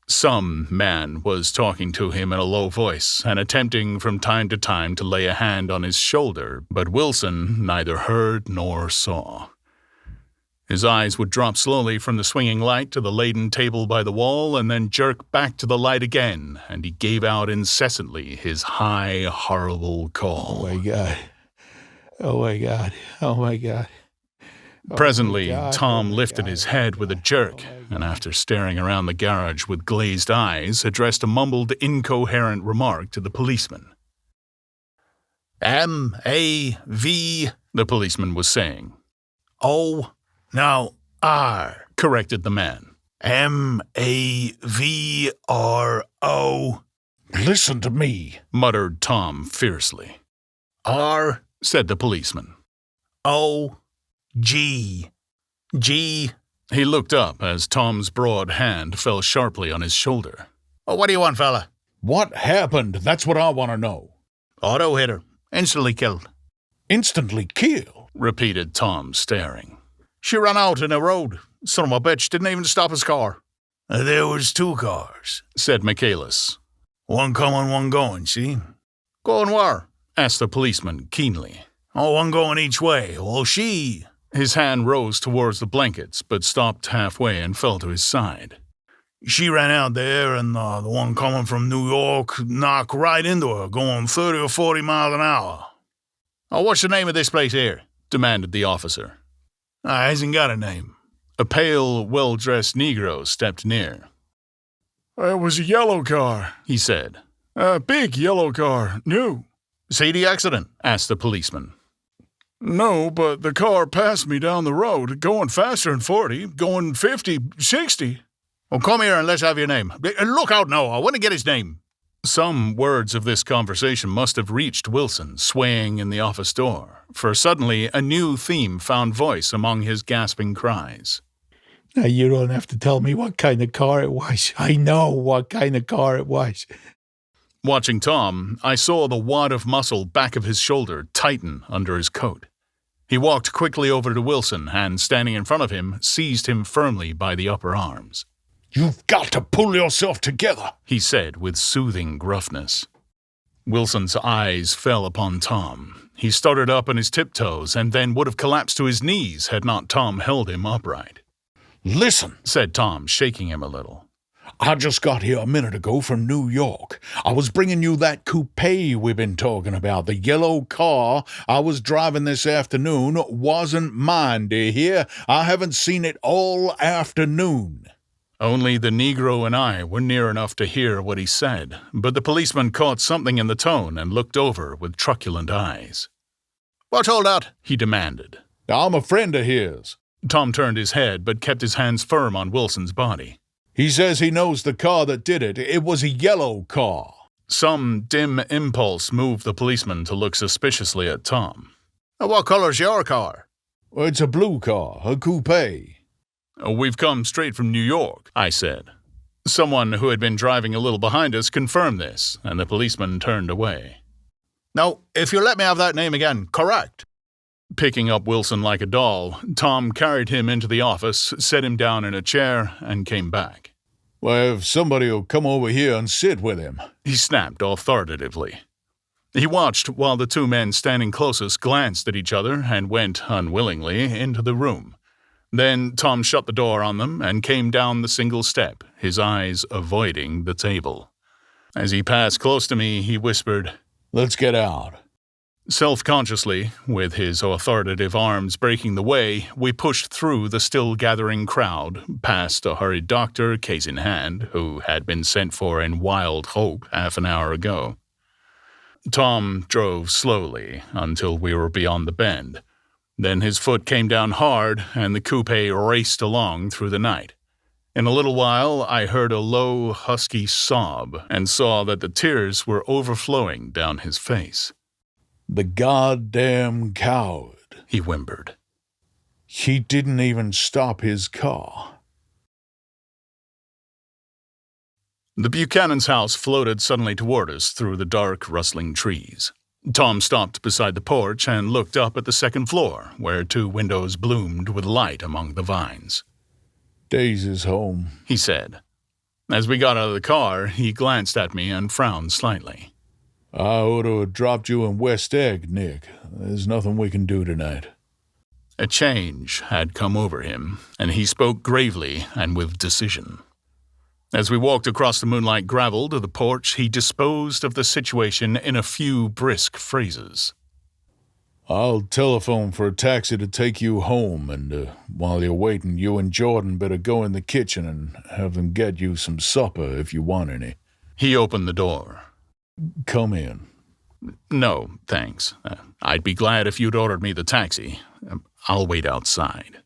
Some man was talking to him in a low voice and attempting from time to time to lay a hand on his shoulder, but Wilson neither heard nor saw. His eyes would drop slowly from the swinging light to the laden table by the wall and then jerk back to the light again, and he gave out incessantly his high, horrible call. "Oh my God. Oh my God. Oh my God." Presently, Tom lifted his head with a jerk, and after staring around the garage with glazed eyes, addressed a mumbled, incoherent remark to the policeman. "M-A-V," the policeman was saying. "O, no, R," corrected the man. "M-A-V-R-O." "Listen to me," muttered Tom fiercely. R, said the policeman. O, G, G. He looked up as Tom's broad hand fell sharply on his shoulder. What do you want, fella? "What happened? That's what I want to know." "Auto hit her. Instantly killed." "Instantly killed?" repeated Tom, staring. "She ran out in the road. Son of a bitch didn't even stop his car." "There was 2 cars," said Michaelis. "One coming, one going, see?" "Going where?" asked the policeman keenly. "Oh, one going each way. Well, she..." His hand rose towards the blankets, but stopped halfway and fell to his side. "She ran out there, and the one coming from New York knocked right into her, going 30 or 40 miles an hour." "Oh, what's the name of this place here?" demanded the officer. "I hasn't got a name." A pale, well-dressed Negro stepped near. "It was a yellow car," he said. "A big yellow car, new." "See the accident?" asked the policeman. "No, but the car passed me down the road, going faster than 40, going 50, 60. "Well, come here and let's have your name. Look out now, I want to get his name." Some words of this conversation must have reached Wilson, swaying in the office door, for suddenly a new theme found voice among his gasping cries. Now, you don't have to tell me what kind of car it was. I know what kind of car it was. Watching Tom, I saw the wad of muscle back of his shoulder tighten under his coat. He walked quickly over to Wilson and, standing in front of him, seized him firmly by the upper arms. "You've got to pull yourself together," he said with soothing gruffness. Wilson's eyes fell upon Tom. He started up on his tiptoes and then would have collapsed to his knees had not Tom held him upright. "Listen," said Tom, shaking him a little. "I just got here a minute ago from New York. I was bringing you that coupe we've been talking about. The yellow car I was driving this afternoon wasn't mine, do you hear? I haven't seen it all afternoon." Only the Negro and I were near enough to hear what he said, but the policeman caught something in the tone and looked over with truculent eyes. "What's all that?" he demanded. "I'm a friend of his." Tom turned his head but kept his hands firm on Wilson's body. "He says he knows the car that did it. It was a yellow car." Some dim impulse moved the policeman to look suspiciously at Tom. "What color's your car?" "It's a blue car, a coupe." "We've come straight from New York," I said. Someone who had been driving a little behind us confirmed this, and the policeman turned away. "Now, if you let me have that name again, correct." Picking up Wilson like a doll, Tom carried him into the office, set him down in a chair, and came back. "Well, if somebody will come over here and sit with him," he snapped authoritatively. He watched while the two men standing closest glanced at each other and went, unwillingly, into the room. Then Tom shut the door on them and came down the single step, his eyes avoiding the table. As he passed close to me, he whispered, "Let's get out." Self-consciously, with his authoritative arms breaking the way, we pushed through the still-gathering crowd, past a hurried doctor, case in hand, who had been sent for in wild hope half an hour ago. Tom drove slowly until we were beyond the bend. Then his foot came down hard, and the coupe raced along through the night. In a little while, I heard a low, husky sob and saw that the tears were overflowing down his face. "The goddamn coward," he whimpered. "He didn't even stop his car." The Buchanan's house floated suddenly toward us through the dark, rustling trees. Tom stopped beside the porch and looked up at the second floor, where two windows bloomed with light among the vines. "Daisy's home," he said. As we got out of the car, he glanced at me and frowned slightly. "I ought to have dropped you in West Egg, Nick. There's nothing we can do tonight." A change had come over him, and he spoke gravely and with decision. As we walked across the moonlight gravel to the porch, he disposed of the situation in a few brisk phrases. "I'll telephone for a taxi to take you home, and while you're waiting, you and Jordan better go in the kitchen and have them get you some supper if you want any." He opened the door. "Come in." "No, thanks. I'd be glad if you'd ordered me the taxi. I'll wait outside."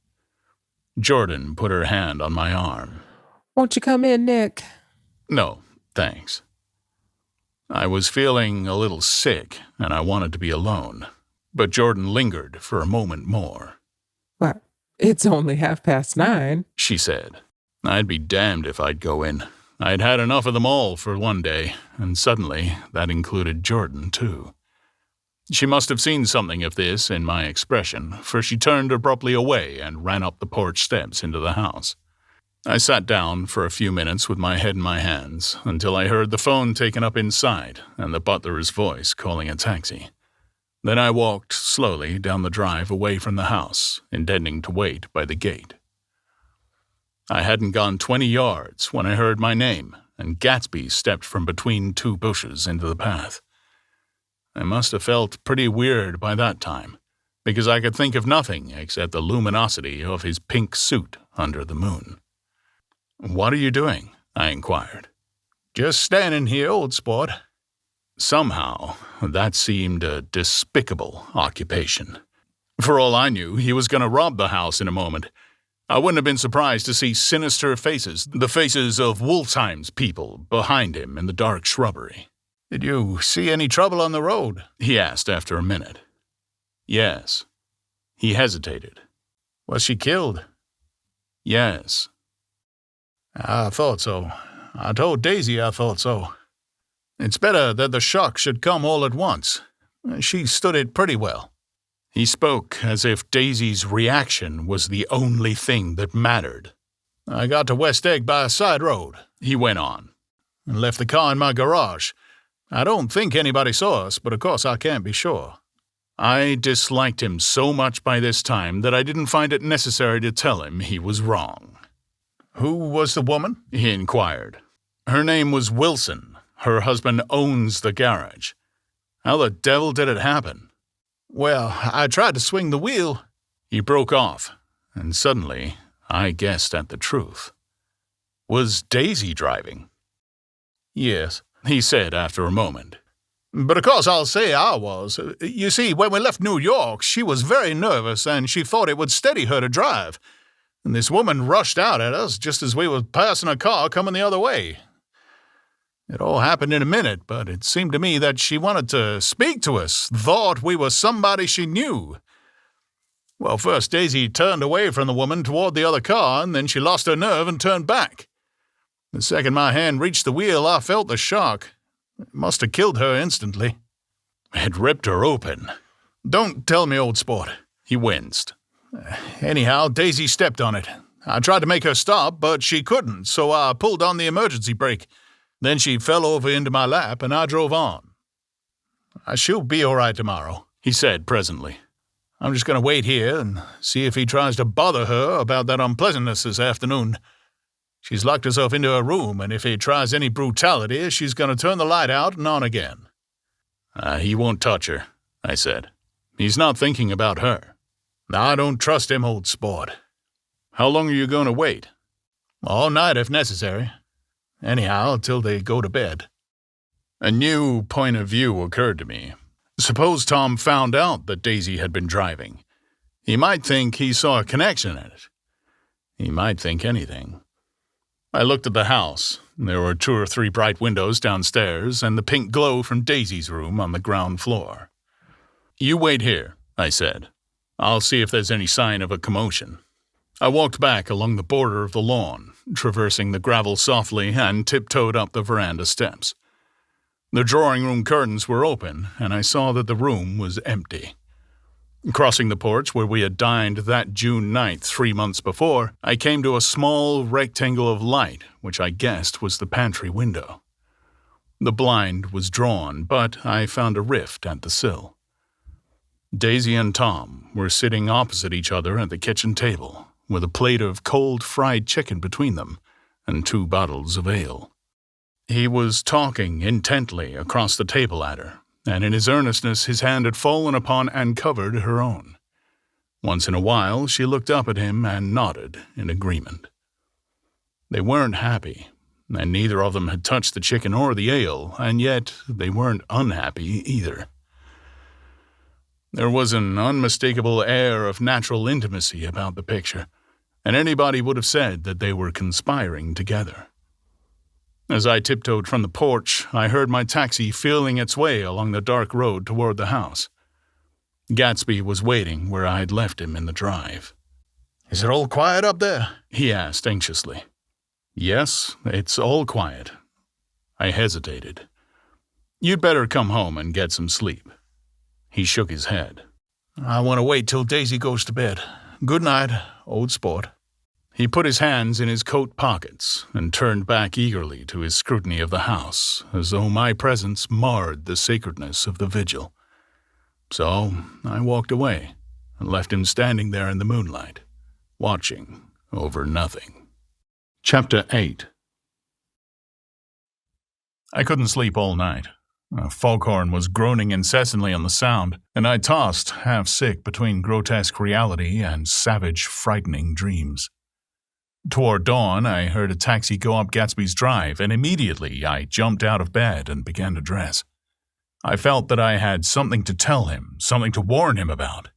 Jordan put her hand on my arm. Won't you come in, Nick? "No, thanks." I was feeling a little sick, and I wanted to be alone, but Jordan lingered for a moment more. What? It's only 9:30, she said. I'd be damned if I'd go in. I'd had enough of them all for one day, and suddenly that included Jordan, too. She must have seen something of this in my expression, for she turned abruptly away and ran up the porch steps into the house. I sat down for a few minutes with my head in my hands until I heard the phone taken up inside and the butler's voice calling a taxi. Then I walked slowly down the drive away from the house, intending to wait by the gate. I hadn't gone 20 yards when I heard my name, and Gatsby stepped from between two bushes into the path. I must have felt pretty weird by that time, because I could think of nothing except the luminosity of his pink suit under the moon. "What are you doing?" I inquired. "Just standing here, old sport." Somehow, that seemed a despicable occupation. For all I knew, he was going to rob the house in a moment. I wouldn't have been surprised to see sinister faces, the faces of Wartime's people, behind him in the dark shrubbery. "Did you see any trouble on the road?" he asked after a minute. "Yes." He hesitated. "Was she killed?" Yes. I thought so. I told Daisy I thought so. It's better that the shock should come all at once. She stood it pretty well. He spoke as if Daisy's reaction was the only thing that mattered. I got to West Egg by a side road, he went on, and left the car in my garage. I don't think anybody saw us, but of course I can't be sure. I disliked him so much by this time that I didn't find it necessary to tell him he was wrong. Who was the woman? He inquired. Her name was Wilson. Her husband owns the garage. How the devil did it happen? Well, I tried to swing the wheel. He broke off, and suddenly I guessed at the truth. Was Daisy driving? Yes, he said after a moment. But of course I'll say I was. You see, when we left New York, she was very nervous and she thought it would steady her to drive. And this woman rushed out at us just as we were passing a car coming the other way. It all happened in a minute, but it seemed to me that she wanted to speak to us, thought we were somebody she knew. Well, first Daisy turned away from the woman toward the other car, and then she lost her nerve and turned back. The second my hand reached the wheel, I felt the shock. It must have killed her instantly. It ripped her open. Don't tell me, old sport. He winced. Anyhow, Daisy stepped on it. I tried to make her stop, but she couldn't, so I pulled on the emergency brake. Then she fell over into my lap, and I drove on. She'll be all right tomorrow, he said presently. I'm just going to wait here and see if he tries to bother her about that unpleasantness this afternoon. She's locked herself into her room, and if he tries any brutality, she's going to turn the light out and on again. He won't touch her, I said. He's not thinking about her. I don't trust him, old sport. How long are you going to wait? All night if necessary. Anyhow, till they go to bed. A new point of view occurred to me. Suppose Tom found out that Daisy had been driving. He might think he saw a connection in it. He might think anything. I looked at the house. There were 2 or 3 bright windows downstairs and the pink glow from Daisy's room on the ground floor. You wait here, I said. I'll see if there's any sign of a commotion. I walked back along the border of the lawn, traversing the gravel softly, and tiptoed up the veranda steps. The drawing-room curtains were open, and I saw that the room was empty. Crossing the porch where we had dined that June night 3 months before, I came to a small rectangle of light, which I guessed was the pantry window. The blind was drawn, but I found a rift at the sill. Daisy and Tom were sitting opposite each other at the kitchen table, with a plate of cold fried chicken between them and 2 bottles of ale. He was talking intently across the table at her, and in his earnestness his hand had fallen upon and covered her own. Once in a while she looked up at him and nodded in agreement. They weren't happy, and neither of them had touched the chicken or the ale, and yet they weren't unhappy either. There was an unmistakable air of natural intimacy about the picture, and anybody would have said that they were conspiring together. As I tiptoed from the porch, I heard my taxi feeling its way along the dark road toward the house. Gatsby was waiting where I had left him in the drive. Is it all quiet up there? He asked anxiously. Yes, it's all quiet. I hesitated. You'd better come home and get some sleep. He shook his head. I want to wait till Daisy goes to bed. Good night, old sport. He put his hands in his coat pockets and turned back eagerly to his scrutiny of the house, as though my presence marred the sacredness of the vigil. So I walked away and left him standing there in the moonlight, watching over nothing. Chapter 8. I couldn't sleep all night. A foghorn was groaning incessantly on the sound, and I tossed, half sick, between grotesque reality and savage, frightening dreams. Toward dawn, I heard a taxi go up Gatsby's drive, and immediately I jumped out of bed and began to dress. I felt that I had something to tell him, something to warn him about,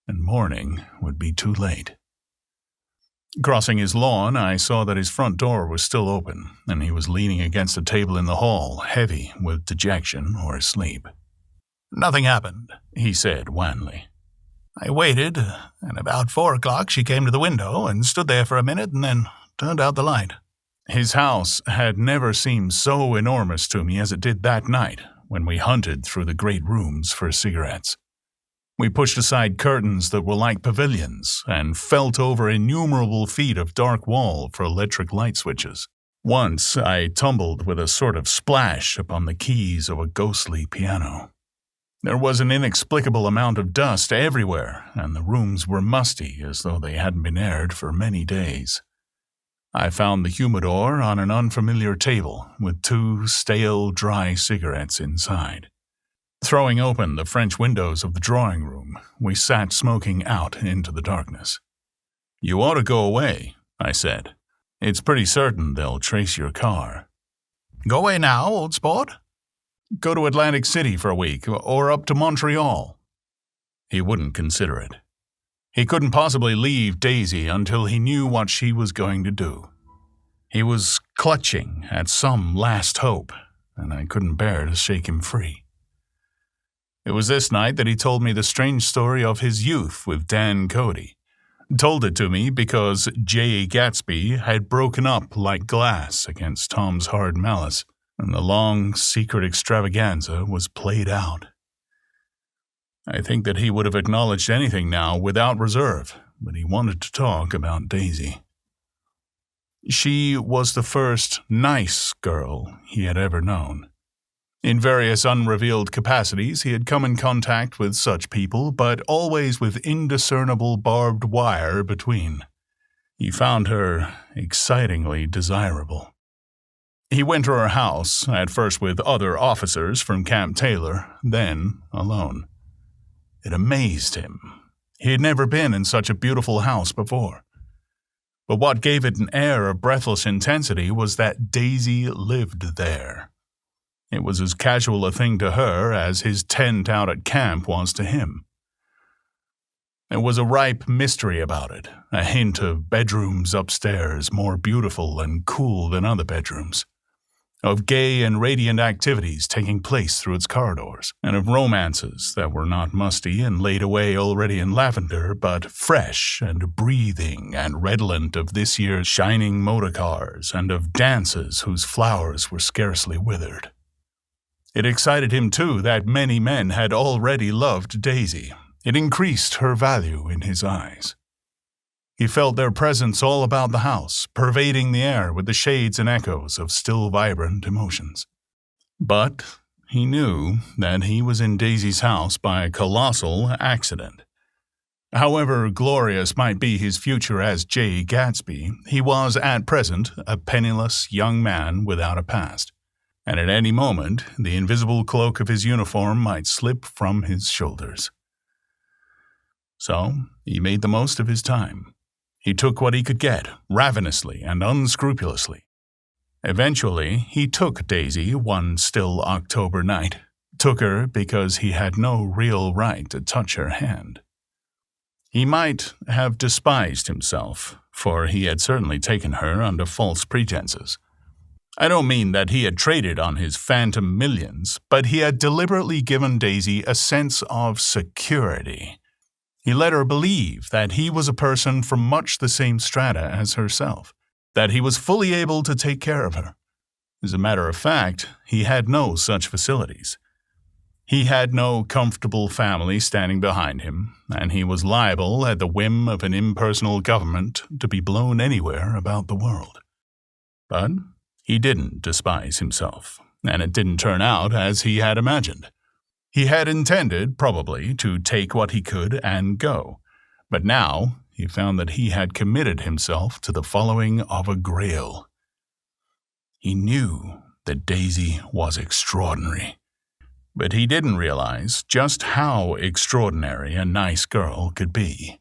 and morning would be too late. Crossing his lawn, I saw that his front door was still open, and he was leaning against a table in the hall, heavy with dejection or sleep. Nothing happened, he said wanly. I waited, and about 4 o'clock she came to the window and stood there for a minute and then turned out the light. His house had never seemed so enormous to me as it did that night when we hunted through the great rooms for cigarettes. We pushed aside curtains that were like pavilions and felt over innumerable feet of dark wall for electric light switches. Once I tumbled with a sort of splash upon the keys of a ghostly piano. There was an inexplicable amount of dust everywhere, and the rooms were musty as though they hadn't been aired for many days. I found the humidor on an unfamiliar table with 2 stale, dry cigarettes inside. Throwing open the French windows of the drawing room, we sat smoking out into the darkness. "You ought to go away," I said. "It's pretty certain they'll trace your car." "Go away now, old sport?" "Go to Atlantic City for a week, or up to Montreal." He wouldn't consider it. He couldn't possibly leave Daisy until he knew what she was going to do. He was clutching at some last hope, and I couldn't bear to shake him free. It was this night that he told me the strange story of his youth with Dan Cody. Told it to me because Jay Gatsby had broken up like glass against Tom's hard malice, and the long, secret extravaganza was played out. I think that he would have acknowledged anything now without reserve, but he wanted to talk about Daisy. She was the first nice girl he had ever known. In various unrevealed capacities, he had come in contact with such people, but always with indiscernible barbed wire between. He found her excitingly desirable. He went to her house, at first with other officers from Camp Taylor, then alone. It amazed him. He had never been in such a beautiful house before. But what gave it an air of breathless intensity was that Daisy lived there. It was as casual a thing to her as his tent out at camp was to him. There was a ripe mystery about it, a hint of bedrooms upstairs more beautiful and cool than other bedrooms, of gay and radiant activities taking place through its corridors, and of romances that were not musty and laid away already in lavender, but fresh and breathing and redolent of this year's shining motor cars, and of dances whose flowers were scarcely withered. It excited him, too, that many men had already loved Daisy. It increased her value in his eyes. He felt their presence all about the house, pervading the air with the shades and echoes of still vibrant emotions. But he knew that he was in Daisy's house by a colossal accident. However glorious might be his future as Jay Gatsby, he was at present a penniless young man without a past. And at any moment, the invisible cloak of his uniform might slip from his shoulders. So, he made the most of his time. He took what he could get, ravenously and unscrupulously. Eventually, he took Daisy one still October night. Took her because he had no real right to touch her hand. He might have despised himself, for he had certainly taken her under false pretenses. I don't mean that he had traded on his phantom millions, but he had deliberately given Daisy a sense of security. He let her believe that he was a person from much the same strata as herself, that he was fully able to take care of her. As a matter of fact, he had no such facilities. He had no comfortable family standing behind him, and he was liable at the whim of an impersonal government to be blown anywhere about the world. But he didn't despise himself, and it didn't turn out as he had imagined. He had intended, probably, to take what he could and go, but now he found that he had committed himself to the following of a grail. He knew that Daisy was extraordinary, but he didn't realize just how extraordinary a nice girl could be.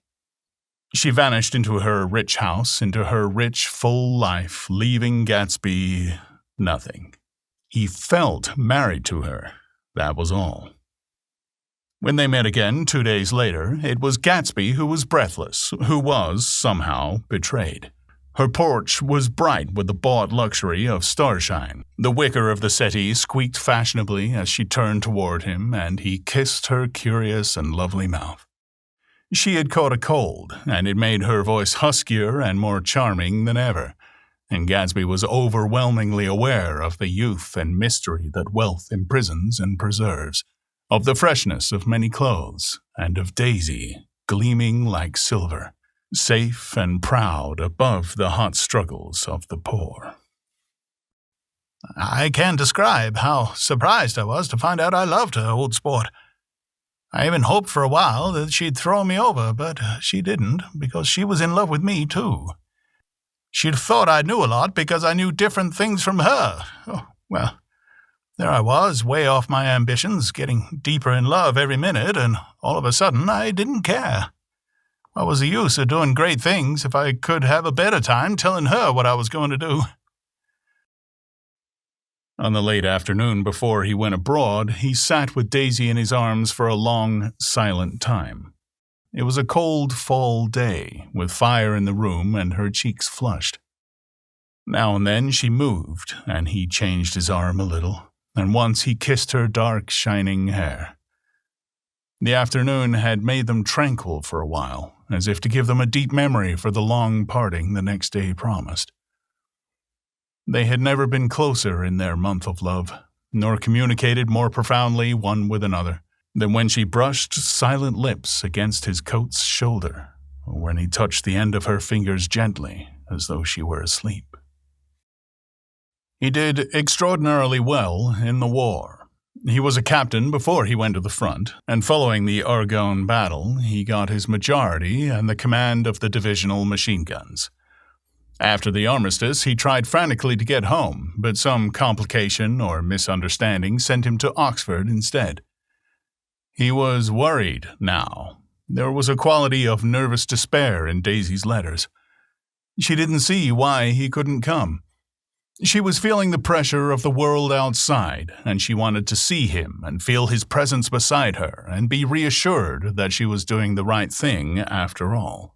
She vanished into her rich house, into her rich, full life, leaving Gatsby nothing. He felt married to her, that was all. When they met again 2 days later, it was Gatsby who was breathless, who was, somehow, betrayed. Her porch was bright with the bought luxury of starshine. The wicker of the settee squeaked fashionably as she turned toward him, and he kissed her curious and lovely mouth. She had caught a cold, and it made her voice huskier and more charming than ever, and Gatsby was overwhelmingly aware of the youth and mystery that wealth imprisons and preserves, of the freshness of many clothes, and of Daisy, gleaming like silver, safe and proud above the hot struggles of the poor. I can't describe how surprised I was to find out I loved her, old sport. I even hoped for a while that she'd throw me over, but she didn't, because she was in love with me, too. She'd thought I knew a lot because I knew different things from her. Oh, well, there I was, way off my ambitions, getting deeper in love every minute, and all of a sudden I didn't care. What was the use of doing great things if I could have a better time telling her what I was going to do? On the late afternoon before he went abroad, he sat with Daisy in his arms for a long, silent time. It was a cold fall day, with fire in the room and her cheeks flushed. Now and then she moved, and he changed his arm a little, and once he kissed her dark, shining hair. The afternoon had made them tranquil for a while, as if to give them a deep memory for the long parting the next day promised. They had never been closer in their month of love, nor communicated more profoundly one with another than when she brushed silent lips against his coat's shoulder, or when he touched the end of her fingers gently, as though she were asleep. He did extraordinarily well in the war. He was a captain before he went to the front, and following the Argonne battle, he got his majority and the command of the divisional machine guns. After the armistice, he tried frantically to get home, but some complication or misunderstanding sent him to Oxford instead. He was worried now. There was a quality of nervous despair in Daisy's letters. She didn't see why he couldn't come. She was feeling the pressure of the world outside, and she wanted to see him and feel his presence beside her and be reassured that she was doing the right thing after all.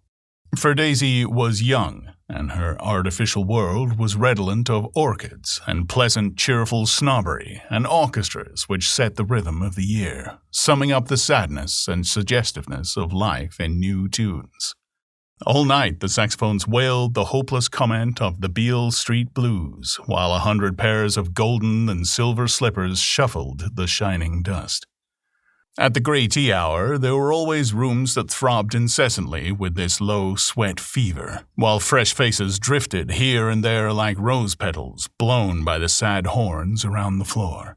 For Daisy was young, and her artificial world was redolent of orchids and pleasant, cheerful snobbery and orchestras which set the rhythm of the year, summing up the sadness and suggestiveness of life in new tunes. All night the saxophones wailed the hopeless comment of the Beale Street Blues, while 100 pairs of golden and silver slippers shuffled the shining dust. At the grey tea hour, there were always rooms that throbbed incessantly with this low sweat fever, while fresh faces drifted here and there like rose petals blown by the sad horns around the floor.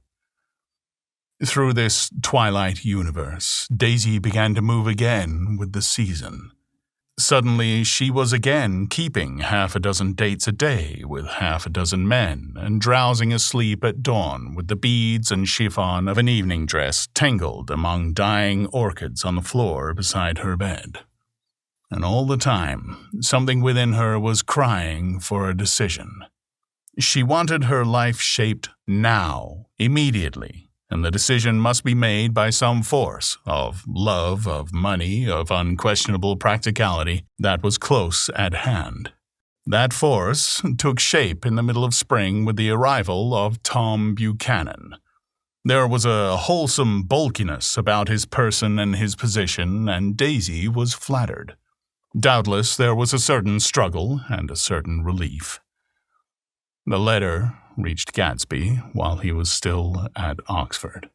Through this twilight universe, Daisy began to move again with the season. Suddenly, she was again keeping 6 dates a day with 6 men, and drowsing asleep at dawn with the beads and chiffon of an evening dress tangled among dying orchids on the floor beside her bed. And all the time, something within her was crying for a decision. She wanted her life shaped now, immediately. And the decision must be made by some force of love, of money, of unquestionable practicality that was close at hand. That force took shape in the middle of spring with the arrival of Tom Buchanan. There was a wholesome bulkiness about his person and his position, and Daisy was flattered. Doubtless there was a certain struggle and a certain relief. The letter reached Gatsby while he was still at Oxford.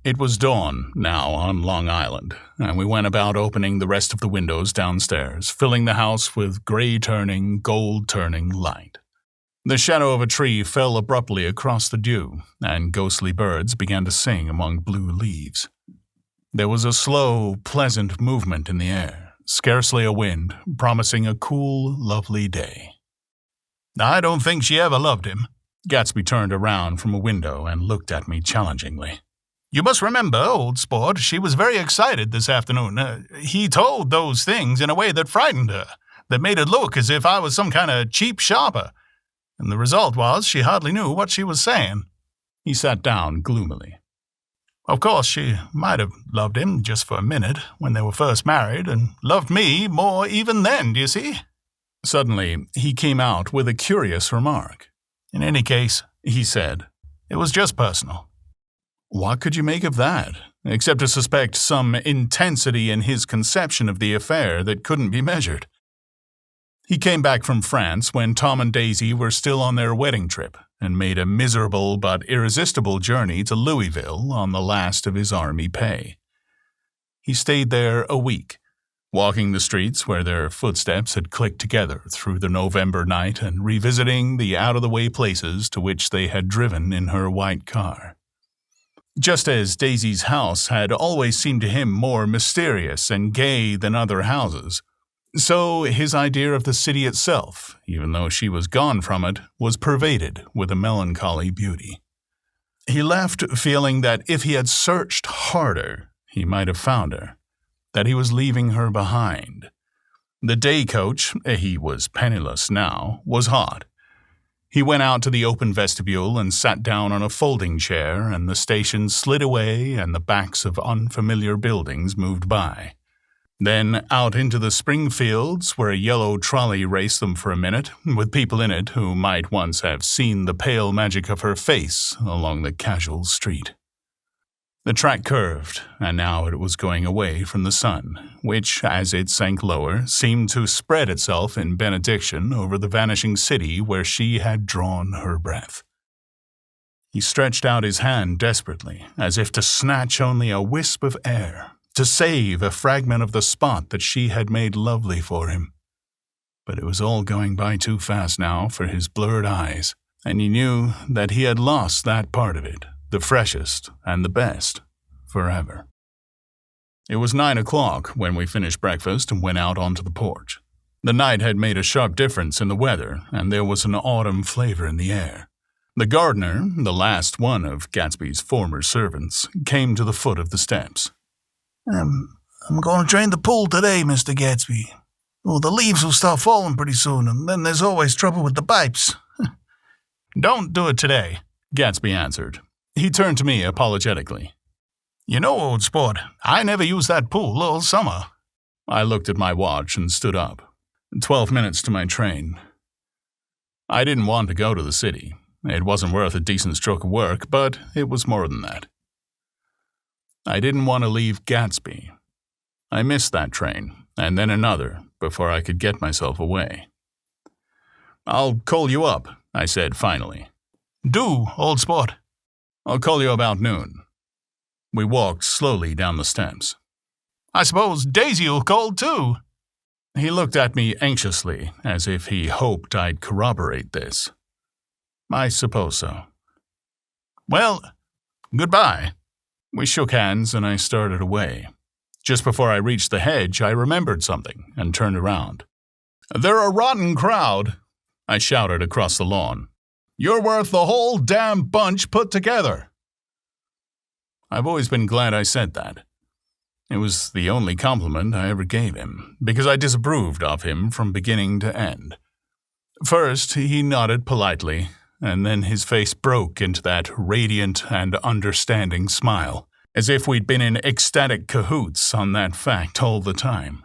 It was dawn now on Long Island, and we went about opening the rest of the windows downstairs, filling the house with gray-turning, gold-turning light. The shadow of a tree fell abruptly across the dew, and ghostly birds began to sing among blue leaves. There was a slow, pleasant movement in the air, scarcely a wind, promising a cool, lovely day. I don't think she ever loved him. Gatsby turned around from a window and looked at me challengingly. You must remember, old sport, she was very excited this afternoon. He told those things in a way that frightened her, that made it look as if I was some kind of cheap sharper. And the result was she hardly knew what she was saying. He sat down gloomily. Of course, she might have loved him just for a minute when they were first married, and loved me more even then, do you see? Suddenly, he came out with a curious remark. In any case, he said, it was just personal. What could you make of that? except to suspect some intensity in his conception of the affair that couldn't be measured. He came back from France when Tom and Daisy were still on their wedding trip and made a miserable but irresistible journey to Louisville on the last of his army pay. He stayed there a week, walking the streets where their footsteps had clicked together through the November night and revisiting the out-of-the-way places to which they had driven in her white car. Just as Daisy's house had always seemed to him more mysterious and gay than other houses, so his idea of the city itself, even though she was gone from it, was pervaded with a melancholy beauty. He left feeling that if he had searched harder, he might have found her, that he was leaving her behind. The day coach, he was penniless now, was hot. He went out to the open vestibule and sat down on a folding chair, and the station slid away and the backs of unfamiliar buildings moved by. Then out into the spring fields, where a yellow trolley raced them for a minute, with people in it who might once have seen the pale magic of her face along the casual street. The track curved, and now it was going away from the sun, which, as it sank lower, seemed to spread itself in benediction over the vanishing city where she had drawn her breath. He stretched out his hand desperately, as if to snatch only a wisp of air, to save a fragment of the spot that she had made lovely for him. But it was all going by too fast now for his blurred eyes, and he knew that he had lost that part of it, the freshest and the best, forever. It was 9 o'clock when we finished breakfast and went out onto the porch. The night had made a sharp difference in the weather, and there was an autumn flavor in the air. The gardener, the last one of Gatsby's former servants, came to the foot of the steps. I'm going to drain the pool today, Mr. Gatsby. Oh, the leaves will start falling pretty soon, and then there's always trouble with the pipes. Don't do it today, Gatsby answered. He turned to me apologetically. You know, old sport, I never use that pool all summer. I looked at my watch and stood up. 12 minutes to my train. I didn't want to go to the city. It wasn't worth a decent stroke of work, but it was more than that. I didn't want to leave Gatsby. I missed that train, and then another, before I could get myself away. I'll call you up, I said finally. Do, old sport. I'll call you about noon. We walked slowly down the steps. I suppose Daisy'll call too. He looked at me anxiously, as if he hoped I'd corroborate this. I suppose so. Well, goodbye. We shook hands and I started away. Just before I reached the hedge, I remembered something and turned around. They're a rotten crowd, I shouted across the lawn. You're worth the whole damn bunch put together. I've always been glad I said that. It was the only compliment I ever gave him, because I disapproved of him from beginning to end. First, he nodded politely, and then his face broke into that radiant and understanding smile, as if we'd been in ecstatic cahoots on that fact all the time.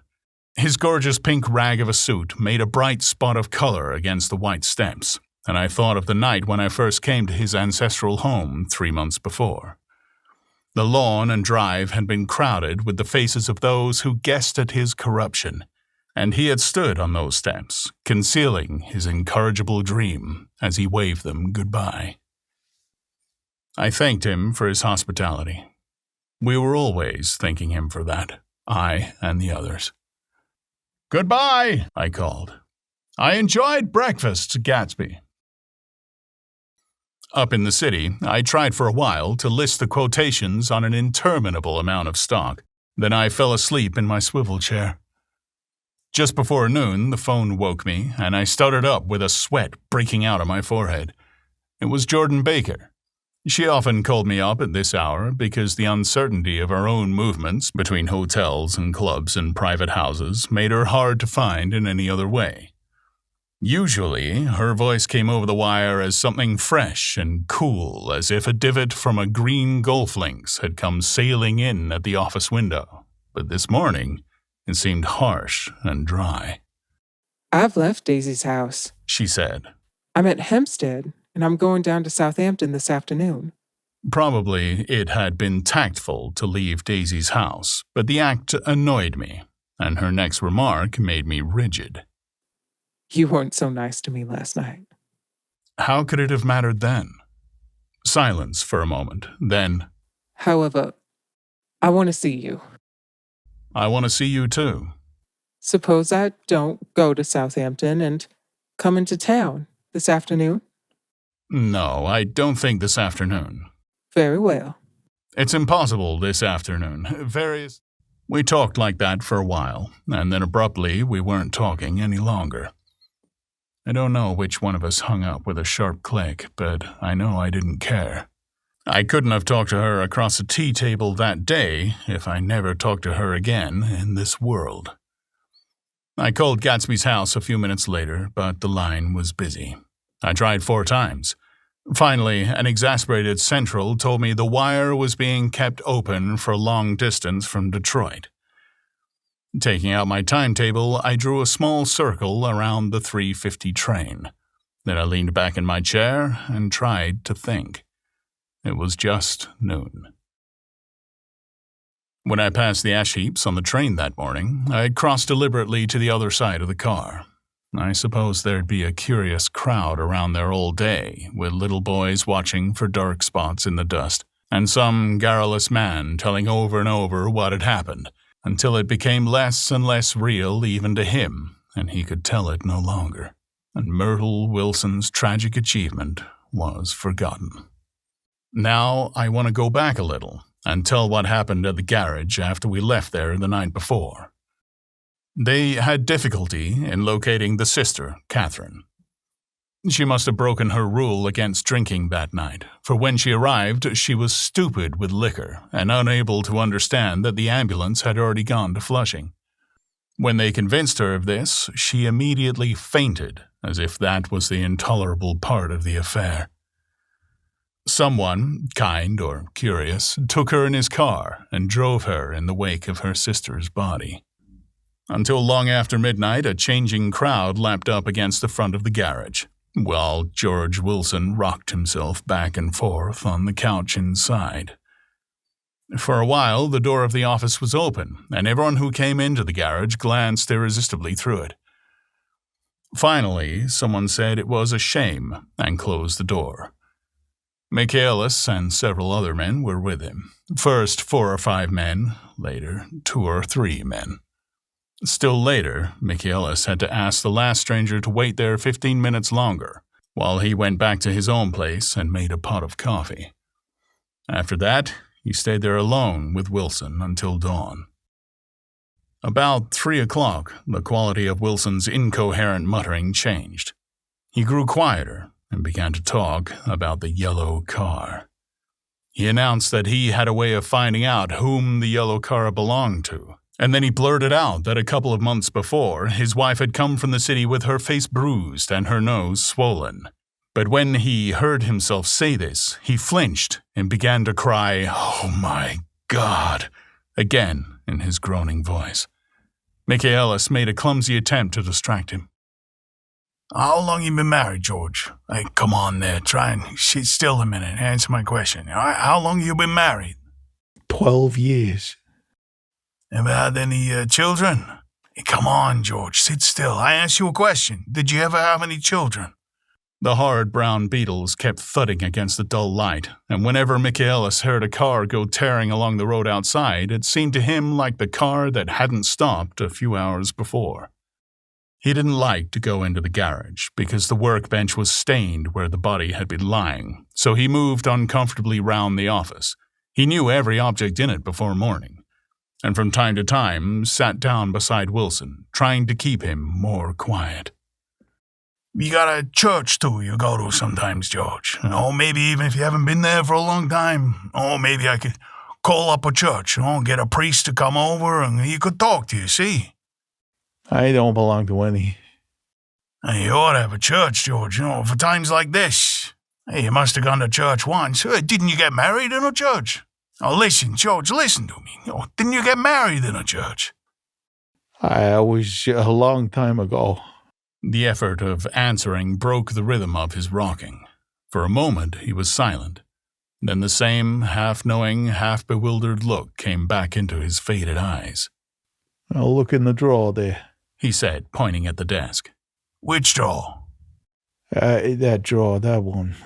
His gorgeous pink rag of a suit made a bright spot of color against the white steps, and I thought of the night when I first came to his ancestral home 3 months before. The lawn and drive had been crowded with the faces of those who guessed at his corruption, and he had stood on those steps, concealing his incorrigible dream as he waved them goodbye. I thanked him for his hospitality. We were always thanking him for that, I and the others. Goodbye, I called. I enjoyed breakfast, Gatsby. Up in the city, I tried for a while to list the quotations on an interminable amount of stock. Then I fell asleep in my swivel chair. Just before noon, the phone woke me, and I started up with a sweat breaking out on my forehead. It was Jordan Baker. She often called me up at this hour because the uncertainty of her own movements between hotels and clubs and private houses made her hard to find in any other way. Usually, her voice came over the wire as something fresh and cool, as if a divot from a green golf links had come sailing in at the office window. But this morning, it seemed harsh and dry. I've left Daisy's house, she said. I'm at Hempstead, and I'm going down to Southampton this afternoon. Probably it had been tactful to leave Daisy's house, but the act annoyed me, and her next remark made me rigid. You weren't so nice to me last night. How could it have mattered then? Silence for a moment, then, However, I want to see you. I want to see you too. Suppose I don't go to Southampton and come into town this afternoon? No, I don't think this afternoon. Very well. It's impossible this afternoon. We talked like that for a while, and then abruptly we weren't talking any longer. I don't know which one of us hung up with a sharp click, but I know I didn't care. I couldn't have talked to her across a tea table that day if I never talked to her again in this world. I called Gatsby's house a few minutes later, but the line was busy. I tried 4 times. Finally, an exasperated central told me the wire was being kept open for long distance from Detroit. Taking out my timetable, I drew a small circle around the 3:50 train. Then I leaned back in my chair and tried to think. It was just noon. When I passed the ash heaps on the train that morning, I crossed deliberately to the other side of the car. I suppose there'd be a curious crowd around there all day, with little boys watching for dark spots in the dust, and some garrulous man telling over and over what had happened, until it became less and less real even to him, and he could tell it no longer. And Myrtle Wilson's tragic achievement was forgotten. Now I want to go back a little and tell what happened at the garage after we left there the night before. They had difficulty in locating the sister, Catherine. She must have broken her rule against drinking that night, for when she arrived, she was stupid with liquor and unable to understand that the ambulance had already gone to Flushing. When they convinced her of this, she immediately fainted, as if that was the intolerable part of the affair. Someone, kind or curious, took her in his car and drove her in the wake of her sister's body. Until long after midnight, a changing crowd lapped up against the front of the garage, while George Wilson rocked himself back and forth on the couch inside. For a while, the door of the office was open, and everyone who came into the garage glanced irresistibly through it. Finally, someone said it was a shame and closed the door. Michaelis and several other men were with him. First 4 or 5 men, later 2 or 3 men. Still later, Michaelis had to ask the last stranger to wait there 15 minutes longer, while he went back to his own place and made a pot of coffee. After that, he stayed there alone with Wilson until dawn. About 3 o'clock, the quality of Wilson's incoherent muttering changed. He grew quieter and began to talk about the yellow car. He announced that he had a way of finding out whom the yellow car belonged to. And then he blurted out that a couple of months before, his wife had come from the city with her face bruised and her nose swollen. But when he heard himself say this, he flinched and began to cry, "Oh my God," again in his groaning voice. Michaelis made a clumsy attempt to distract him. How long you been married, George? Hey, come on there, try and sit still a minute. Answer my question. How long you been married? 12 years. Ever had any children? Hey, come on, George, sit still. I asked you a question. Did you ever have any children? The hard brown beetles kept thudding against the dull light, and whenever Michaelis heard a car go tearing along the road outside, it seemed to him like the car that hadn't stopped a few hours before. He didn't like to go into the garage because the workbench was stained where the body had been lying, so he moved uncomfortably round the office. He knew every object in it before morning, and from time to time sat down beside Wilson, trying to keep him more quiet. You got a church, too, you go to sometimes, George. Or maybe even if you haven't been there for a long time, or maybe I could call up a church, get a priest to come over and he could talk to you, see? I don't belong to any. Hey, you ought to have a church, George, for times like this. Hey, you must have gone to church once. Didn't you get married in a church? Oh, listen, George, listen to me. Didn't you get married in a church? I was a long time ago. The effort of answering broke the rhythm of his rocking. For a moment he was silent. Then the same half-knowing, half-bewildered look came back into his faded eyes. "I'll look in the drawer there," he said, pointing at the desk. Which drawer? That drawer, that one.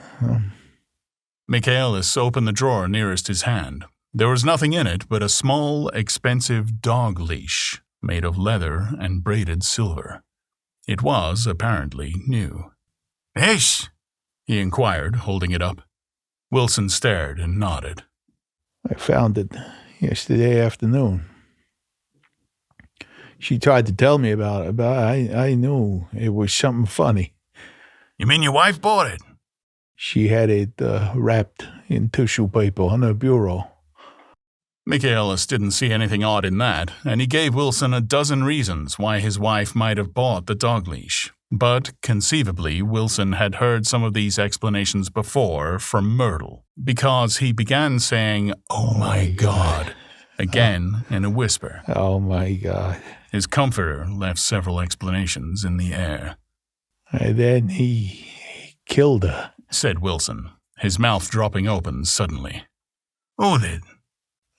Michaelis opened the drawer nearest his hand. There was nothing in it but a small, expensive dog leash made of leather and braided silver. It was, apparently, new. Yes? He inquired, holding it up. Wilson stared and nodded. "I found it yesterday afternoon. She tried to tell me about it, but I knew it was something funny." You mean your wife bought it? "She had it wrapped in tissue paper on her bureau." Michaelis didn't see anything odd in that, and he gave Wilson a dozen reasons why his wife might have bought the dog leash. But, conceivably, Wilson had heard some of these explanations before from Myrtle, because he began saying, "Oh my God," again in a whisper. "Oh my God." His comforter left several explanations in the air. "And then he killed her," said Wilson, his mouth dropping open suddenly. Who did?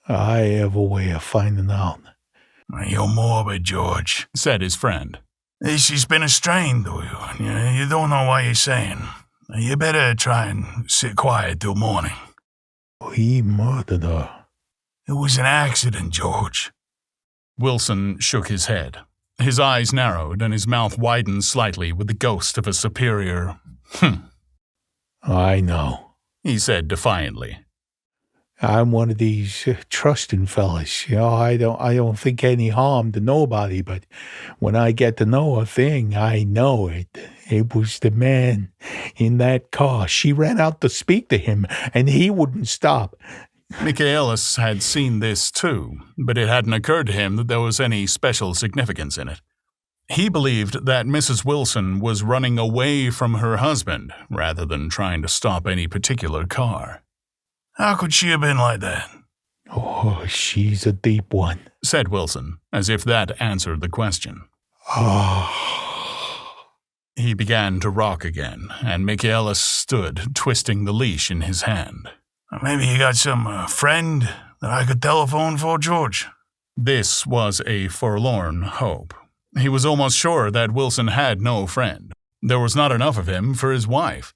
"I have a way of finding out." "You're morbid, George," said his friend. "She's been a strain to you, and you don't know what you're saying. You better try and sit quiet till morning." "He murdered her." "It was an accident, George." Wilson shook his head. His eyes narrowed and his mouth widened slightly with the ghost of a superior, "I know," he said defiantly. "I'm one of these trusting fellas. I don't think any harm to nobody, but when I get to know a thing, I know it. It was the man in that car. She ran out to speak to him, and he wouldn't stop." Michaelis had seen this too, but it hadn't occurred to him that there was any special significance in it. He believed that Mrs. Wilson was running away from her husband rather than trying to stop any particular car. "How could she have been like that?" "Oh, she's a deep one," said Wilson, as if that answered the question. "Oh." He began to rock again, and Michaelis stood, twisting the leash in his hand. "Maybe you got some friend that I could telephone for, George?" This was a forlorn hope. He was almost sure that Wilson had no friend. There was not enough of him for his wife.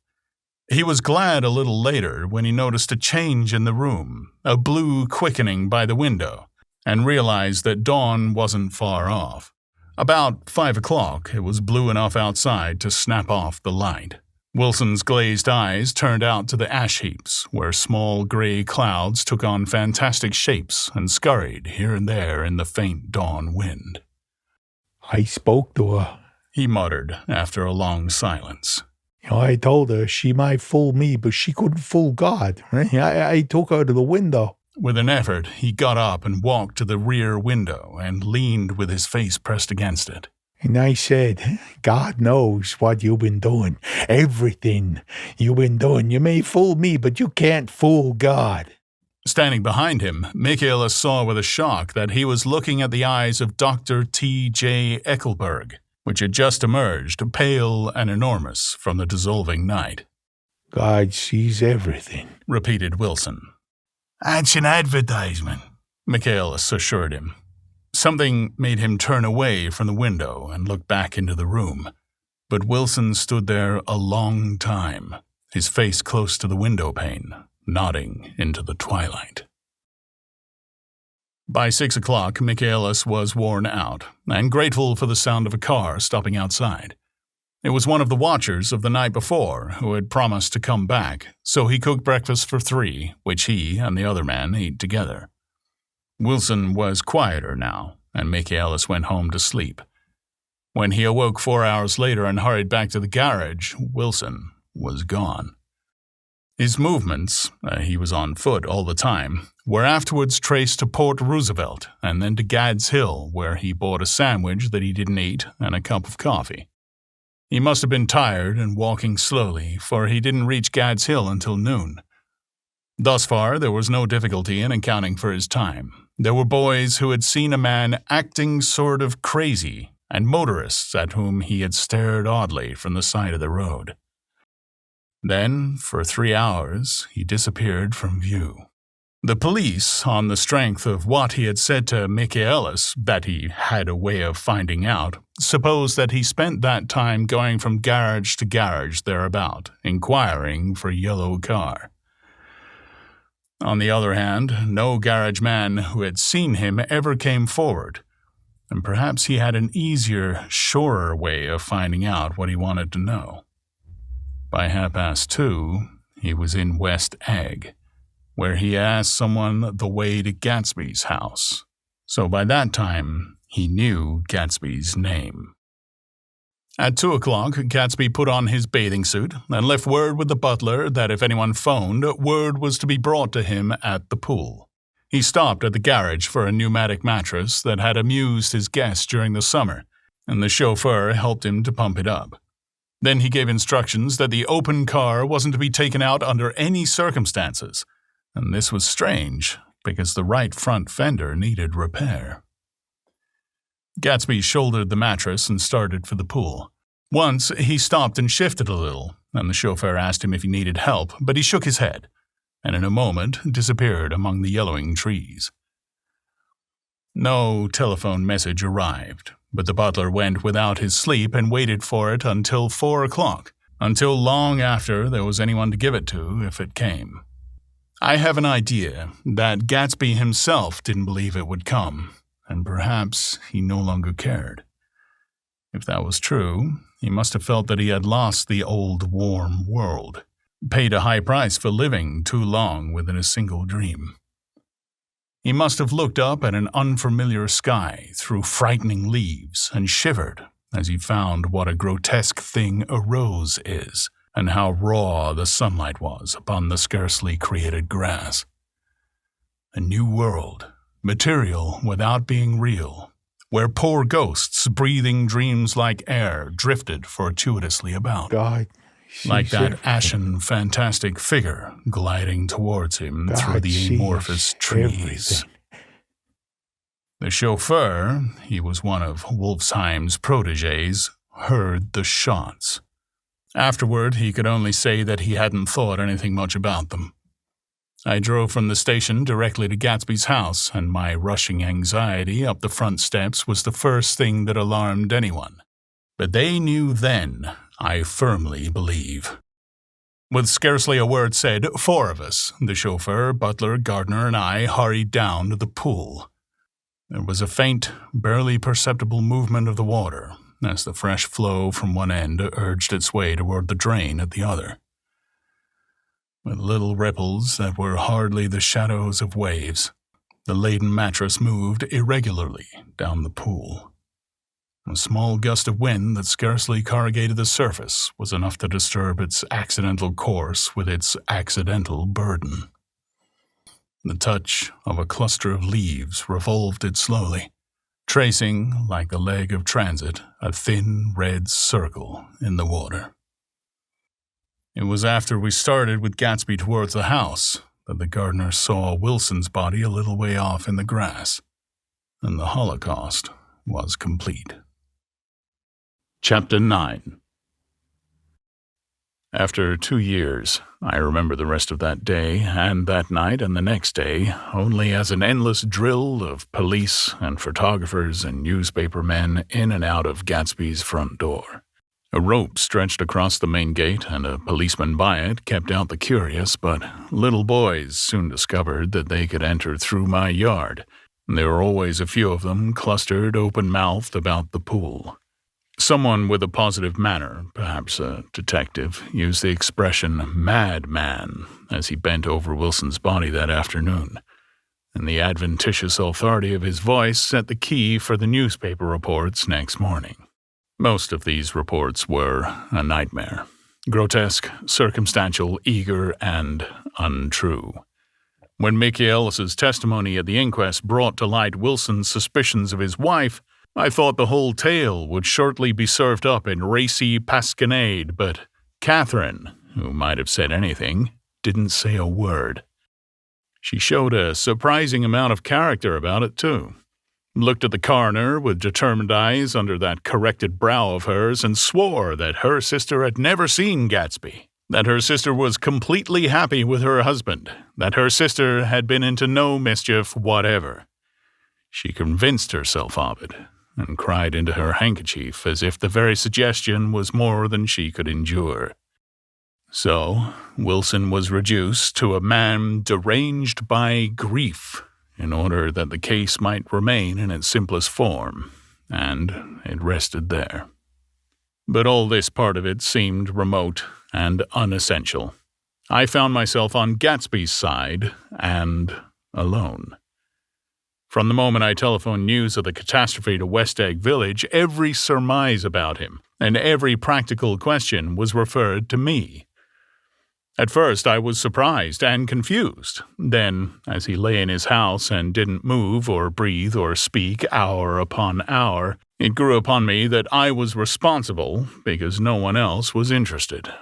He was glad a little later when he noticed a change in the room, a blue quickening by the window, and realized that dawn wasn't far off. About 5 o'clock, it was blue enough outside to snap off the light. Wilson's glazed eyes turned out to the ash heaps, where small gray clouds took on fantastic shapes and scurried here and there in the faint dawn wind. "I spoke to her," he muttered after a long silence. "I told her she might fool me, but she couldn't fool God. I took her to the window." With an effort, he got up and walked to the rear window and leaned with his face pressed against it. "And I said, God knows what you've been doing. Everything you've been doing. You may fool me, but you can't fool God." Standing behind him, Michaelis saw with a shock that he was looking at the eyes of Dr. T.J. Eckelberg, which had just emerged, pale and enormous, from the dissolving night. "God sees everything," repeated Wilson. "That's an advertisement," Michaelis assured him. Something made him turn away from the window and look back into the room, but Wilson stood there a long time, his face close to the window pane, nodding into the twilight. By 6 o'clock, Michaelis was worn out and grateful for the sound of a car stopping outside. It was one of the watchers of the night before who had promised to come back, so he cooked breakfast for 3, which he and the other man ate together. Wilson was quieter now, and Michaelis went home to sleep. When he awoke 4 hours later and hurried back to the garage, Wilson was gone. His movements, he was on foot all the time, were afterwards traced to Port Roosevelt and then to Gad's Hill, where he bought a sandwich that he didn't eat and a cup of coffee. He must have been tired and walking slowly, for he didn't reach Gad's Hill until noon. Thus far, there was no difficulty in accounting for his time. There were boys who had seen a man acting sort of crazy, and motorists at whom he had stared oddly from the side of the road. Then, for 3 hours, he disappeared from view. The police, on the strength of what he had said to Michaelis that he had a way of finding out, supposed that he spent that time going from garage to garage thereabout, inquiring for a yellow car. On the other hand, no garage man who had seen him ever came forward, and perhaps he had an easier, surer way of finding out what he wanted to know. By 2:30, he was in West Egg, where he asked someone the way to Gatsby's house. So by that time, he knew Gatsby's name. At 2 o'clock, Gatsby put on his bathing suit and left word with the butler that if anyone phoned, word was to be brought to him at the pool. He stopped at the garage for a pneumatic mattress that had amused his guests during the summer, and the chauffeur helped him to pump it up. Then he gave instructions that the open car wasn't to be taken out under any circumstances, and this was strange because the right front fender needed repair. Gatsby shouldered the mattress and started for the pool. Once, he stopped and shifted a little, and the chauffeur asked him if he needed help, but he shook his head, and in a moment disappeared among the yellowing trees. No telephone message arrived, but the butler went without his sleep and waited for it until 4 o'clock, until long after there was anyone to give it to if it came. I have an idea that Gatsby himself didn't believe it would come, and perhaps he no longer cared. If that was true, he must have felt that he had lost the old warm world, paid a high price for living too long within a single dream. He must have looked up at an unfamiliar sky through frightening leaves and shivered as he found what a grotesque thing a rose is, and how raw the sunlight was upon the scarcely created grass. A new world, material without being real, where poor ghosts breathing dreams like air drifted fortuitously about. God, like that ashen, fantastic figure gliding towards him through the amorphous trees. Everything. The chauffeur, he was one of Wolfsheim's protégés, heard the shots. Afterward, he could only say that he hadn't thought anything much about them. I drove from the station directly to Gatsby's house, and my rushing anxiety up the front steps was the first thing that alarmed anyone. But they knew then, I firmly believe. With scarcely a word said, 4 of us, the chauffeur, butler, gardener, and I, hurried down to the pool. There was a faint, barely perceptible movement of the water, as the fresh flow from one end urged its way toward the drain at the other. With little ripples that were hardly the shadows of waves, the laden mattress moved irregularly down the pool. A small gust of wind that scarcely corrugated the surface was enough to disturb its accidental course with its accidental burden. The touch of a cluster of leaves revolved it slowly, tracing, like the leg of transit, a thin red circle in the water. It was after we started with Gatsby towards the house that the gardener saw Wilson's body a little way off in the grass, and the Holocaust was complete. Chapter 9. After 2 years, I remember the rest of that day and that night and the next day only as an endless drill of police and photographers and newspaper men in and out of Gatsby's front door. A rope stretched across the main gate, and a policeman by it kept out the curious, but little boys soon discovered that they could enter through my yard. There were always a few of them clustered open-mouthed about the pool. Someone with a positive manner, perhaps a detective, used the expression madman as he bent over Wilson's body that afternoon, and the adventitious authority of his voice set the key for the newspaper reports next morning. Most of these reports were a nightmare, grotesque, circumstantial, eager, and untrue. When Michaelis's testimony at the inquest brought to light Wilson's suspicions of his wife, I thought the whole tale would shortly be served up in racy pasquinade, but Catherine, who might have said anything, didn't say a word. She showed a surprising amount of character about it, too. Looked at the coroner with determined eyes under that corrected brow of hers and swore that her sister had never seen Gatsby. That her sister was completely happy with her husband, that her sister had been into no mischief whatever. She convinced herself of it, and cried into her handkerchief as if the very suggestion was more than she could endure. So, Wilson was reduced to a man deranged by grief, in order that the case might remain in its simplest form, and it rested there. But all this part of it seemed remote and unessential. I found myself on Gatsby's side and alone. From the moment I telephoned news of the catastrophe to West Egg Village, every surmise about him and every practical question was referred to me. At first I was surprised and confused. Then, as he lay in his house and didn't move or breathe or speak hour upon hour, it grew upon me that I was responsible because no one else was interested.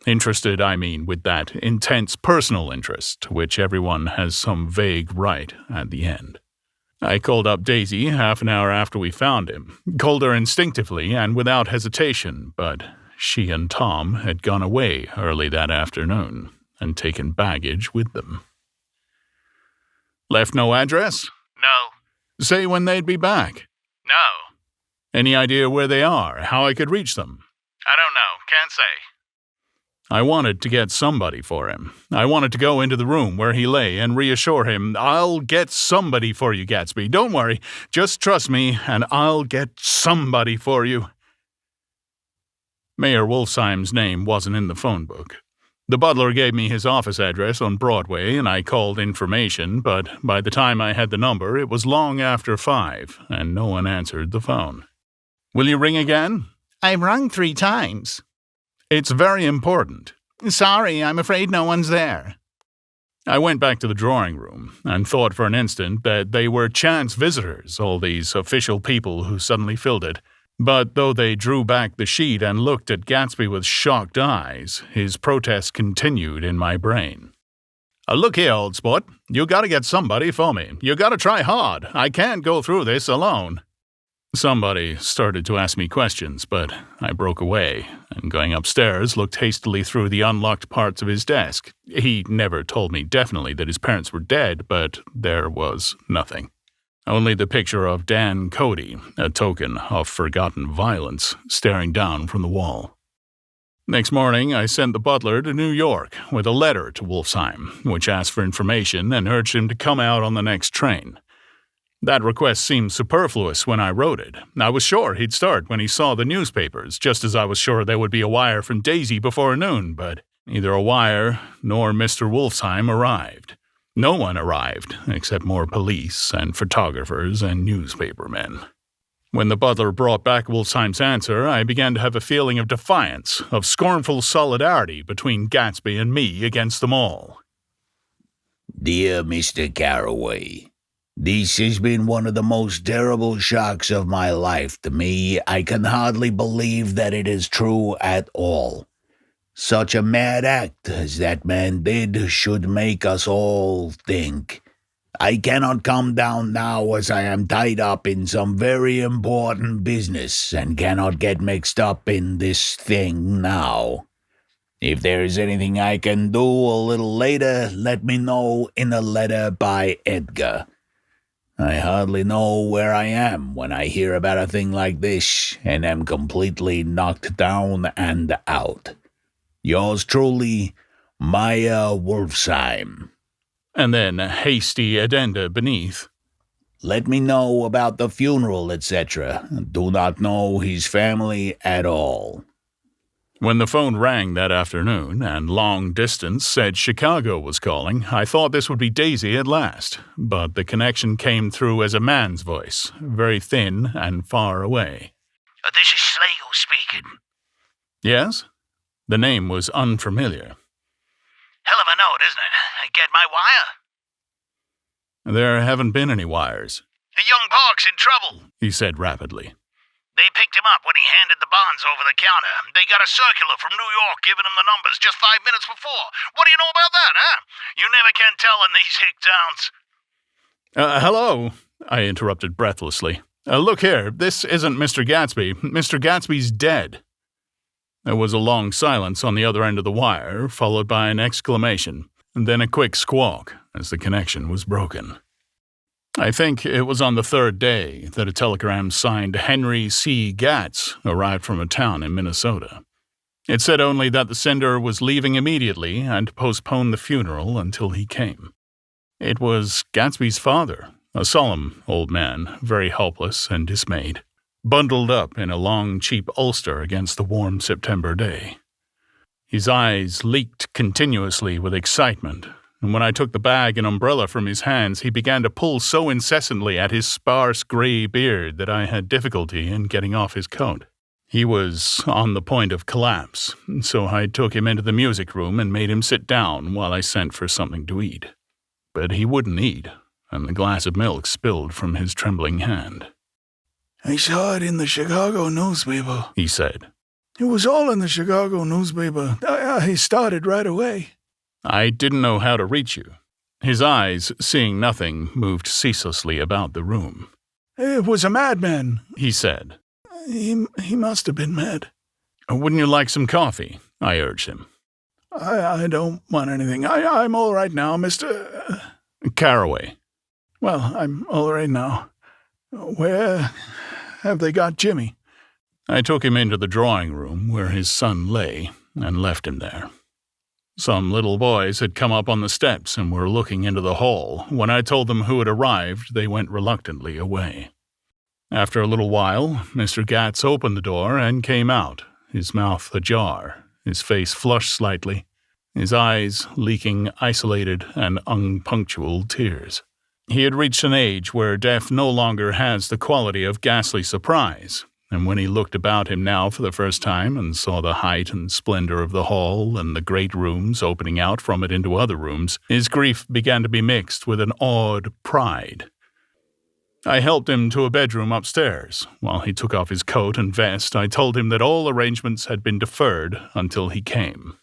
Interested, I mean, with that intense personal interest, which everyone has some vague right at the end. I called up Daisy half an hour after we found him, called her instinctively and without hesitation, but she and Tom had gone away early that afternoon and taken baggage with them. Left no address? No. Say when they'd be back? No. Any idea where they are, how I could reach them? I don't know. Can't say. I wanted to get somebody for him. I wanted to go into the room where he lay and reassure him, I'll get somebody for you, Gatsby. Don't worry. Just trust me, and I'll get somebody for you. Mayor Wolfsheim's name wasn't in the phone book. The butler gave me his office address on Broadway, and I called information, but by the time I had the number, it was long after 5, and no one answered the phone. Will you ring again? I've rung 3 times. It's very important. Sorry, I'm afraid no one's there. I went back to the drawing room and thought for an instant that they were chance visitors, all these official people who suddenly filled it. But though they drew back the sheet and looked at Gatsby with shocked eyes, his protest continued in my brain. Look here, old sport. You gotta get somebody for me. You gotta try hard. I can't go through this alone. Somebody started to ask me questions, but I broke away, and going upstairs, looked hastily through the unlocked parts of his desk. He never told me definitely that his parents were dead, but there was nothing. Only the picture of Dan Cody, a token of forgotten violence, staring down from the wall. Next morning, I sent the butler to New York with a letter to Wolfsheim, which asked for information and urged him to come out on the next train. That request seemed superfluous when I wrote it. I was sure he'd start when he saw the newspapers, just as I was sure there would be a wire from Daisy before noon, but neither a wire nor Mr. Wolfsheim arrived. No one arrived, except more police and photographers and newspapermen. When the butler brought back Wolfsheim's answer, I began to have a feeling of defiance, of scornful solidarity between Gatsby and me against them all. Dear Mr. Carraway, this has been one of the most terrible shocks of my life to me. I can hardly believe that it is true at all. Such a mad act as that man did should make us all think. I cannot come down now as I am tied up in some very important business and cannot get mixed up in this thing now. If there is anything I can do a little later, let me know in a letter by Edgar. I hardly know where I am when I hear about a thing like this and am completely knocked down and out. Yours truly, Maya Wolfsheim. And then a hasty addenda beneath. Let me know about the funeral, etc. Do not know his family at all. When the phone rang that afternoon and long distance said Chicago was calling, I thought this would be Daisy at last, but the connection came through as a man's voice, very thin and far away. This is Slagle speaking. Yes? The name was unfamiliar. Hell of a note, isn't it? Get my wire? There haven't been any wires. Young Park's in trouble, he said rapidly. They picked him up when he handed the bonds over the counter. They got a circular from New York giving him the numbers just 5 minutes before. What do you know about that, huh? You never can tell in these hick towns. Hello, I interrupted breathlessly. Look here, this isn't Mr. Gatsby. Mr. Gatsby's dead. There was a long silence on the other end of the wire, followed by an exclamation, and then a quick squawk as the connection was broken. I think it was on the third day that a telegram signed Henry C. Gatz arrived from a town in Minnesota. It said only that the sender was leaving immediately and postponed the funeral until he came. It was Gatsby's father, a solemn old man, very helpless and dismayed, bundled up in a long, cheap ulster against the warm September day. His eyes leaked continuously with excitement, and when I took the bag and umbrella from his hands, he began to pull so incessantly at his sparse gray beard that I had difficulty in getting off his coat. He was on the point of collapse, so I took him into the music room and made him sit down while I sent for something to eat. But he wouldn't eat, and the glass of milk spilled from his trembling hand. I saw it in the Chicago newspaper, he said. It was all in the Chicago newspaper. I started right away. I didn't know how to reach you. His eyes, seeing nothing, moved ceaselessly about the room. It was a madman, he said. He must have been mad. Wouldn't you like some coffee? I urged him. I don't want anything. I'm all right now, Mr. Carraway. Well, I'm all right now. Where have they got Jimmy? I took him into the drawing room where his son lay and left him there. Some little boys had come up on the steps and were looking into the hall. When I told them who had arrived, they went reluctantly away. After a little while, Mr. Gatz opened the door and came out, his mouth ajar, his face flushed slightly, his eyes leaking isolated and unpunctual tears. He had reached an age where death no longer has the quality of ghastly surprise, and when he looked about him now for the first time and saw the height and splendor of the hall and the great rooms opening out from it into other rooms, his grief began to be mixed with an awed pride. I helped him to a bedroom upstairs. While he took off his coat and vest, I told him that all arrangements had been deferred until he came.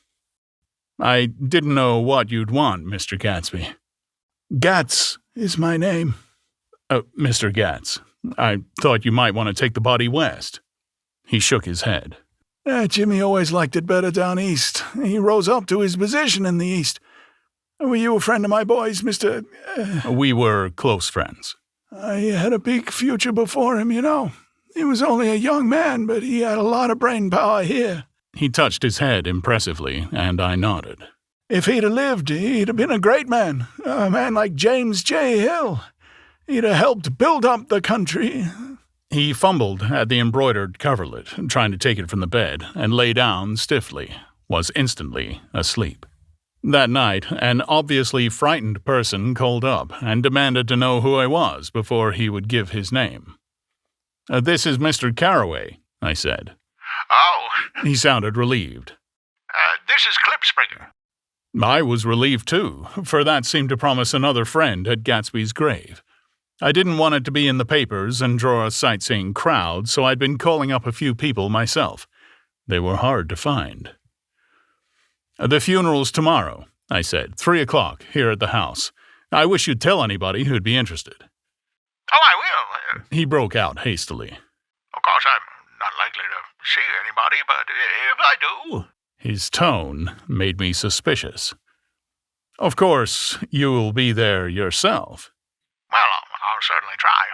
I didn't know what you'd want, Mr. Gatsby. Gatz is my name. Mr. Gatz, I thought you might want to take the body west. He shook his head. Jimmy always liked it better down east. He rose up to his position in the east. Were you a friend of my boys, Mr. We were close friends. I had a big future before him, you know. He was only a young man, but he had a lot of brain power here. He touched his head impressively, and I nodded. If he'd have lived, he'd have been a great man. A man like James J. Hill. He'd have helped build up the country. He fumbled at the embroidered coverlet, trying to take it from the bed, and lay down stiffly, was instantly asleep. That night, an obviously frightened person called up and demanded to know who I was before he would give his name. This is Mr. Carraway, I said. Oh. He sounded relieved. This is Clipspringer. I was relieved too, for that seemed to promise another friend at Gatsby's grave. I didn't want it to be in the papers and draw a sightseeing crowd, so I'd been calling up a few people myself. They were hard to find. The funeral's tomorrow, I said, 3:00 here at the house. I wish you'd tell anybody who'd be interested. Oh, I will. He broke out hastily. Of course, I'm not likely to see anybody, but if I do... His tone made me suspicious. Of course, you'll be there yourself. Well, I'll certainly try.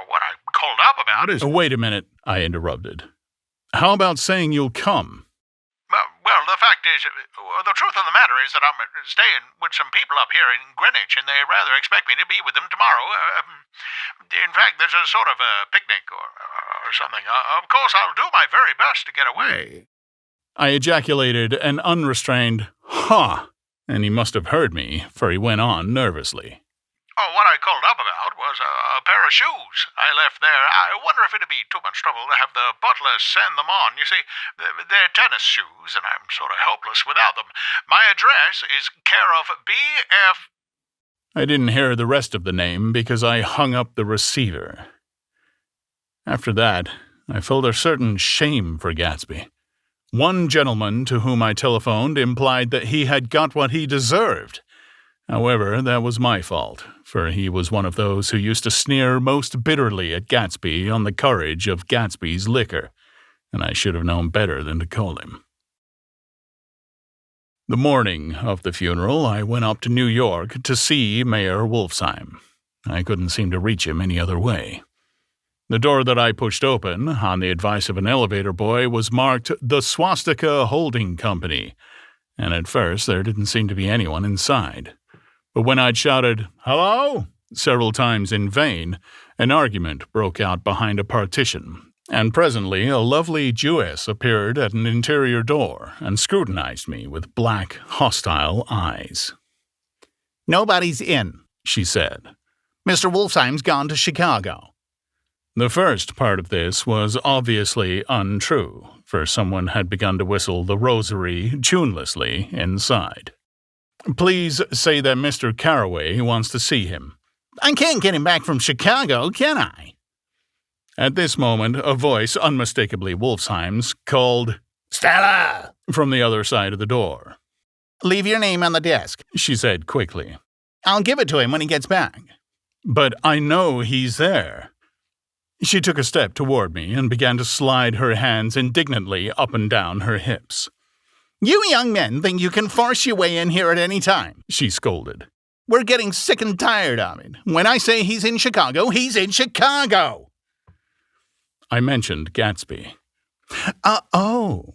What I called up about is... Wait a minute, I interrupted. How about saying you'll come? Well, the fact is, the truth of the matter is that I'm staying with some people up here in Greenwich, and they rather expect me to be with them tomorrow. In fact, there's a sort of a picnic or something. Of course, I'll do my very best to get away. I ejaculated an unrestrained, "Ha!" and he must have heard me, for he went on nervously. Oh, what I called up about was a pair of shoes I left there. I wonder if it'd be too much trouble to have the butler send them on. You see, they're tennis shoes, and I'm sort of helpless without them. My address is care of B.F. I didn't hear the rest of the name because I hung up the receiver. After that, I felt a certain shame for Gatsby. One gentleman to whom I telephoned implied that he had got what he deserved. However, that was my fault, for he was one of those who used to sneer most bitterly at Gatsby on the courage of Gatsby's liquor, and I should have known better than to call him. The morning of the funeral, I went up to New York to see Mayor Wolfsheim. I couldn't seem to reach him any other way. The door that I pushed open, on the advice of an elevator boy, was marked the Swastika Holding Company, and at first there didn't seem to be anyone inside. But when I'd shouted, "Hello?" several times in vain, an argument broke out behind a partition, and presently a lovely Jewess appeared at an interior door and scrutinized me with black, hostile eyes. "Nobody's in," she said. "Mr. Wolfsheim's gone to Chicago." The first part of this was obviously untrue, for someone had begun to whistle the rosary tunelessly inside. "Please say that Mr. Carraway wants to see him." "I can't get him back from Chicago, can I?" At this moment, a voice, unmistakably Wolfsheim's, called, "Stella!" from the other side of the door. "Leave your name on the desk," she said quickly. "I'll give it to him when he gets back." "But I know he's there." She took a step toward me and began to slide her hands indignantly up and down her hips. "You young men think you can force your way in here at any time," she scolded. "We're getting sick and tired of it. When I say he's in Chicago, he's in Chicago." I mentioned Gatsby. Oh.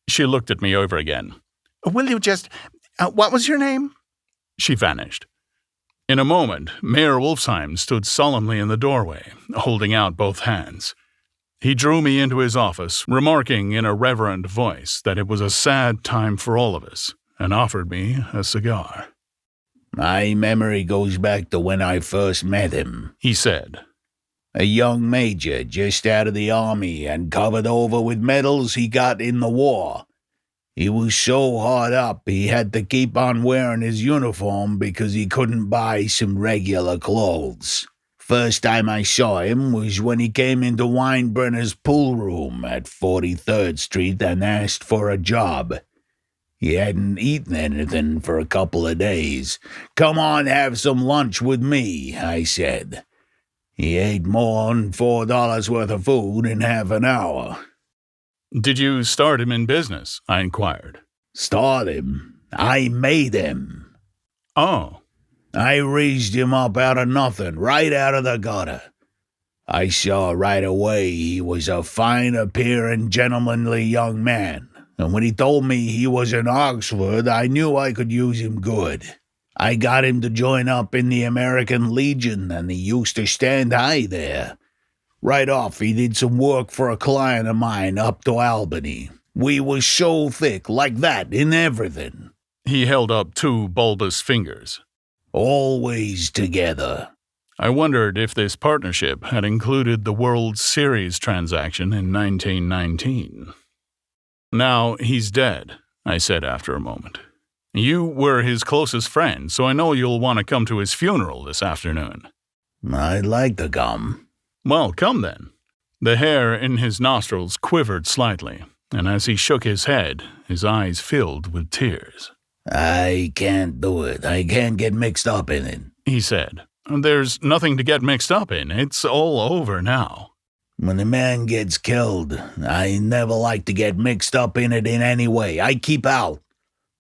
She looked at me over again. "Will you just... what was your name?" She vanished. In a moment, Mayor Wolfsheim stood solemnly in the doorway, holding out both hands. He drew me into his office, remarking in a reverent voice that it was a sad time for all of us, and offered me a cigar. "My memory goes back to when I first met him," he said. "A young major just out of the army and covered over with medals he got in the war. He was so hard up he had to keep on wearing his uniform because he couldn't buy some regular clothes. First time I saw him was when he came into Weinbrenner's pool room at 43rd Street and asked for a job. He hadn't eaten anything for a couple of days. 'Come on, have some lunch with me,' I said. He ate more than $4 worth of food in half an hour." "Did you start him in business?" I inquired. "Start him? I made him." "Oh." "I raised him up out of nothing, right out of the gutter. I saw right away he was a fine-appearing, gentlemanly young man, and when he told me he was in Oxford, I knew I could use him good. I got him to join up in the American Legion, and he used to stand high there. Right off, he did some work for a client of mine up to Albany. We was so thick, like that, in everything." He held up two bulbous fingers. "Always together." I wondered if this partnership had included the World Series transaction in 1919. "Now he's dead," I said after a moment. "You were his closest friend, so I know you'll want to come to his funeral this afternoon." "I'd like to come." "Well, come then." The hair in his nostrils quivered slightly, and as he shook his head, his eyes filled with tears. "I can't do it. I can't get mixed up in it," he said. "There's nothing to get mixed up in. It's all over now." "When a man gets killed, I never like to get mixed up in it in any way. I keep out.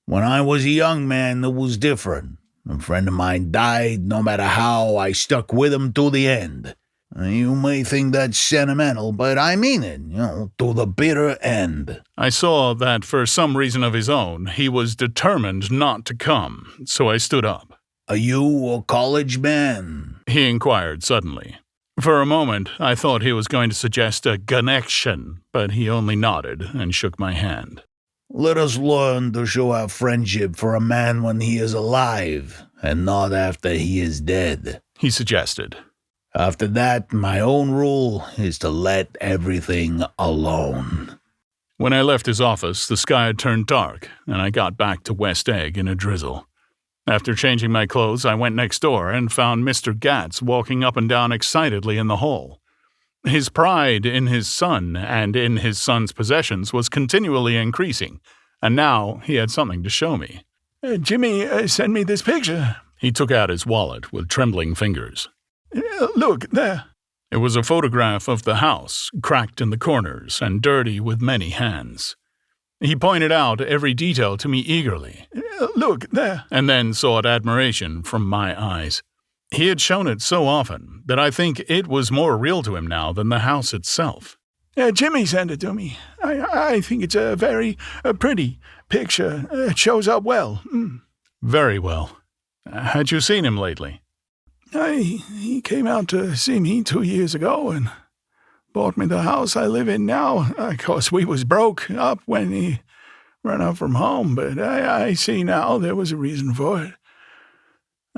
When I was a young man, it was different. A friend of mine died. No matter how, I stuck with him to the end. You may think that's sentimental, but I mean it, to the bitter end." I saw that for some reason of his own, he was determined not to come, so I stood up. "Are you a college man?" he inquired suddenly. For a moment, I thought he was going to suggest a connection, but he only nodded and shook my hand. "Let us learn to show our friendship for a man when he is alive, and not after he is dead," he suggested. "After that, my own rule is to let everything alone." When I left his office, the sky had turned dark, and I got back to West Egg in a drizzle. After changing my clothes, I went next door and found Mr. Gats walking up and down excitedly in the hall. His pride in his son and in his son's possessions was continually increasing, and now he had something to show me. "Jimmy, send me this picture." He took out his wallet with trembling fingers. "Look, there." It was a photograph of the house, cracked in the corners and dirty with many hands. He pointed out every detail to me eagerly. Look, there. And then sought admiration from my eyes. He had shown it so often that I think it was more real to him now than the house itself. Jimmy sent it to me. I think it's a very pretty picture. It shows up well. Very well. Had you seen him lately? He came out to see me 2 years ago and bought me the house I live in now. Of course, we was broke up when he ran out from home, but I see now there was a reason for it.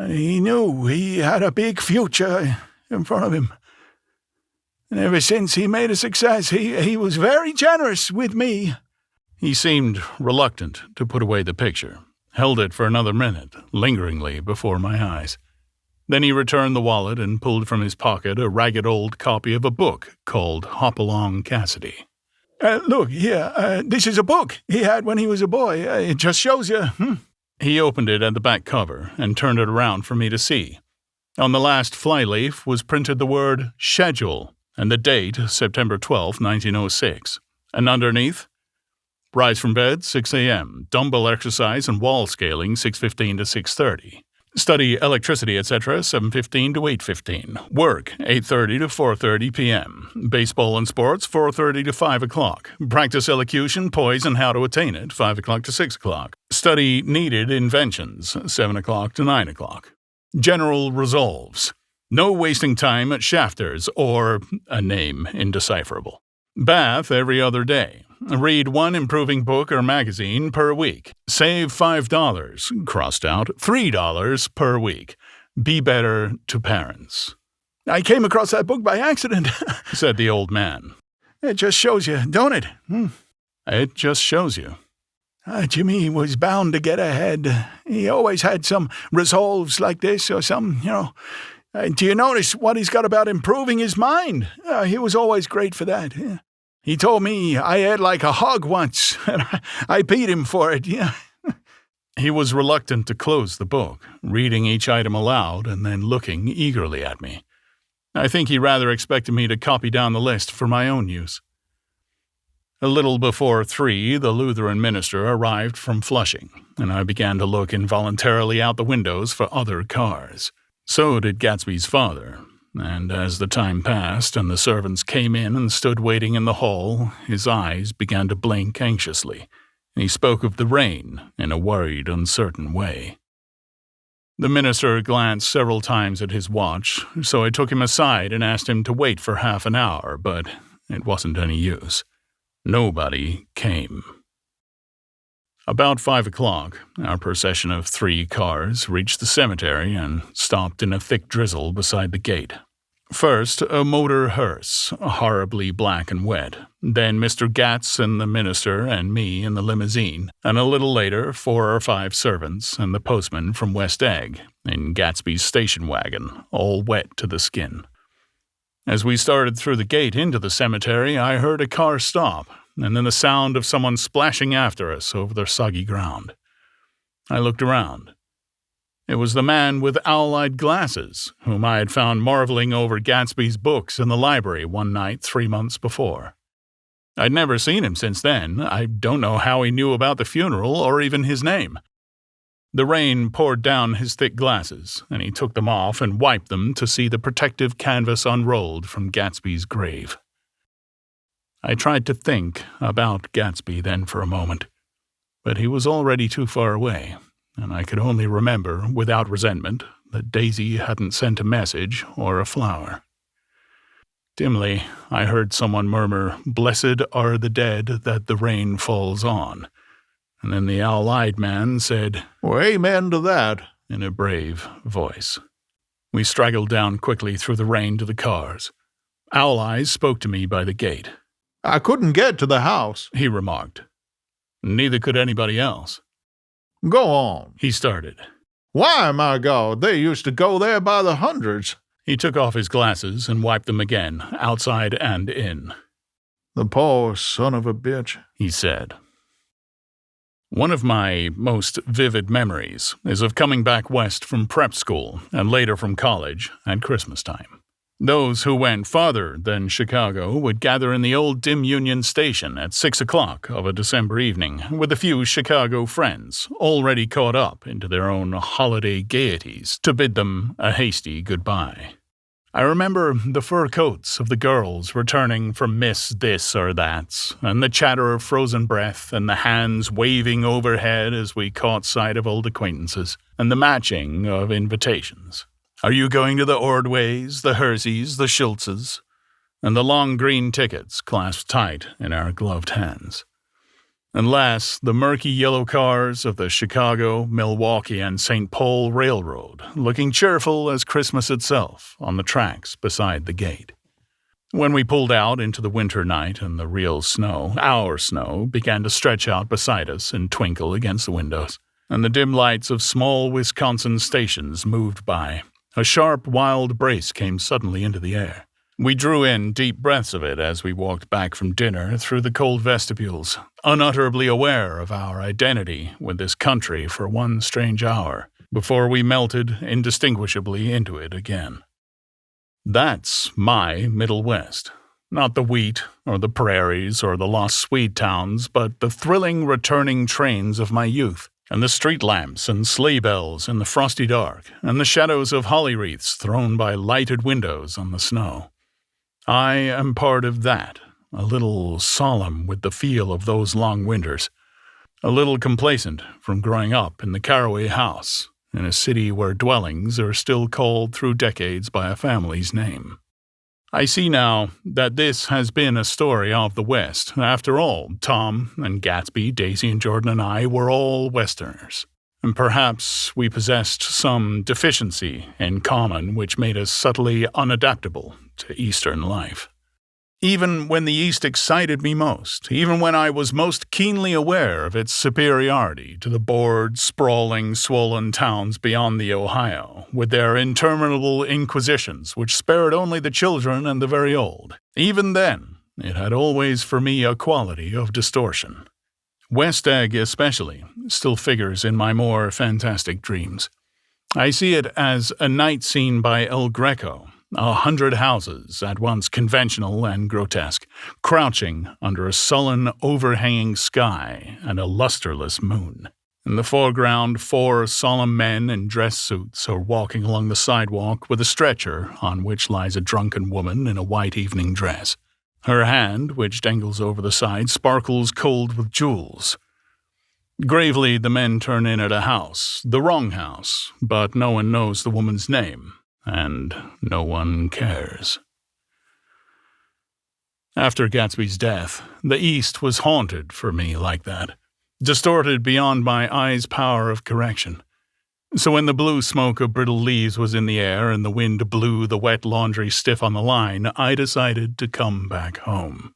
He knew he had a big future in front of him. And ever since he made a success, he was very generous with me. He seemed reluctant to put away the picture, held it for another minute, lingeringly before my eyes. Then he returned the wallet and pulled from his pocket a ragged old copy of a book called Hop Along Cassidy. Look, here, this is a book he had when he was a boy. It just shows you. He opened it at the back cover and turned it around for me to see. On the last flyleaf was printed the word schedule and the date, September 12, 1906. And underneath, rise from bed, 6 a.m., dumbbell exercise and wall scaling, 6:15 to 6:30. Study electricity, etc., 7:15 to 8:15. Work, 8:30 to 4:30 p.m. Baseball and sports, 4:30 to 5 o'clock. Practice elocution, poise, and how to attain it, 5 o'clock to 6 o'clock. Study needed inventions, 7 o'clock to 9 o'clock. General resolves. No wasting time at Shafters or a name indecipherable. Bath every other day. Read one improving book or magazine per week. Save $5, crossed out, $3 per week. Be better to parents. I came across that book by accident, said the old man. It just shows you, don't it? It just shows you. Jimmy was bound to get ahead. He always had some resolves like this or some, Do you notice what he's got about improving his mind? He was always great for that. He told me I ate like a hog once, and I beat him for it. He was reluctant to close the book, reading each item aloud and then looking eagerly at me. I think he rather expected me to copy down the list for my own use. A little before 3, the Lutheran minister arrived from Flushing, and I began to look involuntarily out the windows for other cars. So did Gatsby's father, and as the time passed and the servants came in and stood waiting in the hall, his eyes began to blink anxiously, and he spoke of the rain in a worried, uncertain way. The minister glanced several times at his watch, so I took him aside and asked him to wait for half an hour, but it wasn't any use. Nobody came. About 5 o'clock, our procession of 3 cars reached the cemetery and stopped in a thick drizzle beside the gate. First, a motor hearse, horribly black and wet. Then Mr. Gatz and the minister and me in the limousine. And a little later, 4 or 5 servants and the postman from West Egg in Gatsby's station wagon, all wet to the skin. As we started through the gate into the cemetery, I heard a car stop, and then the sound of someone splashing after us over the soggy ground. I looked around. It was the man with owl-eyed glasses, whom I had found marveling over Gatsby's books in the library one night 3 months before. I'd never seen him since then. I don't know how he knew about the funeral or even his name. The rain poured down his thick glasses, and he took them off and wiped them to see the protective canvas unrolled from Gatsby's grave. I tried to think about Gatsby then for a moment, but he was already too far away, and I could only remember, without resentment, that Daisy hadn't sent a message or a flower. Dimly, I heard someone murmur, "Blessed are the dead that the rain falls on." And then the owl-eyed man said, "Well, amen to that," in a brave voice. We straggled down quickly through the rain to the cars. Owl Eyes spoke to me by the gate. "I couldn't get to the house," he remarked. Neither could anybody else. "Go on," he started. "Why, my God, they used to go there by the hundreds." He took off his glasses and wiped them again, outside and in. "The poor son of a bitch," he said. One of my most vivid memories is of coming back west from prep school and later from college at Christmas time. Those who went farther than Chicago would gather in the old dim Union Station at 6 o'clock of a December evening with a few Chicago friends, already caught up into their own holiday gaieties, to bid them a hasty goodbye. I remember the fur coats of the girls returning from Miss This or That's, and the chatter of frozen breath, and the hands waving overhead as we caught sight of old acquaintances, and the matching of invitations. Are you going to the Ordways, the Herseys, the Schultzes? And the long green tickets clasped tight in our gloved hands. And last, the murky yellow cars of the Chicago, Milwaukee, and St. Paul Railroad, looking cheerful as Christmas itself on the tracks beside the gate. When we pulled out into the winter night and the real snow, our snow, began to stretch out beside us and twinkle against the windows, and the dim lights of small Wisconsin stations moved by, a sharp, wild brace came suddenly into the air. We drew in deep breaths of it as we walked back from dinner through the cold vestibules, unutterably aware of our identity with this country for one strange hour, before we melted indistinguishably into it again. That's my Middle West. Not the wheat, or the prairies, or the lost Swede towns, but the thrilling returning trains of my youth, and the street lamps and sleigh bells in the frosty dark, and the shadows of holly wreaths thrown by lighted windows on the snow. I am part of that, a little solemn with the feel of those long winters, a little complacent from growing up in the Carraway house, in a city where dwellings are still called through decades by a family's name. I see now that this has been a story of the West. After all, Tom and Gatsby, Daisy and Jordan and I were all Westerners. And perhaps we possessed some deficiency in common which made us subtly unadaptable to Eastern life. Even when the East excited me most, even when I was most keenly aware of its superiority to the bored, sprawling, swollen towns beyond the Ohio, with their interminable inquisitions which spared only the children and the very old, even then it had always for me a quality of distortion. West Egg, especially, still figures in my more fantastic dreams. I see it as a night scene by El Greco, 100 houses, at once conventional and grotesque, crouching under a sullen, overhanging sky and a lusterless moon. In the foreground, 4 solemn men in dress suits are walking along the sidewalk with a stretcher on which lies a drunken woman in a white evening dress. Her hand, which dangles over the side, sparkles cold with jewels. Gravely, the men turn in at a house, the wrong house, but no one knows the woman's name, and no one cares. After Gatsby's death, the East was haunted for me like that, distorted beyond my eye's power of correction. So when the blue smoke of brittle leaves was in the air and the wind blew the wet laundry stiff on the line, I decided to come back home.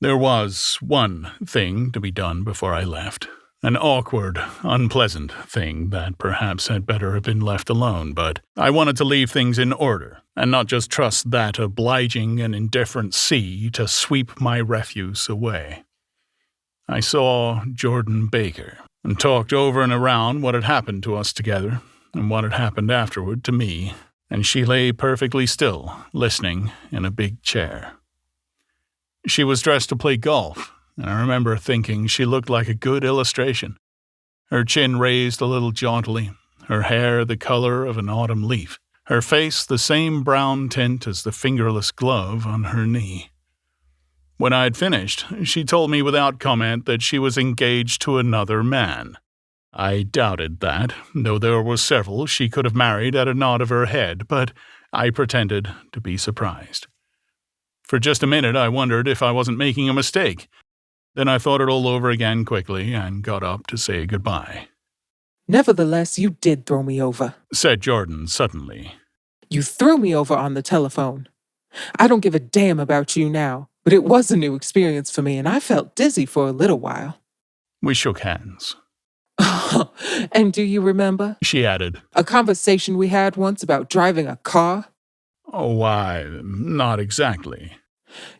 There was one thing to be done before I left. An awkward, unpleasant thing that perhaps had better have been left alone, but I wanted to leave things in order, and not just trust that obliging and indifferent sea to sweep my refuse away. I saw Jordan Baker, and talked over and around what had happened to us together, and what had happened afterward to me, and she lay perfectly still, listening in a big chair. She was dressed to play golf, and I remember thinking she looked like a good illustration. Her chin raised a little jauntily, her hair the color of an autumn leaf, her face the same brown tint as the fingerless glove on her knee. When I had finished, she told me without comment that she was engaged to another man. I doubted that, though there were several she could have married at a nod of her head, but I pretended to be surprised. For just a minute I wondered if I wasn't making a mistake. Then I thought it all over again quickly and got up to say goodbye. Nevertheless, you did throw me over, said Jordan suddenly. You threw me over on the telephone. I don't give a damn about you now, but it was a new experience for me and I felt dizzy for a little while. We shook hands. And do you remember? She added. A conversation we had once about driving a car? Oh, why, not exactly.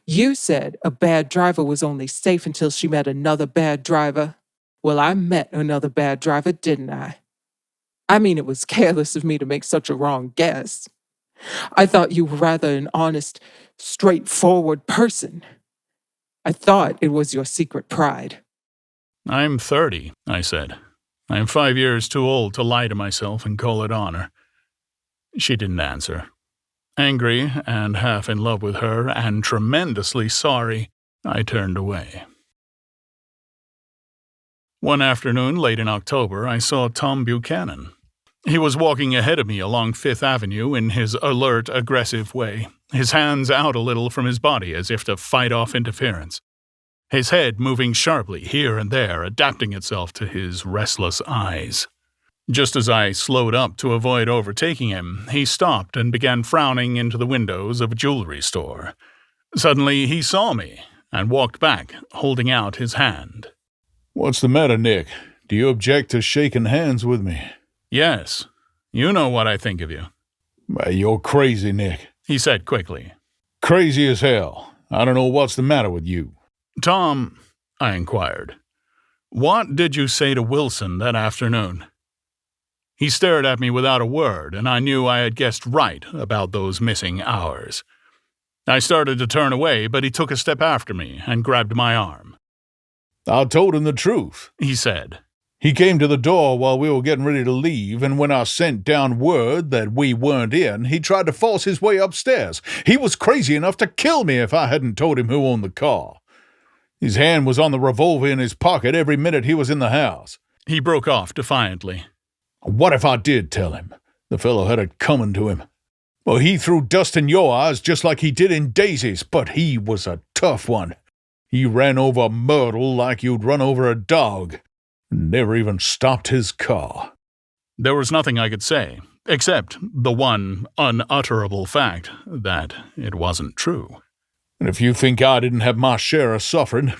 You said a bad driver was only safe until she met another bad driver. Well, I met another bad driver, didn't I? I mean, it was careless of me to make such a wrong guess. I thought you were rather an honest, straightforward person. I thought it was your secret pride. I'm 30, I said. I am 5 years too old to lie to myself and call it honor. She didn't answer. Angry and half in love with her and tremendously sorry, I turned away. One afternoon late in October, I saw Tom Buchanan. He was walking ahead of me along Fifth Avenue in his alert, aggressive way, his hands out a little from his body as if to fight off interference. His head moving sharply here and there, adapting itself to his restless eyes. Just as I slowed up to avoid overtaking him, he stopped and began frowning into the windows of a jewelry store. Suddenly he saw me and walked back, holding out his hand. "What's the matter, Nick? Do you object to shaking hands with me?" "Yes. You know what I think of you." "You're crazy, Nick," he said quickly. "Crazy as hell. I don't know what's the matter with you." "Tom," I inquired, "what did you say to Wilson that afternoon?" He stared at me without a word, and I knew I had guessed right about those missing hours. I started to turn away, but he took a step after me and grabbed my arm. "I told him the truth," he said. "He came to the door while we were getting ready to leave, and when I sent down word that we weren't in, he tried to force his way upstairs. He was crazy enough to kill me if I hadn't told him who owned the car. His hand was on the revolver in his pocket every minute he was in the house." He broke off defiantly. "What if I did tell him? The fellow had it coming to him. Well, he threw dust in your eyes just like he did in Daisy's, but he was a tough one. He ran over Myrtle like you'd run over a dog. Never even stopped his car." There was nothing I could say, except the one unutterable fact that it wasn't true. "And if you think I didn't have my share of suffering,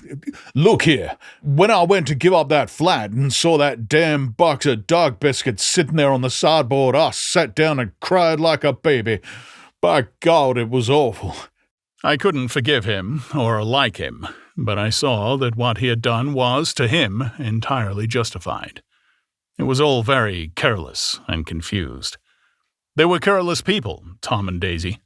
look here. When I went to give up that flat and saw that damn box of dog biscuits sitting there on the sideboard, I sat down and cried like a baby. By God, it was awful." I couldn't forgive him or like him, but I saw that what he had done was, to him, entirely justified. It was all very careless and confused. They were careless people, Tom and Daisy.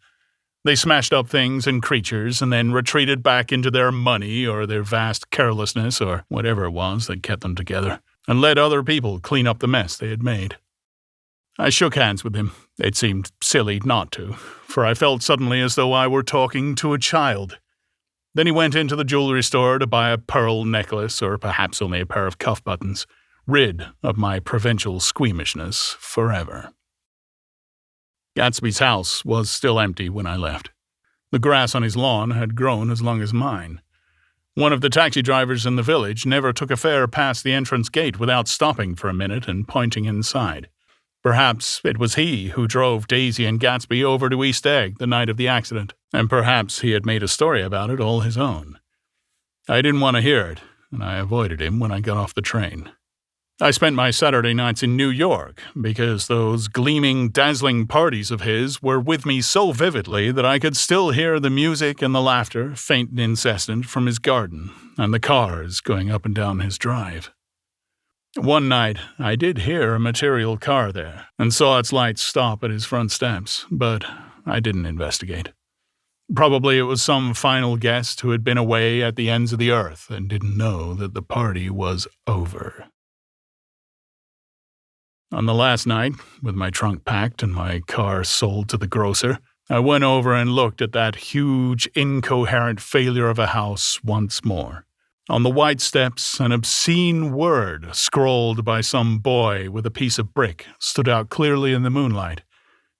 They smashed up things and creatures and then retreated back into their money or their vast carelessness or whatever it was that kept them together, and let other people clean up the mess they had made. I shook hands with him. It seemed silly not to, for I felt suddenly as though I were talking to a child. Then he went into the jewelry store to buy a pearl necklace or perhaps only a pair of cuff buttons, rid of my provincial squeamishness forever. Gatsby's house was still empty when I left. The grass on his lawn had grown as long as mine. One of the taxi drivers in the village never took a fare past the entrance gate without stopping for a minute and pointing inside. Perhaps it was he who drove Daisy and Gatsby over to East Egg the night of the accident, and perhaps he had made a story about it all his own. I didn't want to hear it, and I avoided him when I got off the train. I spent my Saturday nights in New York because those gleaming, dazzling parties of his were with me so vividly that I could still hear the music and the laughter, faint and incessant, from his garden and the cars going up and down his drive. One night, I did hear a material car there and saw its lights stop at his front steps, but I didn't investigate. Probably it was some final guest who had been away at the ends of the earth and didn't know that the party was over. On the last night, with my trunk packed and my car sold to the grocer, I went over and looked at that huge, incoherent failure of a house once more. On the white steps, an obscene word, scrawled by some boy with a piece of brick, stood out clearly in the moonlight,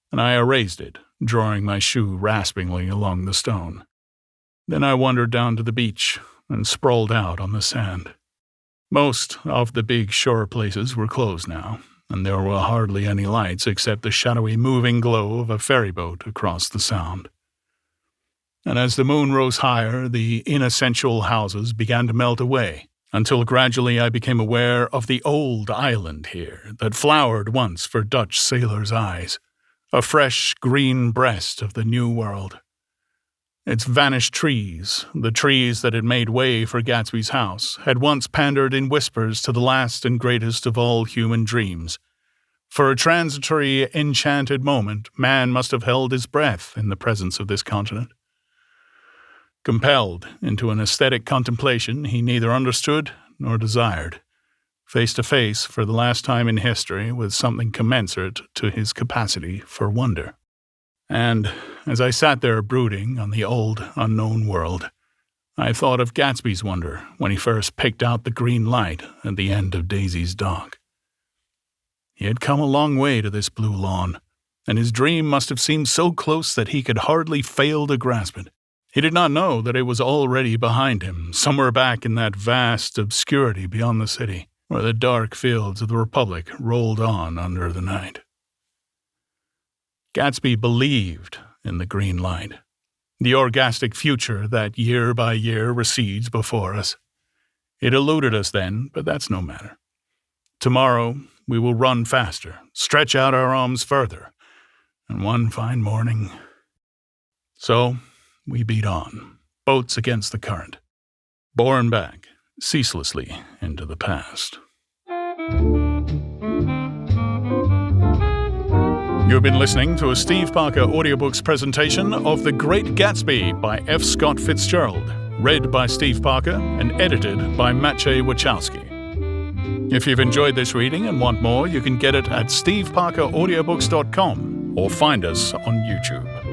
and I erased it, drawing my shoe raspingly along the stone. Then I wandered down to the beach and sprawled out on the sand. Most of the big shore places were closed now, and there were hardly any lights except the shadowy moving glow of a ferryboat across the sound. And as the moon rose higher, the inessential houses began to melt away, until gradually I became aware of the old island here that flowered once for Dutch sailors' eyes, a fresh green breast of the New World. Its vanished trees, the trees that had made way for Gatsby's house, had once pandered in whispers to the last and greatest of all human dreams, For a transitory, enchanted moment, man must have held his breath in the presence of this continent. Compelled into an aesthetic contemplation he neither understood nor desired, face to face for the last time in history with something commensurate to his capacity for wonder. And as I sat there brooding on the old, unknown world, I thought of Gatsby's wonder when he first picked out the green light at the end of Daisy's dock. He had come a long way to this blue lawn, and his dream must have seemed so close that he could hardly fail to grasp it. He did not know that it was already behind him, somewhere back in that vast obscurity beyond the city, where the dark fields of the Republic rolled on under the night. Gatsby believed in the green light, the orgastic future that year by year recedes before us. It eluded us then, but that's no matter. Tomorrow, we will run faster, stretch out our arms further, and one fine morning. So, we beat on, boats against the current, borne back ceaselessly into the past. You've been listening to a Steve Parker Audiobooks presentation of The Great Gatsby by F. Scott Fitzgerald, read by Steve Parker and edited by Maciej Wachowski. If you've enjoyed this reading and want more, you can get it at steveparkeraudiobooks.com or find us on YouTube.